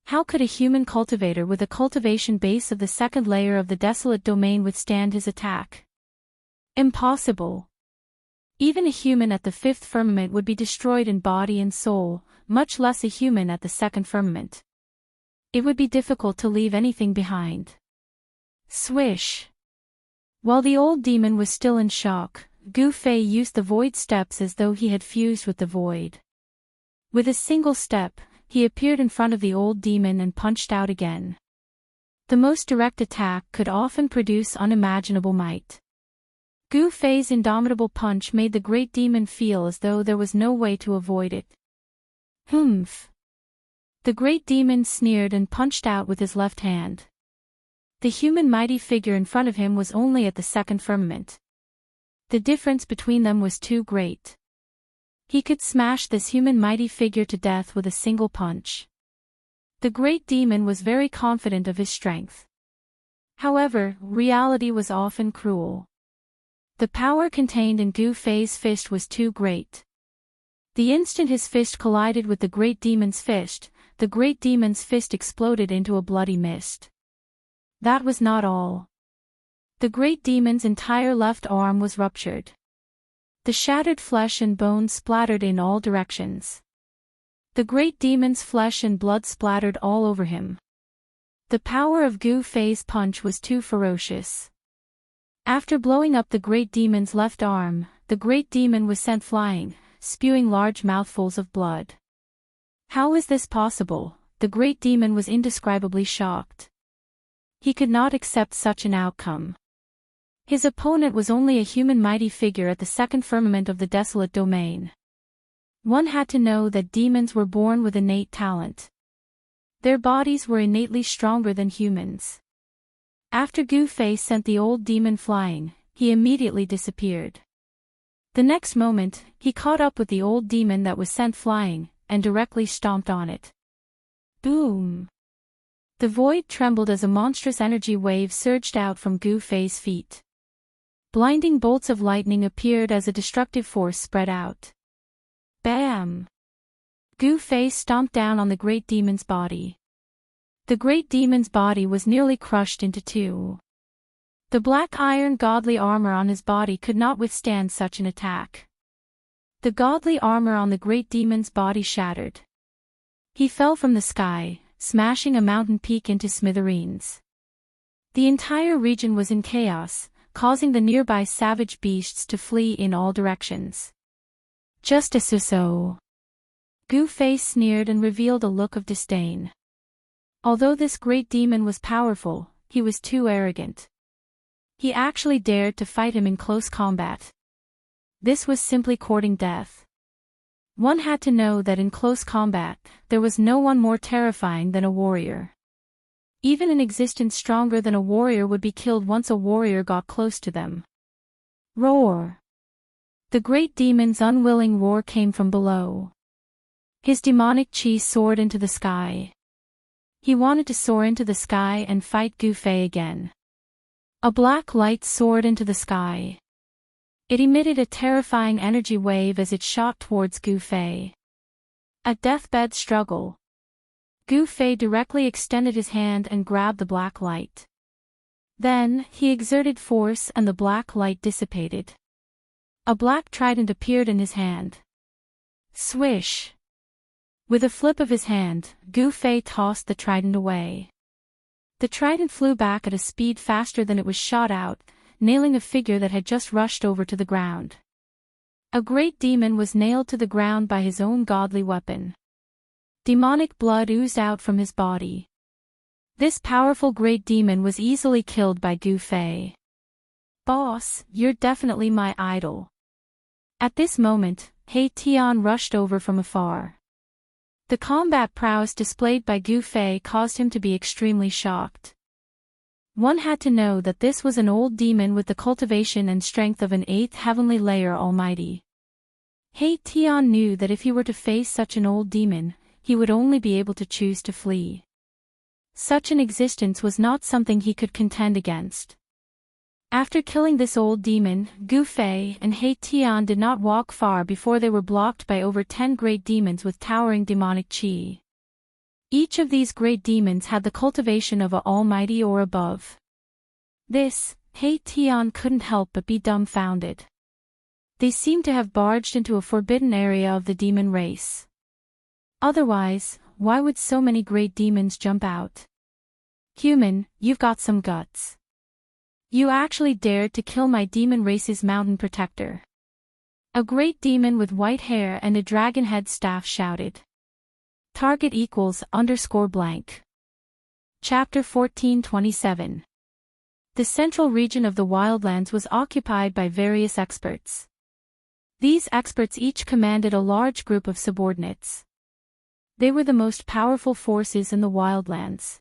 How could a human cultivator with a cultivation base of the second layer of the desolate domain withstand his attack? Impossible. Even a human at the fifth firmament would be destroyed in body and soul, much less a human at the second firmament. It would be difficult to leave anything behind. Swish! While the old demon was still in shock, Gu Fei used the void steps as though he had fused with the void. With a single step, he appeared in front of the old demon and punched out again. The most direct attack could often produce unimaginable might. Gu Fei's indomitable punch made the great demon feel as though there was no way to avoid it. Humph! The great demon sneered and punched out with his left hand. The human mighty figure in front of him was only at the second firmament. The difference between them was too great. He could smash this human mighty figure to death with a single punch. The great demon was very confident of his strength. However, reality was often cruel. The power contained in Gu Fei's fist was too great. The instant his fist collided with the great demon's fist, the great demon's fist exploded into a bloody mist. That was not all. The great demon's entire left arm was ruptured. The shattered flesh and bones splattered in all directions. The great demon's flesh and blood splattered all over him. The power of Gu Fei's punch was too ferocious. After blowing up the great demon's left arm, the great demon was sent flying, spewing large mouthfuls of blood. How is this possible? The great demon was indescribably shocked. He could not accept such an outcome. His opponent was only a human mighty figure at the second firmament of the desolate domain. One had to know that demons were born with innate talent. Their bodies were innately stronger than humans. After Gu Fei sent the old demon flying, he immediately disappeared. The next moment, he caught up with the old demon that was sent flying, and directly stomped on it. Boom! The void trembled as a monstrous energy wave surged out from Gu Fei's feet. Blinding bolts of lightning appeared as a destructive force spread out. Bam! Gu Fei stomped down on the great demon's body. The great demon's body was nearly crushed into two. The black iron godly armor on his body could not withstand such an attack. The godly armor on the great demon's body shattered. He fell from the sky, smashing a mountain peak into smithereens. The entire region was in chaos, causing the nearby savage beasts to flee in all directions. Just as so. Gu Fei sneered and revealed a look of disdain. Although this great demon was powerful, he was too arrogant. He actually dared to fight him in close combat. This was simply courting death. One had to know that in close combat, there was no one more terrifying than a warrior. Even an existence stronger than a warrior would be killed once a warrior got close to them. Roar! The great demon's unwilling roar came from below. His demonic chi soared into the sky. He wanted to soar into the sky and fight Gu Fei again. A black light soared into the sky. It emitted a terrifying energy wave as it shot towards Gu Fei. A deathbed struggle. Gu Fei directly extended his hand and grabbed the black light. Then, he exerted force and the black light dissipated. A black trident appeared in his hand. Swish! With a flip of his hand, Gu Fei tossed the trident away. The trident flew back at a speed faster than it was shot out, nailing a figure that had just rushed over to the ground. A great demon was nailed to the ground by his own godly weapon. Demonic blood oozed out from his body. This powerful great demon was easily killed by Gu Fei. "Boss, you're definitely my idol." At this moment, He Tian rushed over from afar. The combat prowess displayed by Gu Fei caused him to be extremely shocked. One had to know that this was an old demon with the cultivation and strength of an 8th heavenly layer almighty. He Tian knew that if he were to face such an old demon, he would only be able to choose to flee. Such an existence was not something he could contend against. After killing this old demon, Gu Fei and He Tian did not walk far before they were blocked by over 10 great demons with towering demonic qi. Each of these great demons had the cultivation of an almighty or above. This, He Tian couldn't help but be dumbfounded. They seemed to have barged into a forbidden area of the demon race. Otherwise, why would so many great demons jump out? "Human, you've got some guts. You actually dared to kill my demon race's mountain protector." A great demon with white hair and a dragon head staff shouted. Target =_blank. Chapter 14:27. The central region of the wildlands was occupied by various experts. These experts each commanded a large group of subordinates. They were the most powerful forces in the wildlands.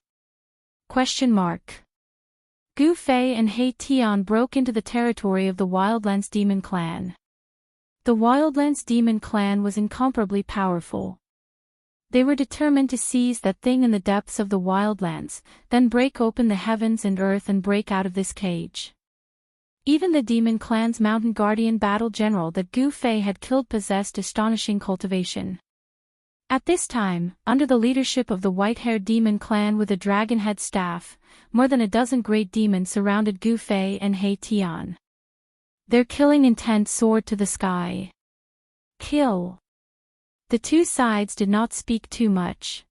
Gu Fei and He Tian broke into the territory of the Wildlands Demon Clan. The Wildlands Demon Clan was incomparably powerful. They were determined to seize that thing in the depths of the wildlands, then break open the heavens and earth and break out of this cage. Even the Demon Clan's mountain guardian battle general that Gu Fei had killed possessed astonishing cultivation. At this time, under the leadership of the white-haired Demon Clan with a dragon head staff, more than a dozen great demons surrounded Gu Fei and He Tian. Their killing intent soared to the sky. Kill! The two sides did not speak too much.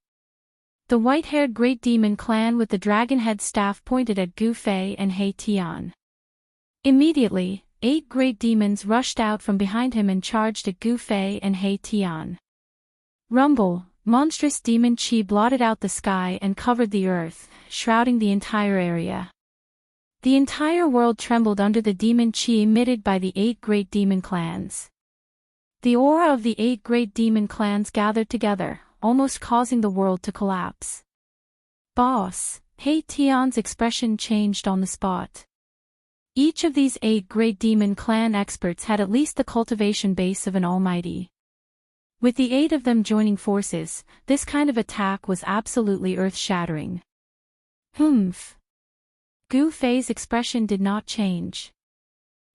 The white-haired great demon clan with the dragon head staff pointed at Gu Fei and He Tian. Immediately, 8 great demons rushed out from behind him and charged at Gu Fei and He Tian. Rumble, monstrous demon qi blotted out the sky and covered the earth, shrouding the entire area. The entire world trembled under the demon qi emitted by the 8 great demon clans. The aura of the 8 great demon clans gathered together, almost causing the world to collapse. "Boss," He Tian's expression changed on the spot. Each of these 8 great demon clan experts had at least the cultivation base of an almighty. With the 8 of them joining forces, this kind of attack was absolutely earth-shattering. Humph. Gu Fei's expression did not change.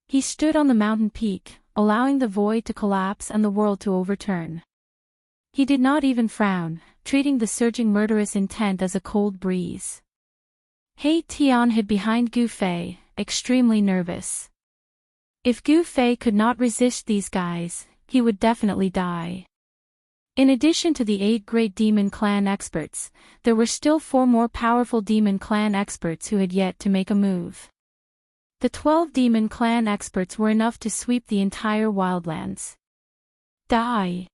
He stood on the mountain peak, allowing the void to collapse and the world to overturn. He did not even frown, treating the surging murderous intent as a cold breeze. He Tian hid behind Gu Fei, extremely nervous. If Gu Fei could not resist these guys, he would definitely die. In addition to the 8 great demon clan experts, there were still 4 more powerful demon clan experts who had yet to make a move. The 12 demon clan experts were enough to sweep the entire wildlands. Die!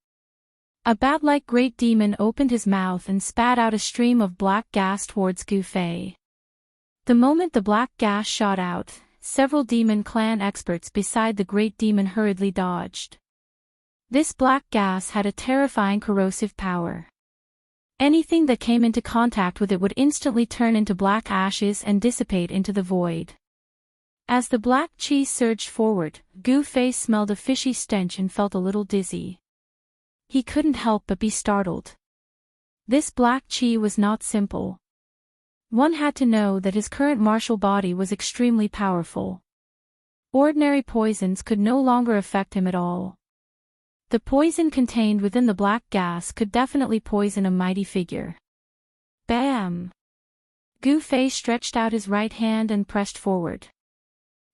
A bat-like great demon opened his mouth and spat out a stream of black gas towards Gu Fei. The moment the black gas shot out, several demon clan experts beside the great demon hurriedly dodged. This black gas had a terrifying corrosive power. Anything that came into contact with it would instantly turn into black ashes and dissipate into the void. As the black qi surged forward, Gu Fei smelled a fishy stench and felt a little dizzy. He couldn't help but be startled. This black qi was not simple. One had to know that his current martial body was extremely powerful. Ordinary poisons could no longer affect him at all. The poison contained within the black gas could definitely poison a mighty figure. Bam! Gu Fei stretched out his right hand and pressed forward.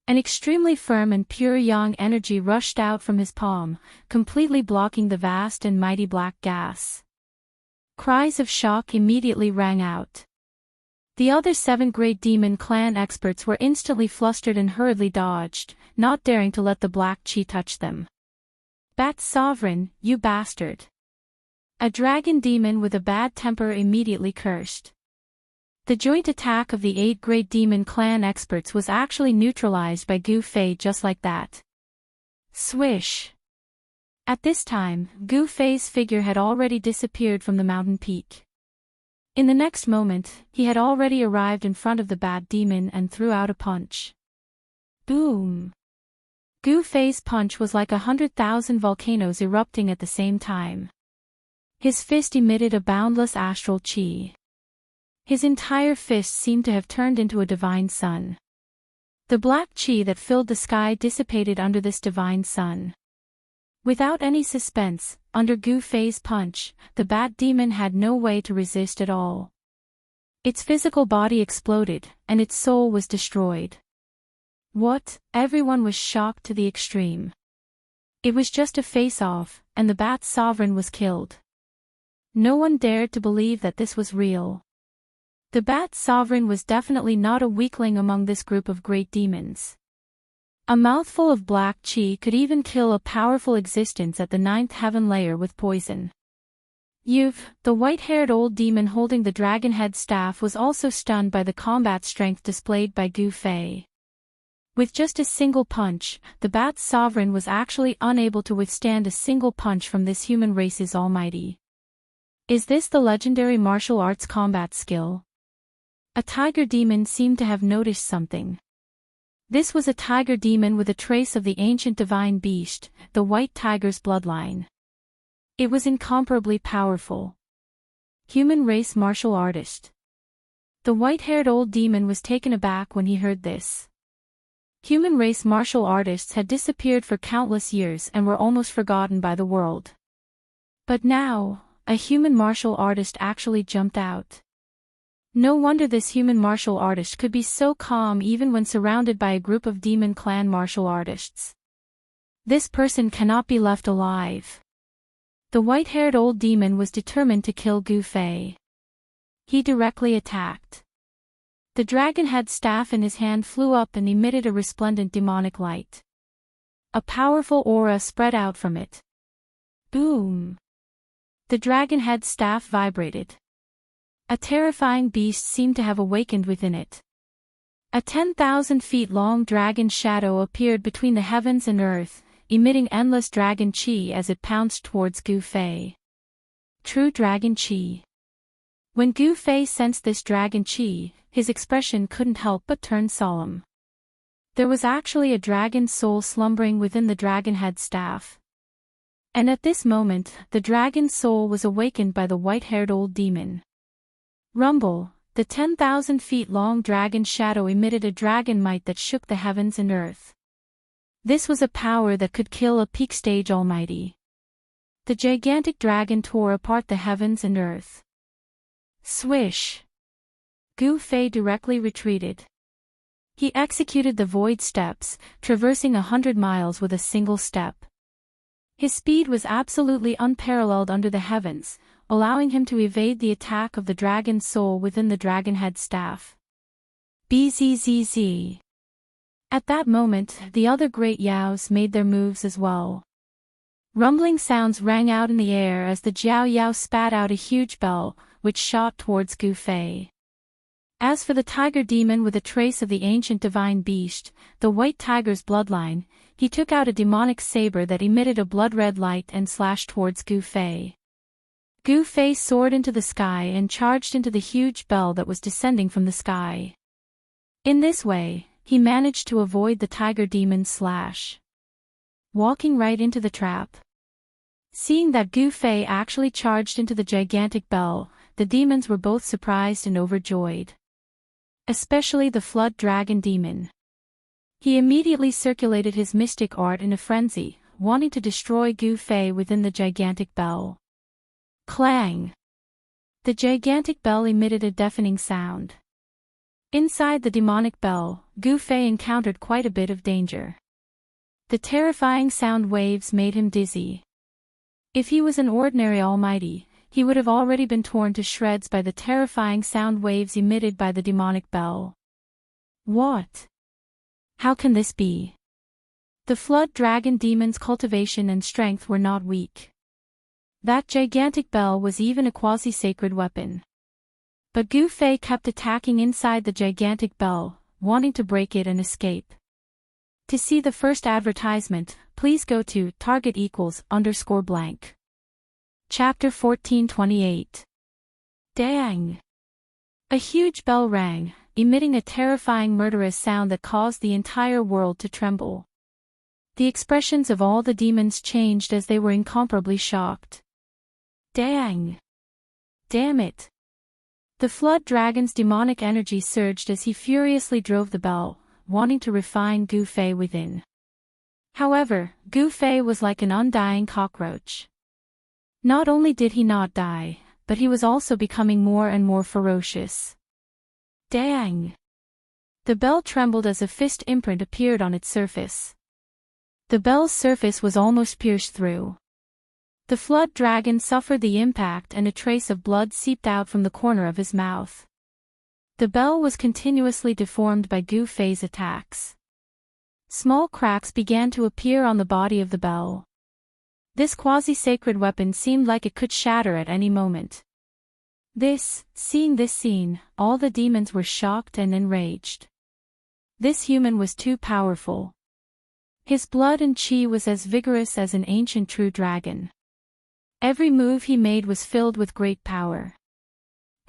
An extremely firm and pure yang energy rushed out from his palm, completely blocking the vast and mighty black gas. Cries of shock immediately rang out. The other 7 great demon clan experts were instantly flustered and hurriedly dodged, not daring to let the black qi touch them. Bat sovereign, you bastard. A dragon demon with a bad temper immediately cursed. The joint attack of the 8 great demon clan experts was actually neutralized by Gu Fei just like that. Swish! At this time, Gu Fei's figure had already disappeared from the mountain peak. In the next moment, he had already arrived in front of the bad demon and threw out a punch. Boom! Gu Fei's punch was like 100,000 volcanoes erupting at the same time. His fist emitted a boundless astral chi. His entire fist seemed to have turned into a divine sun. The black chi that filled the sky dissipated under this divine sun. Without any suspense, under Gu Fei's punch, the bat demon had no way to resist at all. Its physical body exploded, and its soul was destroyed. What? Everyone was shocked to the extreme. It was just a face-off, and the bat sovereign was killed. No one dared to believe that this was real. The bat sovereign was definitely not a weakling among this group of great demons. A mouthful of black chi could even kill a powerful existence at the 9th heaven layer with poison. The white-haired old demon holding the dragon head staff was also stunned by the combat strength displayed by Gu Fei. With just a single punch, the bat sovereign was actually unable to withstand a single punch from this human race's almighty. Is this the legendary martial arts combat skill? A tiger demon seemed to have noticed something. This was a tiger demon with a trace of the ancient divine beast, the white tiger's bloodline. It was incomparably powerful. Human race martial artist. The white-haired old demon was taken aback when he heard this. Human race martial artists had disappeared for countless years and were almost forgotten by the world. But now, a human martial artist actually jumped out. No wonder this human martial artist could be so calm even when surrounded by a group of demon clan martial artists. This person cannot be left alive. The white-haired old demon was determined to kill Gu Fei. He directly attacked. The dragon head staff in his hand flew up and emitted a resplendent demonic light. A powerful aura spread out from it. Boom! The dragon head staff vibrated. A terrifying beast seemed to have awakened within it. A 10,000 feet long dragon shadow appeared between the heavens and earth, emitting endless dragon chi as it pounced towards Gu Fei. True dragon chi. When Gu Fei sensed this dragon chi, his expression couldn't help but turn solemn. There was actually a dragon soul slumbering within the dragon head staff. And at this moment, the dragon soul was awakened by the white-haired old demon. Rumble, the 10,000 feet long dragon shadow emitted a dragon might that shook the heavens and earth. This was a power that could kill a peak stage almighty. The gigantic dragon tore apart the heavens and earth. Swish! Gu Fei directly retreated. He executed the void steps, traversing 100 miles with a single step. His speed was absolutely unparalleled under the heavens, allowing him to evade the attack of the dragon soul within the dragon head staff. Bzzz. At that moment, the other great yaos made their moves as well. Rumbling sounds rang out in the air as the Jiao Yao spat out a huge bell, which shot towards Gu Fei. As for the tiger demon with a trace of the ancient divine beast, the white tiger's bloodline, he took out a demonic saber that emitted a blood-red light and slashed towards Gu Fei. Gu Fei soared into the sky and charged into the huge bell that was descending from the sky. In this way, he managed to avoid the tiger demon's slash. Walking right into the trap. Seeing that Gu Fei actually charged into the gigantic bell, the demons were both surprised and overjoyed. Especially the flood dragon demon. He immediately circulated his mystic art in a frenzy, wanting to destroy Gu Fei within the gigantic bell. Clang! The gigantic bell emitted a deafening sound. Inside the demonic bell, Gu Fei encountered quite a bit of danger. The terrifying sound waves made him dizzy. If he was an ordinary almighty, he would have already been torn to shreds by the terrifying sound waves emitted by the demonic bell. What? How can this be? The flood dragon demon's cultivation and strength were not weak. That gigantic bell was even a quasi-sacred weapon. But Gu Fei kept attacking inside the gigantic bell, wanting to break it and escape. To see the first advertisement, please go to target=_blank. Chapter 1428. Dang! A huge bell rang, emitting a terrifying murderous sound that caused the entire world to tremble. The expressions of all the demons changed as they were incomparably shocked. Dang! Damn it! The flood dragon's demonic energy surged as he furiously drove the bell, wanting to refine Gu Fei within. However, Gu Fei was like an undying cockroach. Not only did he not die, but he was also becoming more and more ferocious. Dang! The bell trembled as a fist imprint appeared on its surface. The bell's surface was almost pierced through. The flood dragon suffered the impact and a trace of blood seeped out from the corner of his mouth. The bell was continuously deformed by Gu Fei's attacks. Small cracks began to appear on the body of the bell. This quasi-sacred weapon seemed like it could shatter at any moment. Seeing this scene, all the demons were shocked and enraged. This human was too powerful. His blood and chi was as vigorous as an ancient true dragon. Every move he made was filled with great power.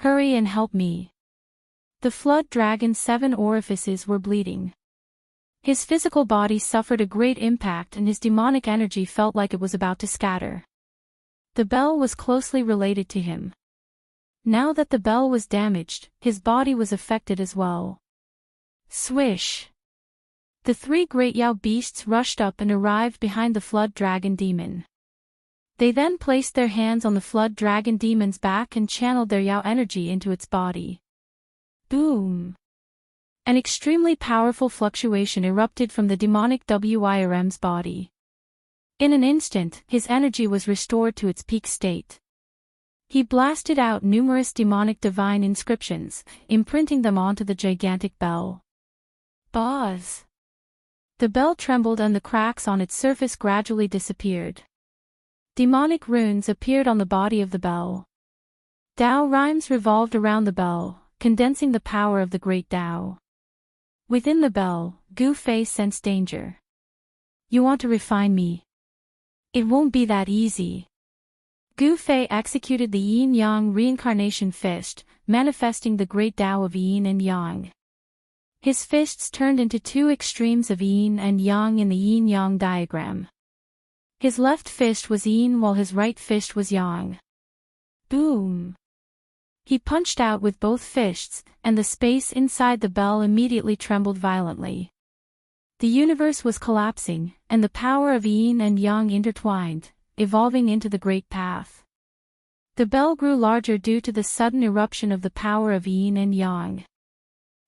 Hurry and help me. The flood dragon's 7 orifices were bleeding. His physical body suffered a great impact and his demonic energy felt like it was about to scatter. The bell was closely related to him. Now that the bell was damaged, his body was affected as well. Swish! The 3 great Yao beasts rushed up and arrived behind the flood dragon demon. They then placed their hands on the flood dragon demon's back and channeled their Yao energy into its body. Boom! An extremely powerful fluctuation erupted from the demonic WIRM's body. In an instant, his energy was restored to its peak state. He blasted out numerous demonic divine inscriptions, imprinting them onto the gigantic bell. Buzz! The bell trembled and the cracks on its surface gradually disappeared. Demonic runes appeared on the body of the bell. Dao rhymes revolved around the bell, condensing the power of the great Dao. Within the bell, Gu Fei sensed danger. You want to refine me? It won't be that easy. Gu Fei executed the yin-yang reincarnation fist, manifesting the great Dao of yin and yang. His fists turned into 2 extremes of yin and yang in the yin-yang diagram. His left fist was yin while his right fist was yang. Boom! He punched out with both fists, and the space inside the bell immediately trembled violently. The universe was collapsing, and the power of yin and yang intertwined, evolving into the Great Path. The bell grew larger due to the sudden eruption of the power of yin and yang.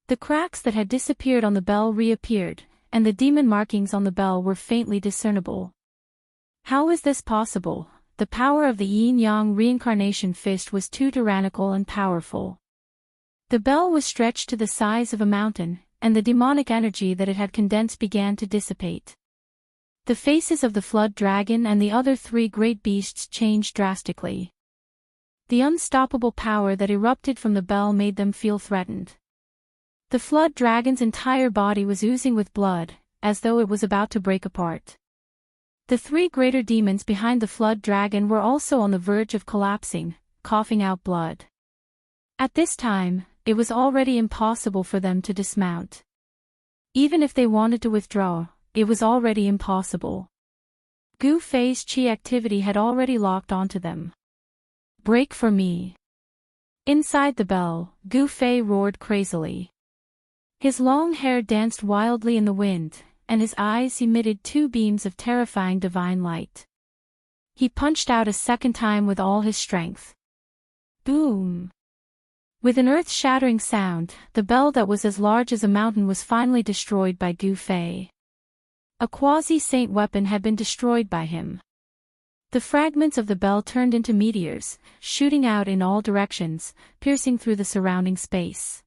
The cracks that had disappeared on the bell reappeared, and the demon markings on the bell were faintly discernible. How was this possible? The power of the yin-yang reincarnation fist was too tyrannical and powerful. The bell was stretched to the size of a mountain, and the demonic energy that it had condensed began to dissipate. The faces of the flood dragon and the other 3 great beasts changed drastically. The unstoppable power that erupted from the bell made them feel threatened. The flood dragon's entire body was oozing with blood, as though it was about to break apart. The 3 greater demons behind the flood dragon were also on the verge of collapsing, coughing out blood. At this time, it was already impossible for them to dismount. Even if they wanted to withdraw, it was already impossible. Gu Fei's chi activity had already locked onto them. Break for me! Inside the bell, Gu Fei roared crazily. His long hair danced wildly in the wind, and his eyes emitted 2 beams of terrifying divine light. He punched out a second time with all his strength. Boom! With an earth-shattering sound, the bell that was as large as a mountain was finally destroyed by Gu Fei. A quasi-saint weapon had been destroyed by him. The fragments of the bell turned into meteors, shooting out in all directions, piercing through the surrounding space.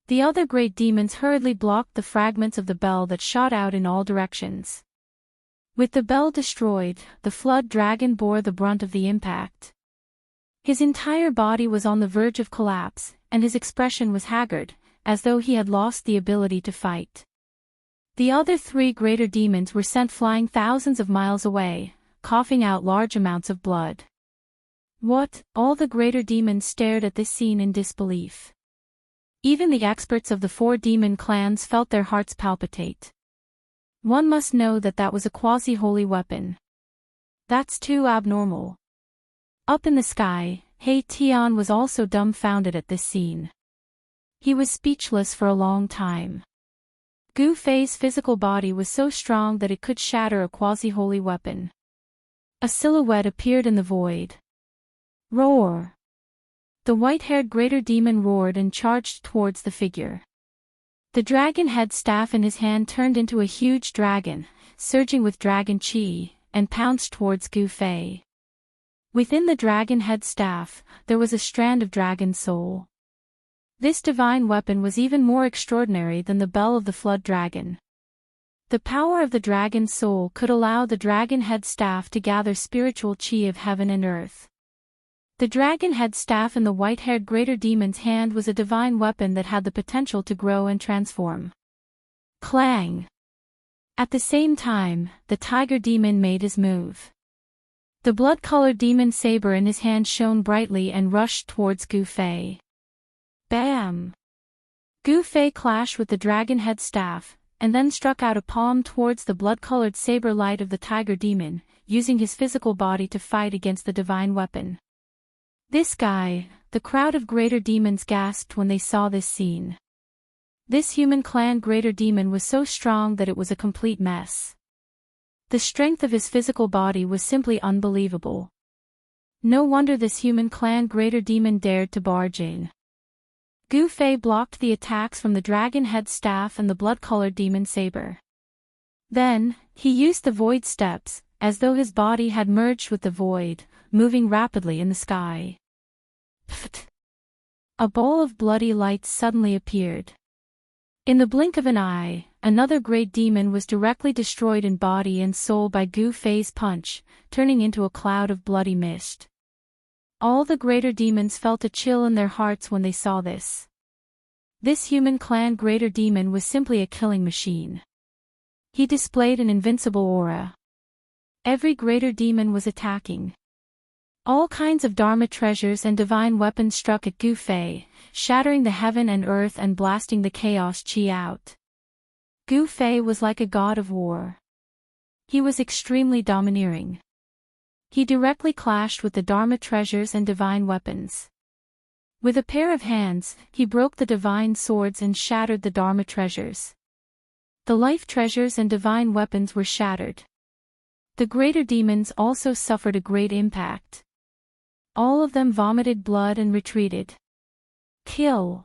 The other great demons hurriedly blocked the fragments of the bell that shot out in all directions. With the bell destroyed, the flood dragon bore the brunt of the impact. His entire body was on the verge of collapse, and his expression was haggard, as though he had lost the ability to fight. The other 3 greater demons were sent flying thousands of miles away, coughing out large amounts of blood. What? All the greater demons stared at this scene in disbelief. Even the experts of the 4 demon clans felt their hearts palpitate. One must know that that was a quasi-holy weapon. That's too abnormal. Up in the sky, He Tian was also dumbfounded at this scene. He was speechless for a long time. Gu Fei's physical body was so strong that it could shatter a quasi-holy weapon. A silhouette appeared in the void. Roar! The white-haired greater demon roared and charged towards the figure. The dragon head staff in his hand turned into a huge dragon, surging with dragon chi, and pounced towards Gu Fei. Within the dragon head staff, there was a strand of dragon soul. This divine weapon was even more extraordinary than the bell of the flood dragon. The power of the dragon soul could allow the dragon head staff to gather spiritual chi of heaven and earth. The dragon head staff in the white-haired greater demon's hand was a divine weapon that had the potential to grow and transform. Clang! At the same time, the tiger demon made his move. The blood-colored demon saber in his hand shone brightly and rushed towards Gu Fei. Bam! Gu Fei clashed with the dragon head staff, and then struck out a palm towards the blood-colored saber light of the tiger demon, using his physical body to fight against the divine weapon. This guy, the crowd of greater demons gasped when they saw this scene. This human clan greater demon was so strong that it was a complete mess. The strength of his physical body was simply unbelievable. No wonder this human clan greater demon dared to barge in. Gu Fei blocked the attacks from the dragon head staff and the blood-colored demon saber. Then, he used the void steps, as though his body had merged with the void, moving rapidly in the sky. Pfft! A ball of bloody light suddenly appeared. In the blink of an eye, another great demon was directly destroyed in body and soul by Gu Fei's punch, turning into a cloud of bloody mist. All the greater demons felt a chill in their hearts when they saw this. This human clan greater demon was simply a killing machine. He displayed an invincible aura. Every greater demon was attacking. All kinds of Dharma treasures and divine weapons struck at Gu Fei, shattering the heaven and earth and blasting the chaos chi out. Gu Fei was like a god of war. He was extremely domineering. He directly clashed with the Dharma treasures and divine weapons. With a pair of hands, he broke the divine swords and shattered the Dharma treasures. The life treasures and divine weapons were shattered. The greater demons also suffered a great impact. All of them vomited blood and retreated. Kill!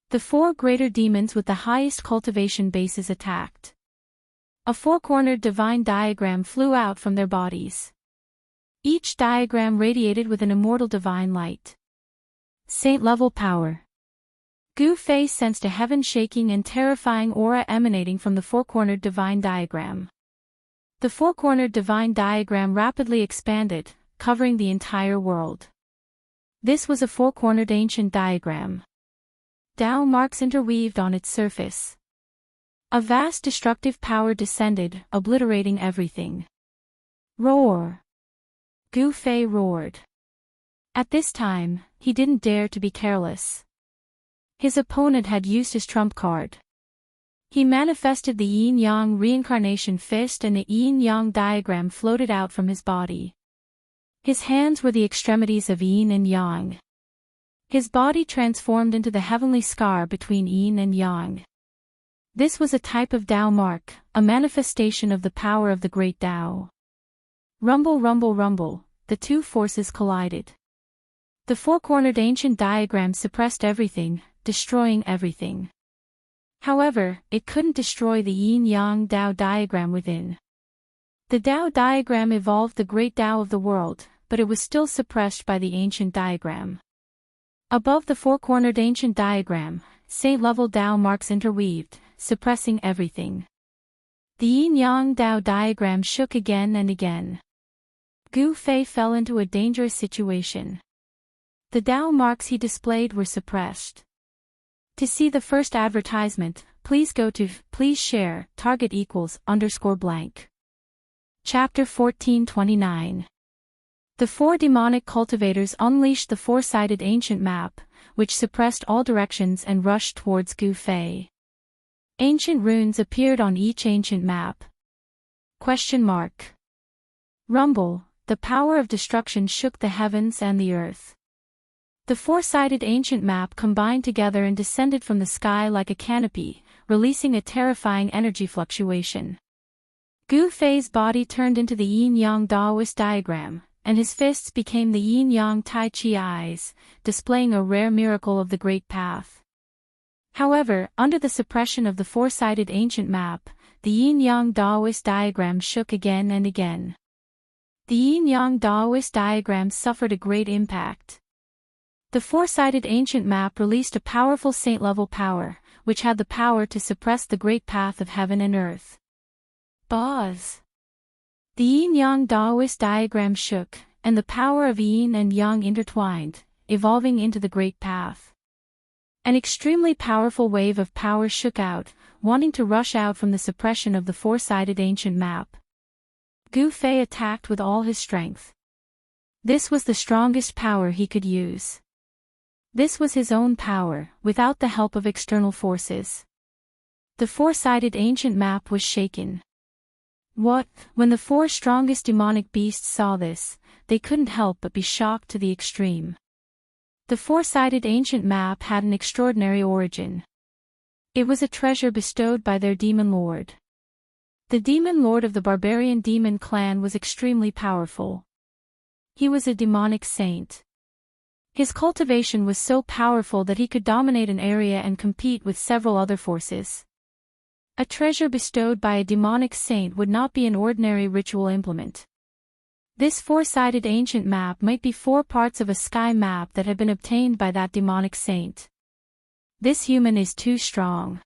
The 4 greater demons with the highest cultivation bases attacked. A 4-cornered divine diagram flew out from their bodies. Each diagram radiated with an immortal divine light. Saint-level power. Gu Fei sensed a heaven-shaking and terrifying aura emanating from the 4-cornered divine diagram. The 4-cornered divine diagram rapidly expanded, covering the entire world. This was a 4-cornered ancient diagram. Dao marks interweaved on its surface. A vast destructive power descended, obliterating everything. Roar! Gu Fei roared. At this time, he didn't dare to be careless. His opponent had used his trump card. He manifested the yin-yang reincarnation fist and the yin-yang diagram floated out from his body. His hands were the extremities of yin and yang. His body transformed into the heavenly scar between yin and yang. This was a type of Dao mark, a manifestation of the power of the great Dao. Rumble, rumble, rumble, the 2 forces collided. The 4-cornered ancient diagram suppressed everything, destroying everything. However, it couldn't destroy the yin-yang Dao diagram within. The Dao diagram evolved the great Dao of the world, but it was still suppressed by the ancient diagram. Above the 4-cornered ancient diagram, saint-level Dao marks interweaved, suppressing everything. The yin-yang Dao diagram shook again and again. Gu Fei fell into a dangerous situation. The Dao marks he displayed were suppressed. To see the first advertisement, please go to please share, target equals _blank. Chapter 1429. The four demonic cultivators unleashed the four-sided ancient map, which suppressed all directions and rushed towards Gu Fei. Ancient runes appeared on each ancient map. Question mark. Rumble, the power of destruction shook the heavens and the earth. The four-sided ancient map combined together and descended from the sky like a canopy, releasing a terrifying energy fluctuation. Gu Fei's body turned into the yin-yang Daoist diagram, and his fists became the yin-yang Tai Chi eyes, displaying a rare miracle of the Great Path. However, under the suppression of the four-sided ancient map, the yin-yang Daoist diagram shook again and again. The yin-yang Daoist diagram suffered a great impact. The four-sided ancient map released a powerful saint-level power, which had the power to suppress the Great Path of heaven and earth. Buzz! The yin-yang Daoist diagram shook, and the power of yin and yang intertwined, evolving into the Great Path. An extremely powerful wave of power shook out, wanting to rush out from the suppression of the four-sided ancient map. Gu Fei attacked with all his strength. This was the strongest power he could use. This was his own power, without the help of external forces. The four-sided ancient map was shaken. When the four strongest demonic beasts saw this, they couldn't help but be shocked to the extreme. The four-sided ancient map had an extraordinary origin. It was a treasure bestowed by their demon lord. The demon lord of the barbarian demon clan was extremely powerful. He was a demonic saint. His cultivation was so powerful that he could dominate an area and compete with several other forces. A treasure bestowed by a demonic saint would not be an ordinary ritual implement. This four-sided ancient map might be four parts of a sky map that had been obtained by that demonic saint. This human is too strong.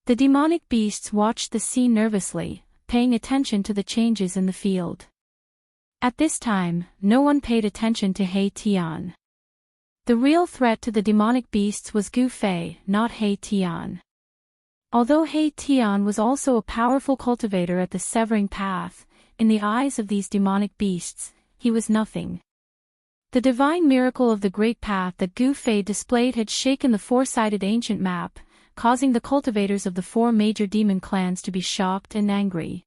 The demonic beasts watched the scene nervously, paying attention to the changes in the field. At this time, no one paid attention to He Tian. The real threat to the demonic beasts was Gu Fei, not He Tian. Although He Tian was also a powerful cultivator at the severing path, in the eyes of these demonic beasts, he was nothing. The divine miracle of the Great Path that Gu Fei displayed had shaken the four-sided ancient map, causing the cultivators of the four major demon clans to be shocked and angry.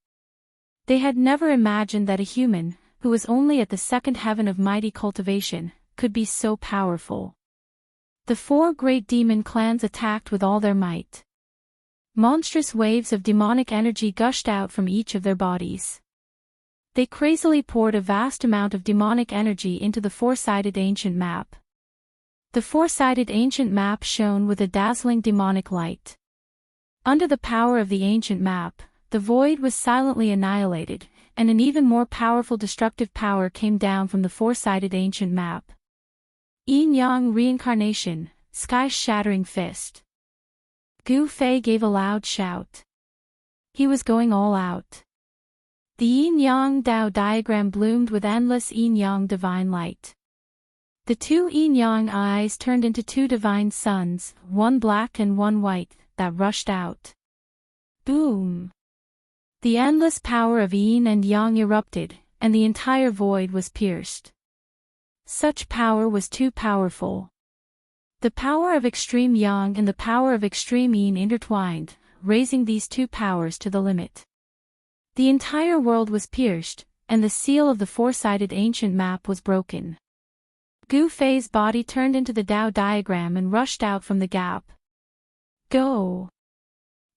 They had never imagined that a human, who was only at the second heaven of mighty cultivation, could be so powerful. The four great demon clans attacked with all their might. Monstrous waves of demonic energy gushed out from each of their bodies. They crazily poured a vast amount of demonic energy into the four-sided ancient map. The four-sided ancient map shone with a dazzling demonic light. Under the power of the ancient map, the void was silently annihilated, and an even more powerful destructive power came down from the four-sided ancient map. Yin-yang reincarnation, sky-shattering fist. Gu Fei gave a loud shout. He was going all out. The yin-yang Dao diagram bloomed with endless yin-yang divine light. The two yin-yang eyes turned into two divine suns, one black and one white, that rushed out. Boom! The endless power of yin and yang erupted, and the entire void was pierced. Such power was too powerful. The power of extreme yang and the power of extreme yin intertwined, raising these two powers to the limit. The entire world was pierced, and the seal of the four-sided ancient map was broken. Gu Fei's body turned into the Dao diagram and rushed out from the gap. Go!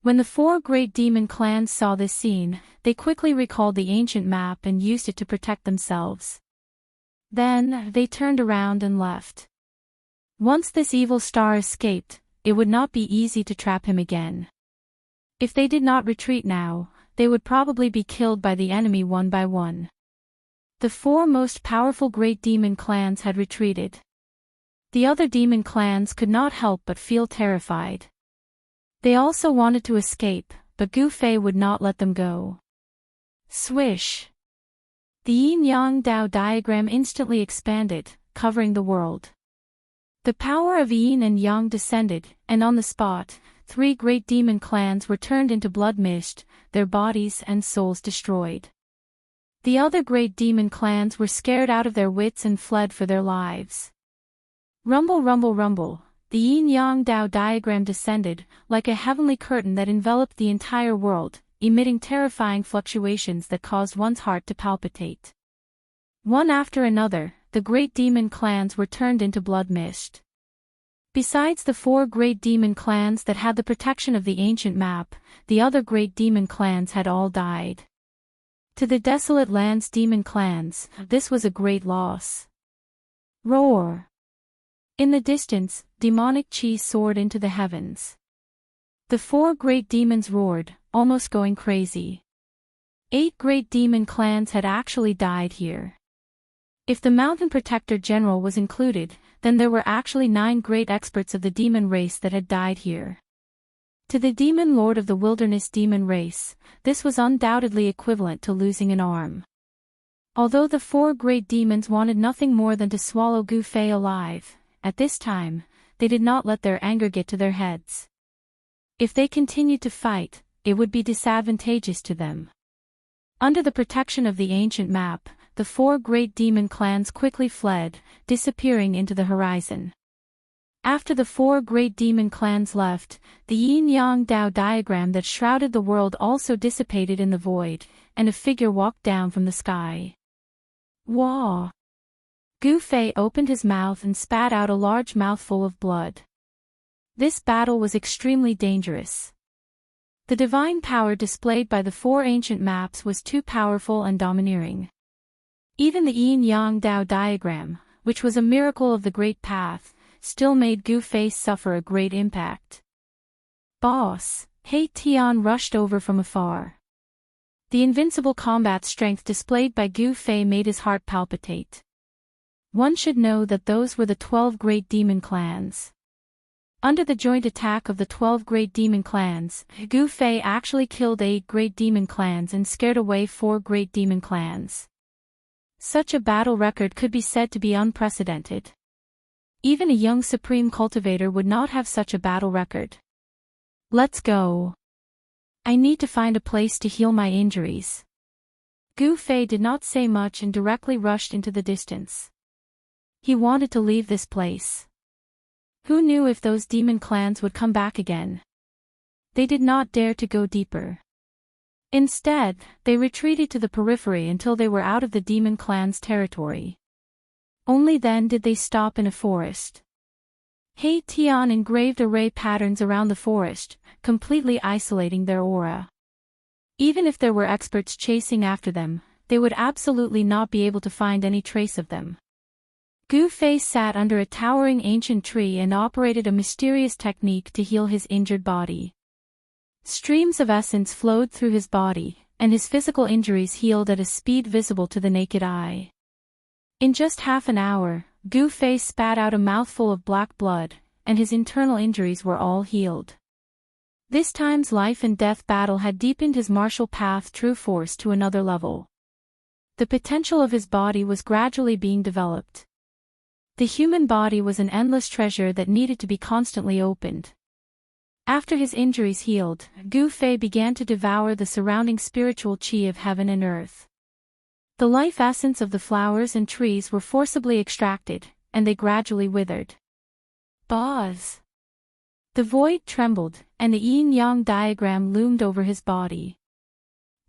When the four great demon clans saw this scene, they quickly recalled the ancient map and used it to protect themselves. Then, they turned around and left. Once this evil star escaped, it would not be easy to trap him again. If they did not retreat now, they would probably be killed by the enemy one by one. The four most powerful great demon clans had retreated. The other demon clans could not help but feel terrified. They also wanted to escape, but Gu Fei would not let them go. Swish! The yin-yang Dao diagram instantly expanded, covering the world. The power of yin and yang descended, and on the spot, 3 great demon clans were turned into blood mist, their bodies and souls destroyed. The other great demon clans were scared out of their wits and fled for their lives. Rumble, rumble, rumble, the yin-yang Dao diagram descended, like a heavenly curtain that enveloped the entire world, emitting terrifying fluctuations that caused one's heart to palpitate. One after another, the great demon clans were turned into blood mist. Besides the 4 great demon clans that had the protection of the ancient map, the other great demon clans had all died. To the desolate land's demon clans, this was a great loss. Roar! In the distance, demonic chi soared into the heavens. The 4 great demons roared, almost going crazy. 8 great demon clans had actually died here. If the Mountain Protector General was included, then there were actually 9 great experts of the demon race that had died here. To the demon lord of the wilderness demon race, this was undoubtedly equivalent to losing an arm. Although the 4 great demons wanted nothing more than to swallow Gu Fei alive, at this time, they did not let their anger get to their heads. If they continued to fight, it would be disadvantageous to them. Under the protection of the ancient map, the 4 great demon clans quickly fled, disappearing into the horizon. After the 4 great demon clans left, the yin-yang Dao diagram that shrouded the world also dissipated in the void, and a figure walked down from the sky. Wah! Gu Fei opened his mouth and spat out a large mouthful of blood. This battle was extremely dangerous. The divine power displayed by the 4 ancient maps was too powerful and domineering. Even the yin-yang Dao diagram, which was a miracle of the Great Path, still made Gu Fei suffer a great impact. Boss, He Tian rushed over from afar. The invincible combat strength displayed by Gu Fei made his heart palpitate. One should know that those were the 12 great demon clans. Under the joint attack of the 12 great demon clans, Gu Fei actually killed 8 great demon clans and scared away 4 great demon clans. Such a battle record could be said to be unprecedented. Even a young supreme cultivator would not have such a battle record. Let's go. I need to find a place to heal my injuries. Gu Fei did not say much and directly rushed into the distance. He wanted to leave this place. Who knew if those demon clans would come back again? They did not dare to go deeper. Instead, they retreated to the periphery until they were out of the demon clan's territory. Only then did they stop in a forest. He Tian engraved array patterns around the forest, completely isolating their aura. Even if there were experts chasing after them, they would absolutely not be able to find any trace of them. Gu Fei sat under a towering ancient tree and operated a mysterious technique to heal his injured body. Streams of essence flowed through his body, and his physical injuries healed at a speed visible to the naked eye. In just half an hour, Gu Fei spat out a mouthful of black blood, and his internal injuries were all healed. This time's life and death battle had deepened his martial path true force to another level. The potential of his body was gradually being developed. The human body was an endless treasure that needed to be constantly opened. After his injuries healed, Gu Fei began to devour the surrounding spiritual qi of heaven and earth. The life essence of the flowers and trees were forcibly extracted, and they gradually withered. Buzz! The void trembled, and the yin-yang diagram loomed over his body.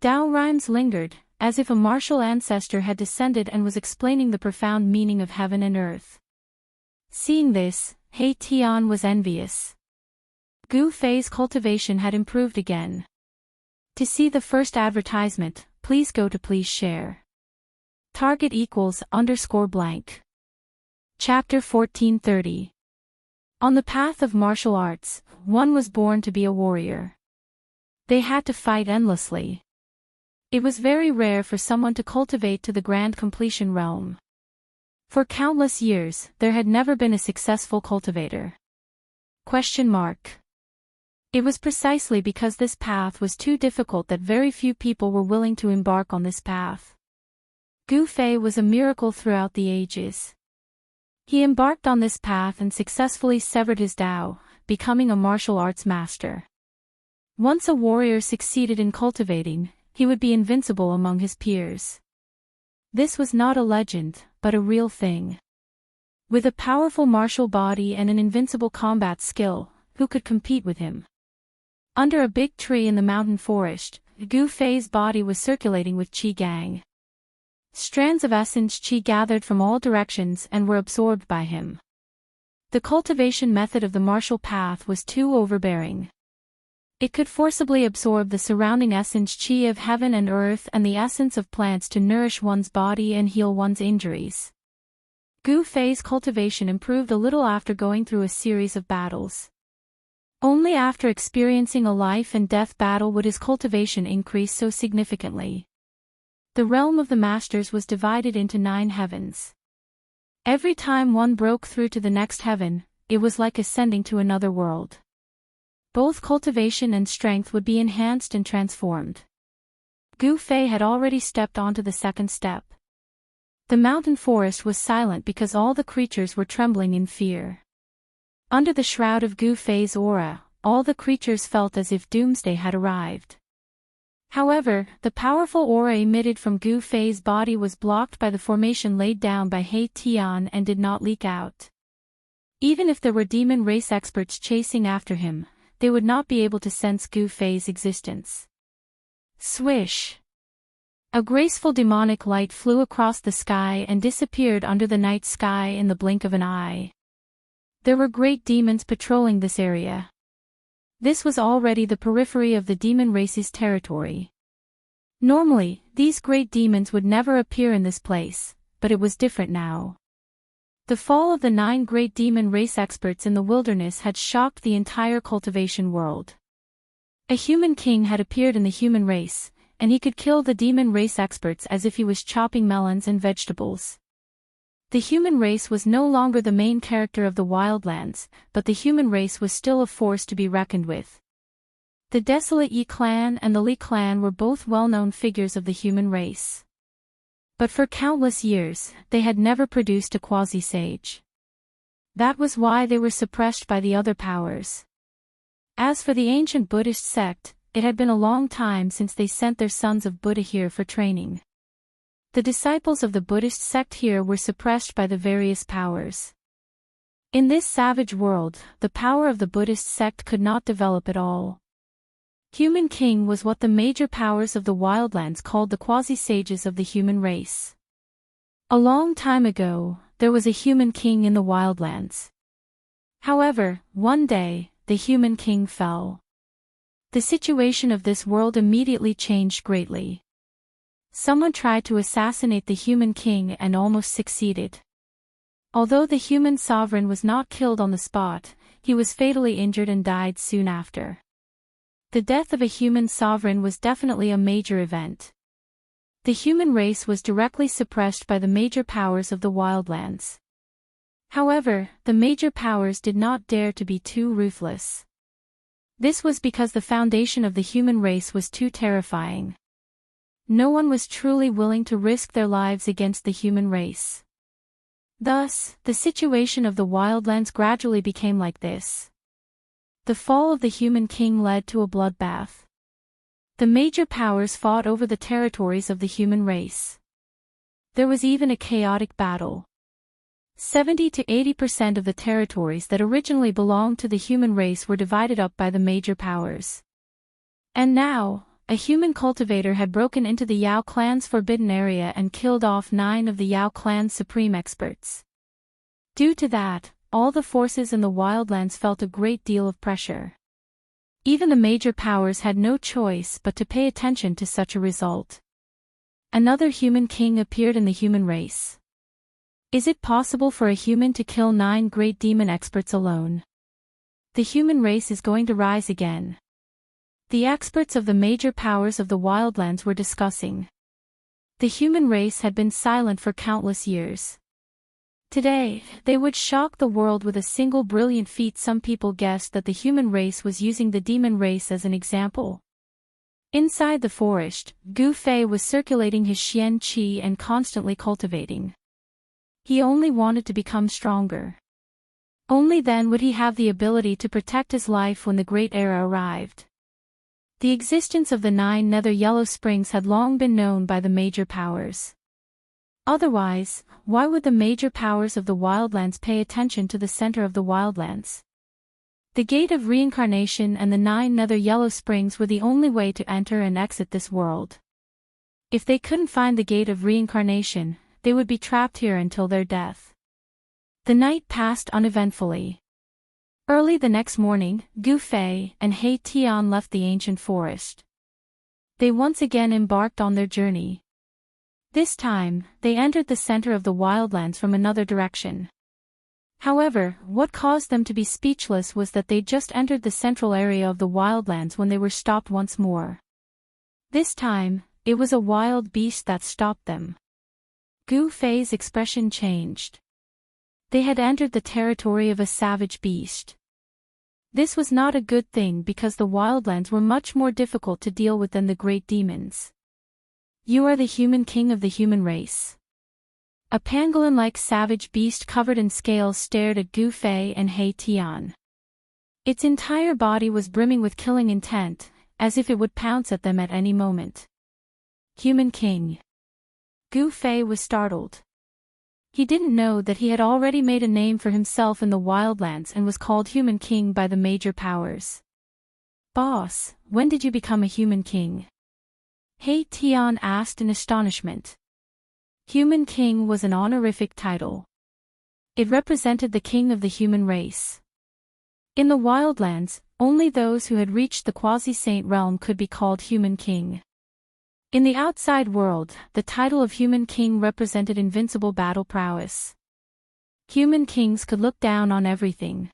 Dao rhymes lingered, as if a martial ancestor had descended and was explaining the profound meaning of heaven and earth. Seeing this, He Tian was envious. Gu Fei's cultivation had improved again. To see the first advertisement, please go to please share. Target equals _blank. Chapter 1430. On the path of martial arts, one was born to be a warrior. They had to fight endlessly. It was very rare for someone to cultivate to the grand completion realm. For countless years, there had never been a successful cultivator. Question mark. It was precisely because this path was too difficult that very few people were willing to embark on this path. Gu Fei was a miracle throughout the ages. He embarked on this path and successfully severed his Dao, becoming a martial arts master. Once a warrior succeeded in cultivating, he would be invincible among his peers. This was not a legend, but a real thing. With a powerful martial body and an invincible combat skill, who could compete with him? Under a big tree in the mountain forest, Gu Fei's body was circulating with qi gang. Strands of essence qi gathered from all directions and were absorbed by him. The cultivation method of the martial path was too overbearing. It could forcibly absorb the surrounding essence qi of heaven and earth and the essence of plants to nourish one's body and heal one's injuries. Gu Fei's cultivation improved a little after going through a series of battles. Only after experiencing a life and death battle would his cultivation increase so significantly. The realm of the masters was divided into 9 heavens. Every time one broke through to the next heaven, it was like ascending to another world. Both cultivation and strength would be enhanced and transformed. Gu Fei had already stepped onto the second step. The mountain forest was silent because all the creatures were trembling in fear. Under the shroud of Gu Fei's aura, all the creatures felt as if doomsday had arrived. However, the powerful aura emitted from Gu Fei's body was blocked by the formation laid down by He Tian and did not leak out. Even if there were demon race experts chasing after him, they would not be able to sense Gu Fei's existence. Swish! A graceful demonic light flew across the sky and disappeared under the night sky in the blink of an eye. There were great demons patrolling this area. This was already the periphery of the demon race's territory. Normally, these great demons would never appear in this place, but it was different now. The fall of the 9 great demon race experts in the wilderness had shocked the entire cultivation world. A human king had appeared in the human race, and he could kill the demon race experts as if he was chopping melons and vegetables. The human race was no longer the main character of the wildlands, but the human race was still a force to be reckoned with. The desolate Yi clan and the Li clan were both well-known figures of the human race. But for countless years, they had never produced a quasi-sage. That was why they were suppressed by the other powers. As for the ancient Buddhist sect, it had been a long time since they sent their sons of Buddha here for training. The disciples of the Buddhist sect here were suppressed by the various powers. In this savage world, the power of the Buddhist sect could not develop at all. Human King was what the major powers of the wildlands called the quasi-sages of the human race. A long time ago, there was a human king in the wildlands. However, one day, the human king fell. The situation of this world immediately changed greatly. Someone tried to assassinate the human king and almost succeeded. Although the human sovereign was not killed on the spot, he was fatally injured and died soon after. The death of a human sovereign was definitely a major event. The human race was directly suppressed by the major powers of the wildlands. However, the major powers did not dare to be too ruthless. This was because the foundation of the human race was too terrifying. No one was truly willing to risk their lives against the human race. Thus, the situation of the wildlands gradually became like this. The fall of the human king led to a bloodbath. The major powers fought over the territories of the human race. There was even a chaotic battle. 70 to 80% of the territories that originally belonged to the human race were divided up by the major powers. And now, a human cultivator had broken into the Yao clan's forbidden area and killed off 9 of the Yao clan's supreme experts. Due to that, all the forces in the wildlands felt a great deal of pressure. Even the major powers had no choice but to pay attention to such a result. Another human king appeared in the human race. Is it possible for a human to kill 9 great demon experts alone? The human race is going to rise again. The experts of the major powers of the wildlands were discussing. The human race had been silent for countless years. Today, they would shock the world with a single brilliant feat. Some people guessed that the human race was using the demon race as an example. Inside the forest, Gu Fei was circulating his Xian Qi and constantly cultivating. He only wanted to become stronger. Only then would he have the ability to protect his life when the Great Era arrived. The existence of the 9 nether yellow springs had long been known by the major powers. Otherwise, why would the major powers of the wildlands pay attention to the center of the wildlands? The Gate of Reincarnation and the 9 nether yellow springs were the only way to enter and exit this world. If they couldn't find the Gate of Reincarnation, they would be trapped here until their death. The night passed uneventfully. Early the next morning, Gu Fei and He Tian left the ancient forest. They once again embarked on their journey. This time, they entered the center of the wildlands from another direction. However, what caused them to be speechless was that they just entered the central area of the wildlands when they were stopped once more. This time, it was a wild beast that stopped them. Gu Fei's expression changed. They had entered the territory of a savage beast. This was not a good thing because the wildlands were much more difficult to deal with than the great demons. You are the human king of the human race. A pangolin-like savage beast covered in scales stared at Gu Fei and He Tian. Its entire body was brimming with killing intent, as if it would pounce at them at any moment. Human king. Gu Fei was startled. He didn't know that he had already made a name for himself in the wildlands and was called human king by the major powers. Boss, when did you become a human king? He Tian asked in astonishment. Human king was an honorific title. It represented the king of the human race. In the wildlands, only those who had reached the quasi-saint realm could be called human king. In the outside world, the title of human king represented invincible battle prowess. Human kings could look down on everything.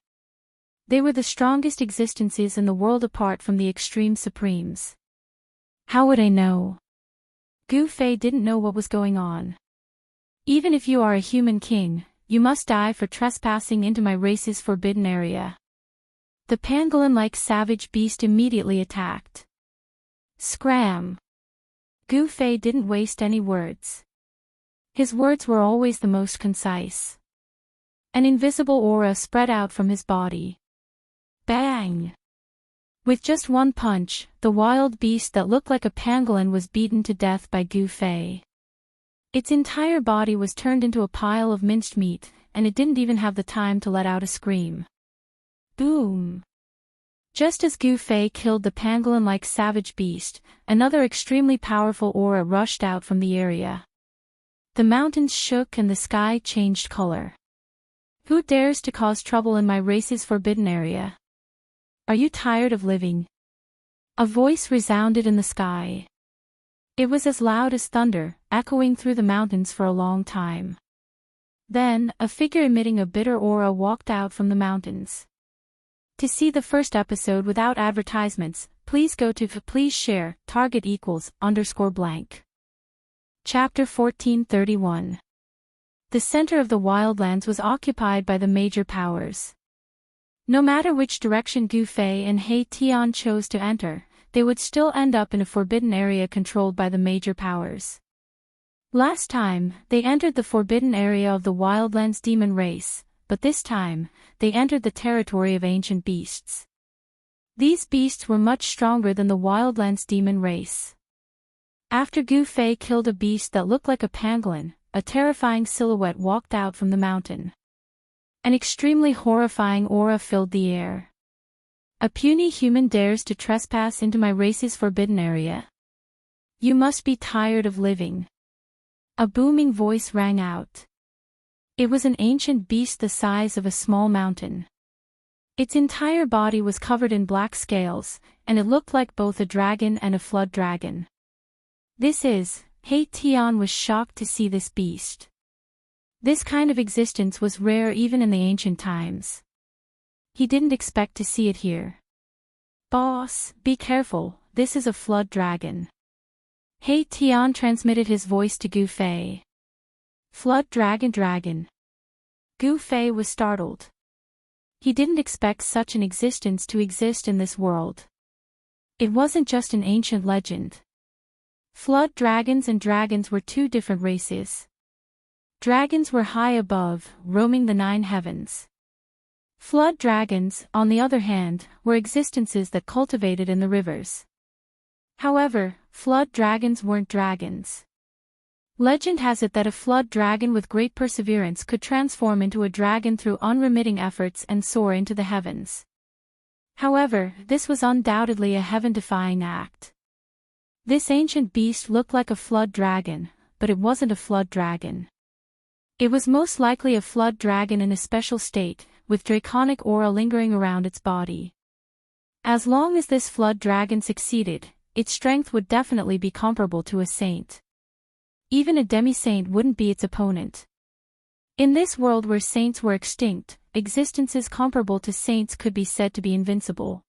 They were the strongest existences in the world apart from the extreme supremes. How would I know? Gu Fei didn't know what was going on. Even if you are a human king, you must die for trespassing into my race's forbidden area. The pangolin-like savage beast immediately attacked. Scram! Gu Fei didn't waste any words. His words were always the most concise. An invisible aura spread out from his body. Bang! With just one punch, the wild beast that looked like a pangolin was beaten to death by Gu Fei. Its entire body was turned into a pile of minced meat, and it didn't even have the time to let out a scream. Boom! Just as Gu Fei killed the pangolin-like savage beast, another extremely powerful aura rushed out from the area. The mountains shook and the sky changed color. Who dares to cause trouble in my race's forbidden area? Are you tired of living? A voice resounded in the sky. It was as loud as thunder, echoing through the mountains for a long time. Then, a figure emitting a bitter aura walked out from the mountains. To see the first episode without advertisements, please go to please share, target =_ blank. Chapter 1431. The center of the wildlands was occupied by the major powers. No matter which direction Gu Fei and He Tian chose to enter, they would still end up in a forbidden area controlled by the major powers. Last time, they entered the forbidden area of the wildlands demon race, but this time, they entered the territory of ancient beasts. These beasts were much stronger than the wildlands demon race. After Gu Fei killed a beast that looked like a pangolin, a terrifying silhouette walked out from the mountain. An extremely horrifying aura filled the air. A puny human dares to trespass into my race's forbidden area. You must be tired of living. A booming voice rang out. It was an ancient beast the size of a small mountain. Its entire body was covered in black scales, and it looked like both a dragon and a flood dragon. He Tian was shocked to see this beast. This kind of existence was rare even in the ancient times. He didn't expect to see it here. Boss, be careful, this is a flood dragon. He Tian transmitted his voice to Gu Fei. Flood dragon. Gu Fei was startled. He didn't expect such an existence to exist in this world. It wasn't just an ancient legend. Flood dragons and dragons were two different races. Dragons were high above, roaming the 9 heavens. Flood dragons, on the other hand, were existences that cultivated in the rivers. However, flood dragons weren't dragons. Legend has it that a flood dragon with great perseverance could transform into a dragon through unremitting efforts and soar into the heavens. However, this was undoubtedly a heaven-defying act. This ancient beast looked like a flood dragon, but it wasn't a flood dragon. It was most likely a flood dragon in a special state, with draconic aura lingering around its body. As long as this flood dragon succeeded, its strength would definitely be comparable to a saint. Even a demi-saint wouldn't be its opponent. In this world where saints were extinct, existences comparable to saints could be said to be invincible.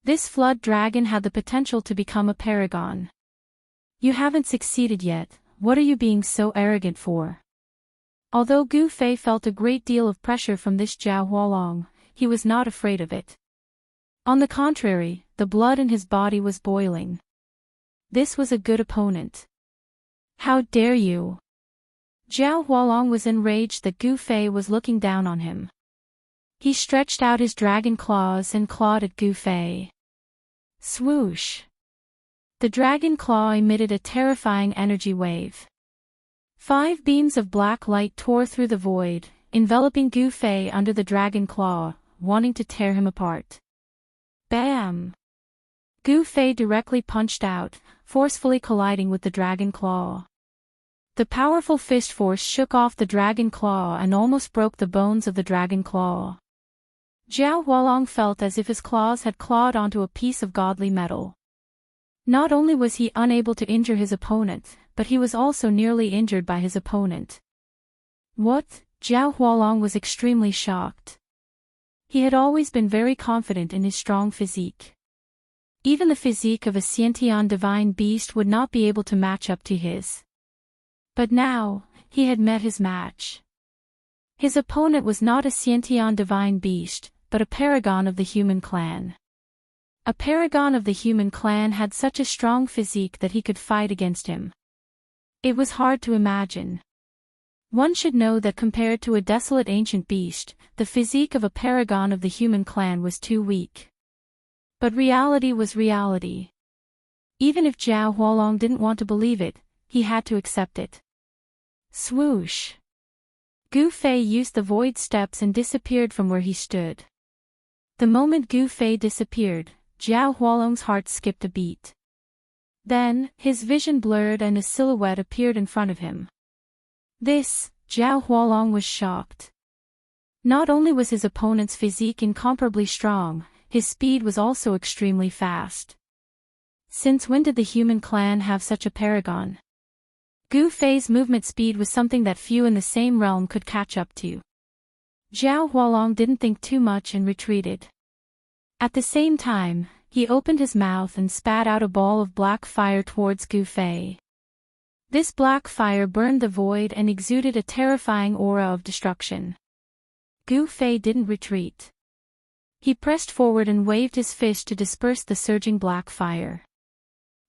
This flood dragon had the potential to become a paragon. You haven't succeeded yet, what are you being so arrogant for? Although Gu Fei felt a great deal of pressure from this Zhao Hualong, he was not afraid of it. On the contrary, the blood in his body was boiling. This was a good opponent. How dare you? Zhao Hualong was enraged that Gu Fei was looking down on him. He stretched out his dragon claws and clawed at Gu Fei. Swoosh! The dragon claw emitted a terrifying energy wave. 5 beams of black light tore through the void, enveloping Gu Fei under the dragon claw, wanting to tear him apart. Bam! Gu Fei directly punched out, forcefully colliding with the dragon claw. The powerful fist force shook off the dragon claw and almost broke the bones of the dragon claw. Zhao Hualong felt as if his claws had clawed onto a piece of godly metal. Not only was he unable to injure his opponent, but he was also nearly injured by his opponent. What? Zhao Hualong was extremely shocked. He had always been very confident in his strong physique. Even the physique of a Xiantian divine beast would not be able to match up to his. But now, he had met his match. His opponent was not a Xiantian divine beast, but a paragon of the human clan. A paragon of the human clan had such a strong physique that he could fight against him. It was hard to imagine. One should know that compared to a desolate ancient beast, the physique of a paragon of the human clan was too weak. But reality was reality. Even if Zhao Hualong didn't want to believe it, he had to accept it. Swoosh! Gu Fei used the void steps and disappeared from where he stood. The moment Gu Fei disappeared, Zhao Hualong's heart skipped a beat. Then, his vision blurred and a silhouette appeared in front of him. Zhao Hualong was shocked. Not only was his opponent's physique incomparably strong, his speed was also extremely fast. Since when did the human clan have such a paragon? Gu Fei's movement speed was something that few in the same realm could catch up to. Zhao Hualong didn't think too much and retreated. At the same time, he opened his mouth and spat out a ball of black fire towards Gu Fei. This black fire burned the void and exuded a terrifying aura of destruction. Gu Fei didn't retreat. He pressed forward and waved his fist to disperse the surging black fire.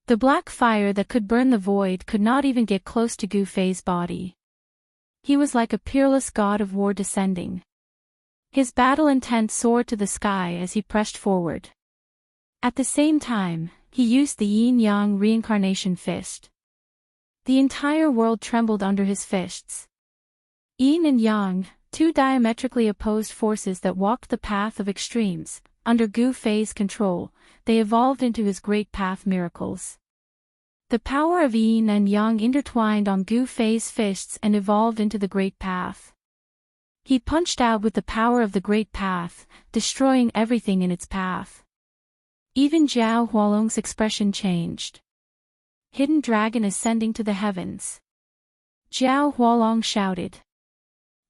The black fire that could burn the void could not even get close to Gu Fei's body. He was like a peerless god of war descending. His battle intent soared to the sky as he pressed forward. At the same time, he used the yin-yang reincarnation fist. The entire world trembled under his fists. Yin and yang, two diametrically opposed forces that walked the path of extremes, under Gu Fei's control, they evolved into his great path miracles. The power of yin and yang intertwined on Gu Fei's fists and evolved into the great path. He punched out with the power of the great path, destroying everything in its path. Even Zhao Hualong's expression changed. Hidden dragon ascending to the heavens. Zhao Hualong shouted.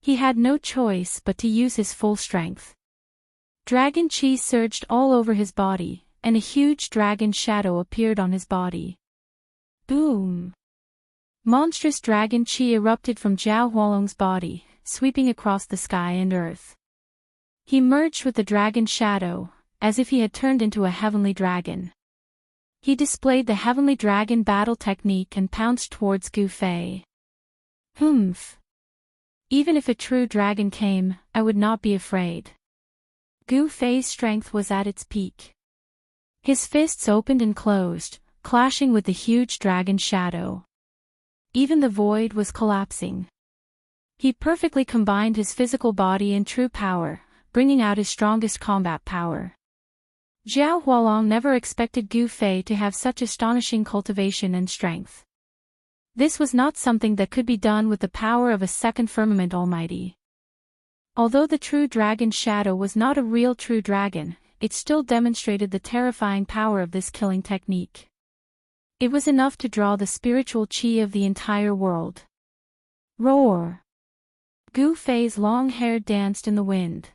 He had no choice but to use his full strength. Dragon chi surged all over his body, and a huge dragon shadow appeared on his body. Boom! Monstrous dragon chi erupted from Zhao Hualong's body, sweeping across the sky and earth. He merged with the dragon's shadow, as if he had turned into a heavenly dragon. He displayed the heavenly dragon battle technique and pounced towards Gu Fei. Humph! Even if a true dragon came, I would not be afraid. Gu Fei's strength was at its peak. His fists opened and closed, clashing with the huge dragon's shadow. Even the void was collapsing. He perfectly combined his physical body and true power, bringing out his strongest combat power. Zhao Hualong never expected Gu Fei to have such astonishing cultivation and strength. This was not something that could be done with the power of a second firmament almighty. Although the true dragon's shadow was not a real true dragon, it still demonstrated the terrifying power of this killing technique. It was enough to draw the spiritual qi of the entire world. Roar! Gu Fei's long hair danced in the wind.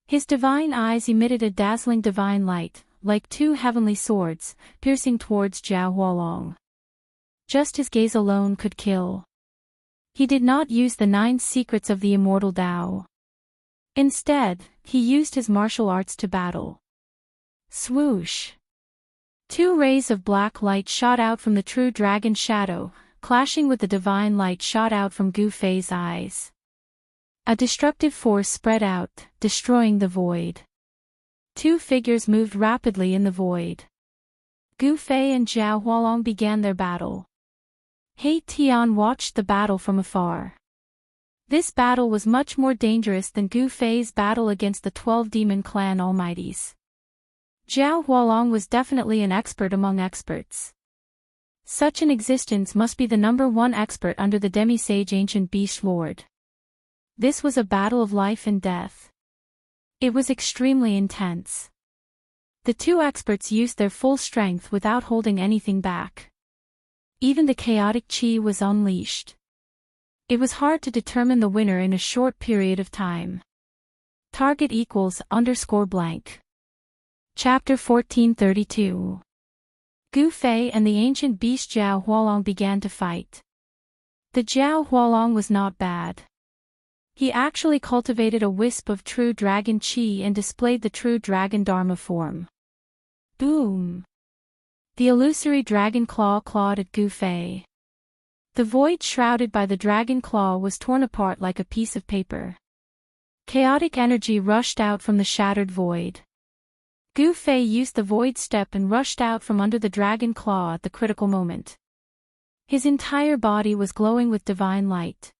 His divine eyes emitted a dazzling divine light, like two heavenly swords, piercing towards Zhao Hualong. Just his gaze alone could kill. He did not use the 9 secrets of the immortal Dao. Instead, he used his martial arts to battle. Swoosh! 2 rays of black light shot out from the true dragon's shadow, clashing with the divine light shot out from Gu Fei's eyes. A destructive force spread out, destroying the void. 2 figures moved rapidly in the void. Gu Fei and Zhao Hualong began their battle. He Tian watched the battle from afar. This battle was much more dangerous than Gu Fei's battle against the 12 demon clan almighties. Zhao Hualong was definitely an expert among experts. Such an existence must be the #1 expert under the demi-sage ancient beast lord. This was a battle of life and death. It was extremely intense. The 2 experts used their full strength without holding anything back. Even the chaotic qi was unleashed. It was hard to determine the winner in a short period of time. Target =_blank. Chapter 1432. Gu Fei and the ancient beast Zhao Hualong began to fight. The Zhao Hualong was not bad. He actually cultivated a wisp of true dragon qi and displayed the true dragon dharma form. Boom! The illusory dragon claw clawed at Gu Fei. The void shrouded by the dragon claw was torn apart like a piece of paper. Chaotic energy rushed out from the shattered void. Gu Fei used the void step and rushed out from under the dragon claw at the critical moment. His entire body was glowing with divine light.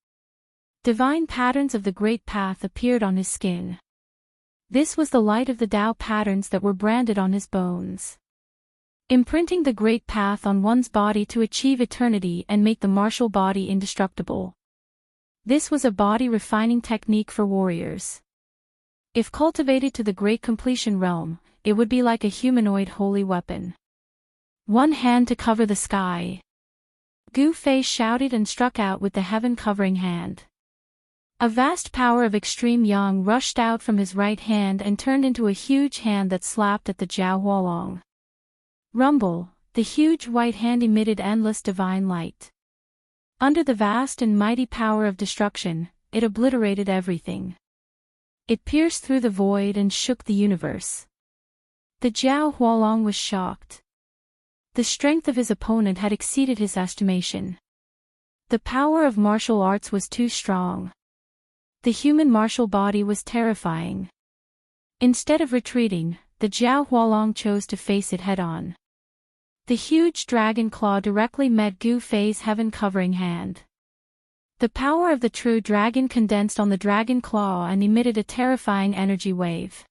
Divine patterns of the great path appeared on his skin. This was the light of the Tao patterns that were branded on his bones. Imprinting the great path on one's body to achieve eternity and make the martial body indestructible. This was a body refining technique for warriors. If cultivated to the great completion realm, it would be like a humanoid holy weapon. One hand to cover the sky. Gu Fei shouted and struck out with the heaven-covering hand. A vast power of extreme yang rushed out from his right hand and turned into a huge hand that slapped at the Zhao Hualong. Rumble, the huge white hand emitted endless divine light. Under the vast and mighty power of destruction, it obliterated everything. It pierced through the void and shook the universe. The Zhao Hualong was shocked. The strength of his opponent had exceeded his estimation. The power of martial arts was too strong. The human martial body was terrifying. Instead of retreating, the Zhao Hualong chose to face it head-on. The huge dragon claw directly met Gu Fei's heaven-covering hand. The power of the true dragon condensed on the dragon claw and emitted a terrifying energy wave.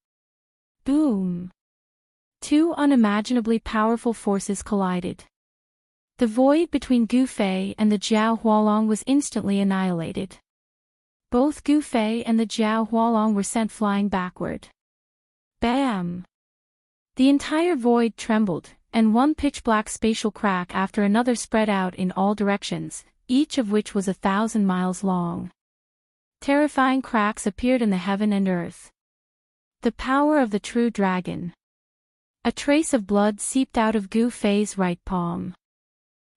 Boom! 2 unimaginably powerful forces collided. The void between Gu Fei and the Zhao Hualong was instantly annihilated. Both Gu Fei and the Zhao Hualong were sent flying backward. Bam! The entire void trembled, and one pitch-black spatial crack after another spread out in all directions, each of which was 1,000 miles long. Terrifying cracks appeared in the heaven and earth. The power of the true dragon. A trace of blood seeped out of Gu Fei's right palm.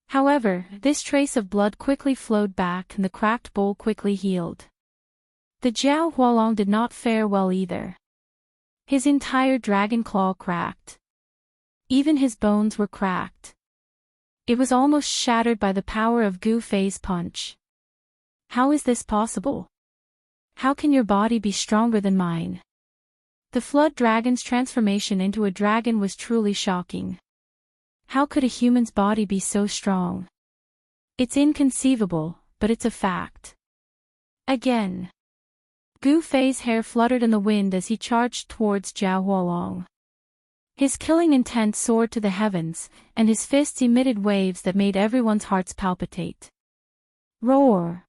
However, this trace of blood quickly flowed back and the cracked bowl quickly healed. The Jiao Hualong did not fare well either. His entire dragon claw cracked. Even his bones were cracked. It was almost shattered by the power of Gu Fei's punch. How is this possible? How can your body be stronger than mine? The flood dragon's transformation into a dragon was truly shocking. How could a human's body be so strong? It's inconceivable, but it's a fact. Again. Gu Fei's hair fluttered in the wind as he charged towards Jiao Hualong. His killing intent soared to the heavens, and his fists emitted waves that made everyone's hearts palpitate. Roar!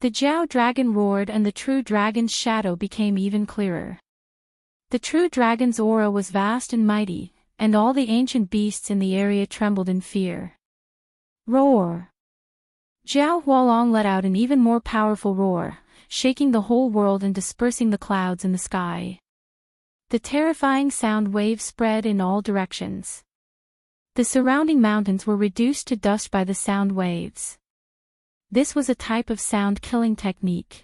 The Jiao dragon roared and the true dragon's shadow became even clearer. The true dragon's aura was vast and mighty, and all the ancient beasts in the area trembled in fear. Roar! Jiao Hualong let out an even more powerful roar, shaking the whole world and dispersing the clouds in the sky. The terrifying sound waves spread in all directions. The surrounding mountains were reduced to dust by the sound waves. This was a type of sound-killing technique.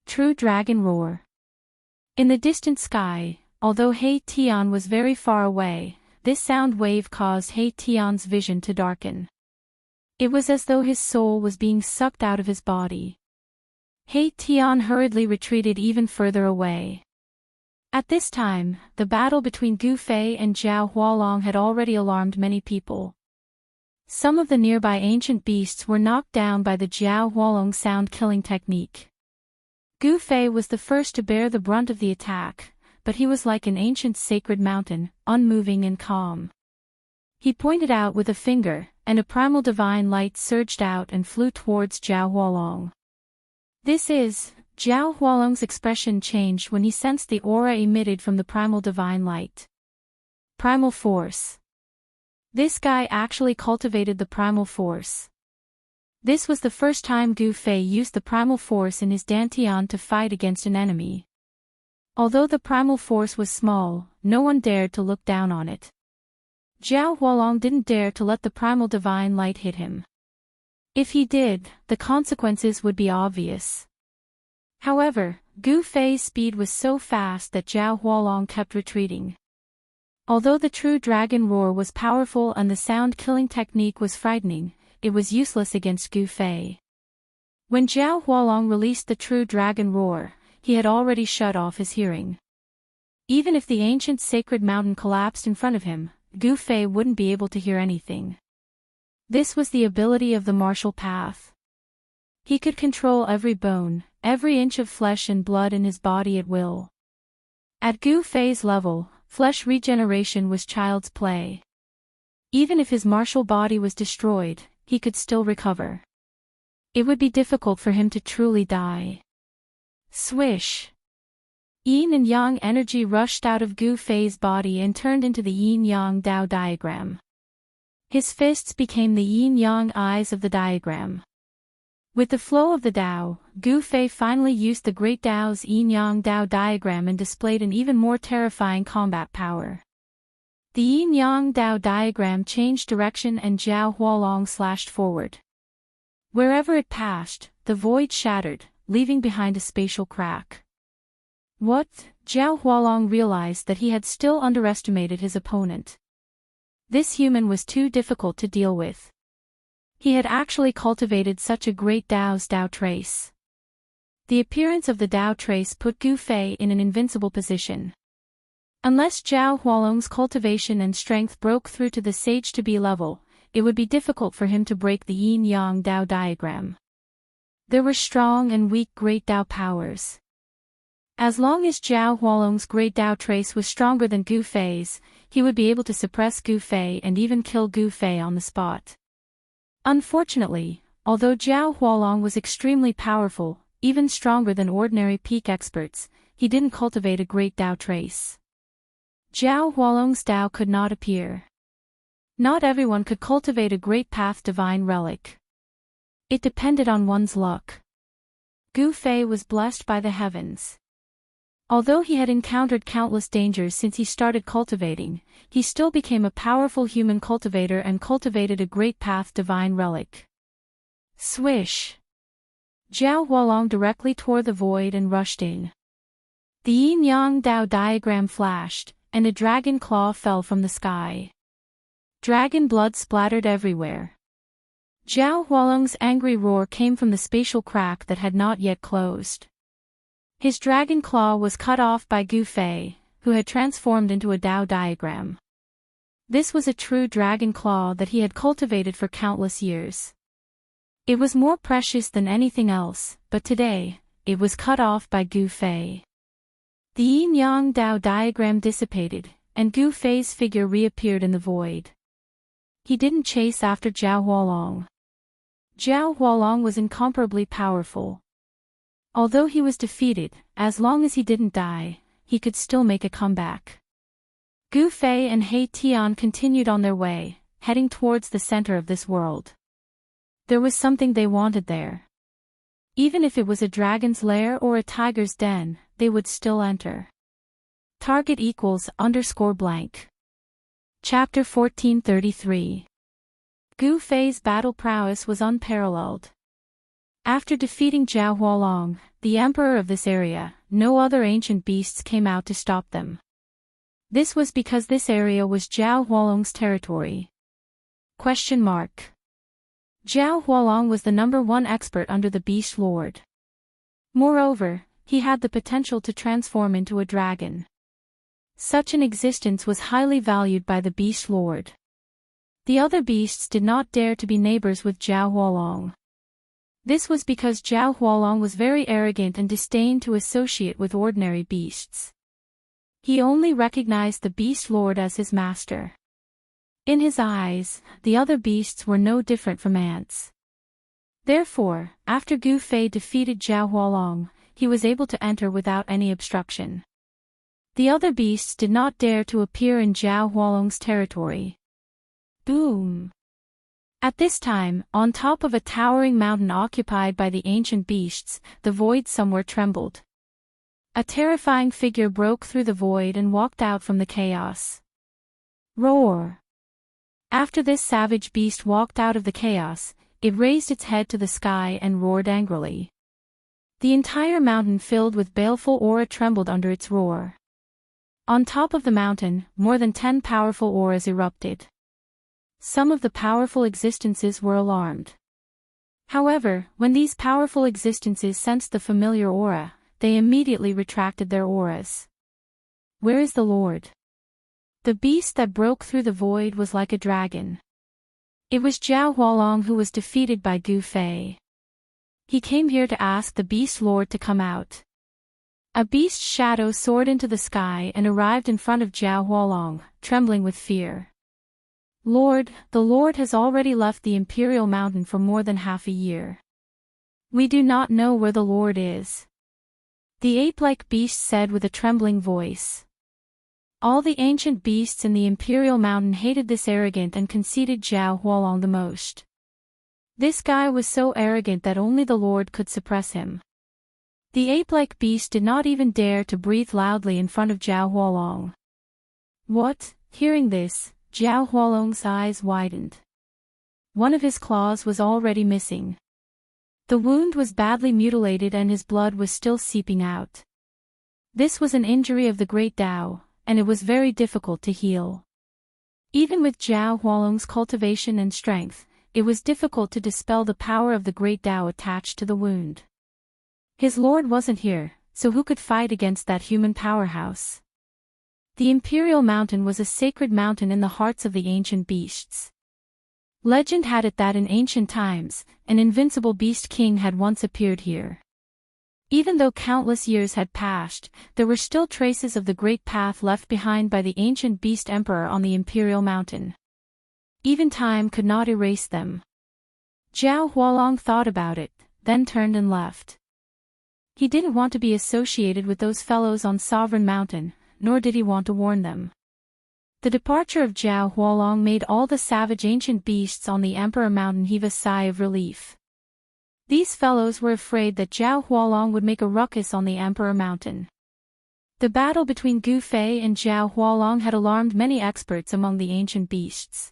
True dragon roar. In the distant sky, although He Tian was very far away, this sound wave caused He Tian's vision to darken. It was as though his soul was being sucked out of his body. He Tian hurriedly retreated even further away. At this time, the battle between Gu Fei and Jiao Hualong had already alarmed many people. Some of the nearby ancient beasts were knocked down by the Jiao Hualong sound-killing technique. Gu Fei was the first to bear the brunt of the attack, but he was like an ancient sacred mountain, unmoving and calm. He pointed out with a finger, and a primal divine light surged out and flew towards Jiao Hualong. Jiao Hualong's expression changed when he sensed the aura emitted from the primal divine light. Primal force. This guy actually cultivated the primal force. This was the first time Gu Fei used the primal force in his dantian to fight against an enemy. Although the primal force was small, no one dared to look down on it. Jiao Hualong didn't dare to let the primal divine light hit him. If he did, the consequences would be obvious. However, Gu Fei's speed was so fast that Jiao Hualong kept retreating. Although the true dragon roar was powerful and the sound-killing technique was frightening, it was useless against Gu Fei. When Jiao Hualong released the true dragon roar, he had already shut off his hearing. Even if the ancient sacred mountain collapsed in front of him, Gu Fei wouldn't be able to hear anything. This was the ability of the martial path. He could control every bone, every inch of flesh and blood in his body at will. At Gu Fei's level, flesh regeneration was child's play. Even if his martial body was destroyed, he could still recover. It would be difficult for him to truly die. Swish! Yin and Yang energy rushed out of Gu Fei's body and turned into the Yin-Yang Dao diagram. His fists became the Yin-Yang eyes of the diagram. With the flow of the Dao, Gu Fei finally used the Great Dao's Yin-Yang Dao diagram and displayed an even more terrifying combat power. The Yin-Yang Dao diagram changed direction and Jiao Hualong slashed forward. Wherever it passed, the void shattered, leaving behind a spatial crack. What? Jiao Hualong realized that he had still underestimated his opponent. This human was too difficult to deal with. He had actually cultivated such a great Dao's Dao trace. The appearance of the Dao trace put Gu Fei in an invincible position. Unless Jiao Hualong's cultivation and strength broke through to the sage-to-be level, it would be difficult for him to break the Yin-Yang Dao diagram. There were strong and weak Great Dao powers. As long as Jiao Hualong's Great Dao trace was stronger than Gu Fei's, he would be able to suppress Gu Fei and even kill Gu Fei on the spot. Unfortunately, although Jiao Hualong was extremely powerful, even stronger than ordinary peak experts, he didn't cultivate a Great Dao trace. Jiao Hualong's Dao could not appear. Not everyone could cultivate a Great Path Divine Relic. It depended on one's luck. Gu Fei was blessed by the heavens. Although he had encountered countless dangers since he started cultivating, he still became a powerful human cultivator and cultivated a Great Path Divine Relic. Swish! Zhao Hualong directly tore the void and rushed in. The yin-yang Dao diagram flashed, and a dragon claw fell from the sky. Dragon blood splattered everywhere. Zhao Hualong's angry roar came from the spatial crack that had not yet closed. His dragon claw was cut off by Gu Fei, who had transformed into a Dao diagram. This was a true dragon claw that he had cultivated for countless years. It was more precious than anything else, but today, it was cut off by Gu Fei. The yin-yang Dao diagram dissipated, and Gu Fei's figure reappeared in the void. He didn't chase after Zhao Hualong. Zhao Hualong was incomparably powerful. Although he was defeated, as long as he didn't die, he could still make a comeback. Gu Fei and He Tian continued on their way, heading towards the center of this world. There was something they wanted there. Even if it was a dragon's lair or a tiger's den, they would still enter. Target =_blank. Chapter 1433. Gu Fei's battle prowess was unparalleled. After defeating Zhao Hualong, the emperor of this area, no other ancient beasts came out to stop them. This was because this area was Zhao Hualong's territory. Zhao Hualong was the #1 expert under the Beast Lord. Moreover, he had the potential to transform into a dragon. Such an existence was highly valued by the Beast Lord. The other beasts did not dare to be neighbors with Zhao Hualong. This was because Zhao Hualong was very arrogant and disdained to associate with ordinary beasts. He only recognized the Beast Lord as his master. In his eyes, the other beasts were no different from ants. Therefore, after Gu Fei defeated Zhao Hualong, he was able to enter without any obstruction. The other beasts did not dare to appear in Zhao Hualong's territory. Boom! At this time, on top of a towering mountain occupied by the ancient beasts, the void somewhere trembled. A terrifying figure broke through the void and walked out from the chaos. Roar! After this savage beast walked out of the chaos, it raised its head to the sky and roared angrily. The entire mountain filled with baleful aura trembled under its roar. On top of the mountain, more than 10 powerful auras erupted. Some of the powerful existences were alarmed. However, when these powerful existences sensed the familiar aura, they immediately retracted their auras. Where is the Lord? The beast that broke through the void was like a dragon. It was Zhao Hualong who was defeated by Gu Fei. He came here to ask the Beast Lord to come out. A beast's shadow soared into the sky and arrived in front of Zhao Hualong, trembling with fear. Lord, the Lord has already left the Imperial Mountain for more than half a year. We do not know where the Lord is. The ape-like beast said with a trembling voice. All the ancient beasts in the Imperial Mountain hated this arrogant and conceited Zhao Hualong the most. This guy was so arrogant that only the Lord could suppress him. The ape-like beast did not even dare to breathe loudly in front of Zhao Hualong. What? Hearing this, Zhao Hualong's eyes widened. One of his claws was already missing. The wound was badly mutilated and his blood was still seeping out. This was an injury of the Great Dao, and it was very difficult to heal. Even with Zhao Hualong's cultivation and strength, it was difficult to dispel the power of the Great Dao attached to the wound. His lord wasn't here, so who could fight against that human powerhouse? The Imperial Mountain was a sacred mountain in the hearts of the ancient beasts. Legend had it that in ancient times, an invincible beast king had once appeared here. Even though countless years had passed, there were still traces of the great path left behind by the ancient beast emperor on the Imperial Mountain. Even time could not erase them. Zhao Hualong thought about it, then turned and left. He didn't want to be associated with those fellows on Sovereign Mountain, nor did he want to warn them. The departure of Zhao Hualong made all the savage ancient beasts on the Emperor Mountain heave a sigh of relief. These fellows were afraid that Zhao Hualong would make a ruckus on the Emperor Mountain. The battle between Gu Fei and Zhao Hualong had alarmed many experts among the ancient beasts.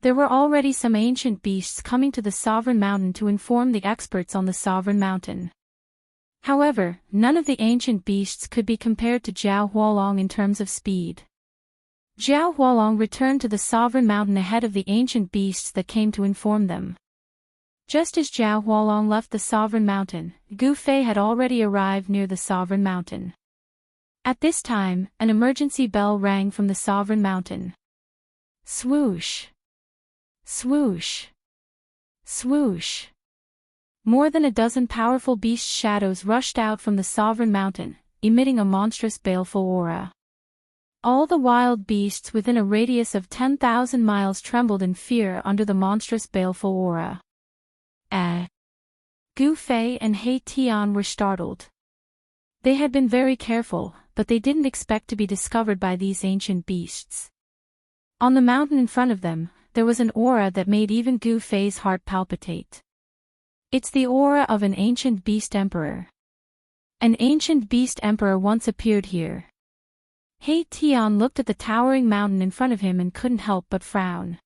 There were already some ancient beasts coming to the Sovereign Mountain to inform the experts on the Sovereign Mountain. However, none of the ancient beasts could be compared to Zhao Hualong in terms of speed. Zhao Hualong returned to the Sovereign Mountain ahead of the ancient beasts that came to inform them. Just as Zhao Hualong left the Sovereign Mountain, Gu Fei had already arrived near the Sovereign Mountain. At this time, an emergency bell rang from the Sovereign Mountain. Swoosh! Swoosh! Swoosh! More than a dozen powerful beast shadows rushed out from the Sovereign Mountain, emitting a monstrous baleful aura. All the wild beasts within a radius of 10,000 miles trembled in fear under the monstrous baleful aura. Gu Fei and He Tian were startled. They had been very careful, but they didn't expect to be discovered by these ancient beasts. On the mountain in front of them, there was an aura that made even Gu Fei's heart palpitate. It's the aura of an ancient beast emperor. An ancient beast emperor once appeared here. He Tian looked at the towering mountain in front of him and couldn't help but frown.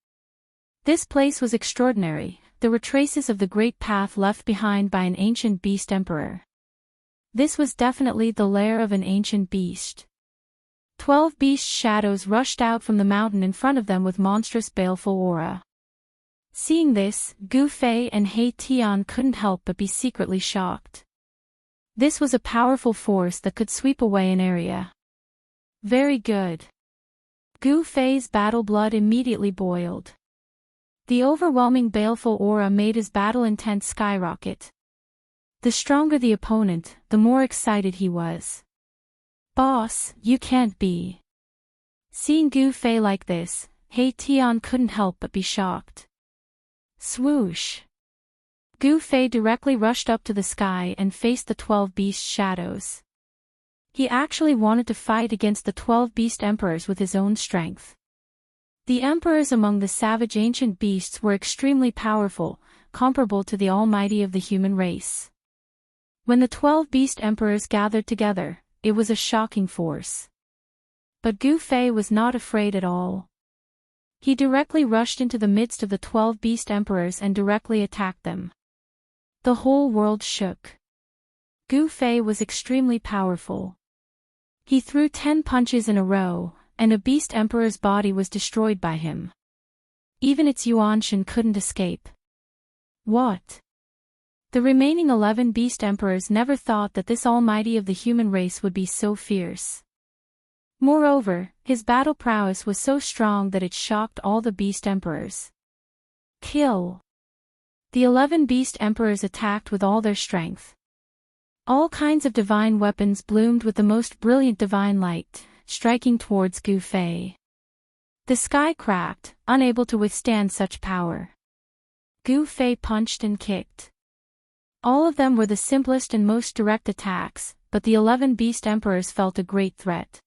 This place was extraordinary. There were traces of the great path left behind by an ancient beast emperor. This was definitely the lair of an ancient beast. 12 beast shadows rushed out from the mountain in front of them with monstrous baleful aura. Seeing this, Gu Fei and He Tian couldn't help but be secretly shocked. This was a powerful force that could sweep away an area. Very good. Gu Fei's battle blood immediately boiled. The overwhelming baleful aura made his battle intent skyrocket. The stronger the opponent, the more excited he was. Boss, you can't be. Seeing Gu Fei like this, He Tian couldn't help but be shocked. Swoosh! Gu Fei directly rushed up to the sky and faced the 12 beast shadows. He actually wanted to fight against the 12 beast emperors with his own strength. The emperors among the savage ancient beasts were extremely powerful, comparable to the almighty of the human race. When the 12 beast emperors gathered together, it was a shocking force. But Gu Fei was not afraid at all. He directly rushed into the midst of the 12 beast emperors and directly attacked them. The whole world shook. Gu Fei was extremely powerful. He threw 10 punches in a row, and a beast emperor's body was destroyed by him. Even its Yuanshan couldn't escape. What? The remaining 11 beast emperors never thought that this almighty of the human race would be so fierce. Moreover, his battle prowess was so strong that it shocked all the beast emperors. Kill! The 11 beast emperors attacked with all their strength. All kinds of divine weapons bloomed with the most brilliant divine light, striking towards Gu Fei. The sky cracked, unable to withstand such power. Gu Fei punched and kicked. All of them were the simplest and most direct attacks, but the 11 beast emperors felt a great threat.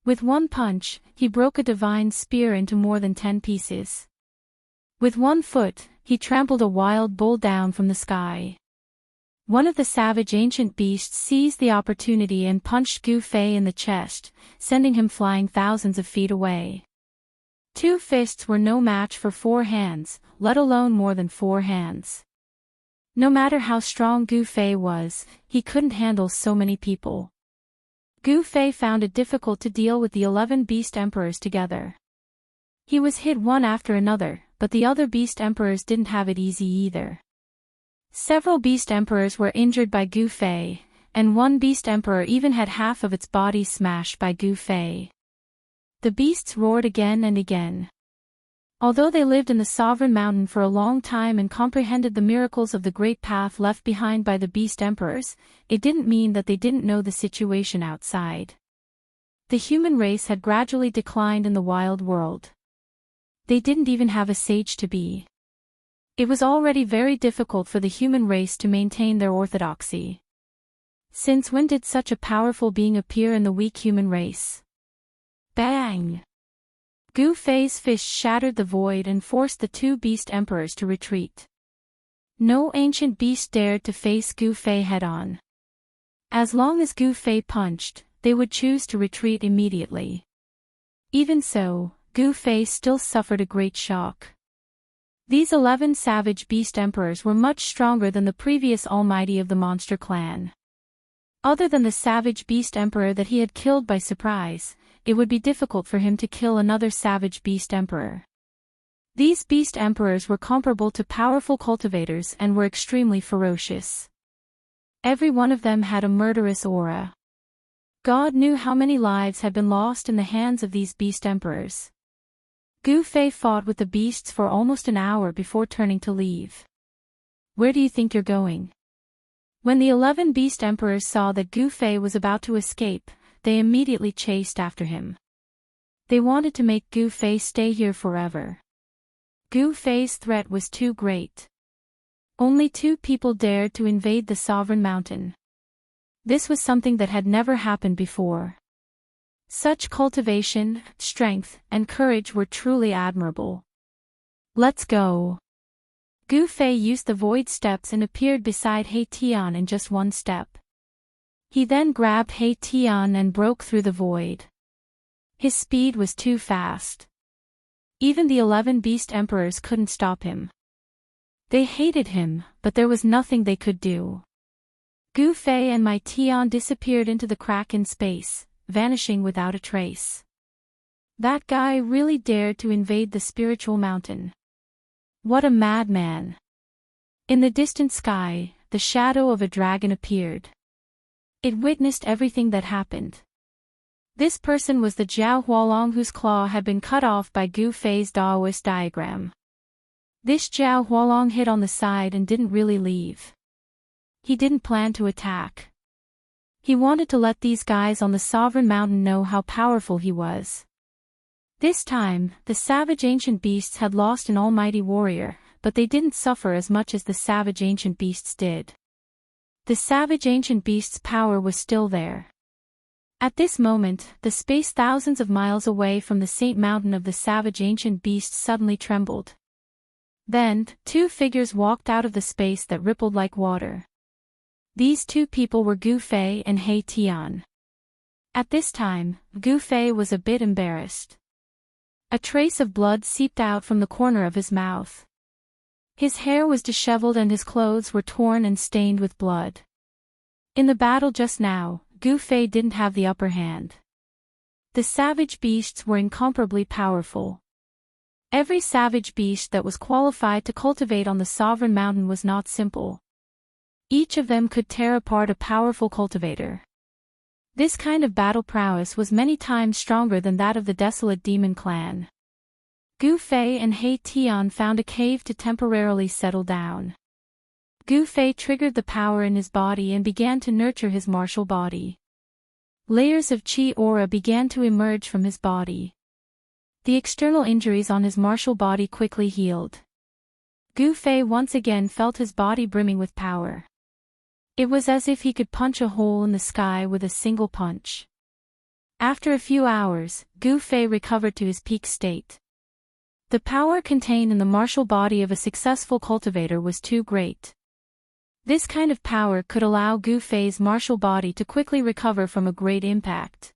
With one punch, he broke a divine spear into more than 10 pieces. With one foot, he trampled a wild bull down from the sky. One of the savage ancient beasts seized the opportunity and punched Gu Fei in the chest, sending him flying thousands of feet away. 2 fists were no match for 4 hands, let alone more than 4 hands. No matter how strong Gu Fei was, he couldn't handle so many people. Gu Fei found it difficult to deal with the 11 beast emperors together. He was hit one after another, but the other beast emperors didn't have it easy either. Several beast emperors were injured by Gu Fei, and one beast emperor even had half of its body smashed by Gu Fei. The beasts roared again and again. Although they lived in the Sovereign Mountain for a long time and comprehended the miracles of the great path left behind by the beast emperors, it didn't mean that they didn't know the situation outside. The human race had gradually declined in the wild world. They didn't even have a sage to be. It was already very difficult for the human race to maintain their orthodoxy. Since when did such a powerful being appear in the weak human race? Bang! Gu Fei's fist shattered the void and forced the 2 beast emperors to retreat. No ancient beast dared to face Gu Fei head-on. As long as Gu Fei punched, they would choose to retreat immediately. Even so, Gu Fei still suffered a great shock. These 11 savage beast emperors were much stronger than the previous almighty of the monster clan. Other than the savage beast emperor that he had killed by surprise, it would be difficult for him to kill another savage beast emperor. These beast emperors were comparable to powerful cultivators and were extremely ferocious. Every one of them had a murderous aura. God knew how many lives had been lost in the hands of these beast emperors. Gu Fei fought with the beasts for almost an hour before turning to leave. "Where do you think you're going?" When the 11 beast emperors saw that Gu Fei was about to escape, they immediately chased after him. They wanted to make Gu Fei stay here forever. Gu Fei's threat was too great. Only 2 people dared to invade the sovereign mountain. This was something that had never happened before. Such cultivation, strength, and courage were truly admirable. "Let's go." Gu Fei used the void steps and appeared beside He Tian in just one step. He then grabbed He Tian and broke through the void. His speed was too fast. Even the 11 beast emperors couldn't stop him. They hated him, but there was nothing they could do. Gu Fei and Mai Tian disappeared into the crack in space, vanishing without a trace. That guy really dared to invade the spiritual mountain. What a madman! In the distant sky, the shadow of a dragon appeared. It witnessed everything that happened. This person was the Jiao Hualong whose claw had been cut off by Gu Fei's Daoist diagram. This Jiao Hualong hid on the side and didn't really leave. He didn't plan to attack. He wanted to let these guys on the sovereign mountain know how powerful he was. This time, the savage ancient beasts had lost an almighty warrior, but they didn't suffer as much as the savage ancient beasts did. The savage ancient beasts' power was still there. At this moment, the space thousands of miles away from the Saint Mountain of the savage ancient beasts suddenly trembled. Then, 2 figures walked out of the space that rippled like water. These 2 people were Gu Fei and He Tian. At this time, Gu Fei was a bit embarrassed. A trace of blood seeped out from the corner of his mouth. His hair was disheveled and his clothes were torn and stained with blood. In the battle just now, Gu Fei didn't have the upper hand. The savage beasts were incomparably powerful. Every savage beast that was qualified to cultivate on the sovereign mountain was not simple. Each of them could tear apart a powerful cultivator. This kind of battle prowess was many times stronger than that of the desolate demon clan. Gu Fei and He Tian found a cave to temporarily settle down. Gu Fei triggered the power in his body and began to nurture his martial body. Layers of chi aura began to emerge from his body. The external injuries on his martial body quickly healed. Gu Fei once again felt his body brimming with power. It was as if he could punch a hole in the sky with a single punch. After a few hours, Gu Fei recovered to his peak state. The power contained in the martial body of a successful cultivator was too great. This kind of power could allow Gu Fei's martial body to quickly recover from a great impact.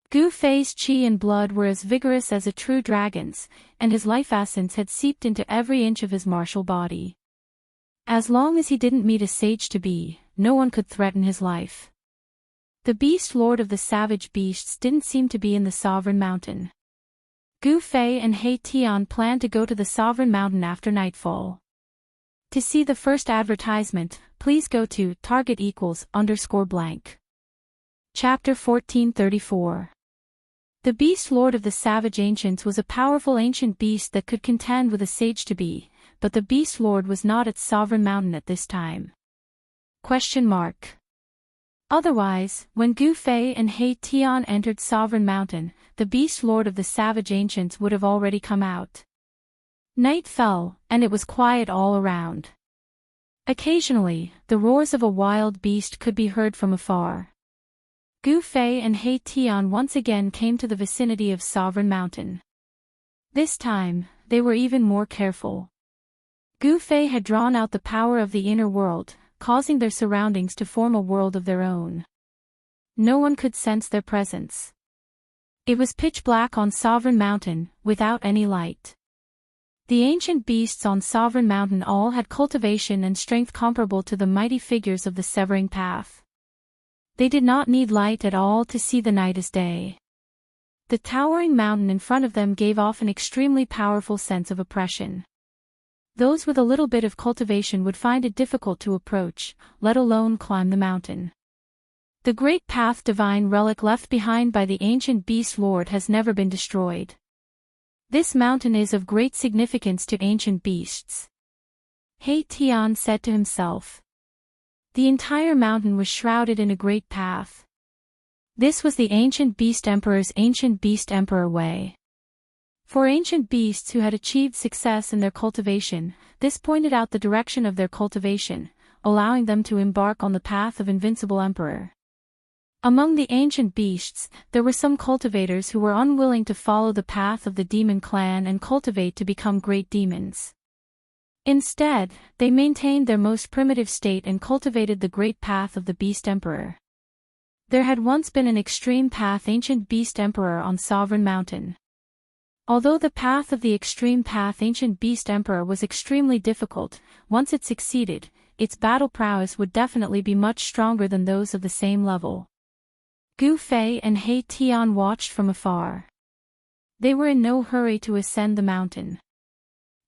Gu Fei's qi and blood were as vigorous as a true dragon's, and his life essence had seeped into every inch of his martial body. As long as he didn't meet a sage-to-be, no one could threaten his life. The beast lord of the savage beasts didn't seem to be in the sovereign mountain. Gu Fei and He Tian planned to go to the sovereign mountain after nightfall. To see the first advertisement, please go to target=_blank. Chapter 1434. The beast lord of the savage ancients was a powerful ancient beast that could contend with a sage-to-be, but the beast lord was not at sovereign mountain at this time. Otherwise, when Gu Fei and He Tian entered sovereign mountain, the beast lord of the savage ancients would have already come out. Night fell, and it was quiet all around. Occasionally, the roars of a wild beast could be heard from afar. Gu Fei and He Tian once again came to the vicinity of sovereign mountain. This time, they were even more careful. Gu Fei had drawn out the power of the inner world, causing their surroundings to form a world of their own. No one could sense their presence. It was pitch black on sovereign mountain, without any light. The ancient beasts on Sovereign Mountain all had cultivation and strength comparable to the mighty figures of the Severing Path. They did not need light at all to see the night as day. The towering mountain in front of them gave off an extremely powerful sense of oppression. Those with a little bit of cultivation would find it difficult to approach, let alone climb the mountain. The great path divine relic left behind by the ancient beast lord has never been destroyed. This mountain is of great significance to ancient beasts. He Tian said to himself. The entire mountain was shrouded in a great path. This was the ancient beast emperor's ancient beast emperor way. For ancient beasts who had achieved success in their cultivation, this pointed out the direction of their cultivation, allowing them to embark on the path of invincible emperor. Among the ancient beasts, there were some cultivators who were unwilling to follow the path of the demon clan and cultivate to become great demons. Instead, they maintained their most primitive state and cultivated the great path of the beast emperor. There had once been an extreme path ancient beast emperor on Sovereign Mountain. Although the path of the extreme path ancient beast emperor was extremely difficult, once it succeeded, its battle prowess would definitely be much stronger than those of the same level. Gu Fei and He Tian watched from afar. They were in no hurry to ascend the mountain.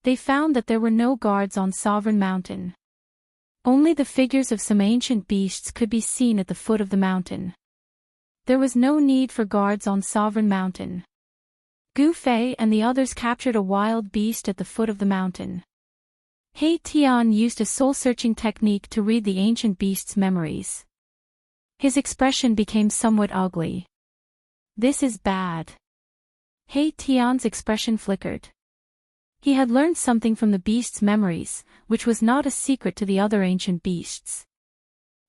They found that there were no guards on Sovereign Mountain. Only the figures of some ancient beasts could be seen at the foot of the mountain. There was no need for guards on Sovereign Mountain. Gu Fei and the others captured a wild beast at the foot of the mountain. He Tian used a soul-searching technique to read the ancient beast's memories. His expression became somewhat ugly. This is bad. He Tian's expression flickered. He had learned something from the beast's memories, which was not a secret to the other ancient beasts.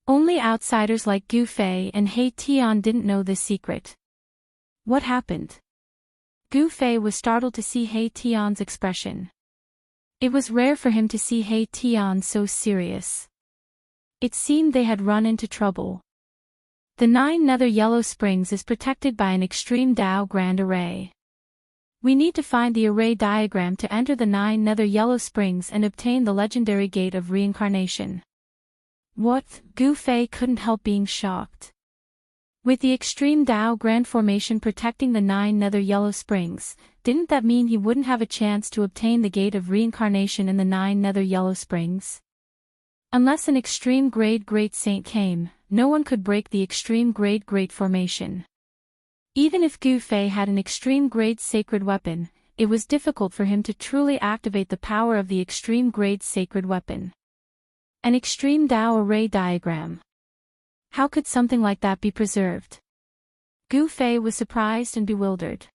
Only outsiders like Gu Fei and He Tian didn't know this secret. What happened? Gu Fei was startled to see He Tian's expression. It was rare for him to see He Tian so serious. It seemed they had run into trouble. The 9 Nether Yellow Springs is protected by an extreme Dao Grand Array. We need to find the array diagram to enter the 9 Nether Yellow Springs and obtain the legendary Gate of Reincarnation. What? Gu Fei couldn't help being shocked. With the extreme Dao Grand Formation protecting the 9 Nether Yellow Springs, didn't that mean he wouldn't have a chance to obtain the Gate of Reincarnation in the 9 Nether Yellow Springs? Unless an extreme grade Great Saint came, no one could break the extreme grade Great Formation. Even if Gu Fei had an extreme grade sacred weapon, it was difficult for him to truly activate the power of the extreme grade sacred weapon. An extreme Dao array diagram. How could something like that be preserved? Gu Fei was surprised and bewildered.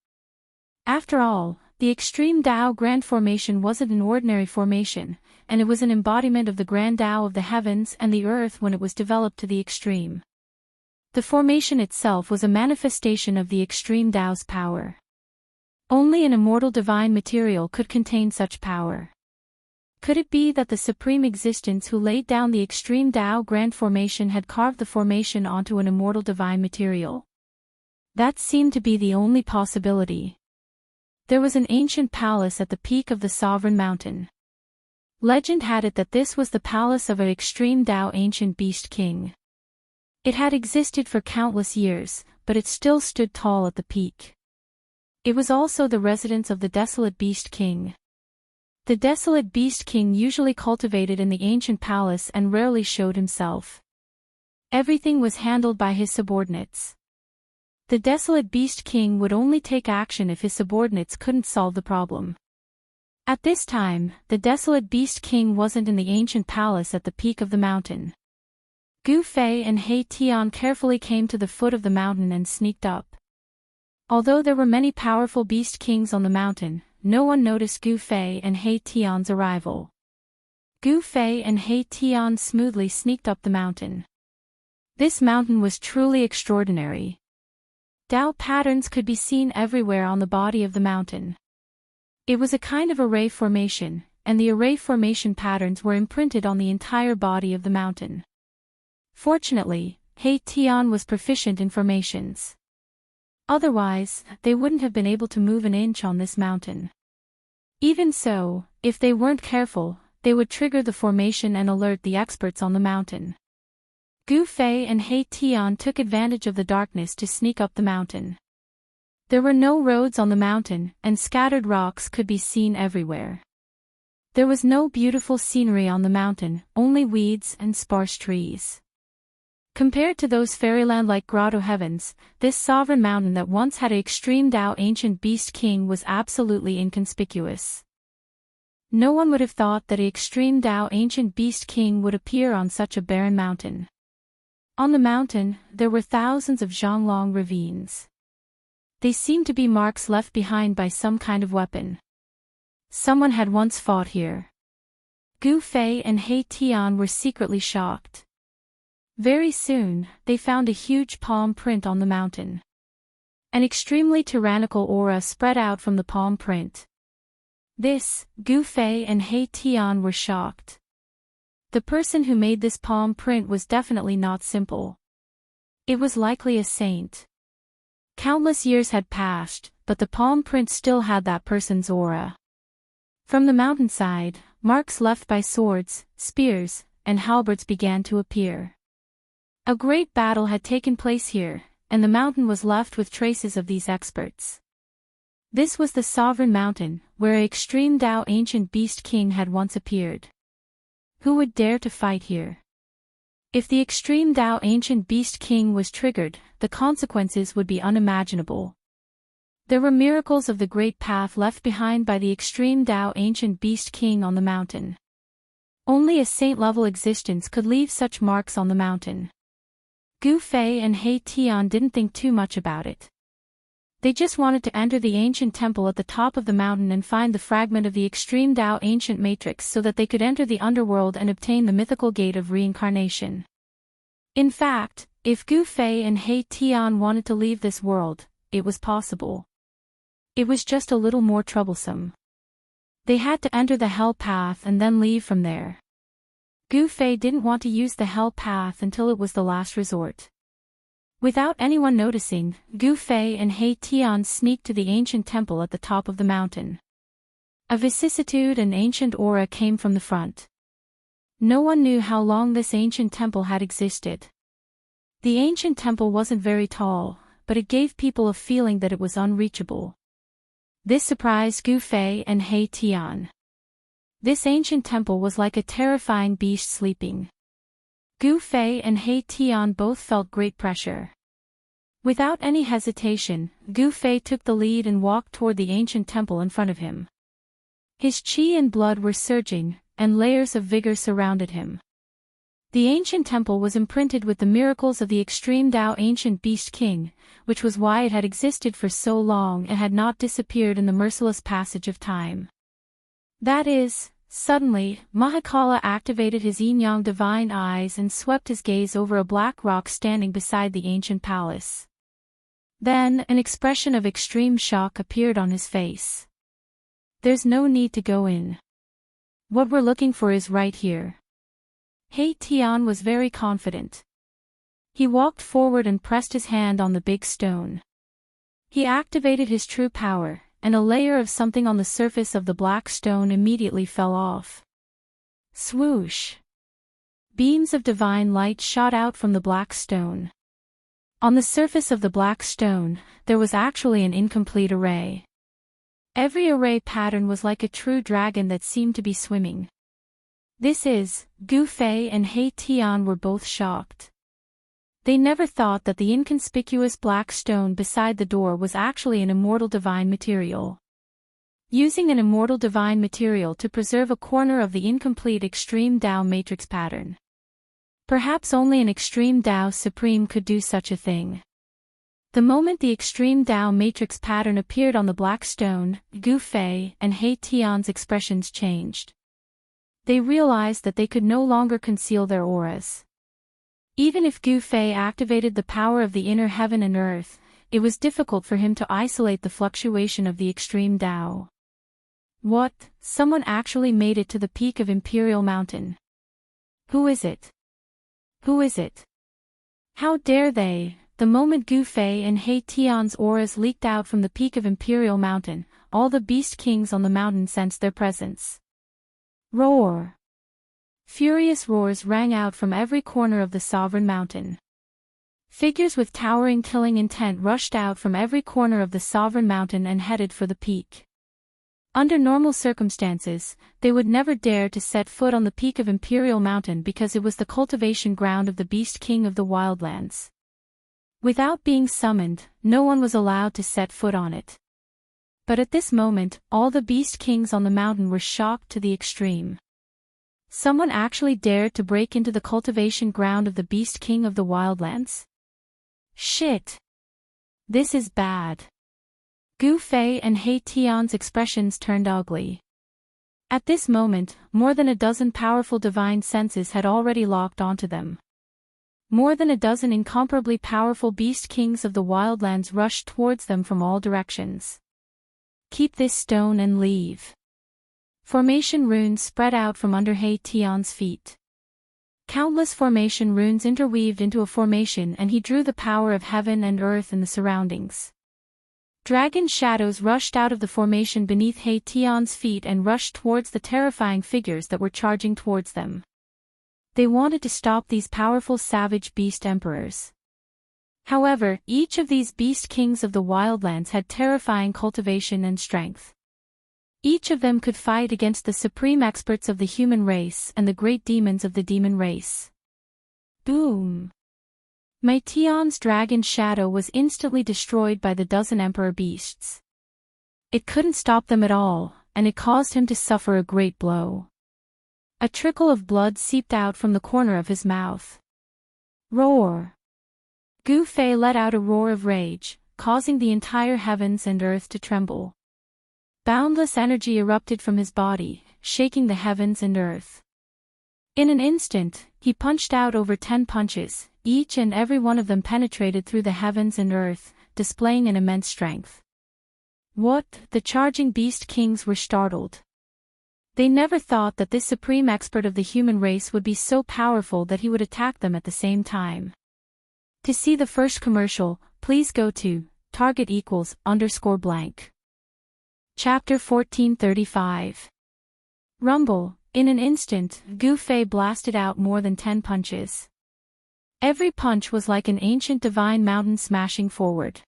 After all, the extreme Dao Grand Formation wasn't an ordinary formation, and it was an embodiment of the Grand Dao of the heavens and the earth when it was developed to the extreme. The formation itself was a manifestation of the extreme Dao's power. Only an immortal divine material could contain such power. Could it be that the Supreme Existence who laid down the extreme Dao Grand Formation had carved the formation onto an immortal divine material? That seemed to be the only possibility. There was an ancient palace at the peak of the Sovereign Mountain. Legend had it that this was the palace of an extreme Dao ancient beast king. It had existed for countless years, but it still stood tall at the peak. It was also the residence of the desolate beast king. The desolate beast king usually cultivated in the ancient palace and rarely showed himself. Everything was handled by his subordinates. The desolate beast king would only take action if his subordinates couldn't solve the problem. At this time, the desolate beast king wasn't in the ancient palace at the peak of the mountain. Gu Fei and He Tian carefully came to the foot of the mountain and sneaked up. Although there were many powerful beast kings on the mountain, no one noticed Gu Fei and He Tian's arrival. Gu Fei and He Tian smoothly sneaked up the mountain. This mountain was truly extraordinary. Dao patterns could be seen everywhere on the body of the mountain. It was a kind of array formation, and the array formation patterns were imprinted on the entire body of the mountain. Fortunately, He Tian was proficient in formations. Otherwise, they wouldn't have been able to move an inch on this mountain. Even so, if they weren't careful, they would trigger the formation and alert the experts on the mountain. Gu Fei and He Tian took advantage of the darkness to sneak up the mountain. There were no roads on the mountain, and scattered rocks could be seen everywhere. There was no beautiful scenery on the mountain, only weeds and sparse trees. Compared to those fairyland-like grotto heavens, this sovereign mountain that once had an extreme Dao ancient beast king was absolutely inconspicuous. No one would have thought that an extreme Dao ancient beast king would appear on such a barren mountain. On the mountain, there were thousands of zhonglong ravines. They seemed to be marks left behind by some kind of weapon. Someone had once fought here. Gu Fei and He Tian were secretly shocked. Very soon, they found a huge palm print on the mountain. An extremely tyrannical aura spread out from the palm print. This, Gu Fei and He Tian were shocked. The person who made this palm print was definitely not simple. It was likely a saint. Countless years had passed, but the palm print still had that person's aura. From the mountainside, marks left by swords, spears, and halberds began to appear. A great battle had taken place here, and the mountain was left with traces of these experts. This was the sovereign mountain, where an extreme Dao ancient beast king had once appeared. Who would dare to fight here? If the extreme Dao ancient beast king was triggered, the consequences would be unimaginable. There were miracles of the great path left behind by the extreme Dao ancient beast king on the mountain. Only a saint-level existence could leave such marks on the mountain. Gu Fei and He Tian didn't think too much about it. They just wanted to enter the ancient temple at the top of the mountain and find the fragment of the extreme Dao ancient matrix so that they could enter the underworld and obtain the mythical gate of reincarnation. In fact, if Gu Fei and He Tian wanted to leave this world, it was possible. It was just a little more troublesome. They had to enter the hell path and then leave from there. Gu Fei didn't want to use the hell path until it was the last resort. Without anyone noticing, Gu Fei and He Tian sneaked to the ancient temple at the top of the mountain. A vicissitude and ancient aura came from the front. No one knew how long this ancient temple had existed. The ancient temple wasn't very tall, but it gave people a feeling that it was unreachable. This surprised Gu Fei and He Tian. This ancient temple was like a terrifying beast sleeping. Gu Fei and He Tian both felt great pressure. Without any hesitation, Gu Fei took the lead and walked toward the ancient temple in front of him. His qi and blood were surging, and layers of vigor surrounded him. The ancient temple was imprinted with the miracles of the extreme Dao ancient beast king, which was why it had existed for so long and had not disappeared in the merciless passage of time. That is, suddenly, Mahakala activated his yin-yang divine eyes and swept his gaze over a black rock standing beside the ancient palace. Then, an expression of extreme shock appeared on his face. There's no need to go in. What we're looking for is right here. He Tian was very confident. He walked forward and pressed his hand on the big stone. He activated his true power, and a layer of something on the surface of the black stone immediately fell off. Swoosh! Beams of divine light shot out from the black stone. On the surface of the black stone, there was actually an incomplete array. Every array pattern was like a true dragon that seemed to be swimming. Gu Fei and He Tian were both shocked. They never thought that the inconspicuous black stone beside the door was actually an immortal divine material. Using an immortal divine material to preserve a corner of the incomplete extreme Dao matrix pattern. Perhaps only an extreme Dao supreme could do such a thing. The moment the extreme Dao matrix pattern appeared on the black stone, Gu Fei and He Tian's expressions changed. They realized that they could no longer conceal their auras. Even if Gu Fei activated the power of the inner heaven and earth, it was difficult for him to isolate the fluctuation of the extreme Dao. What? Someone actually made it to the peak of Imperial Mountain. Who is it? Who is it? How dare they? The moment Gu Fei and He Tian's auras leaked out from the peak of Imperial Mountain, all the beast kings on the mountain sensed their presence. Roar! Furious roars rang out from every corner of the sovereign mountain. Figures with towering killing intent rushed out from every corner of the sovereign mountain and headed for the peak. Under normal circumstances, they would never dare to set foot on the peak of Imperial Mountain because it was the cultivation ground of the Beast King of the Wildlands. Without being summoned, no one was allowed to set foot on it. But at this moment, all the Beast Kings on the mountain were shocked to the extreme. Someone actually dared to break into the cultivation ground of the Beast King of the Wildlands? Shit! This is bad. Gu Fei and He Tian's expressions turned ugly. At this moment, more than a dozen powerful divine senses had already locked onto them. More than a dozen incomparably powerful beast kings of the wildlands rushed towards them from all directions. Keep this stone and leave. Formation runes spread out from under He Tian's feet. Countless formation runes interweaved into a formation, and he drew the power of heaven and earth in the surroundings. Dragon shadows rushed out of the formation beneath He Tian's feet and rushed towards the terrifying figures that were charging towards them. They wanted to stop these powerful savage beast emperors. However, each of these beast kings of the wildlands had terrifying cultivation and strength. Each of them could fight against the supreme experts of the human race and the great demons of the demon race. Boom! Mei Tian's dragon shadow was instantly destroyed by the dozen emperor beasts. It couldn't stop them at all, and it caused him to suffer a great blow. A trickle of blood seeped out from the corner of his mouth. Roar! Gu Fei let out a roar of rage, causing the entire heavens and earth to tremble. Boundless energy erupted from his body, shaking the heavens and earth. In an instant, he punched out over 10 punches, each and every one of them penetrated through the heavens and earth, displaying an immense strength. What? The charging beast kings were startled. They never thought that this supreme expert of the human race would be so powerful that he would attack them at the same time. To see the first commercial, please go to target=_blank. Chapter 1435. Rumble. In an instant, Gu Fei blasted out more than 10 punches. Every punch was like an ancient divine mountain smashing forward.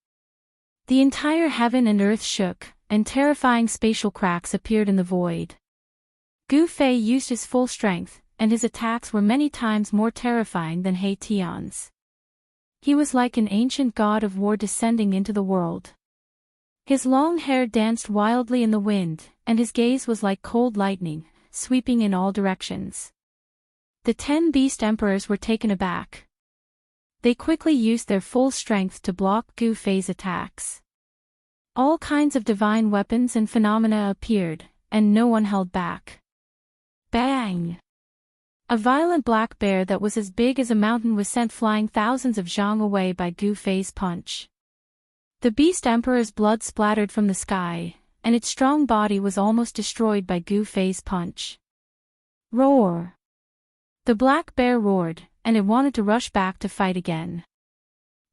The entire heaven and earth shook, and terrifying spatial cracks appeared in the void. Gu Fei used his full strength, and his attacks were many times more terrifying than He Tian's. He was like an ancient god of war descending into the world. His long hair danced wildly in the wind, and his gaze was like cold lightning, sweeping in all directions. The 10 beast emperors were taken aback. They quickly used their full strength to block Gu Fei's attacks. All kinds of divine weapons and phenomena appeared, and no one held back. Bang! A violent black bear that was as big as a mountain was sent flying thousands of zhang away by Gu Fei's punch. The beast emperor's blood splattered from the sky, and its strong body was almost destroyed by Gu Fei's punch. Roar! The black bear roared, and it wanted to rush back to fight again.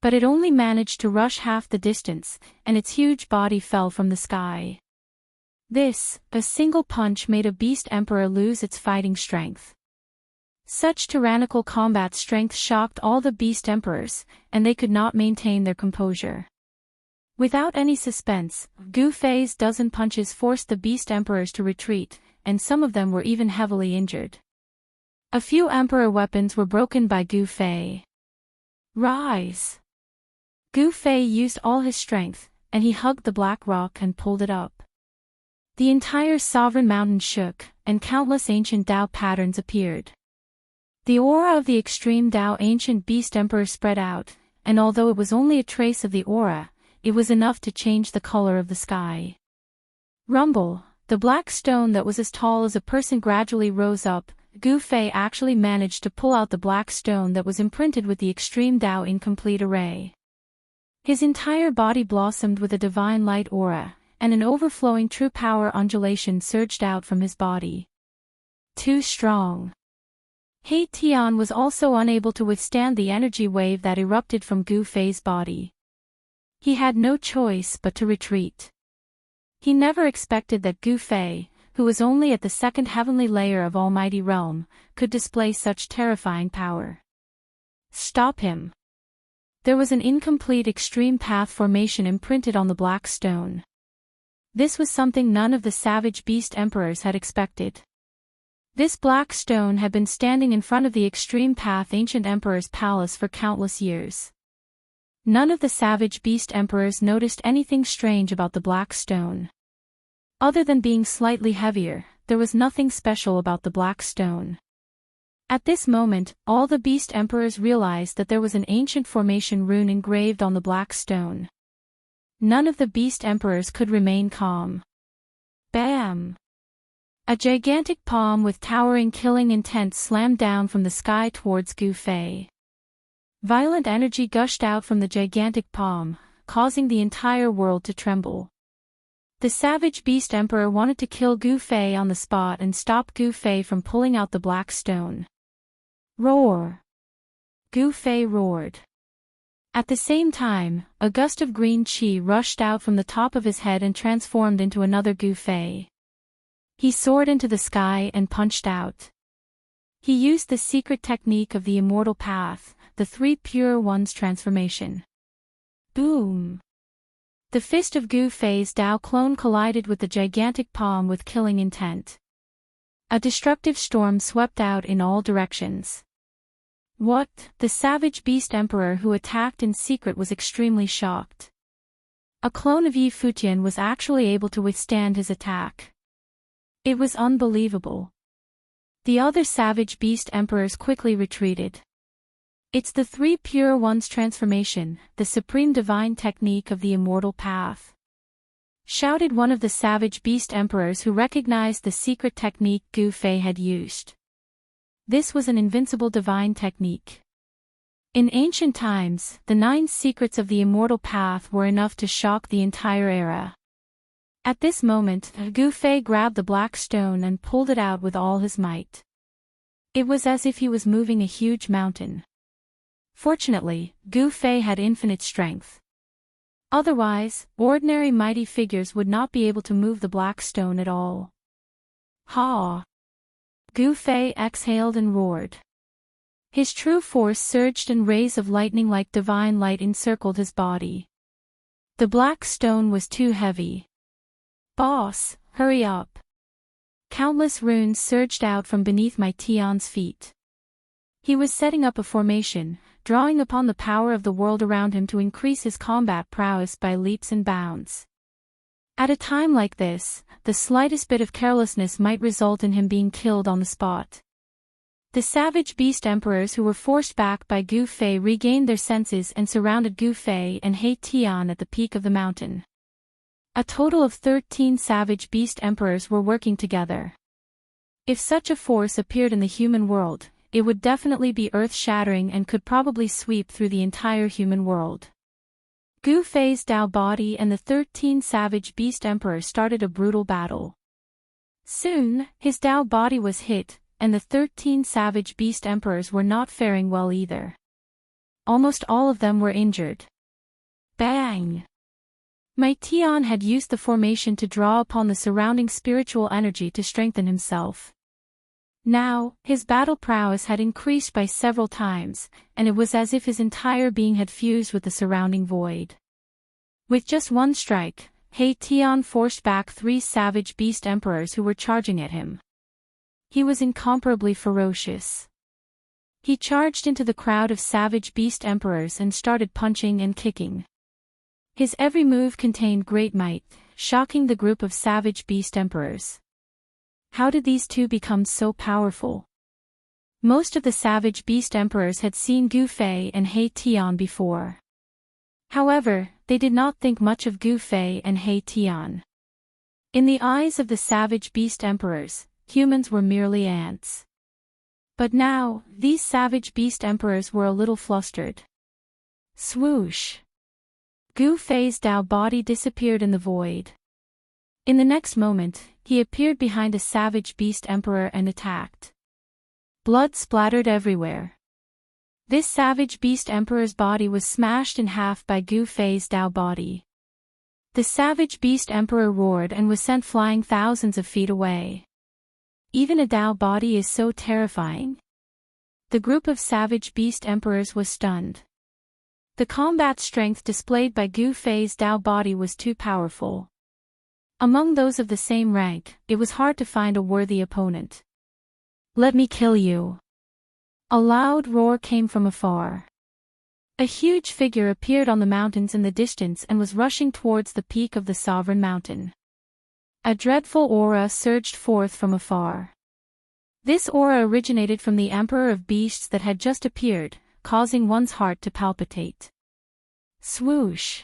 But it only managed to rush half the distance, and its huge body fell from the sky. A single punch made a beast emperor lose its fighting strength. Such tyrannical combat strength shocked all the beast emperors, and they could not maintain their composure. Without any suspense, Gu Fei's dozen punches forced the beast emperors to retreat, and some of them were even heavily injured. A few emperor weapons were broken by Gu Fei. Rise! Gu Fei used all his strength, and he hugged the black rock and pulled it up. The entire sovereign mountain shook, and countless ancient Dao patterns appeared. The aura of the extreme Dao ancient beast emperor spread out, and although it was only a trace of the aura, it was enough to change the color of the sky. Rumble. The black stone that was as tall as a person gradually rose up. Gu Fei actually managed to pull out the black stone that was imprinted with the extreme Dao in complete array. His entire body blossomed with a divine light aura, and an overflowing true power undulation surged out from his body. Too strong. He Tian was also unable to withstand the energy wave that erupted from Gu Fei's body. He had no choice but to retreat. He never expected that Gu Fei, who was only at the second heavenly layer of Almighty Realm, could display such terrifying power. Stop him. There was an incomplete extreme path formation imprinted on the black stone. This was something none of the savage beast emperors had expected. This black stone had been standing in front of the extreme path ancient emperor's palace for countless years. None of the savage beast emperors noticed anything strange about the black stone. Other than being slightly heavier, there was nothing special about the black stone. At this moment, all the beast emperors realized that there was an ancient formation rune engraved on the black stone. None of the beast emperors could remain calm. Bam! A gigantic palm with towering killing intent slammed down from the sky towards Gu Fei. Violent energy gushed out from the gigantic palm, causing the entire world to tremble. The savage beast emperor wanted to kill Gu Fei on the spot and stop Gu Fei from pulling out the black stone. Roar! Gu Fei roared. At the same time, a gust of green qi rushed out from the top of his head and transformed into another Gu Fei. He soared into the sky and punched out. He used the secret technique of the immortal path, the three pure ones transformation. Boom! The fist of Gu Fei's Dao clone collided with the gigantic palm with killing intent. A destructive storm swept out in all directions. What? The savage beast emperor who attacked in secret was extremely shocked. A clone of Yi Futian was actually able to withstand his attack. It was unbelievable. The other savage beast emperors quickly retreated. It's the three pure ones transformation, the supreme divine technique of the immortal path. Shouted one of the savage beast emperors who recognized the secret technique Gu Fei had used. This was an invincible divine technique. In ancient times, the 9 secrets of the immortal path were enough to shock the entire era. At this moment, Gu Fei grabbed the black stone and pulled it out with all his might. It was as if he was moving a huge mountain. Fortunately, Gu Fei had infinite strength. Otherwise, ordinary mighty figures would not be able to move the black stone at all. Ha! Gu Fei exhaled and roared. His true force surged and rays of lightning like divine light encircled his body. The black stone was too heavy. Boss, hurry up. Countless runes surged out from beneath my Tian's feet. He was setting up a formation, drawing upon the power of the world around him to increase his combat prowess by leaps and bounds. At a time like this, the slightest bit of carelessness might result in him being killed on the spot. The savage beast emperors who were forced back by Gu Fei regained their senses and surrounded Gu Fei and He Tian at the peak of the mountain. A total of 13 savage beast emperors were working together. If such a force appeared in the human world, it would definitely be earth-shattering and could probably sweep through the entire human world. Gu Fei's Dao body and the 13 savage beast emperors started a brutal battle. Soon, his Dao body was hit, and the 13 savage beast emperors were not faring well either. Almost all of them were injured. Bang! My Tian had used the formation to draw upon the surrounding spiritual energy to strengthen himself. Now, his battle prowess had increased by several times, and it was as if his entire being had fused with the surrounding void. With just one strike, He Tian forced back 3 savage beast emperors who were charging at him. He was incomparably ferocious. He charged into the crowd of savage beast emperors and started punching and kicking. His every move contained great might, shocking the group of savage beast emperors. How did these two become so powerful? Most of the savage beast emperors had seen Gu Fei and He Tian before. However, they did not think much of Gu Fei and He Tian. In the eyes of the savage beast emperors, humans were merely ants. But now, these savage beast emperors were a little flustered. Swoosh! Gu Fei's Dao body disappeared in the void. In the next moment, he appeared behind a savage beast emperor and attacked. Blood splattered everywhere. This savage beast emperor's body was smashed in half by Gu Fei's Dao body. The savage beast emperor roared and was sent flying thousands of feet away. Even a Dao body is so terrifying. The group of savage beast emperors was stunned. The combat strength displayed by Gu Fei's Dao body was too powerful. Among those of the same rank, it was hard to find a worthy opponent. "Let me kill you." A loud roar came from afar. A huge figure appeared on the mountains in the distance and was rushing towards the peak of the sovereign mountain. A dreadful aura surged forth from afar. This aura originated from the Emperor of Beasts that had just appeared, causing one's heart to palpitate. Swoosh!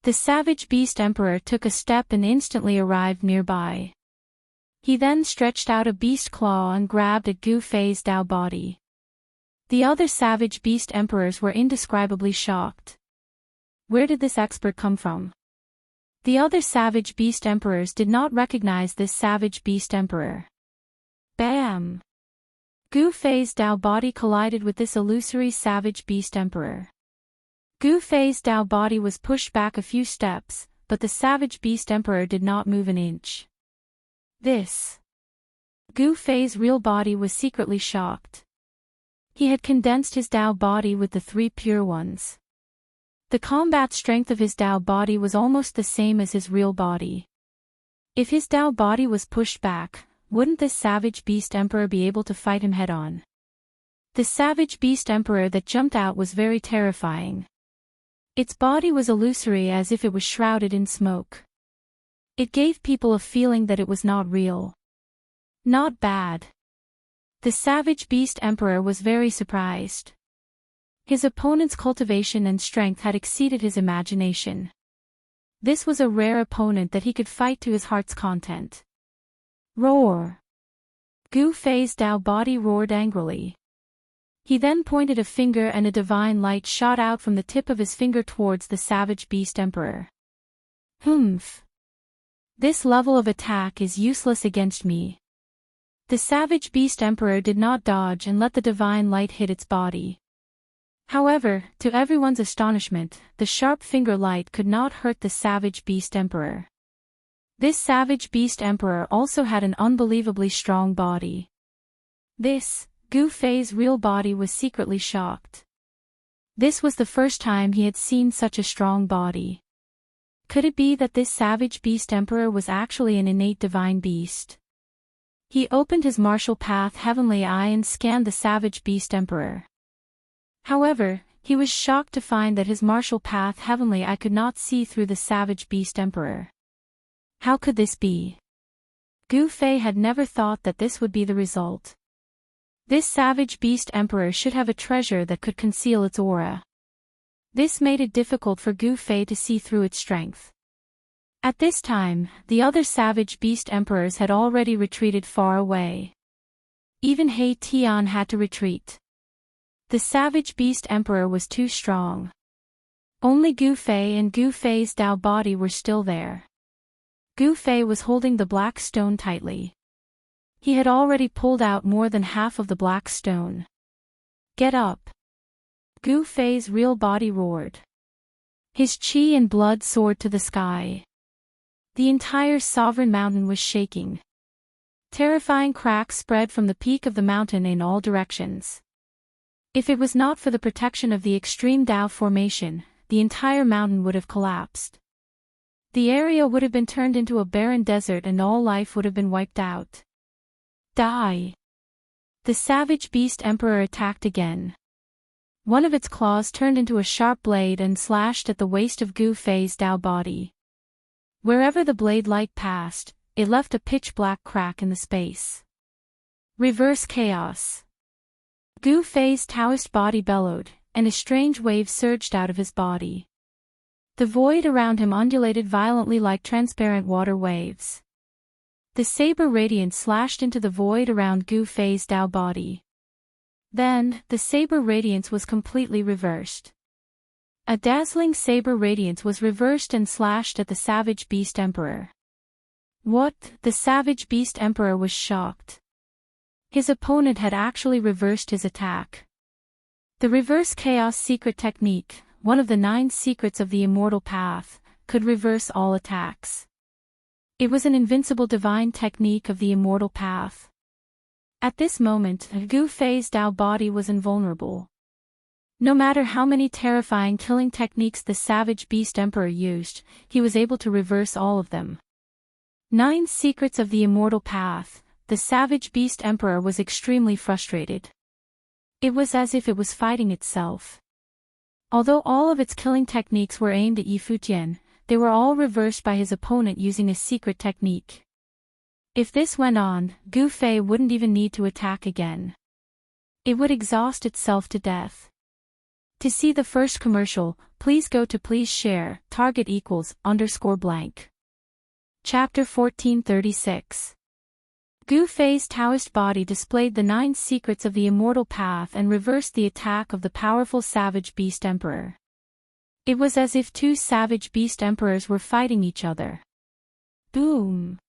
The savage beast emperor took a step and instantly arrived nearby. He then stretched out a beast claw and grabbed at Gu Fei's Dao body. The other savage beast emperors were indescribably shocked. Where did this expert come from? The other savage beast emperors did not recognize this savage beast emperor. Bam! Gu Fei's Dao body collided with this illusory savage beast emperor. Gu Fei's Dao body was pushed back a few steps, but the savage beast emperor did not move an inch. Gu Fei's real body was secretly shocked. He had condensed his Dao body with the three pure ones. The combat strength of his Dao body was almost the same as his real body. If his Dao body was pushed back, wouldn't this savage beast emperor be able to fight him head-on? The savage beast emperor that jumped out was very terrifying. Its body was illusory as if it was shrouded in smoke. It gave people a feeling that it was not real. Not bad. The savage beast emperor was very surprised. His opponent's cultivation and strength had exceeded his imagination. This was a rare opponent that he could fight to his heart's content. Roar! Gu Fei's Dao body roared angrily. He then pointed a finger and a divine light shot out from the tip of his finger towards the savage beast emperor. Humph! This level of attack is useless against me. The savage beast emperor did not dodge and let the divine light hit its body. However, to everyone's astonishment, the sharp finger light could not hurt the savage beast emperor. This savage beast emperor also had an unbelievably strong body. Gu Fei's real body was secretly shocked. This was the first time he had seen such a strong body. Could it be that this savage beast emperor was actually an innate divine beast? He opened his martial path heavenly eye and scanned the savage beast emperor. However, he was shocked to find that his martial path heavenly eye could not see through the savage beast emperor. How could this be? Gu Fei had never thought that this would be the result. This savage beast emperor should have a treasure that could conceal its aura. This made it difficult for Gu Fei to see through its strength. At this time, the other savage beast emperors had already retreated far away. Even He Tian had to retreat. The savage beast emperor was too strong. Only Gu Fei and Gu Fei's Dao body were still there. Gu Fei was holding the black stone tightly. He had already pulled out more than half of the black stone. Get up! Gu Fei's real body roared. His qi and blood soared to the sky. The entire sovereign mountain was shaking. Terrifying cracks spread from the peak of the mountain in all directions. If it was not for the protection of the extreme Dao formation, the entire mountain would have collapsed. The area would have been turned into a barren desert and all life would have been wiped out. Die! The savage beast emperor attacked again. One of its claws turned into a sharp blade and slashed at the waist of Gu Fei's Dao body. Wherever the blade light passed, it left a pitch-black crack in the space. Reverse chaos. Gu Fei's Daoist body bellowed, and a strange wave surged out of his body. The void around him undulated violently like transparent water waves. The saber radiance slashed into the void around Gu Fei's Dao body. Then, the saber radiance was completely reversed. A dazzling saber radiance was reversed and slashed at the savage beast emperor. What? The savage beast emperor was shocked. His opponent had actually reversed his attack. The reverse chaos secret technique, one of the 9 secrets of the immortal path, could reverse all attacks. It was an invincible divine technique of the immortal path. At this moment, Gu Fei's Dao body was invulnerable. No matter how many terrifying killing techniques the savage beast emperor used, he was able to reverse all of them. 9 Secrets of the Immortal Path. The savage beast emperor was extremely frustrated. It was as if it was fighting itself. Although all of its killing techniques were aimed at Yi Futian, they were all reversed by his opponent using a secret technique. If this went on, Gu Fei wouldn't even need to attack again. It would exhaust itself to death. To see the first commercial, please go to please share, target =_blank. Chapter 1436. Gu Fei's Taoist body displayed the 9 secrets of the immortal path and reversed the attack of the powerful savage beast emperor. It was as if 2 savage beast emperors were fighting each other. Boom!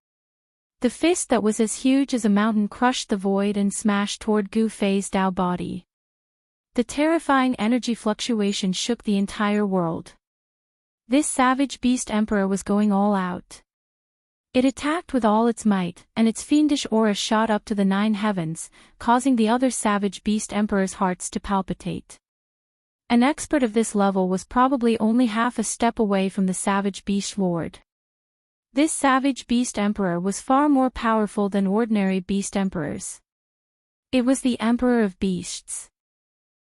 The fist that was as huge as a mountain crushed the void and smashed toward Gu Fei's Dao body. The terrifying energy fluctuation shook the entire world. This savage beast emperor was going all out. It attacked with all its might, and its fiendish aura shot up to the 9 heavens, causing the other savage beast emperors' hearts to palpitate. An expert of this level was probably only half a step away from the savage beast lord. This savage beast emperor was far more powerful than ordinary beast emperors. It was the emperor of beasts.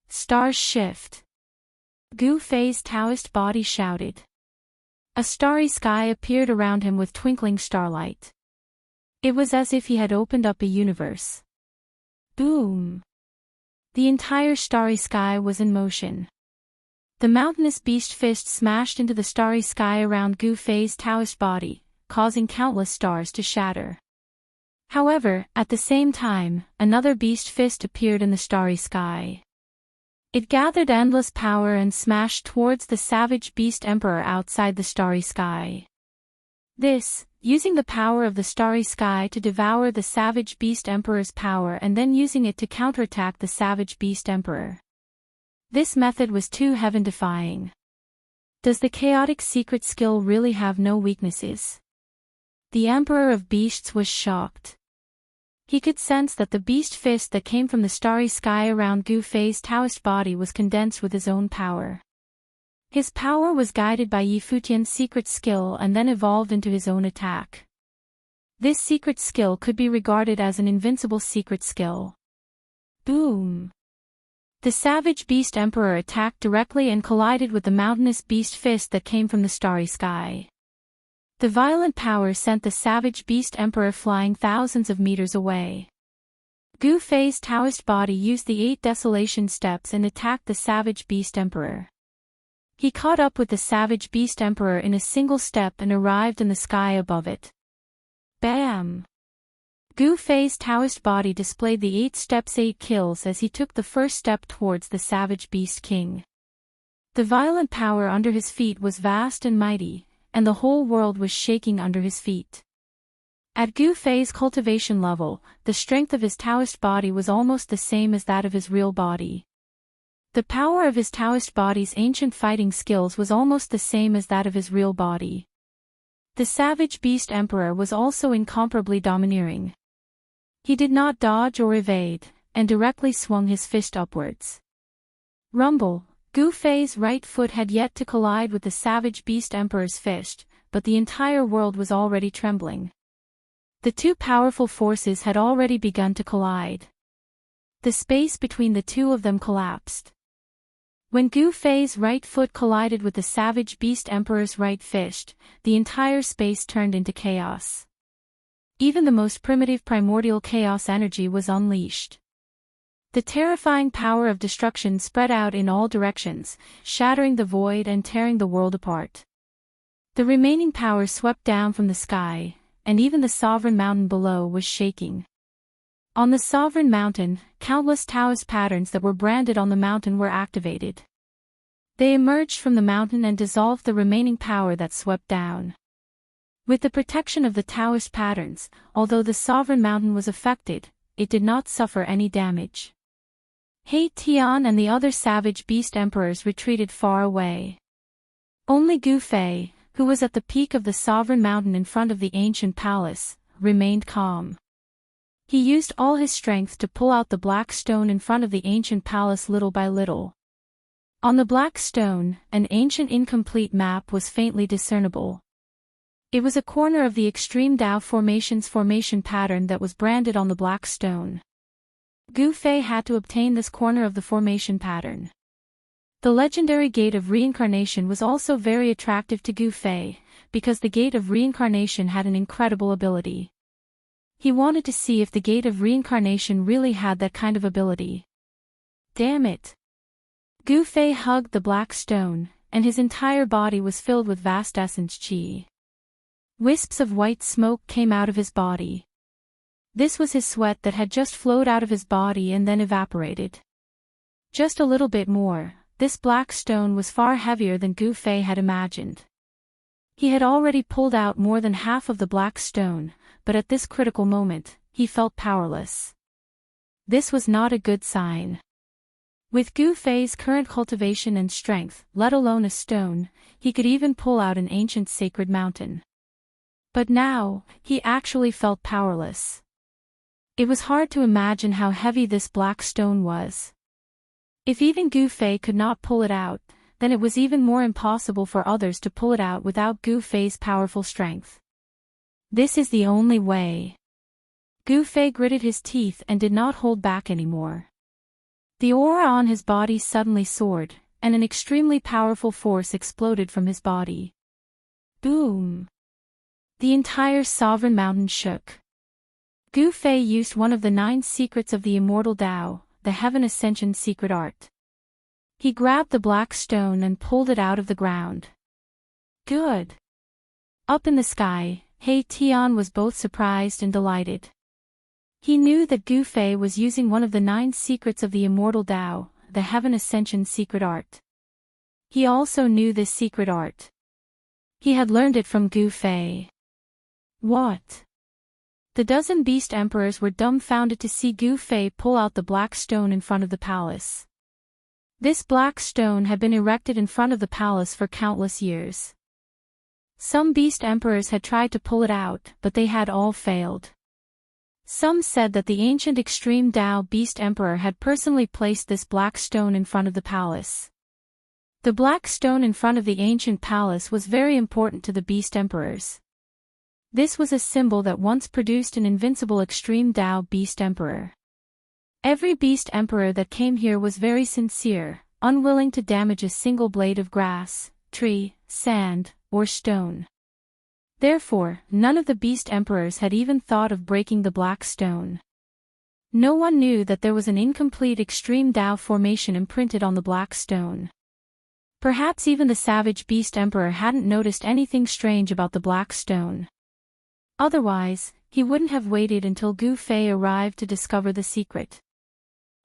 Stars shift. Gu Fei's Taoist body shouted. A starry sky appeared around him with twinkling starlight. It was as if he had opened up a universe. Boom! The entire starry sky was in motion. The mountainous beast fist smashed into the starry sky around Gu Fei's Taoist body, causing countless stars to shatter. However, at the same time, another beast fist appeared in the starry sky. It gathered endless power and smashed towards the savage beast emperor outside the starry sky. This, using the power of the starry sky to devour the savage beast emperor's power and then using it to counterattack the savage beast emperor. This method was too heaven-defying. Does the chaotic secret skill really have no weaknesses? The emperor of beasts was shocked. He could sense that the beast fist that came from the starry sky around Gu Fei's Taoist body was condensed with his own power. His power was guided by Yi Futian's secret skill and then evolved into his own attack. This secret skill could be regarded as an invincible secret skill. Boom! The savage beast emperor attacked directly and collided with the mountainous beast fist that came from the starry sky. The violent power sent the savage beast emperor flying thousands of meters away. Gu Fei's Taoist body used the 8 desolation steps and attacked the savage beast emperor. He caught up with the savage beast emperor in a single step and arrived in the sky above it. Bam! Gu Fei's Taoist body displayed the 8 steps 8 kills as he took the first step towards the savage beast king. The violent power under his feet was vast and mighty, and the whole world was shaking under his feet. At Gu Fei's cultivation level, the strength of his Taoist body was almost the same as that of his real body. The power of his Taoist body's ancient fighting skills was almost the same as that of his real body. The savage beast emperor was also incomparably domineering. He did not dodge or evade, and directly swung his fist upwards. Rumble! Gu Fei's right foot had yet to collide with the savage beast emperor's fist, but the entire world was already trembling. The 2 powerful forces had already begun to collide. The space between the 2 of them collapsed. When Gu Fei's right foot collided with the savage beast emperor's right fist, the entire space turned into chaos. Even the most primitive primordial chaos energy was unleashed. The terrifying power of destruction spread out in all directions, shattering the void and tearing the world apart. The remaining power swept down from the sky, and even the sovereign mountain below was shaking. On the sovereign mountain, countless Taoist patterns that were branded on the mountain were activated. They emerged from the mountain and dissolved the remaining power that swept down. With the protection of the Taoist patterns, although the sovereign mountain was affected, it did not suffer any damage. He Tian and the other savage beast emperors retreated far away. Only Gu Fei, who was at the peak of the sovereign mountain in front of the ancient palace, remained calm. He used all his strength to pull out the black stone in front of the ancient palace little by little. On the black stone, an ancient incomplete map was faintly discernible. It was a corner of the extreme Dao formation's formation pattern that was branded on the black stone. Gu Fei had to obtain this corner of the formation pattern. The legendary Gate of Reincarnation was also very attractive to Gu Fei, because the Gate of Reincarnation had an incredible ability. He wanted to see if the Gate of Reincarnation really had that kind of ability. Damn it! Gu Fei hugged the black stone, and his entire body was filled with vast essence qi. Wisps of white smoke came out of his body. This was his sweat that had just flowed out of his body and then evaporated. Just a little bit more, this black stone was far heavier than Gu Fei had imagined. He had already pulled out more than half of the black stone, but at this critical moment, he felt powerless. This was not a good sign. With Gu Fei's current cultivation and strength, let alone a stone, he could even pull out an ancient sacred mountain. But now, he actually felt powerless. It was hard to imagine how heavy this black stone was. If even Gu Fei could not pull it out, then it was even more impossible for others to pull it out without Gu Fei's powerful strength. This is the only way. Gu Fei gritted his teeth and did not hold back anymore. The aura on his body suddenly soared, and an extremely powerful force exploded from his body. Boom! The entire sovereign mountain shook. Gu Fei used one of the 9 secrets of the immortal Dao, the Heaven Ascension secret art. He grabbed the black stone and pulled it out of the ground. Good! Up in the sky, He Tian was both surprised and delighted. He knew that Gu Fei was using one of the 9 secrets of the immortal Dao, the Heaven Ascension secret art. He also knew this secret art. He had learned it from Gu Fei. What? The dozen beast emperors were dumbfounded to see Gu Fei pull out the black stone in front of the palace. This black stone had been erected in front of the palace for countless years. Some beast emperors had tried to pull it out, but they had all failed. Some said that the ancient extreme Dao beast emperor had personally placed this black stone in front of the palace. The black stone in front of the ancient palace was very important to the beast emperors. This was a symbol that once produced an invincible extreme Dao beast emperor. Every beast emperor that came here was very sincere, unwilling to damage a single blade of grass, tree, sand, or stone. Therefore, none of the beast emperors had even thought of breaking the black stone. No one knew that there was an incomplete extreme Dao formation imprinted on the black stone. Perhaps even the savage beast emperor hadn't noticed anything strange about the black stone. Otherwise, he wouldn't have waited until Gu Fei arrived to discover the secret.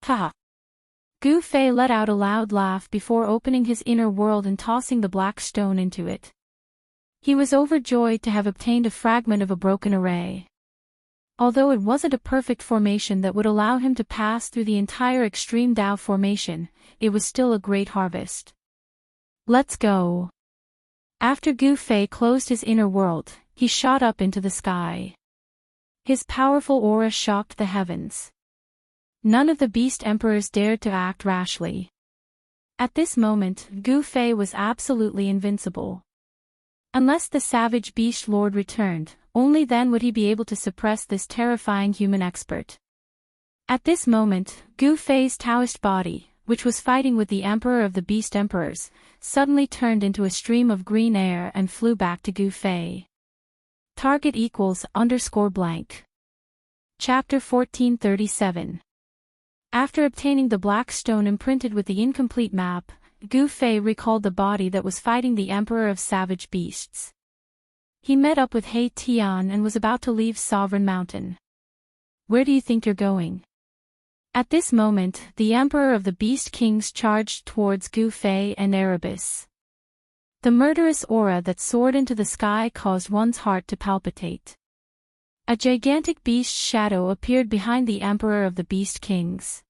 Ha! Gu Fei let out a loud laugh before opening his inner world and tossing the black stone into it. He was overjoyed to have obtained a fragment of a broken array. Although it wasn't a perfect formation that would allow him to pass through the entire extreme Dao formation, it was still a great harvest. Let's go. After Gu Fei closed his inner world, he shot up into the sky. His powerful aura shocked the heavens. None of the beast emperors dared to act rashly. At this moment, Gu Fei was absolutely invincible. Unless the savage beast lord returned, only then would he be able to suppress this terrifying human expert. At this moment, Gu Fei's Daoist body, which was fighting with the emperor of the beast emperors, suddenly turned into a stream of green air and flew back to Gu Fei. Target =_blank. Chapter 1437. After obtaining the black stone imprinted with the incomplete map, Gu Fei recalled the body that was fighting the emperor of savage beasts. He met up with He Tian and was about to leave Sovereign Mountain. Where do you think you're going? At this moment, the emperor of the beast kings charged towards Gu Fei and Erebus. The murderous aura that soared into the sky caused one's heart to palpitate. A gigantic beast's shadow appeared behind the emperor of the beast kings.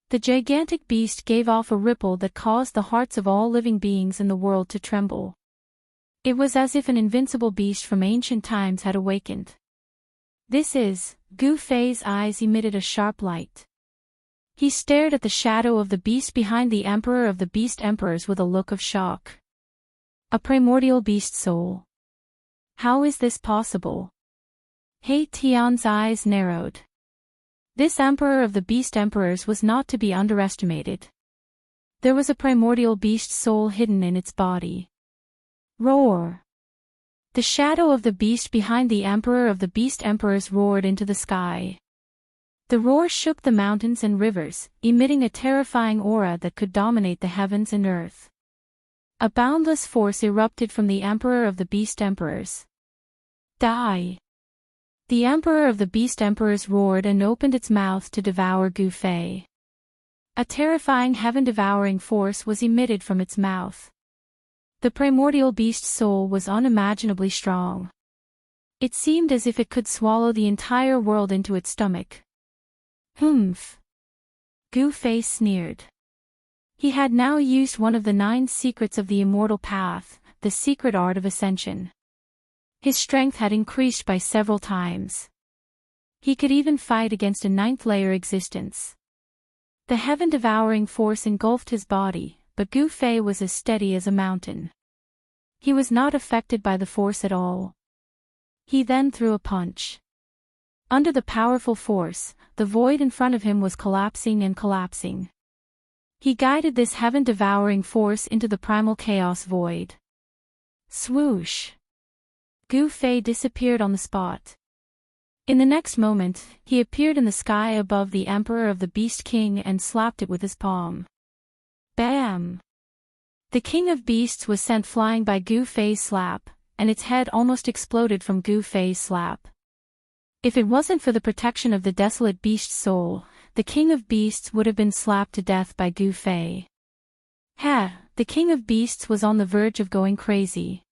The gigantic beast gave off a ripple that caused the hearts of all living beings in the world to tremble. It was as if an invincible beast from ancient times had awakened. This is, Gu Fei's eyes emitted a sharp light. He stared at the shadow of the beast behind the Emperor of the Beast Emperors with a look of shock. A primordial beast soul. How is this possible? He Tian's eyes narrowed. This Emperor of the Beast Emperors was not to be underestimated. There was a primordial beast soul hidden in its body. Roar! The shadow of the beast behind the Emperor of the Beast Emperors roared into the sky. The roar shook the mountains and rivers, emitting a terrifying aura that could dominate the heavens and earth. A boundless force erupted from the Emperor of the Beast Emperors. Die! The Emperor of the Beast Emperors roared and opened its mouth to devour Gu Fei. A terrifying heaven-devouring force was emitted from its mouth. The primordial beast soul was unimaginably strong. It seemed as if it could swallow the entire world into its stomach. Humph! Gu Fei sneered. He had now used one of the 9 secrets of the immortal path, the secret art of ascension. His strength had increased by several times. He could even fight against a 9th-layer existence. The heaven-devouring force engulfed his body, but Gu Fei was as steady as a mountain. He was not affected by the force at all. He then threw a punch. Under the powerful force, the void in front of him was collapsing and collapsing. He guided this heaven-devouring force into the primal chaos void. Swoosh! Gu Fei disappeared on the spot. In the next moment, he appeared in the sky above the Emperor of the Beast King and slapped it with his palm. Bam! The King of Beasts was sent flying by Gu Fei's slap, and its head almost exploded from Gu Fei's slap. If it wasn't for the protection of the desolate beast soul, the King of Beasts would have been slapped to death by Gu Fei. The King of Beasts was on the verge of going crazy.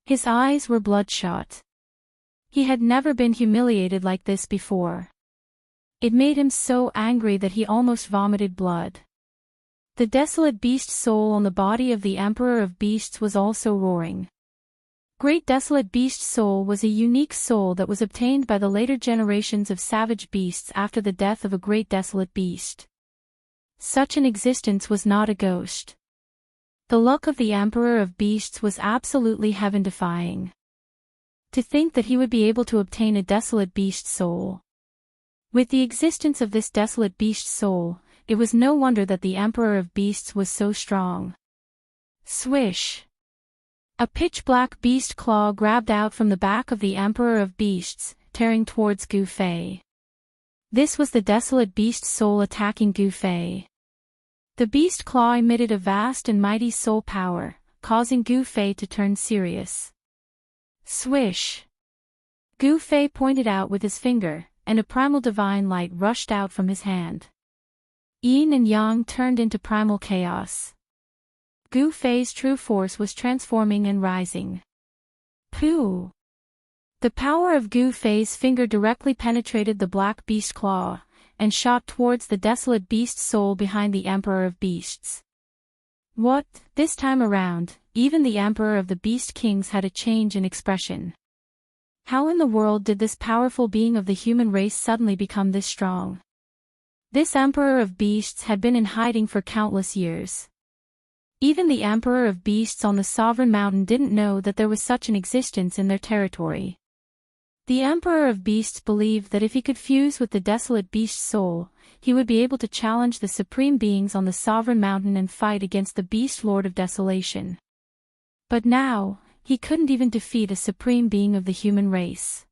His eyes were bloodshot. He had never been humiliated like this before. It made him so angry that he almost vomited blood. The desolate beast soul on the body of the Emperor of Beasts was also roaring. Great Desolate Beast Soul was a unique soul that was obtained by the later generations of savage beasts after the death of a great desolate beast. Such an existence was not a ghost. The luck of the Emperor of Beasts was absolutely heaven-defying. To think that he would be able to obtain a desolate beast soul. With the existence of this desolate beast soul, it was no wonder that the Emperor of Beasts was so strong. Swish! A pitch-black beast claw grabbed out from the back of the Emperor of Beasts, tearing towards Gu Fei. This was the desolate beast soul attacking Gu Fei. The beast claw emitted a vast and mighty soul power, causing Gu Fei to turn serious. Swish! Gu Fei pointed out with his finger, and a primal divine light rushed out from his hand. Yin and Yang turned into primal chaos. Gu Fei's true force was transforming and rising. Pooh! The power of Gu Fei's finger directly penetrated the black beast claw, and shot towards the desolate beast soul behind the Emperor of Beasts. What? This time around, even the Emperor of the Beast Kings had a change in expression. How in the world did this powerful being of the human race suddenly become this strong? This Emperor of Beasts had been in hiding for countless years. Even the Emperor of Beasts on the Sovereign Mountain didn't know that there was such an existence in their territory. The Emperor of Beasts believed that if he could fuse with the desolate beast soul, he would be able to challenge the supreme beings on the Sovereign Mountain and fight against the Beast Lord of Desolation. But now, he couldn't even defeat a supreme being of the human race.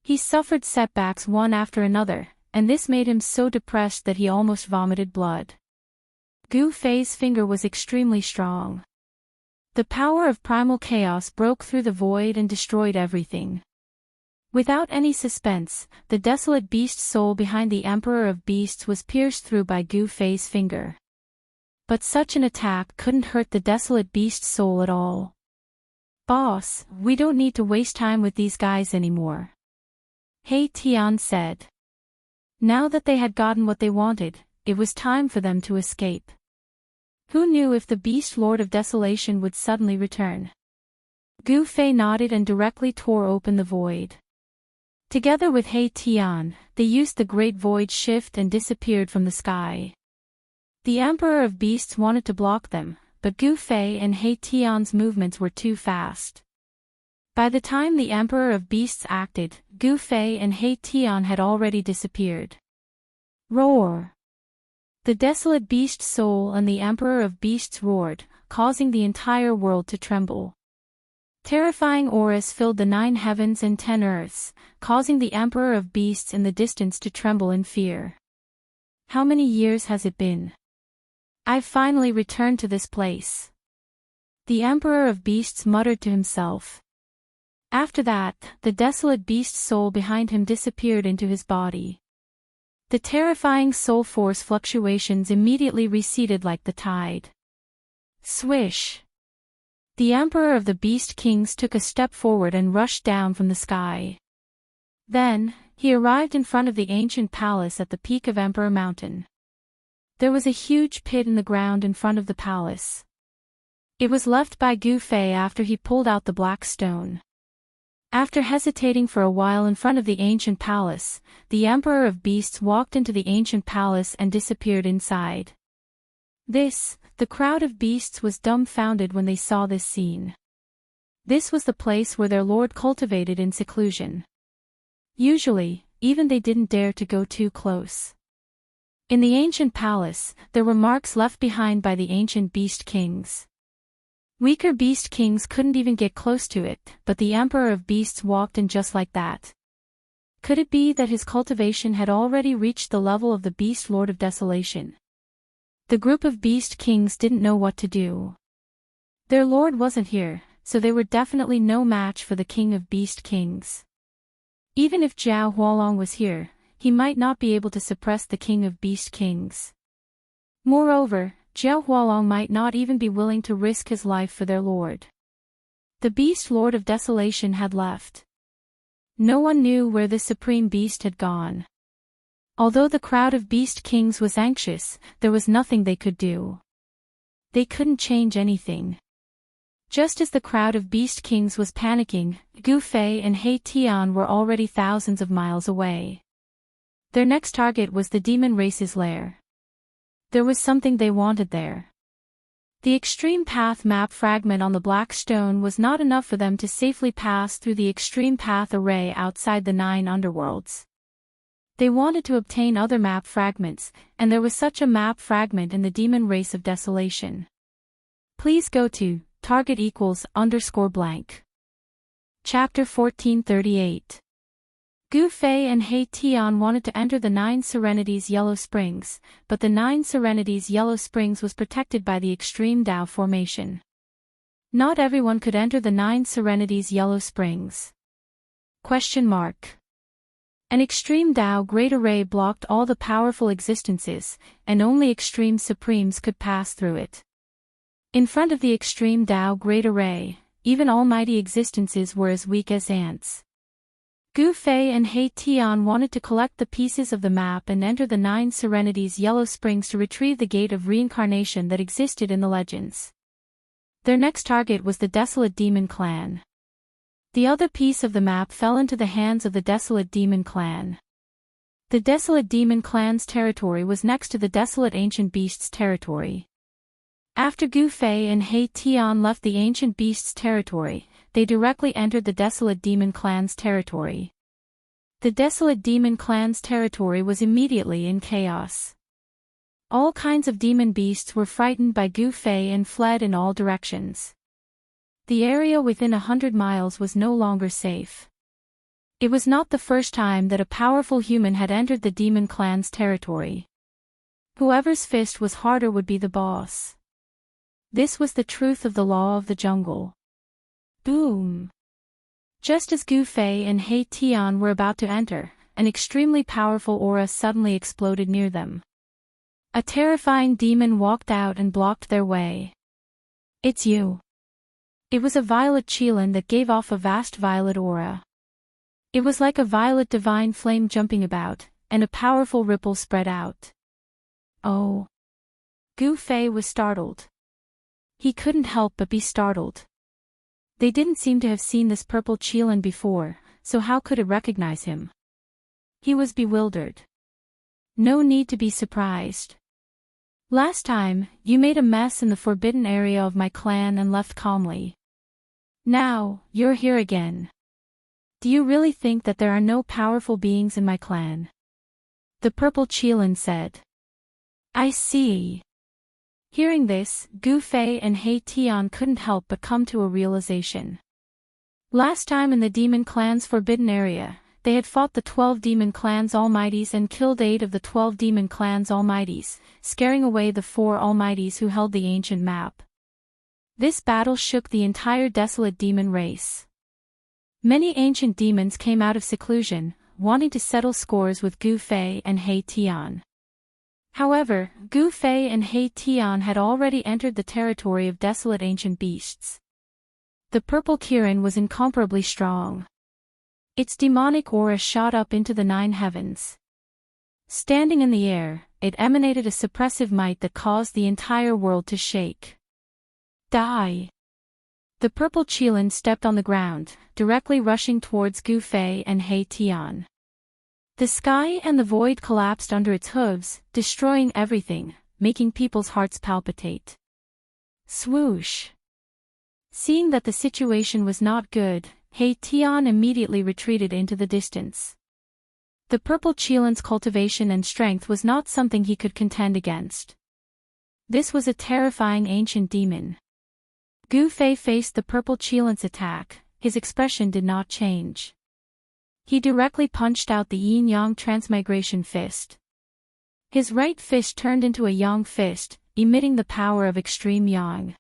He suffered setbacks one after another, and this made him so depressed that he almost vomited blood. Gu Fei's finger was extremely strong. The power of primal chaos broke through the void and destroyed everything. Without any suspense, the desolate beast soul behind the Emperor of Beasts was pierced through by Gu Fei's finger. But such an attack couldn't hurt the desolate beast soul at all. Boss, we don't need to waste time with these guys anymore. He Tian said. Now that they had gotten what they wanted, it was time for them to escape. Who knew if the Beast Lord of Desolation would suddenly return? Gu Fei nodded and directly tore open the void. Together with He Tian, they used the Great Void Shift and disappeared from the sky. The Emperor of Beasts wanted to block them, but Gu Fei and He Tian's movements were too fast. By the time the Emperor of Beasts acted, Gu Fei and He Tian had already disappeared. Roar! The desolate beast soul and the Emperor of Beasts roared, causing the entire world to tremble. Terrifying auras filled the 9 heavens and 10 earths, causing the Emperor of Beasts in the distance to tremble in fear. How many years has it been? I've finally returned to this place. The Emperor of Beasts muttered to himself. After that, the desolate beast soul behind him disappeared into his body. The terrifying soul force fluctuations immediately receded like the tide. Swish! The Emperor of the Beast Kings took a step forward and rushed down from the sky. Then, he arrived in front of the ancient palace at the peak of Emperor Mountain. There was a huge pit in the ground in front of the palace. It was left by Gu Fei after he pulled out the black stone. After hesitating for a while in front of the ancient palace, the Emperor of Beasts walked into the ancient palace and disappeared inside. The crowd of beasts was dumbfounded when they saw this scene. This was the place where their lord cultivated in seclusion. Usually, even they didn't dare to go too close. In the ancient palace, there were marks left behind by the ancient beast kings. Weaker beast kings couldn't even get close to it, but the Emperor of Beasts walked in just like that. Could it be that his cultivation had already reached the level of the Beast Lord of Desolation? The group of beast kings didn't know what to do. Their lord wasn't here, so they were definitely no match for the king of beast kings. Even if Zhao Hualong was here, he might not be able to suppress the king of beast kings. Moreover, Zhao Hualong might not even be willing to risk his life for their lord. The Beast Lord of Desolation had left. No one knew where the supreme beast had gone. Although the crowd of beast kings was anxious, there was nothing they could do. They couldn't change anything. Just as the crowd of beast kings was panicking, Gu Fei and He Tian were already thousands of miles away. Their next target was the demon race's lair. There was something they wanted there. The extreme path map fragment on the black stone was not enough for them to safely pass through the extreme path array outside the 9 underworlds. They wanted to obtain other map fragments, and there was such a map fragment in the demon race of desolation. Please go to target =_blank. Chapter 1438. Gu Fei and He Tian wanted to enter the 9 Serenities Yellow Springs, but the 9 Serenities Yellow Springs was protected by the extreme Dao formation. Not everyone could enter the 9 Serenities Yellow Springs. An extreme Dao Great Array blocked all the powerful existences, and only extreme supremes could pass through it. In front of the extreme Dao Great Array, even almighty existences were as weak as ants. Gu Fei and He Tian wanted to collect the pieces of the map and enter the 9 Serenities Yellow Springs to retrieve the gate of reincarnation that existed in the legends. Their next target was the Desolate Demon Clan. The other piece of the map fell into the hands of the Desolate Demon Clan. The Desolate Demon Clan's territory was next to the Desolate Ancient Beast's territory. After Gu Fei and He Tian left the Ancient Beast's territory, they directly entered the Desolate Demon Clan's territory. The Desolate Demon Clan's territory was immediately in chaos. All kinds of demon beasts were frightened by Gu Fei and fled in all directions. The area within 100 miles was no longer safe. It was not the first time that a powerful human had entered the Demon Clan's territory. Whoever's fist was harder would be the boss. This was the truth of the law of the jungle. Boom! Just as Gu Fei and He Tian were about to enter, an extremely powerful aura suddenly exploded near them. A terrifying demon walked out and blocked their way. It's you. It was a violet qilin that gave off a vast violet aura. It was like a violet divine flame jumping about, and a powerful ripple spread out. Oh! Gu Fei was startled. He couldn't help but be startled. They didn't seem to have seen this purple Qilin before, so how could it recognize him? He was bewildered. No need to be surprised. Last time, you made a mess in the forbidden area of my clan and left calmly. Now, you're here again. Do you really think that there are no powerful beings in my clan? The purple Qilin said. I see. Hearing this, Gu Fei and He Tian couldn't help but come to a realization. Last time in the demon clan's forbidden area, they had fought the 12 demon clans almighties and killed 8 of the 12 demon clans almighties, scaring away the 4 almighties who held the ancient map. This battle shook the entire desolate demon race. Many ancient demons came out of seclusion, wanting to settle scores with Gu Fei and He Tian. However, Gu Fei and He Tian had already entered the territory of desolate ancient beasts. The purple Kirin was incomparably strong. Its demonic aura shot up into the 9 heavens. Standing in the air, it emanated a suppressive might that caused the entire world to shake. Die! The purple Qilin stepped on the ground, directly rushing towards Gu Fei and He Tian. The sky and the void collapsed under its hooves, destroying everything, making people's hearts palpitate. Swoosh! Seeing that the situation was not good, He Tian immediately retreated into the distance. The purple Qilin's cultivation and strength was not something he could contend against. This was a terrifying ancient demon. Gu Fei faced the purple Qilin's attack, his expression did not change. He directly punched out the yin-yang transmigration fist. His right fist turned into a yang fist, emitting the power of extreme yang.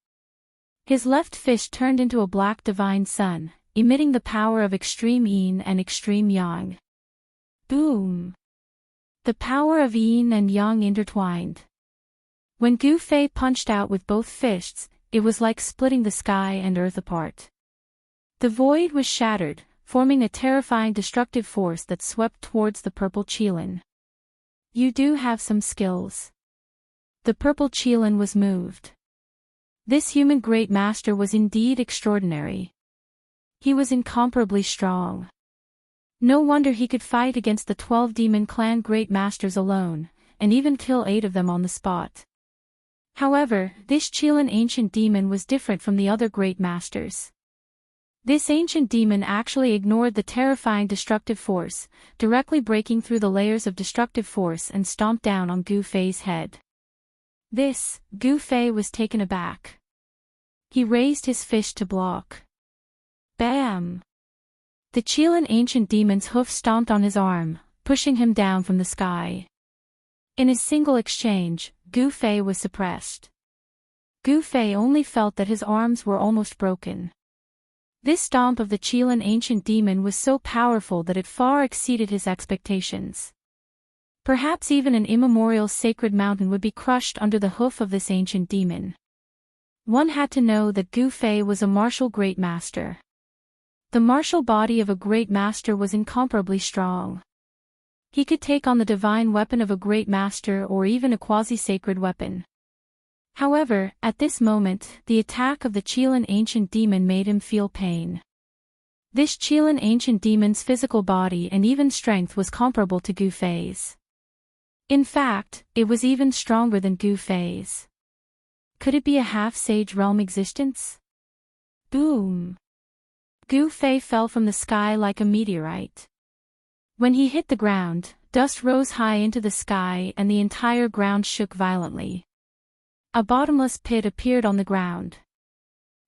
His left fist turned into a black divine sun, emitting the power of extreme yin and extreme yang. Boom! The power of yin and yang intertwined. When Gu Fei punched out with both fists, it was like splitting the sky and earth apart. The void was shattered, forming a terrifying destructive force that swept towards the purple Qilin. You do have some skills. The purple Qilin was moved. This human great master was indeed extraordinary. He was incomparably strong. No wonder he could fight against the 12 demon clan great masters alone, and even kill 8 of them on the spot. However, this Qilin ancient demon was different from the other great masters. This ancient demon actually ignored the terrifying destructive force, directly breaking through the layers of destructive force and stomped down on Gu Fei's head. Gu Fei was taken aback. He raised his fist to block. Bam! The Qilin ancient demon's hoof stomped on his arm, pushing him down from the sky. In a single exchange, Gu Fei was suppressed. Gu Fei only felt that his arms were almost broken. This stomp of the Qilin ancient demon was so powerful that it far exceeded his expectations. Perhaps even an immemorial sacred mountain would be crushed under the hoof of this ancient demon. One had to know that Gu Fei was a martial great master. The martial body of a great master was incomparably strong. He could take on the divine weapon of a great master or even a quasi-sacred weapon. However, at this moment, the attack of the Qilin ancient demon made him feel pain. This Qilin ancient demon's physical body and even strength was comparable to Gu Fei's. In fact, it was even stronger than Gu Fei's. Could it be a half-sage realm existence? Boom! Gu Fei fell from the sky like a meteorite. When he hit the ground, dust rose high into the sky and the entire ground shook violently. A bottomless pit appeared on the ground.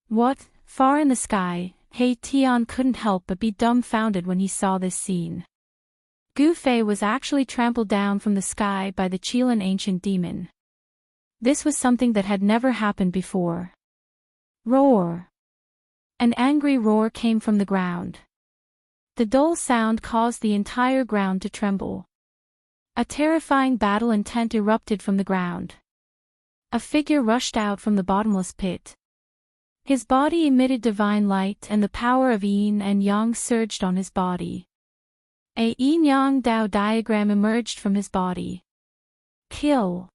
What? Far in the sky, He Tian couldn't help but be dumbfounded when he saw this scene. Gu Fei was actually trampled down from the sky by the Qilin ancient demon. This was something that had never happened before. Roar! An angry roar came from the ground. The dull sound caused the entire ground to tremble. A terrifying battle intent erupted from the ground. A figure rushed out from the bottomless pit. His body emitted divine light and the power of yin and yang surged on his body. A yin-yang Dao diagram emerged from his body. Kill!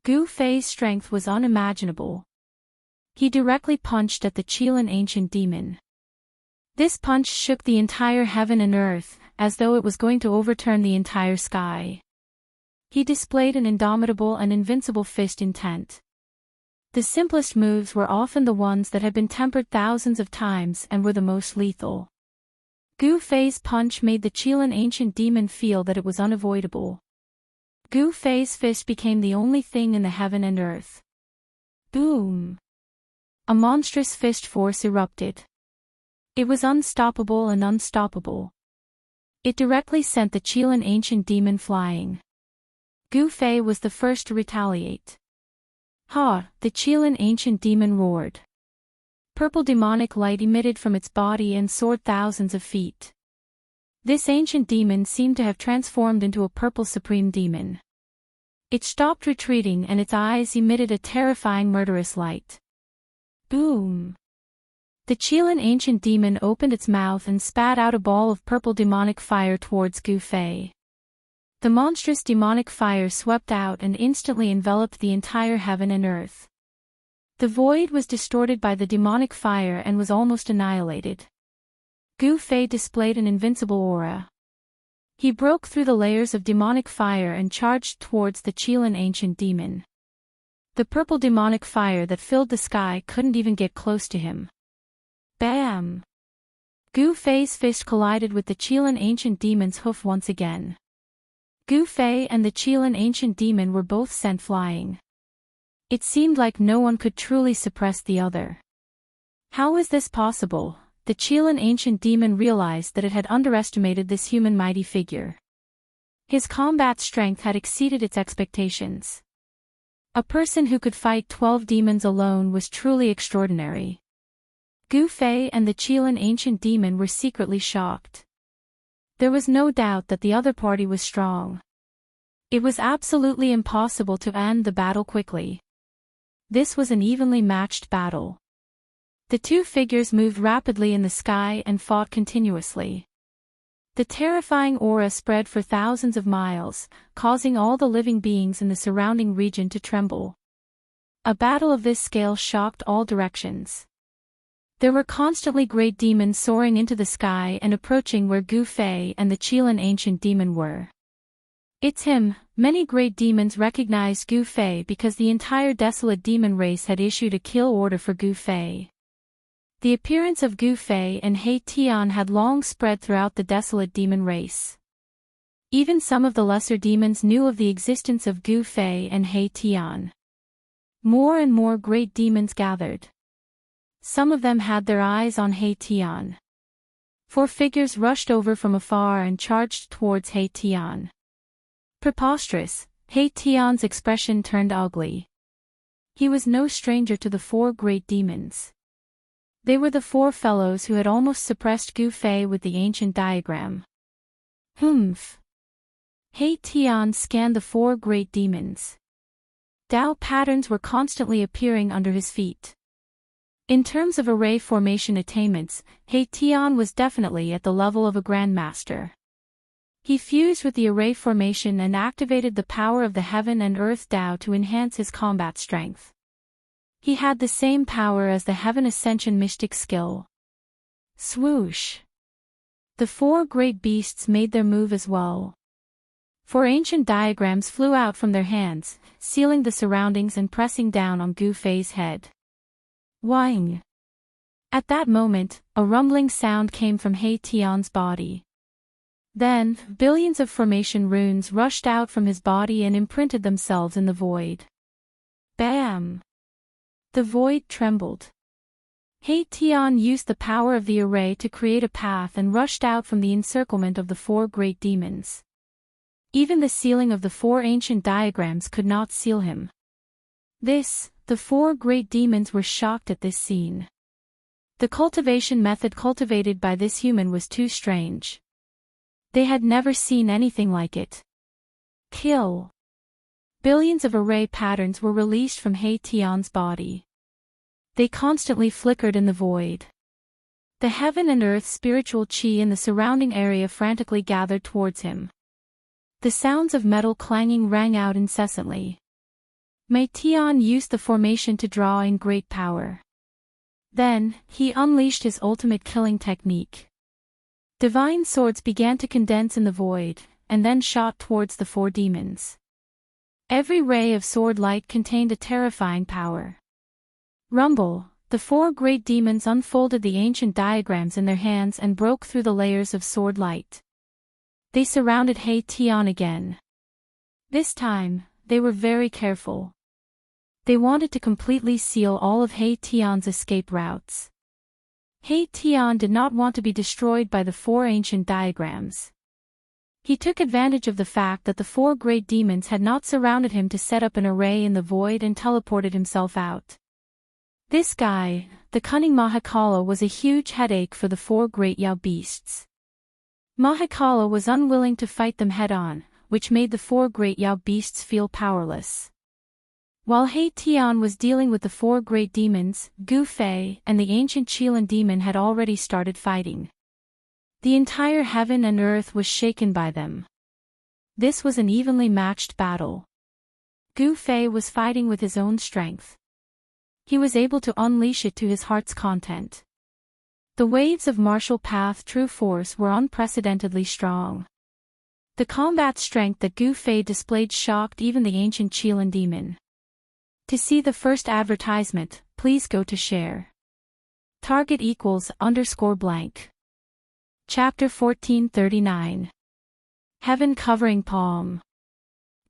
Gu Fei's strength was unimaginable. He directly punched at the Qilin ancient demon. This punch shook the entire heaven and earth, as though it was going to overturn the entire sky. He displayed an indomitable and invincible fist intent. The simplest moves were often the ones that had been tempered thousands of times and were the most lethal. Gu Fei's punch made the Qilin ancient demon feel that it was unavoidable. Gu Fei's fist became the only thing in the heaven and earth. Boom! A monstrous fist force erupted. It was unstoppable and unstoppable. It directly sent the Qilin ancient demon flying. Gu Fei was the first to retaliate. Ha! The Qilin ancient demon roared. Purple demonic light emitted from its body and soared thousands of feet. This ancient demon seemed to have transformed into a purple supreme demon. It stopped retreating and its eyes emitted a terrifying murderous light. Boom! The Qilin ancient demon opened its mouth and spat out a ball of purple demonic fire towards Gu Fei. The monstrous demonic fire swept out and instantly enveloped the entire heaven and earth. The void was distorted by the demonic fire and was almost annihilated. Gu Fei displayed an invincible aura. He broke through the layers of demonic fire and charged towards the Qilin ancient demon. The purple demonic fire that filled the sky couldn't even get close to him. Bam! Gu Fei's fist collided with the Qilin ancient demon's hoof once again. Gu Fei and the Qilin ancient demon were both sent flying. It seemed like no one could truly suppress the other. How was this possible? The Qilin ancient demon realized that it had underestimated this human mighty figure. His combat strength had exceeded its expectations. A person who could fight 12 demons alone was truly extraordinary. Gu Fei and the Qilin ancient demon were secretly shocked. There was no doubt that the other party was strong. It was absolutely impossible to end the battle quickly. This was an evenly matched battle. The two figures moved rapidly in the sky and fought continuously. The terrifying aura spread for thousands of miles, causing all the living beings in the surrounding region to tremble. A battle of this scale shocked all directions. There were constantly great demons soaring into the sky and approaching where Gu Fei and the Qilin ancient demon were. It's him. Many great demons recognized Gu Fei because the entire desolate demon race had issued a kill order for Gu Fei. The appearance of Gu Fei and He Tian had long spread throughout the desolate demon race. Even some of the lesser demons knew of the existence of Gu Fei and He Tian. More and more great demons gathered. Some of them had their eyes on He Tian. 4 figures rushed over from afar and charged towards He Tian. Preposterous, He Tian's expression turned ugly. He was no stranger to the 4 great demons. They were the 4 fellows who had almost suppressed Gu Fei with the ancient diagram. Humph! He Tian scanned the 4 great demons. Dao patterns were constantly appearing under his feet. In terms of array formation attainments, He Tian was definitely at the level of a grandmaster. He fused with the array formation and activated the power of the heaven and earth Dao to enhance his combat strength. He had the same power as the Heaven Ascension mystic skill. Swoosh! The 4 great beasts made their move as well. 4 ancient diagrams flew out from their hands, sealing the surroundings and pressing down on Gu Fei's head. Wang! At that moment, a rumbling sound came from He Tian's body. Then, billions of formation runes rushed out from his body and imprinted themselves in the void. Bam! The void trembled. He Tian used the power of the array to create a path and rushed out from the encirclement of the 4 great demons. Even the sealing of the 4 ancient diagrams could not seal him. The 4 great demons were shocked at this scene. The cultivation method cultivated by this human was too strange. They had never seen anything like it. Kill! Billions of array patterns were released from He Tian's body. They constantly flickered in the void. The heaven and earth spiritual qi in the surrounding area frantically gathered towards him. The sounds of metal clanging rang out incessantly. Mei Tian used the formation to draw in great power. Then, he unleashed his ultimate killing technique. Divine swords began to condense in the void, and then shot towards the four demons. Every ray of sword light contained a terrifying power. Rumble, the four great demons unfolded the ancient diagrams in their hands and broke through the layers of sword light. They surrounded He Tian again. This time, they were very careful. They wanted to completely seal all of He Tian's escape routes. He Tian did not want to be destroyed by the four ancient diagrams. He took advantage of the fact that the four great demons had not surrounded him to set up an array in the void and teleported himself out. This guy, the cunning Mahakala, was a huge headache for the four great Yao beasts. Mahakala was unwilling to fight them head-on, which made the four great Yao beasts feel powerless. While He Tian was dealing with the four great demons, Gu Fei and the ancient Qilin demon had already started fighting. The entire heaven and earth was shaken by them. This was an evenly matched battle. Gu Fei was fighting with his own strength. He was able to unleash it to his heart's content. The waves of martial path true force were unprecedentedly strong. The combat strength that Gu Fei displayed shocked even the ancient Qilin demon. To see the first advertisement, please go to share. Target =_blank. Chapter 1439. Heaven Covering Palm.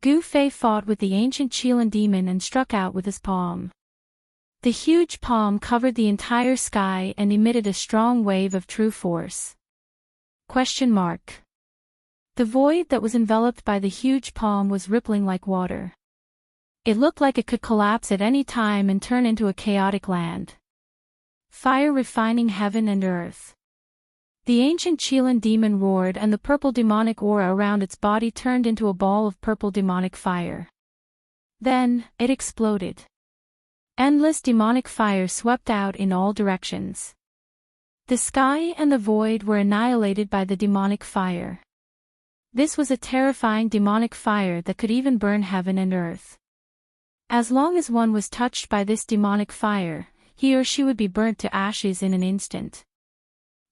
Gu Fei fought with the ancient Qilin demon and struck out with his palm. The huge palm covered the entire sky and emitted a strong wave of true force. The void that was enveloped by the huge palm was rippling like water. It looked like it could collapse at any time and turn into a chaotic land. Fire refining heaven and earth. The ancient Qilin demon roared and the purple demonic aura around its body turned into a ball of purple demonic fire. Then, it exploded. Endless demonic fire swept out in all directions. The sky and the void were annihilated by the demonic fire. This was a terrifying demonic fire that could even burn heaven and earth. As long as one was touched by this demonic fire, he or she would be burnt to ashes in an instant.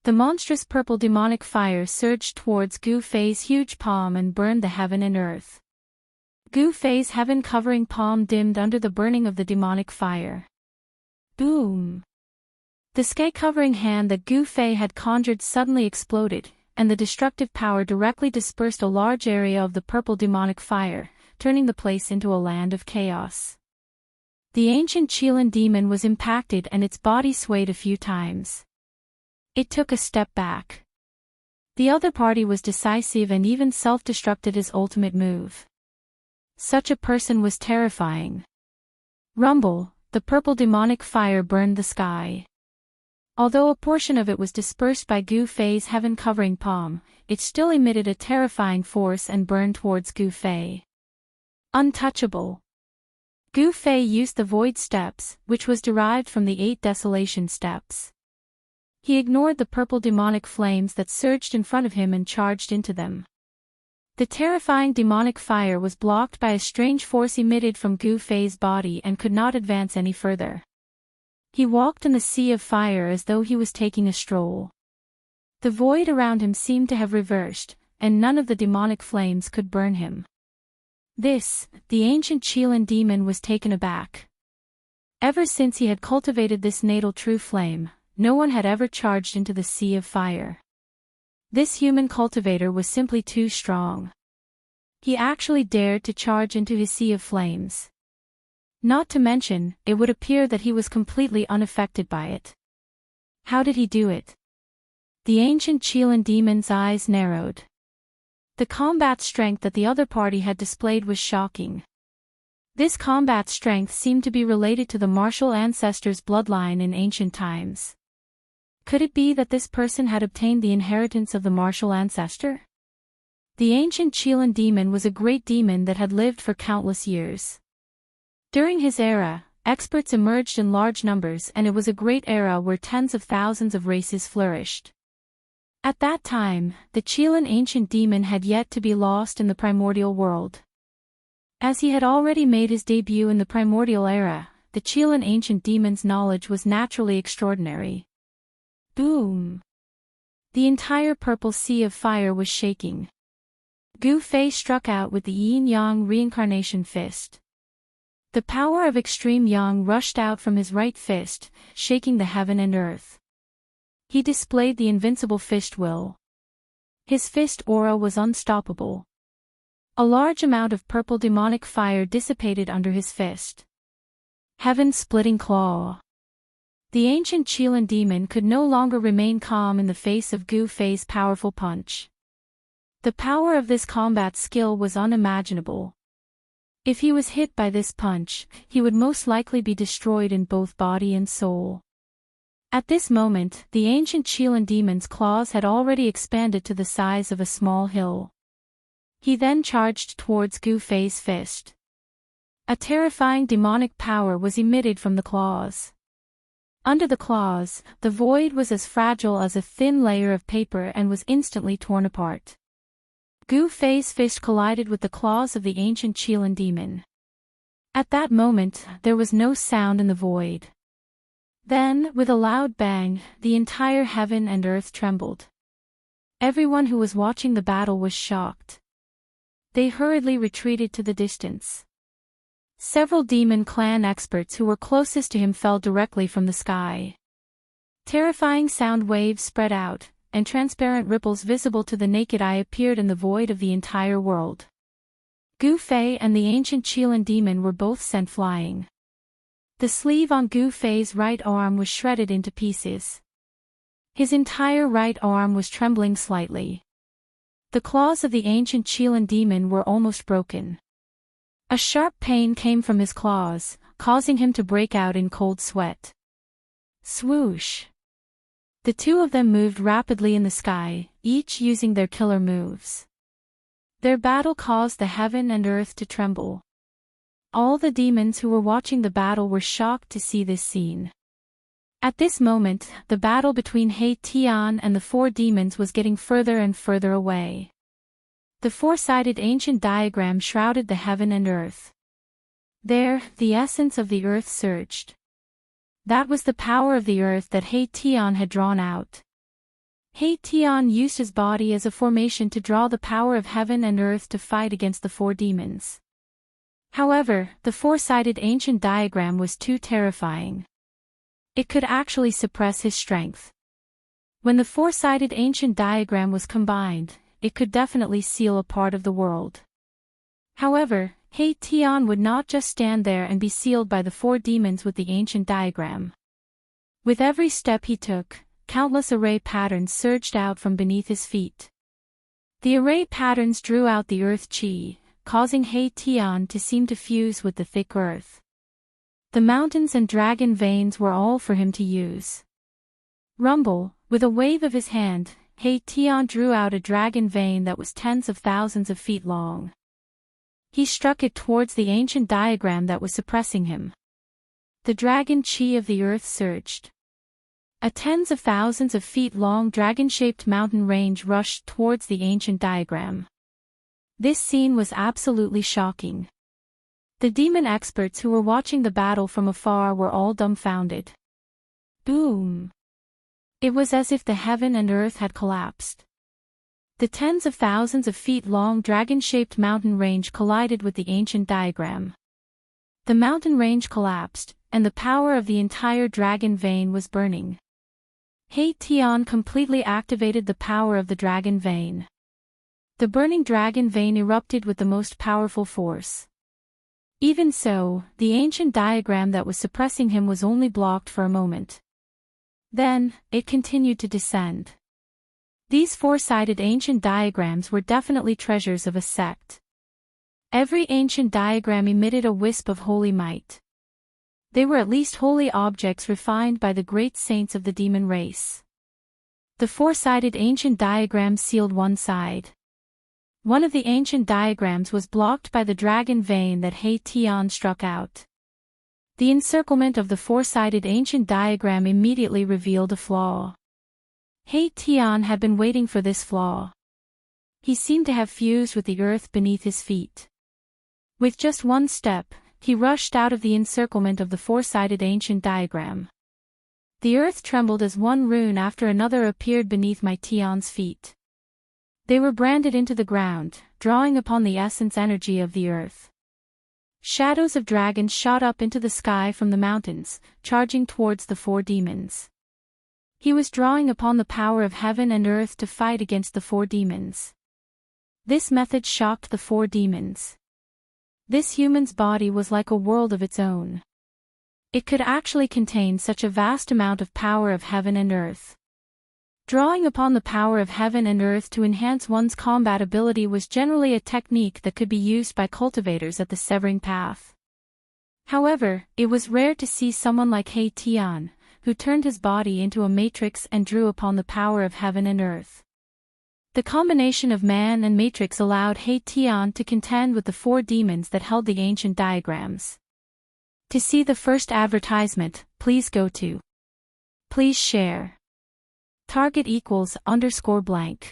The monstrous purple demonic fire surged towards Gu Fei's huge palm and burned the heaven and earth. Gu Fei's heaven-covering palm dimmed under the burning of the demonic fire. Boom! The sky-covering hand that Gu Fei had conjured suddenly exploded, and the destructive power directly dispersed a large area of the purple demonic fire, turning the place into a land of chaos. The ancient Qilin demon was impacted and its body swayed a few times. It took a step back. The other party was decisive and even self-destructed his ultimate move. Such a person was terrifying. Rumble, the purple demonic fire burned the sky. Although a portion of it was dispersed by Gu Fei's heaven-covering palm, it still emitted a terrifying force and burned towards Gu Fei. Untouchable. Gu Fei used the void steps, which was derived from the 8 desolation steps. He ignored the purple demonic flames that surged in front of him and charged into them. The terrifying demonic fire was blocked by a strange force emitted from Gu Fei's body and could not advance any further. He walked in the sea of fire as though he was taking a stroll. The void around him seemed to have reversed, and none of the demonic flames could burn him. The ancient Qilin demon was taken aback. Ever since he had cultivated this natal true flame, no one had ever charged into the sea of fire. This human cultivator was simply too strong. He actually dared to charge into his sea of flames. Not to mention, it would appear that he was completely unaffected by it. How did he do it? The ancient Qilin demon's eyes narrowed. The combat strength that the other party had displayed was shocking. This combat strength seemed to be related to the martial ancestors' bloodline in ancient times. Could it be that this person had obtained the inheritance of the martial ancestor? The ancient Qilin demon was a great demon that had lived for countless years. During his era, experts emerged in large numbers and it was a great era where tens of thousands of races flourished. At that time, the Qilin ancient demon had yet to be lost in the primordial world. As he had already made his debut in the primordial era, the Qilan ancient demon's knowledge was naturally extraordinary. Boom! The entire purple sea of fire was shaking. Gu Fei struck out with the yin-yang reincarnation fist. The power of extreme yang rushed out from his right fist, shaking the heaven and earth. He displayed the invincible fist will. His fist aura was unstoppable. A large amount of purple demonic fire dissipated under his fist. Heaven-splitting claw. The ancient Qilan demon could no longer remain calm in the face of Gu Fei's powerful punch. The power of this combat skill was unimaginable. If he was hit by this punch, he would most likely be destroyed in both body and soul. At this moment, the ancient Qilan demon's claws had already expanded to the size of a small hill. He then charged towards Gu Fei's fist. A terrifying demonic power was emitted from the claws. Under the claws, the void was as fragile as a thin layer of paper and was instantly torn apart. Gu Fei's fist collided with the claws of the ancient Qilan demon. At that moment, there was no sound in the void. Then, with a loud bang, the entire heaven and earth trembled. Everyone who was watching the battle was shocked. They hurriedly retreated to the distance. Several demon clan experts who were closest to him fell directly from the sky. Terrifying sound waves spread out, and transparent ripples visible to the naked eye appeared in the void of the entire world. Gu Fei and the ancient Qilan demon were both sent flying. The sleeve on Gu Fei's right arm was shredded into pieces. His entire right arm was trembling slightly. The claws of the ancient Qilan demon were almost broken. A sharp pain came from his claws, causing him to break out in cold sweat. Swoosh! The two of them moved rapidly in the sky, each using their killer moves. Their battle caused the heaven and earth to tremble. All the demons who were watching the battle were shocked to see this scene. At this moment, the battle between He Tian and the four demons was getting further and further away. The four-sided ancient diagram shrouded the heaven and earth. There, the essence of the earth surged. That was the power of the earth that He Tian had drawn out. He Tian used his body as a formation to draw the power of heaven and earth to fight against the four demons. However, the four-sided ancient diagram was too terrifying. It could actually suppress his strength. When the four-sided ancient diagram was combined, it could definitely seal a part of the world. However, He Tian would not just stand there and be sealed by the four demons with the ancient diagram. With every step he took, countless array patterns surged out from beneath his feet. The array patterns drew out the earth chi, causing He Tian to seem to fuse with the thick earth. The mountains and dragon veins were all for him to use. Rumble, with a wave of his hand, He Tian drew out a dragon vein that was tens of thousands of feet long. He struck it towards the ancient diagram that was suppressing him. The dragon chi of the earth surged. A tens of thousands of feet long dragon-shaped mountain range rushed towards the ancient diagram. This scene was absolutely shocking. The demon experts who were watching the battle from afar were all dumbfounded. Boom! It was as if the heaven and earth had collapsed. The tens of thousands of feet long dragon-shaped mountain range collided with the ancient diagram. The mountain range collapsed, and the power of the entire dragon vein was burning. He Tian completely activated the power of the dragon vein. The burning dragon vein erupted with the most powerful force. Even so, the ancient diagram that was suppressing him was only blocked for a moment. Then, it continued to descend. These four-sided ancient diagrams were definitely treasures of a sect. Every ancient diagram emitted a wisp of holy might. They were at least holy objects refined by the great saints of the demon race. The four-sided ancient diagram sealed one side. One of the ancient diagrams was blocked by the dragon vein that He Tian struck out. The encirclement of the four-sided ancient diagram immediately revealed a flaw. He Tian had been waiting for this flaw. He seemed to have fused with the earth beneath his feet. With just one step, He rushed out of the encirclement of the four-sided ancient diagram. The earth trembled as one rune after another appeared beneath my Tian's feet. They were branded into the ground, drawing upon the essence energy of the earth. Shadows of dragons shot up into the sky from the mountains, charging towards the four demons. He was drawing upon the power of heaven and earth to fight against the four demons. This method shocked the four demons. This human's body was like a world of its own. It could actually contain such a vast amount of power of heaven and earth. Drawing upon the power of heaven and earth to enhance one's combat ability was generally a technique that could be used by cultivators at the Severing Path. However, it was rare to see someone like He Tian, who turned his body into a matrix and drew upon the power of heaven and earth. The combination of man and matrix allowed He Tian to contend with the four demons that held the ancient diagrams. To see the first advertisement, please go to. Please share. Target =_blank.